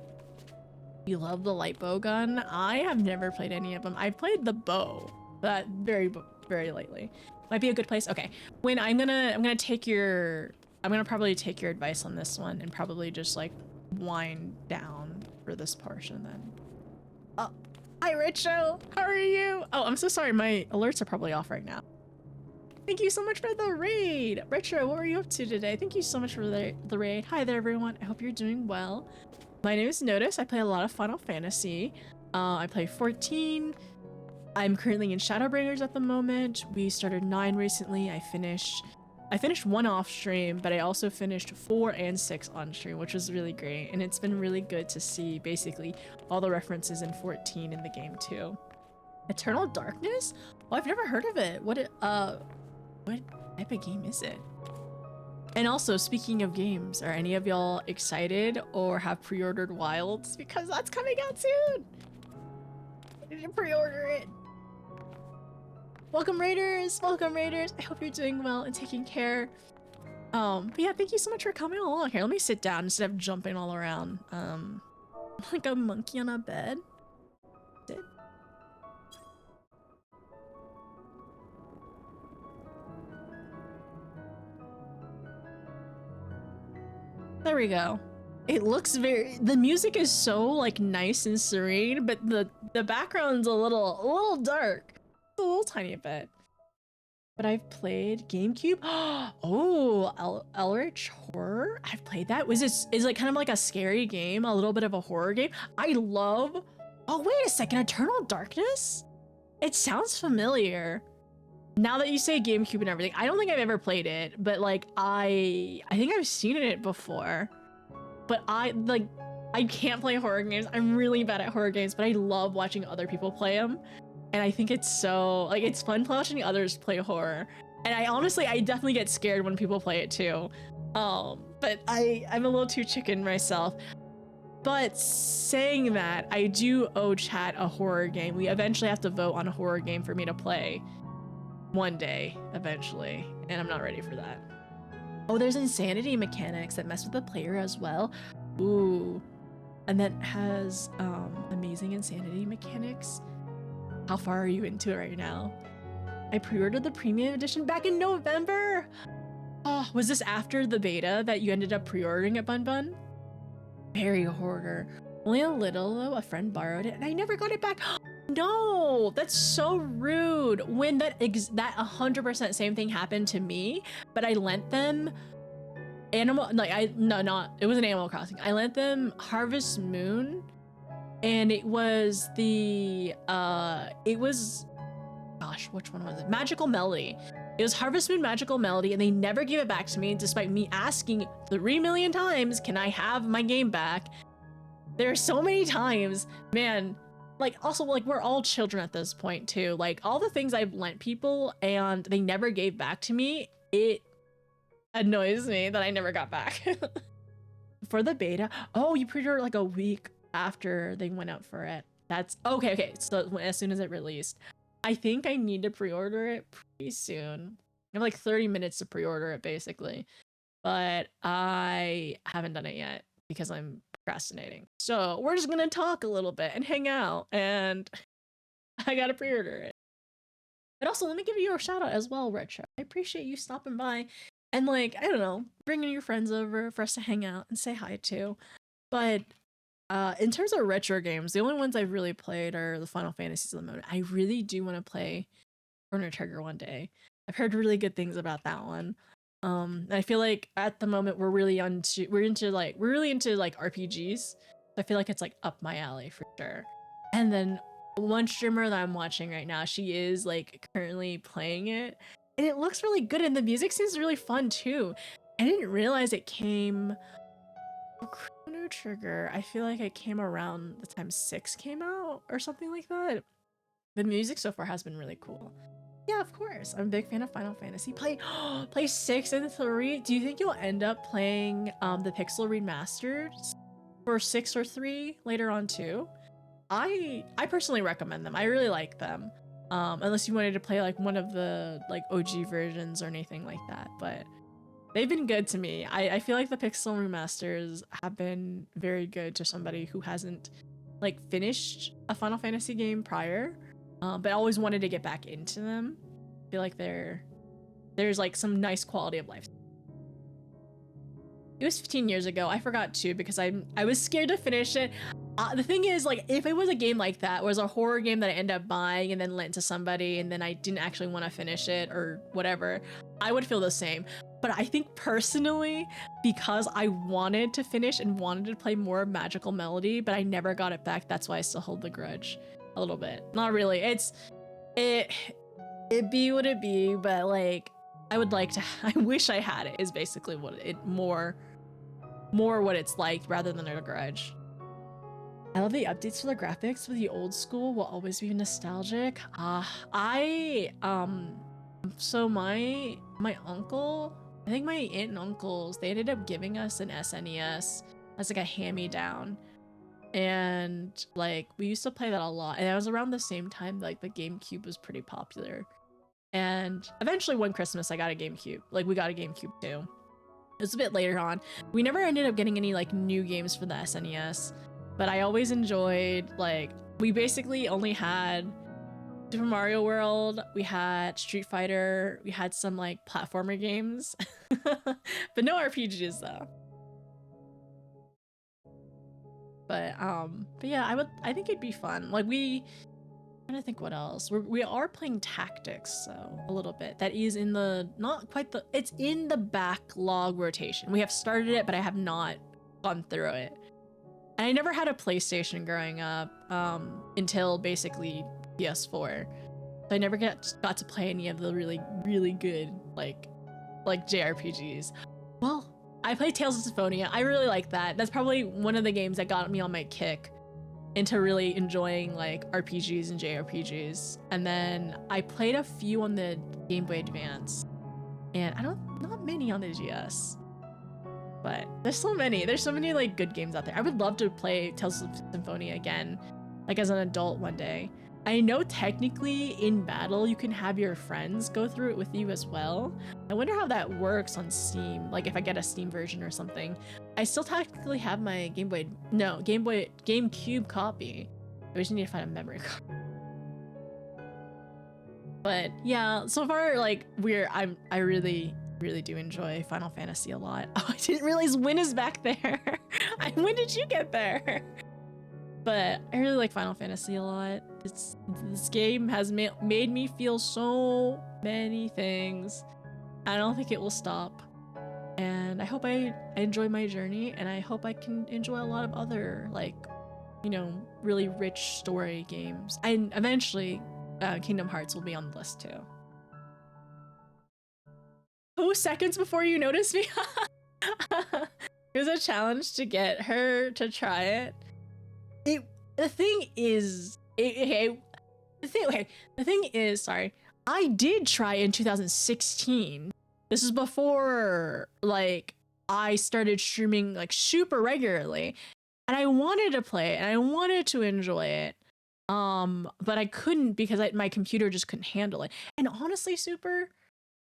Speaker 1: You love the light bow gun? I have never played any of them. I've played the bow, but very lightly. Might be a good place. Okay, when I'm gonna probably take your advice on this one and probably just like wind down for this portion then. Oh, hi Richo, how are you? Oh, I'm so sorry, my alerts are probably off right now. Thank you so much for the raid. Richo, what were you up to today? Thank you so much for the raid. Hi there everyone, I hope you're doing well. My name is Notice. I play a lot of Final Fantasy. I play 14. I'm currently in Shadowbringers at the moment. We started 9 recently. I finished I finished 1 off stream, but I also finished 4 and 6 on stream, which was really great. And it's been really good to see basically all the references in 14 in the game too. Eternal Darkness? Oh, I've never heard of it. What type of game is it? And also, speaking of games, are any of y'all excited or have pre-ordered Wilds? Because that's coming out soon! I need to pre-order it. Welcome Raiders! Welcome Raiders! I hope you're doing well and taking care. But yeah, thank you so much for coming along. Here, let me sit down instead of jumping all around. Like a monkey on a bed. Sit. There we go. It looks the music is so like nice and serene, but the background's a little dark. A little tiny bit. But I've played GameCube. Oh, Eldritch Horror. I've played that. Is like kind of like a scary game, a little bit of a horror game. I love. Oh, wait a second. Eternal Darkness? It sounds familiar. Now that you say GameCube and everything, I don't think I've ever played it, but like I think I've seen it before. But I can't play horror games. I'm really bad at horror games, but I love watching other people play them. And I think it's so, like, it's fun watching others play horror. And I definitely get scared when people play it too. But I'm a little too chicken myself. But saying that, I do owe chat a horror game. We eventually have to vote on a horror game for me to play. One day, eventually. And I'm not ready for that. Oh, there's insanity mechanics that mess with the player as well. Ooh. And that has amazing insanity mechanics. How far are you into it right now? I pre-ordered the premium edition back in November. Oh, was this after the beta that you ended up pre-ordering at Bun Bun? Very hoarder. Only a little though. A friend borrowed it and I never got it back. No, that's so rude. When that 100% same thing happened to me, but I lent them it wasn't Animal Crossing. I lent them Harvest Moon. And it was the, gosh, which one was it? Magical Melody. It was Harvest Moon Magical Melody, and they never gave it back to me, despite me asking 3 million times, can I have my game back? There are so many times, man, like, also, like, we're all children at this point, too. Like, all the things I've lent people, and they never gave back to me, it annoys me that I never got back. For the beta, oh, you pre-ordered like a week after they went out for it. That's okay. So as soon as it released, I think I need to pre-order it pretty soon. I have like 30 minutes to pre-order it basically, but I haven't done it yet because I'm procrastinating. So we're just gonna talk a little bit and hang out, and I gotta pre-order it. And also, let me give you a shout out as well, Retro. I appreciate you stopping by and, like, I don't know, bringing your friends over for us to hang out and say hi to. But in terms of retro games, the only ones I've really played are the Final Fantasies at the moment. I really do want to play Chrono Trigger one day. I've heard really good things about that one. And I feel like at the moment we're really into RPGs. So I feel like it's like up my alley for sure. And then one streamer that I'm watching right now, she is like currently playing it, and it looks really good, and the music seems really fun too. I didn't realize it came. Chrono Trigger, I feel like it came around the time 6 came out or something like that. The music so far has been really cool. Yeah, of course. I'm a big fan of Final Fantasy. Play 6 and 3. Do you think you'll end up playing the Pixel remasters for 6 or 3 later on too? I personally recommend them. I really like them. Unless you wanted to play like one of the like OG versions or anything like that, but they've been good to me. I feel like the Pixel remasters have been very good to somebody who hasn't like finished a Final Fantasy game prior, but always wanted to get back into them. I feel like there's like some nice quality of life. It was 15 years ago. I forgot too because I was scared to finish it. The thing is, like, if it was a game like that, was a horror game that I ended up buying and then lent to somebody and then I didn't actually want to finish it or whatever, I would feel the same. But I think personally, because I wanted to finish and wanted to play more Magical Melody, but I never got it back, that's why I still hold the grudge a little bit. Not really. It be what it be, but like, I would like to, I wish I had it, is basically what it, more what it's like rather than a grudge. I love the updates for the graphics, but the old school will always be nostalgic. So my uncle, I think my aunt and uncles, they ended up giving us an SNES as like a hand-me-down. And like we used to play that a lot, and that was around the same time like the GameCube was pretty popular. And eventually one Christmas I got a GameCube. Like we got a GameCube too. It was a bit later on. We never ended up getting any like new games for the SNES, but I always enjoyed, like, we basically only had Super Mario World, we had Street Fighter, we had some like platformer games, but no RPGs though. But yeah, I think it'd be fun. Like I'm trying to think what else. We are playing Tactics, so a little bit. That is in the, not quite the, it's in the backlog rotation. We have started it, but I have not gone through it. And I never had a PlayStation growing up until basically PS4. So I never got to play any of the really, really good like JRPGs. Well, I played Tales of Symphonia. I really like that. That's probably one of the games that got me on my kick into really enjoying like RPGs and JRPGs. And then I played a few on the Game Boy Advance, and not many on the GS. But there's so many like good games out there. I would love to play Tales of Symphonia again, like as an adult one day. I know technically in battle you can have your friends go through it with you as well. I wonder how that works on Steam, like if I get a Steam version or something. I still technically have my GameCube copy. I just need to find a memory card. But yeah, so far like I really do enjoy Final Fantasy a lot. Oh, I didn't realize Win is back there. When did you get there? But I really like Final Fantasy a lot. This game has made me feel so many things. I don't think it will stop. And I hope I enjoy my journey, and I hope I can enjoy a lot of other, like, you know, really rich story games. And eventually, Kingdom Hearts will be on the list too. 2 seconds before you notice me? It was a challenge to get her to try it. The thing is, sorry, I did try in 2016. This is before like I started streaming like super regularly, and I wanted to play it and I wanted to enjoy it, but I couldn't because my computer just couldn't handle it. And honestly, Super,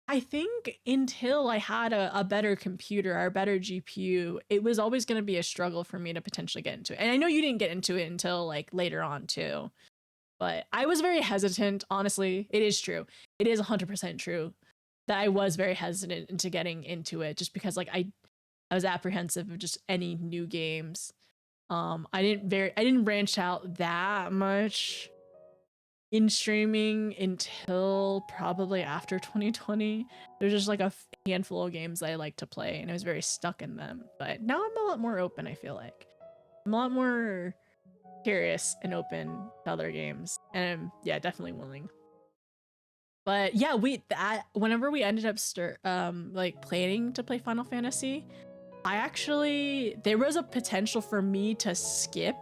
Speaker 1: I think until I had a better computer or a better GPU, it was always going to be a struggle for me to potentially get into it. And I know you didn't get into it until like later on too, but I was very hesitant. Honestly, it is true. It is 100% true that I was very hesitant into getting into it just because like I was apprehensive of just any new games. I didn't branch out that much in streaming until probably after 2020. There's just like a handful of games that I like to play, and I was very stuck in them. But now I'm a lot more open, I feel like. I'm a lot more curious and open to other games, and I'm, yeah, definitely willing. But yeah, whenever we ended up like planning to play Final Fantasy, there was a potential for me to skip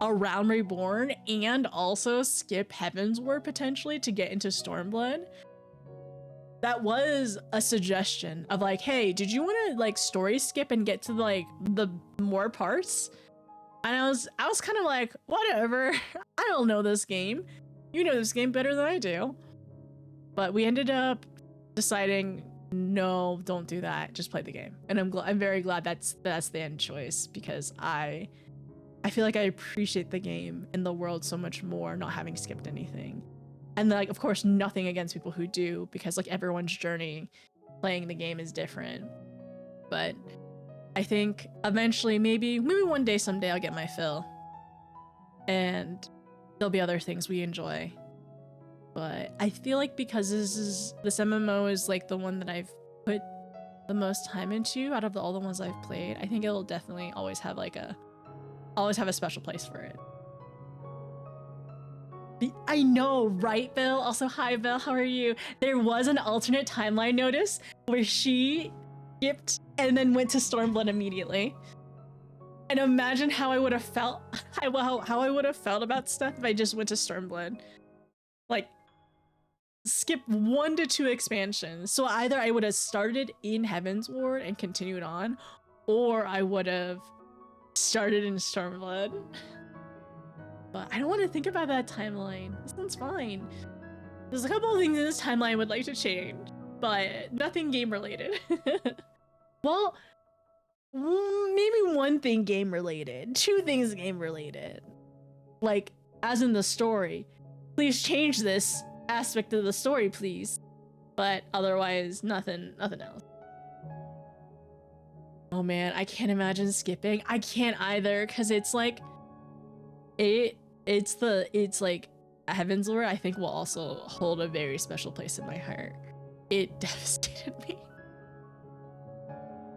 Speaker 1: A Realm Reborn and also skip Heavensward potentially to get into Stormblood. That was a suggestion of like, hey, did you want to like story skip and get to like the more parts? And I was kind of like, whatever. I don't know this game. You know this game better than I do. But we ended up deciding, no, don't do that. Just play the game. And I'm very glad that's the end choice, because I feel like I appreciate the game and the world so much more not having skipped anything. And like, of course, nothing against people who do, because like everyone's journey playing the game is different. But I think eventually, maybe one day, someday, I'll get my fill. And there'll be other things we enjoy. But I feel like because this MMO is like the one that I've put the most time into out of all the ones I've played, I think it'll definitely always have a special place for it. I know, right, Bill? Also, hi, Bill. How are you? There was an alternate timeline notice where she skipped and then went to Stormblood immediately. And imagine how I would have felt, how I would have felt about stuff if I just went to Stormblood. Like, skip 1 to 2 expansions. So either I would have started in Heaven's Ward and continued on, or I would have started in Stormblood. But I don't want to think about that timeline. This one's fine. There's a couple of things in this timeline I would like to change, but nothing game related. Well, maybe one thing game related, 2 things game related. Like, as in the story. Please change this aspect of the story, please. But otherwise, nothing else. Oh man, I can't imagine skipping. I can't either, because it's like, it's like Heaven's Ward, I think, will also hold a very special place in my heart. It devastated me.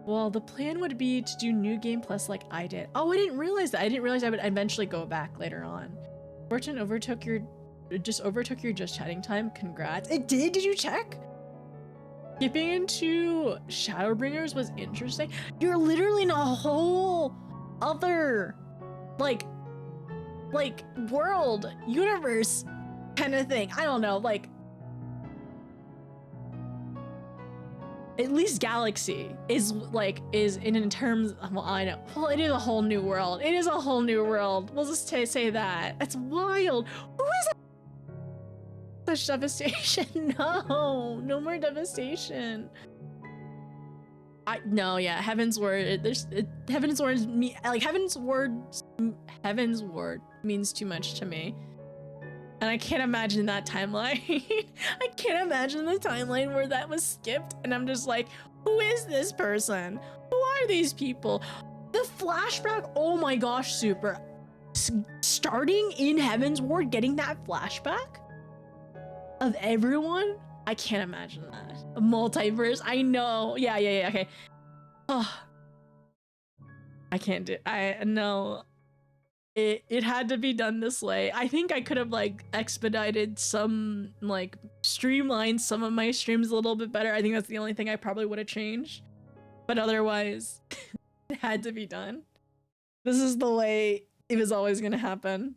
Speaker 1: Well, the plan would be to do New Game Plus like I did. Oh, I didn't realize that. I didn't realize I would eventually go back later on. Fortune overtook your just chatting time. Congrats. It did? Did you check? Skipping into Shadowbringers was interesting. You're literally in a whole other like world, universe kind of thing. I don't know, like at least galaxy is in terms of, well, I know, well, it is a whole new world. It is a whole new world. We'll just say that. That's wild. Who is it? Such devastation. No more devastation. No, yeah, Heaven's Ward. Heaven's Ward means too much to me, and I can't imagine that timeline. I can't imagine the timeline where that was skipped, and I'm just like, who is this person? Who are these people? The flashback. Oh my gosh, super. Starting in Heaven's Ward, getting that flashback of everyone. I can't imagine that. A multiverse. I know. Yeah. Okay. Oh, I can't do. I know. It had to be done this way. I think I could have like expedited some, like streamlined some of my streams a little bit better. I think that's the only thing I probably would have changed. But otherwise, it had to be done. This is the way it was always gonna happen.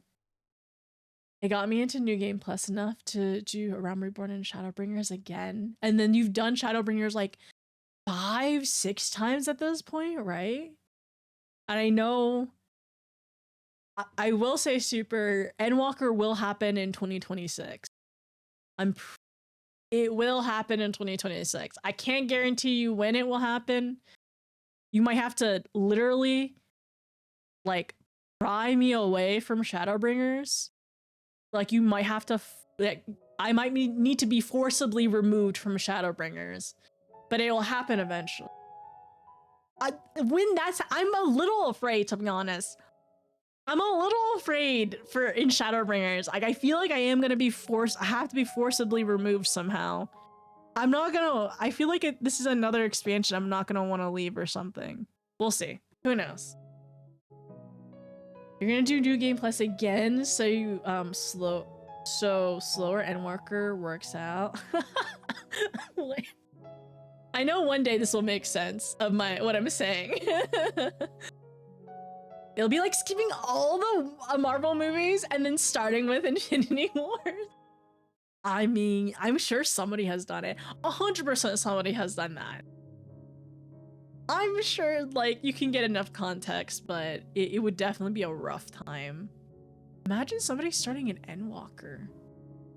Speaker 1: It got me into New Game Plus enough to do A Realm Reborn and Shadowbringers again. And then you've done Shadowbringers like 5-6 times at this point, right? And I know I will say super Endwalker will happen in 2026. It will happen in 2026. I can't guarantee you when it will happen. You might have to literally like pry me away from Shadowbringers. Like you might have to, I might need to be forcibly removed from Shadowbringers, but it will happen eventually. I'm a little afraid, to be honest. I'm a little afraid in Shadowbringers. Like I feel like I am gonna be I have to be forcibly removed somehow. I feel like this is another expansion I'm not gonna want to leave or something. We'll see. Who knows? You're gonna do New Game Plus again, so you slower Endwalker works out. I know one day this will make sense of what I'm saying. It'll be like skipping all the Marvel movies and then starting with Infinity Wars. I mean, I'm sure somebody has done it. 100% somebody has done that. I'm sure like you can get enough context, but it would definitely be a rough time. Imagine somebody starting an Endwalker.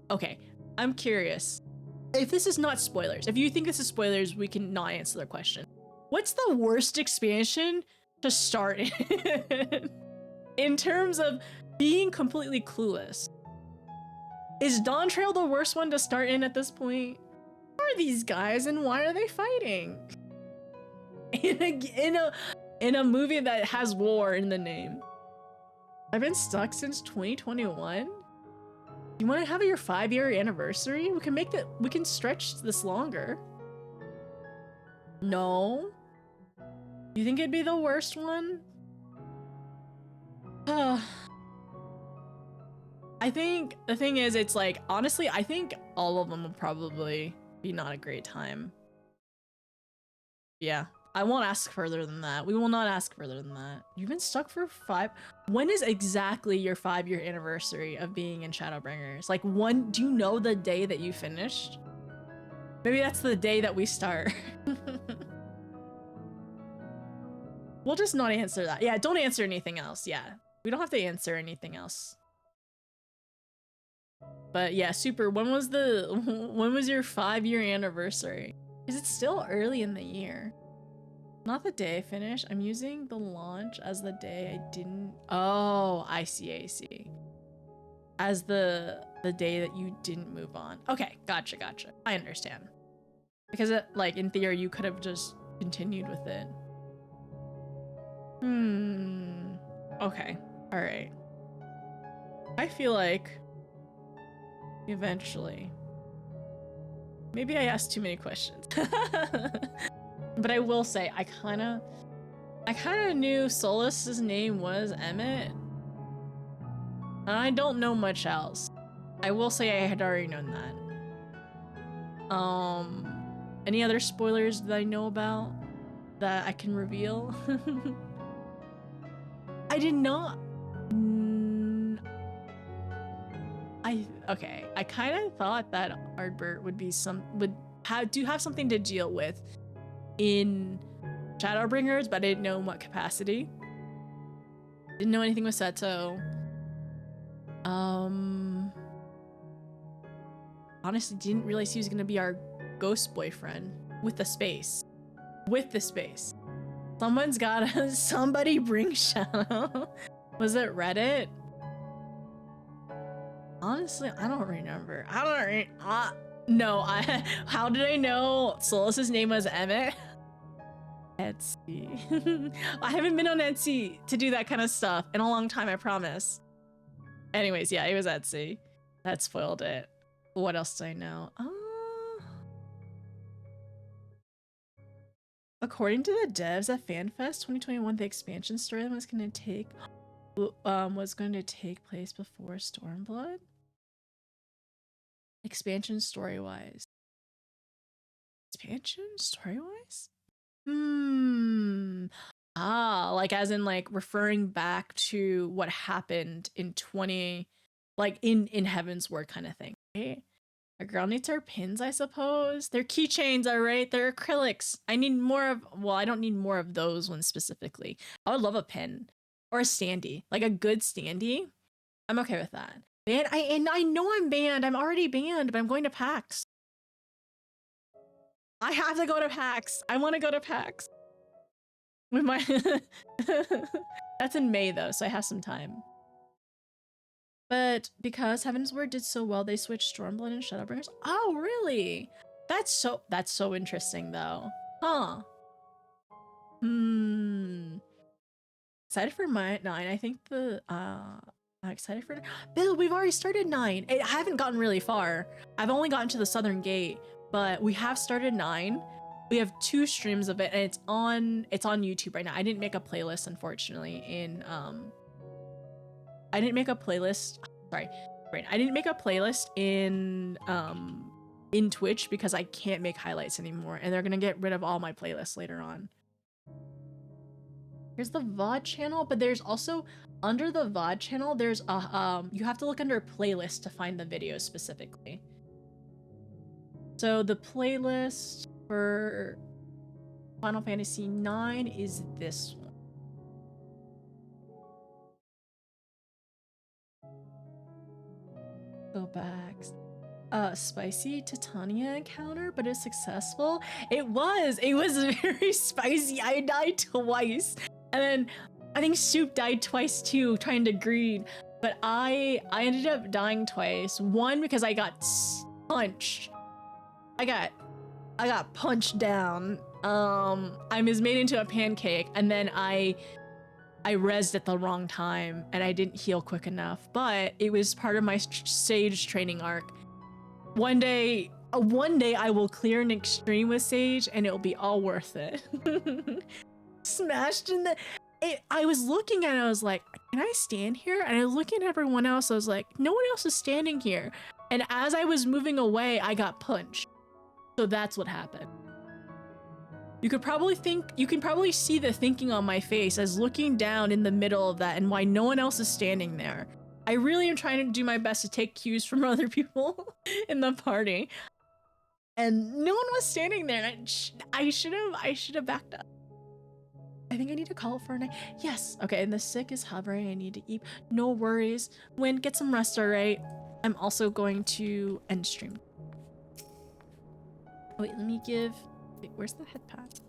Speaker 1: Okay, I'm curious. If this is not spoilers, if you think this is spoilers, we can not answer the question. What's the worst expansion to start in? In terms of being completely clueless? Is Dawn Trail the worst one to start in at this point? Who are these guys and why are they fighting? In a movie that has war in the name. I've been stuck since 2021. You want to have your 5-year anniversary? We can stretch this longer. No. You think it'd be the worst one? I think the thing is, it's like, honestly, I think all of them will probably be not a great time. Yeah, I won't ask further than that. We will not ask further than that. You've been stuck for 5. When is exactly your 5-year anniversary of being in Shadowbringers? Like, do you know the day that you finished? Maybe that's the day that we start. We'll just not answer that. Yeah, don't answer anything else. Yeah, we don't have to answer anything else. But yeah, Super, when was your 5-year anniversary? Is it still early in the year? Not the day I finished. I'm using the launch as the day I didn't. Oh, I see. As the day that you didn't move on. Okay, gotcha. I understand. Because like in theory, you could have just continued with it. Okay. All right. I feel like eventually. Maybe I asked too many questions. But I will say, I kind of knew Solus's name was Emmett. And I don't know much else. I will say I had already known that. Any other spoilers that I know about that I can reveal? I did not. Okay. I kind of thought that Ardbert would have something to deal with in Shadowbringers, but I didn't know in what capacity. Didn't know anything with Seto. Honestly, didn't realize he was gonna be our ghost boyfriend with the space. Somebody bring Shadow. Was it Reddit? Honestly, I don't remember. No, how did I know Solus's name was Emmett? Etsy. I haven't been on Etsy to do that kind of stuff in a long time, I promise. Anyways, yeah, it was Etsy. That spoiled it. What else do I know? According to the devs at FanFest 2021, the expansion storyline was going to take place before Stormblood. Expansion story-wise. Like as in like referring back to what happened in in Heaven's Word kind of thing. Right? A girl needs her pins, I suppose. They're keychains, alright? They're acrylics. I need more of, well, I don't need more of those ones specifically. I would love a pin or a standee, like a good standee. I'm okay with that. And I know I'm banned. I'm already banned, but I'm going to PAX. I have to go to PAX. I want to go to PAX. With my That's in May though, so I have some time. But because Heaven's Word did so well, they switched Stormblood and Shadowbringers. Oh, really? That's so interesting though. Huh. Excited for 9. I think I'm excited for Bill, we've already started 9. I haven't gotten really far. I've only gotten to the Southern Gate, but we have started 9. We have 2 streams of it, and it's on YouTube right now. I didn't make a playlist, unfortunately, I didn't make a playlist. Sorry, right. I didn't make a playlist in Twitch because I can't make highlights anymore, and they're gonna get rid of all my playlists later on. Here's the VOD channel, but there's also under the VOD channel, there's a you have to look under playlist to find the videos specifically. So the playlist for Final Fantasy IX is this one. Go back. Spicy Titania encounter, but it's successful. It was very spicy. I died twice, and then I think Soup died twice too, trying to greed. But I ended up dying twice. One because I got punched. I got punched down. I was made into a pancake, and then I rezzed at the wrong time, and I didn't heal quick enough. But it was part of my Sage training arc. One day I will clear an extreme with Sage, and it'll be all worth it. Smashed in the I was looking at it, I was like, can I stand here? And I was looking at everyone else, I was like, no one else is standing here. And as I was moving away, I got punched. So that's what happened. You can probably see the thinking on my face as looking down in the middle of that and why no one else is standing there. I really am trying to do my best to take cues from other people in the party. And no one was standing there. And I should have backed up. I think I need to call for a night. Yes. Okay, and the sick is hovering. I need to eat. No worries. Win, get some rest, alright? I'm also going to end stream. Wait, let me give... Wait, where's the head pad?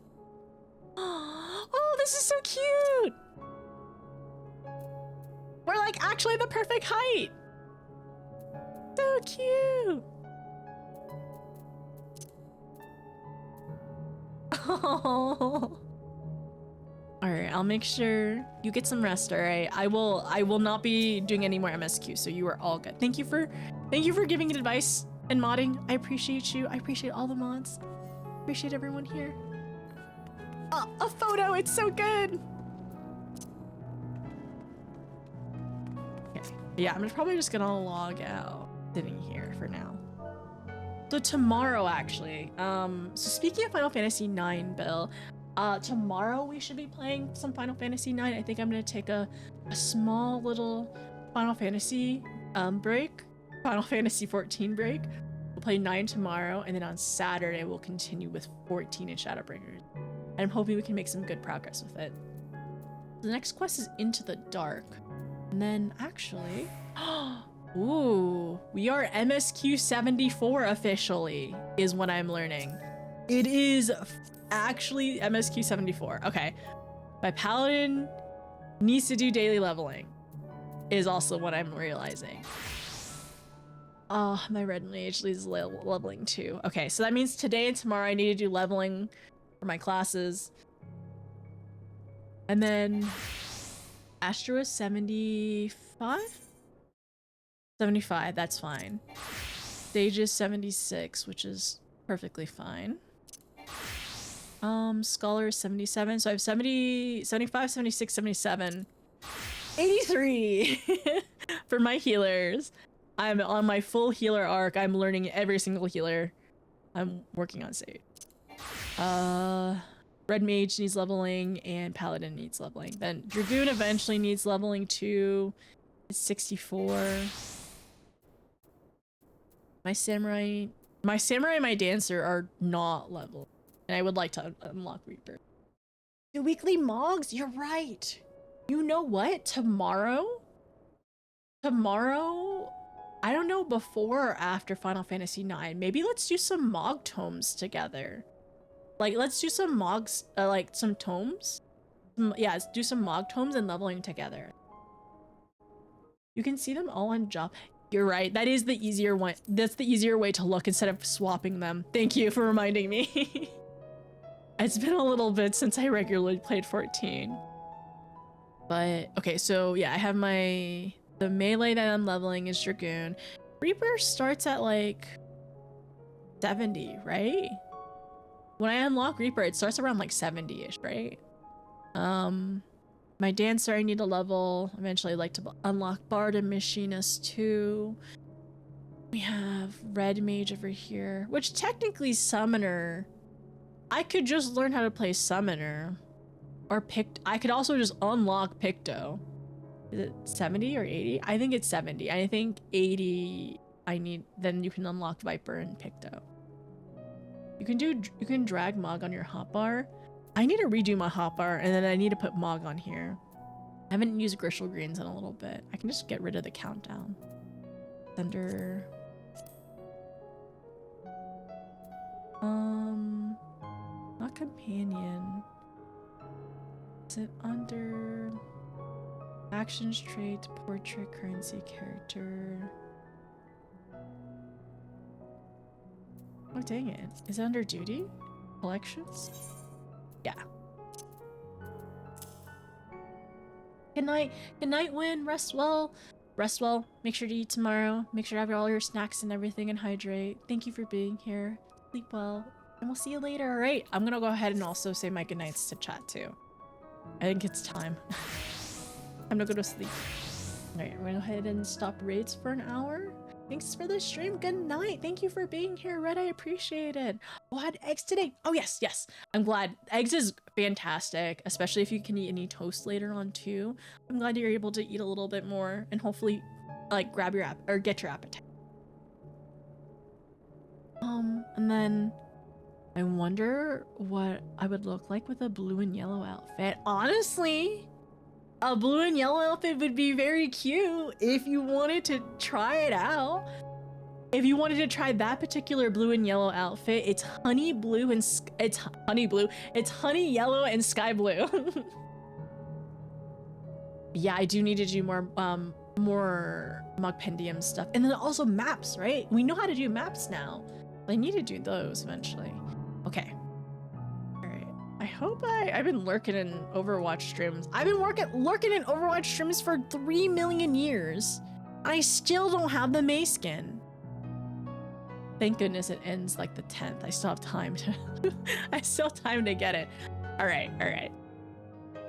Speaker 1: Oh, this is so cute! We're like actually the perfect height! So cute! Oh. Alright, I'll make sure you get some rest, alright? I will not be doing any more MSQ, so you are all good. Thank you for giving advice and modding. I appreciate you. I appreciate all the mods. Appreciate everyone here. Oh, a photo, it's so good. Okay. Yeah, I'm probably just gonna log out sitting here for now. So tomorrow, actually, so speaking of Final Fantasy IX, Bill, tomorrow we should be playing some Final Fantasy IX. I think I'm gonna take a small little Final Fantasy break, Final Fantasy 14 break. We'll play 9 tomorrow, and then on Saturday we'll continue with 14 and Shadowbringers. And I'm hoping we can make some good progress with it. The next quest is Into the Dark. And then actually, ooh, we are MSQ 74 officially, is what I'm learning. It is actually MSQ 74. Okay. My paladin needs to do daily leveling, is also what I'm realizing. Oh, my red mage is leveling too. Okay, so that means today and tomorrow I need to do leveling for my classes. And then Astro is 75? 75, that's fine. Stage is 76, which is perfectly fine. Scholar is 77, so I have 70, 75, 76, 77. 83 for my healers. I'm on my full healer arc. I'm learning every single healer. I'm working on save. Red mage needs leveling and paladin needs leveling. Then dragoon eventually needs leveling too. It's 64. My samurai and my dancer are not leveled, and I would like to unlock Reaper. The weekly mogs, you're right. You know what? Tomorrow, I don't know, before or after Final Fantasy IX, maybe let's do some Mog tomes together. Like, let's do some Mogs, like some tomes. Yeah, let's do some Mog tomes and leveling together. You can see them all on job. You're right, that is the easier one. That's the easier way to look instead of swapping them. Thank you for reminding me. It's been a little bit since I regularly played 14. But, okay, so yeah, I have the melee that I'm leveling is Dragoon. Reaper starts at like 70, right? When I unlock Reaper, it starts around like 70-ish, right? My dancer I need to level. Eventually I'd like to unlock Bard and Machinist too. We have Red Mage over here, which technically Summoner. I could just learn how to play Summoner. Or I could also just unlock Picto. Is it 70 or 80? I think it's 70. I think 80 then you can unlock Viper and Picto. You can drag Mog on your hotbar. I need to redo my hotbar, and then I need to put Mog on here. I haven't used Grishel Greens in a little bit. I can just get rid of the countdown. Under not companion. Is it under actions, trait, portrait, currency, character? Oh dang it. Is it under duty? Collections? Yeah. Good night. Good night, Win. Rest well. Rest well. Make sure to eat tomorrow. Make sure to have all your snacks and everything and hydrate. Thank you for being here. Sleep well. And we'll see you later, alright? I'm gonna go ahead and also say my goodnights to chat too. I think it's time. Time to go to sleep. Alright, we're gonna go ahead and stop raids for an hour. Thanks for the stream. Good night. Thank you for being here, Red. I appreciate it. Oh, I had eggs today. Oh, yes, yes. I'm glad. Eggs is fantastic, especially if you can eat any toast later on, too. I'm glad you're able to eat a little bit more and hopefully, like, grab your app or get your appetite. And then I wonder what I would look like with a blue and yellow outfit. Honestly, a blue and yellow outfit would be very cute if you wanted to try it out. If you wanted to try that particular blue and yellow outfit, it's honey blue and it's honey yellow and sky blue. Yeah, I do need to do more Mugpendium stuff, and then also maps, right? We know how to do maps now. I need to do those eventually. Okay. I hope I've been lurking in Overwatch streams. I've been lurking in Overwatch streams for 3 million years. I still don't have the May skin. Thank goodness it ends like the 10th. I still have time to I still have time to get it. All right.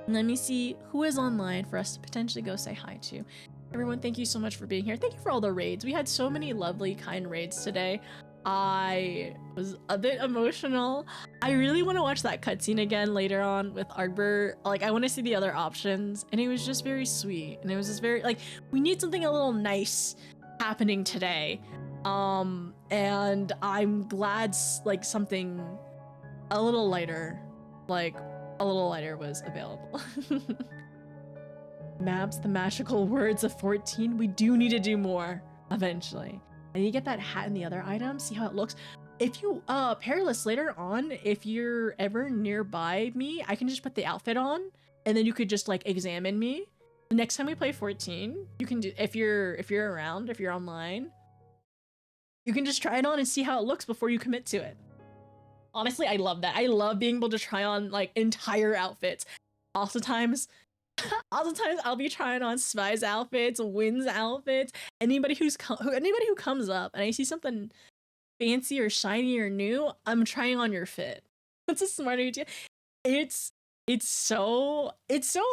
Speaker 1: Let me see who is online for us to potentially go say hi to. Everyone, thank you so much for being here. Thank you for all the raids. We had so many lovely, kind raids today. I was a bit emotional. I really want to watch that cutscene again later on with Arbor. Like, I want to see the other options, and it was just very sweet. And it was just very, like, we need something a little nice happening today. And I'm glad, like, something a little lighter was available. Maps, the magical words of 14. We do need to do more eventually. I need to get that hat and the other items, see how it looks. If you, Perilous, later on, if you're ever nearby me, I can just put the outfit on, and then you could just, like, examine me. Next time we play 14, you can do, if you're around, if you're online, you can just try it on and see how it looks before you commit to it. Honestly, I love that. I love being able to try on, like, entire outfits. Oftentimes, I'll be trying on Spy's outfits, Wynn's outfits, anybody who comes up and I see something fancy or shiny or new, I'm trying on your fit. That's a smart idea. It's so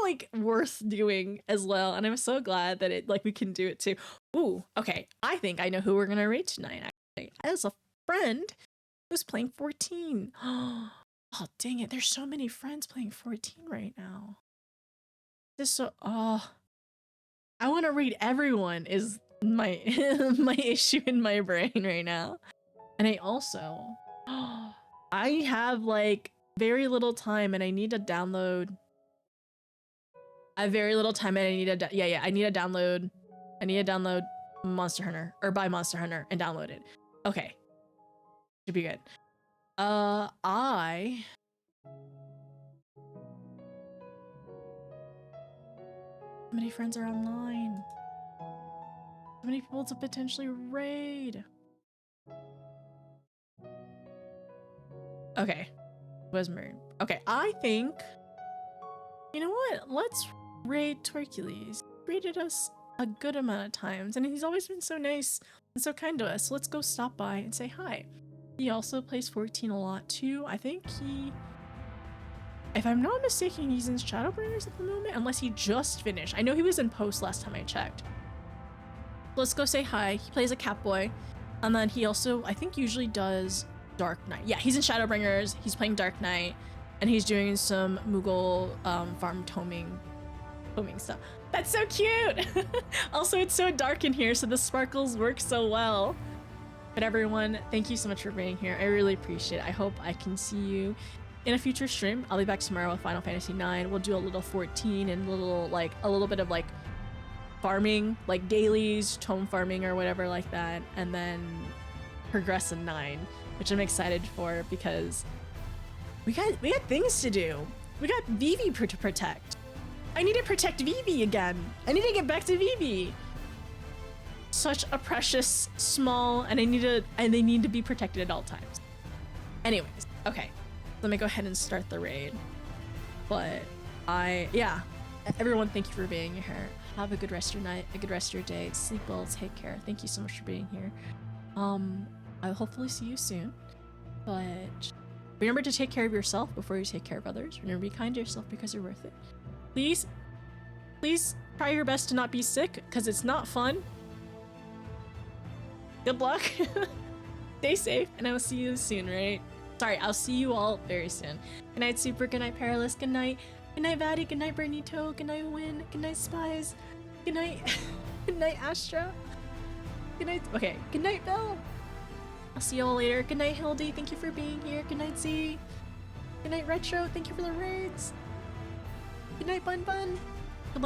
Speaker 1: like worth doing as well, and I'm so glad that it, like, we can do it too. Ooh, okay. I think I know who we're gonna raid tonight. Actually, I have a friend who's playing 14. Oh, dang it! There's so many friends playing 14 right now. I want to read everyone is my my issue in my brain right now. And I also I have like very little time and I need to download. I have very little time and I need to I need to download Monster Hunter, or buy Monster Hunter and download it. Okay. Should be good. How many friends are online? How many people to potentially raid? Okay. Wesmer. Okay, I think... You know what? Let's raid Torcules. Raided us a good amount of times, and he's always been so nice and so kind to us. So let's go stop by and say hi. He also plays 14 a lot too. I think he... If I'm not mistaken, he's in Shadowbringers at the moment, unless he just finished. I know he was in post last time I checked. Let's go say hi. He plays a Catboy, and then he also, I think, usually does Dark Knight. Yeah, he's in Shadowbringers. He's playing Dark Knight, and he's doing some Moogle farm toming stuff. That's so cute! Also, it's so dark in here, so the sparkles work so well. But everyone, thank you so much for being here. I really appreciate it. I hope I can see you in a future stream. I'll be back tomorrow with Final Fantasy IX. We'll do a little 14 and a little bit of like farming, like dailies, tome farming or whatever like that, and then progress in 9, which I'm excited for because we got things to do. We got Vivi to protect. I need to protect Vivi again. I need to get back to Vivi. Such a precious, small, and they need to be protected at all times. Anyways, okay. Let me go ahead and start the raid. But everyone, thank you for being here. Have a good rest of your night, a good rest of your day. Sleep well, take care. Thank you so much for being here. I'll hopefully see you soon. But Remember to take care of yourself before you take care of others. Remember to be kind to yourself because you're worth it. Please, please try your best to not be sick because it's not fun. Good luck. Stay safe, and I will see you soon, right? Sorry, I'll see you all very soon. Good night, Super. Good night, Perilous. Good night. Good night, Vaddie. Good night, Bernito. Good night, Win. Good night, Spies. Good night. Good night, Astra. Good night. Okay. Good night, Belle. I'll see you all later. Good night, Hildy. Thank you for being here. Good night, Z. Good night, Retro. Thank you for the raids. Good night, Bun Bun. Good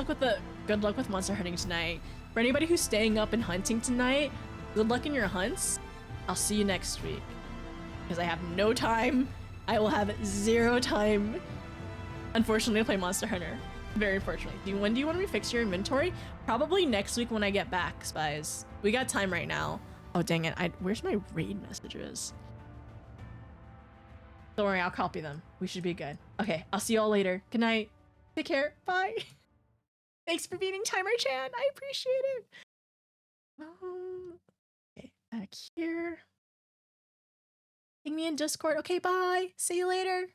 Speaker 1: luck with monster hunting tonight. For anybody who's staying up and hunting tonight, good luck in your hunts. I'll see you next week. Because I have no time. I will have 0 time, unfortunately, to play Monster Hunter. Very unfortunately. When do you want me to fix your inventory? Probably next week when I get back, Spies. We got time right now. Oh, dang it. Where's my raid messages? Don't worry, I'll copy them. We should be good. Okay, I'll see you all later. Good night. Take care. Bye. Thanks for beating Timer Chan. I appreciate it. Okay, back here. Ping me in Discord. Okay, bye. See you later.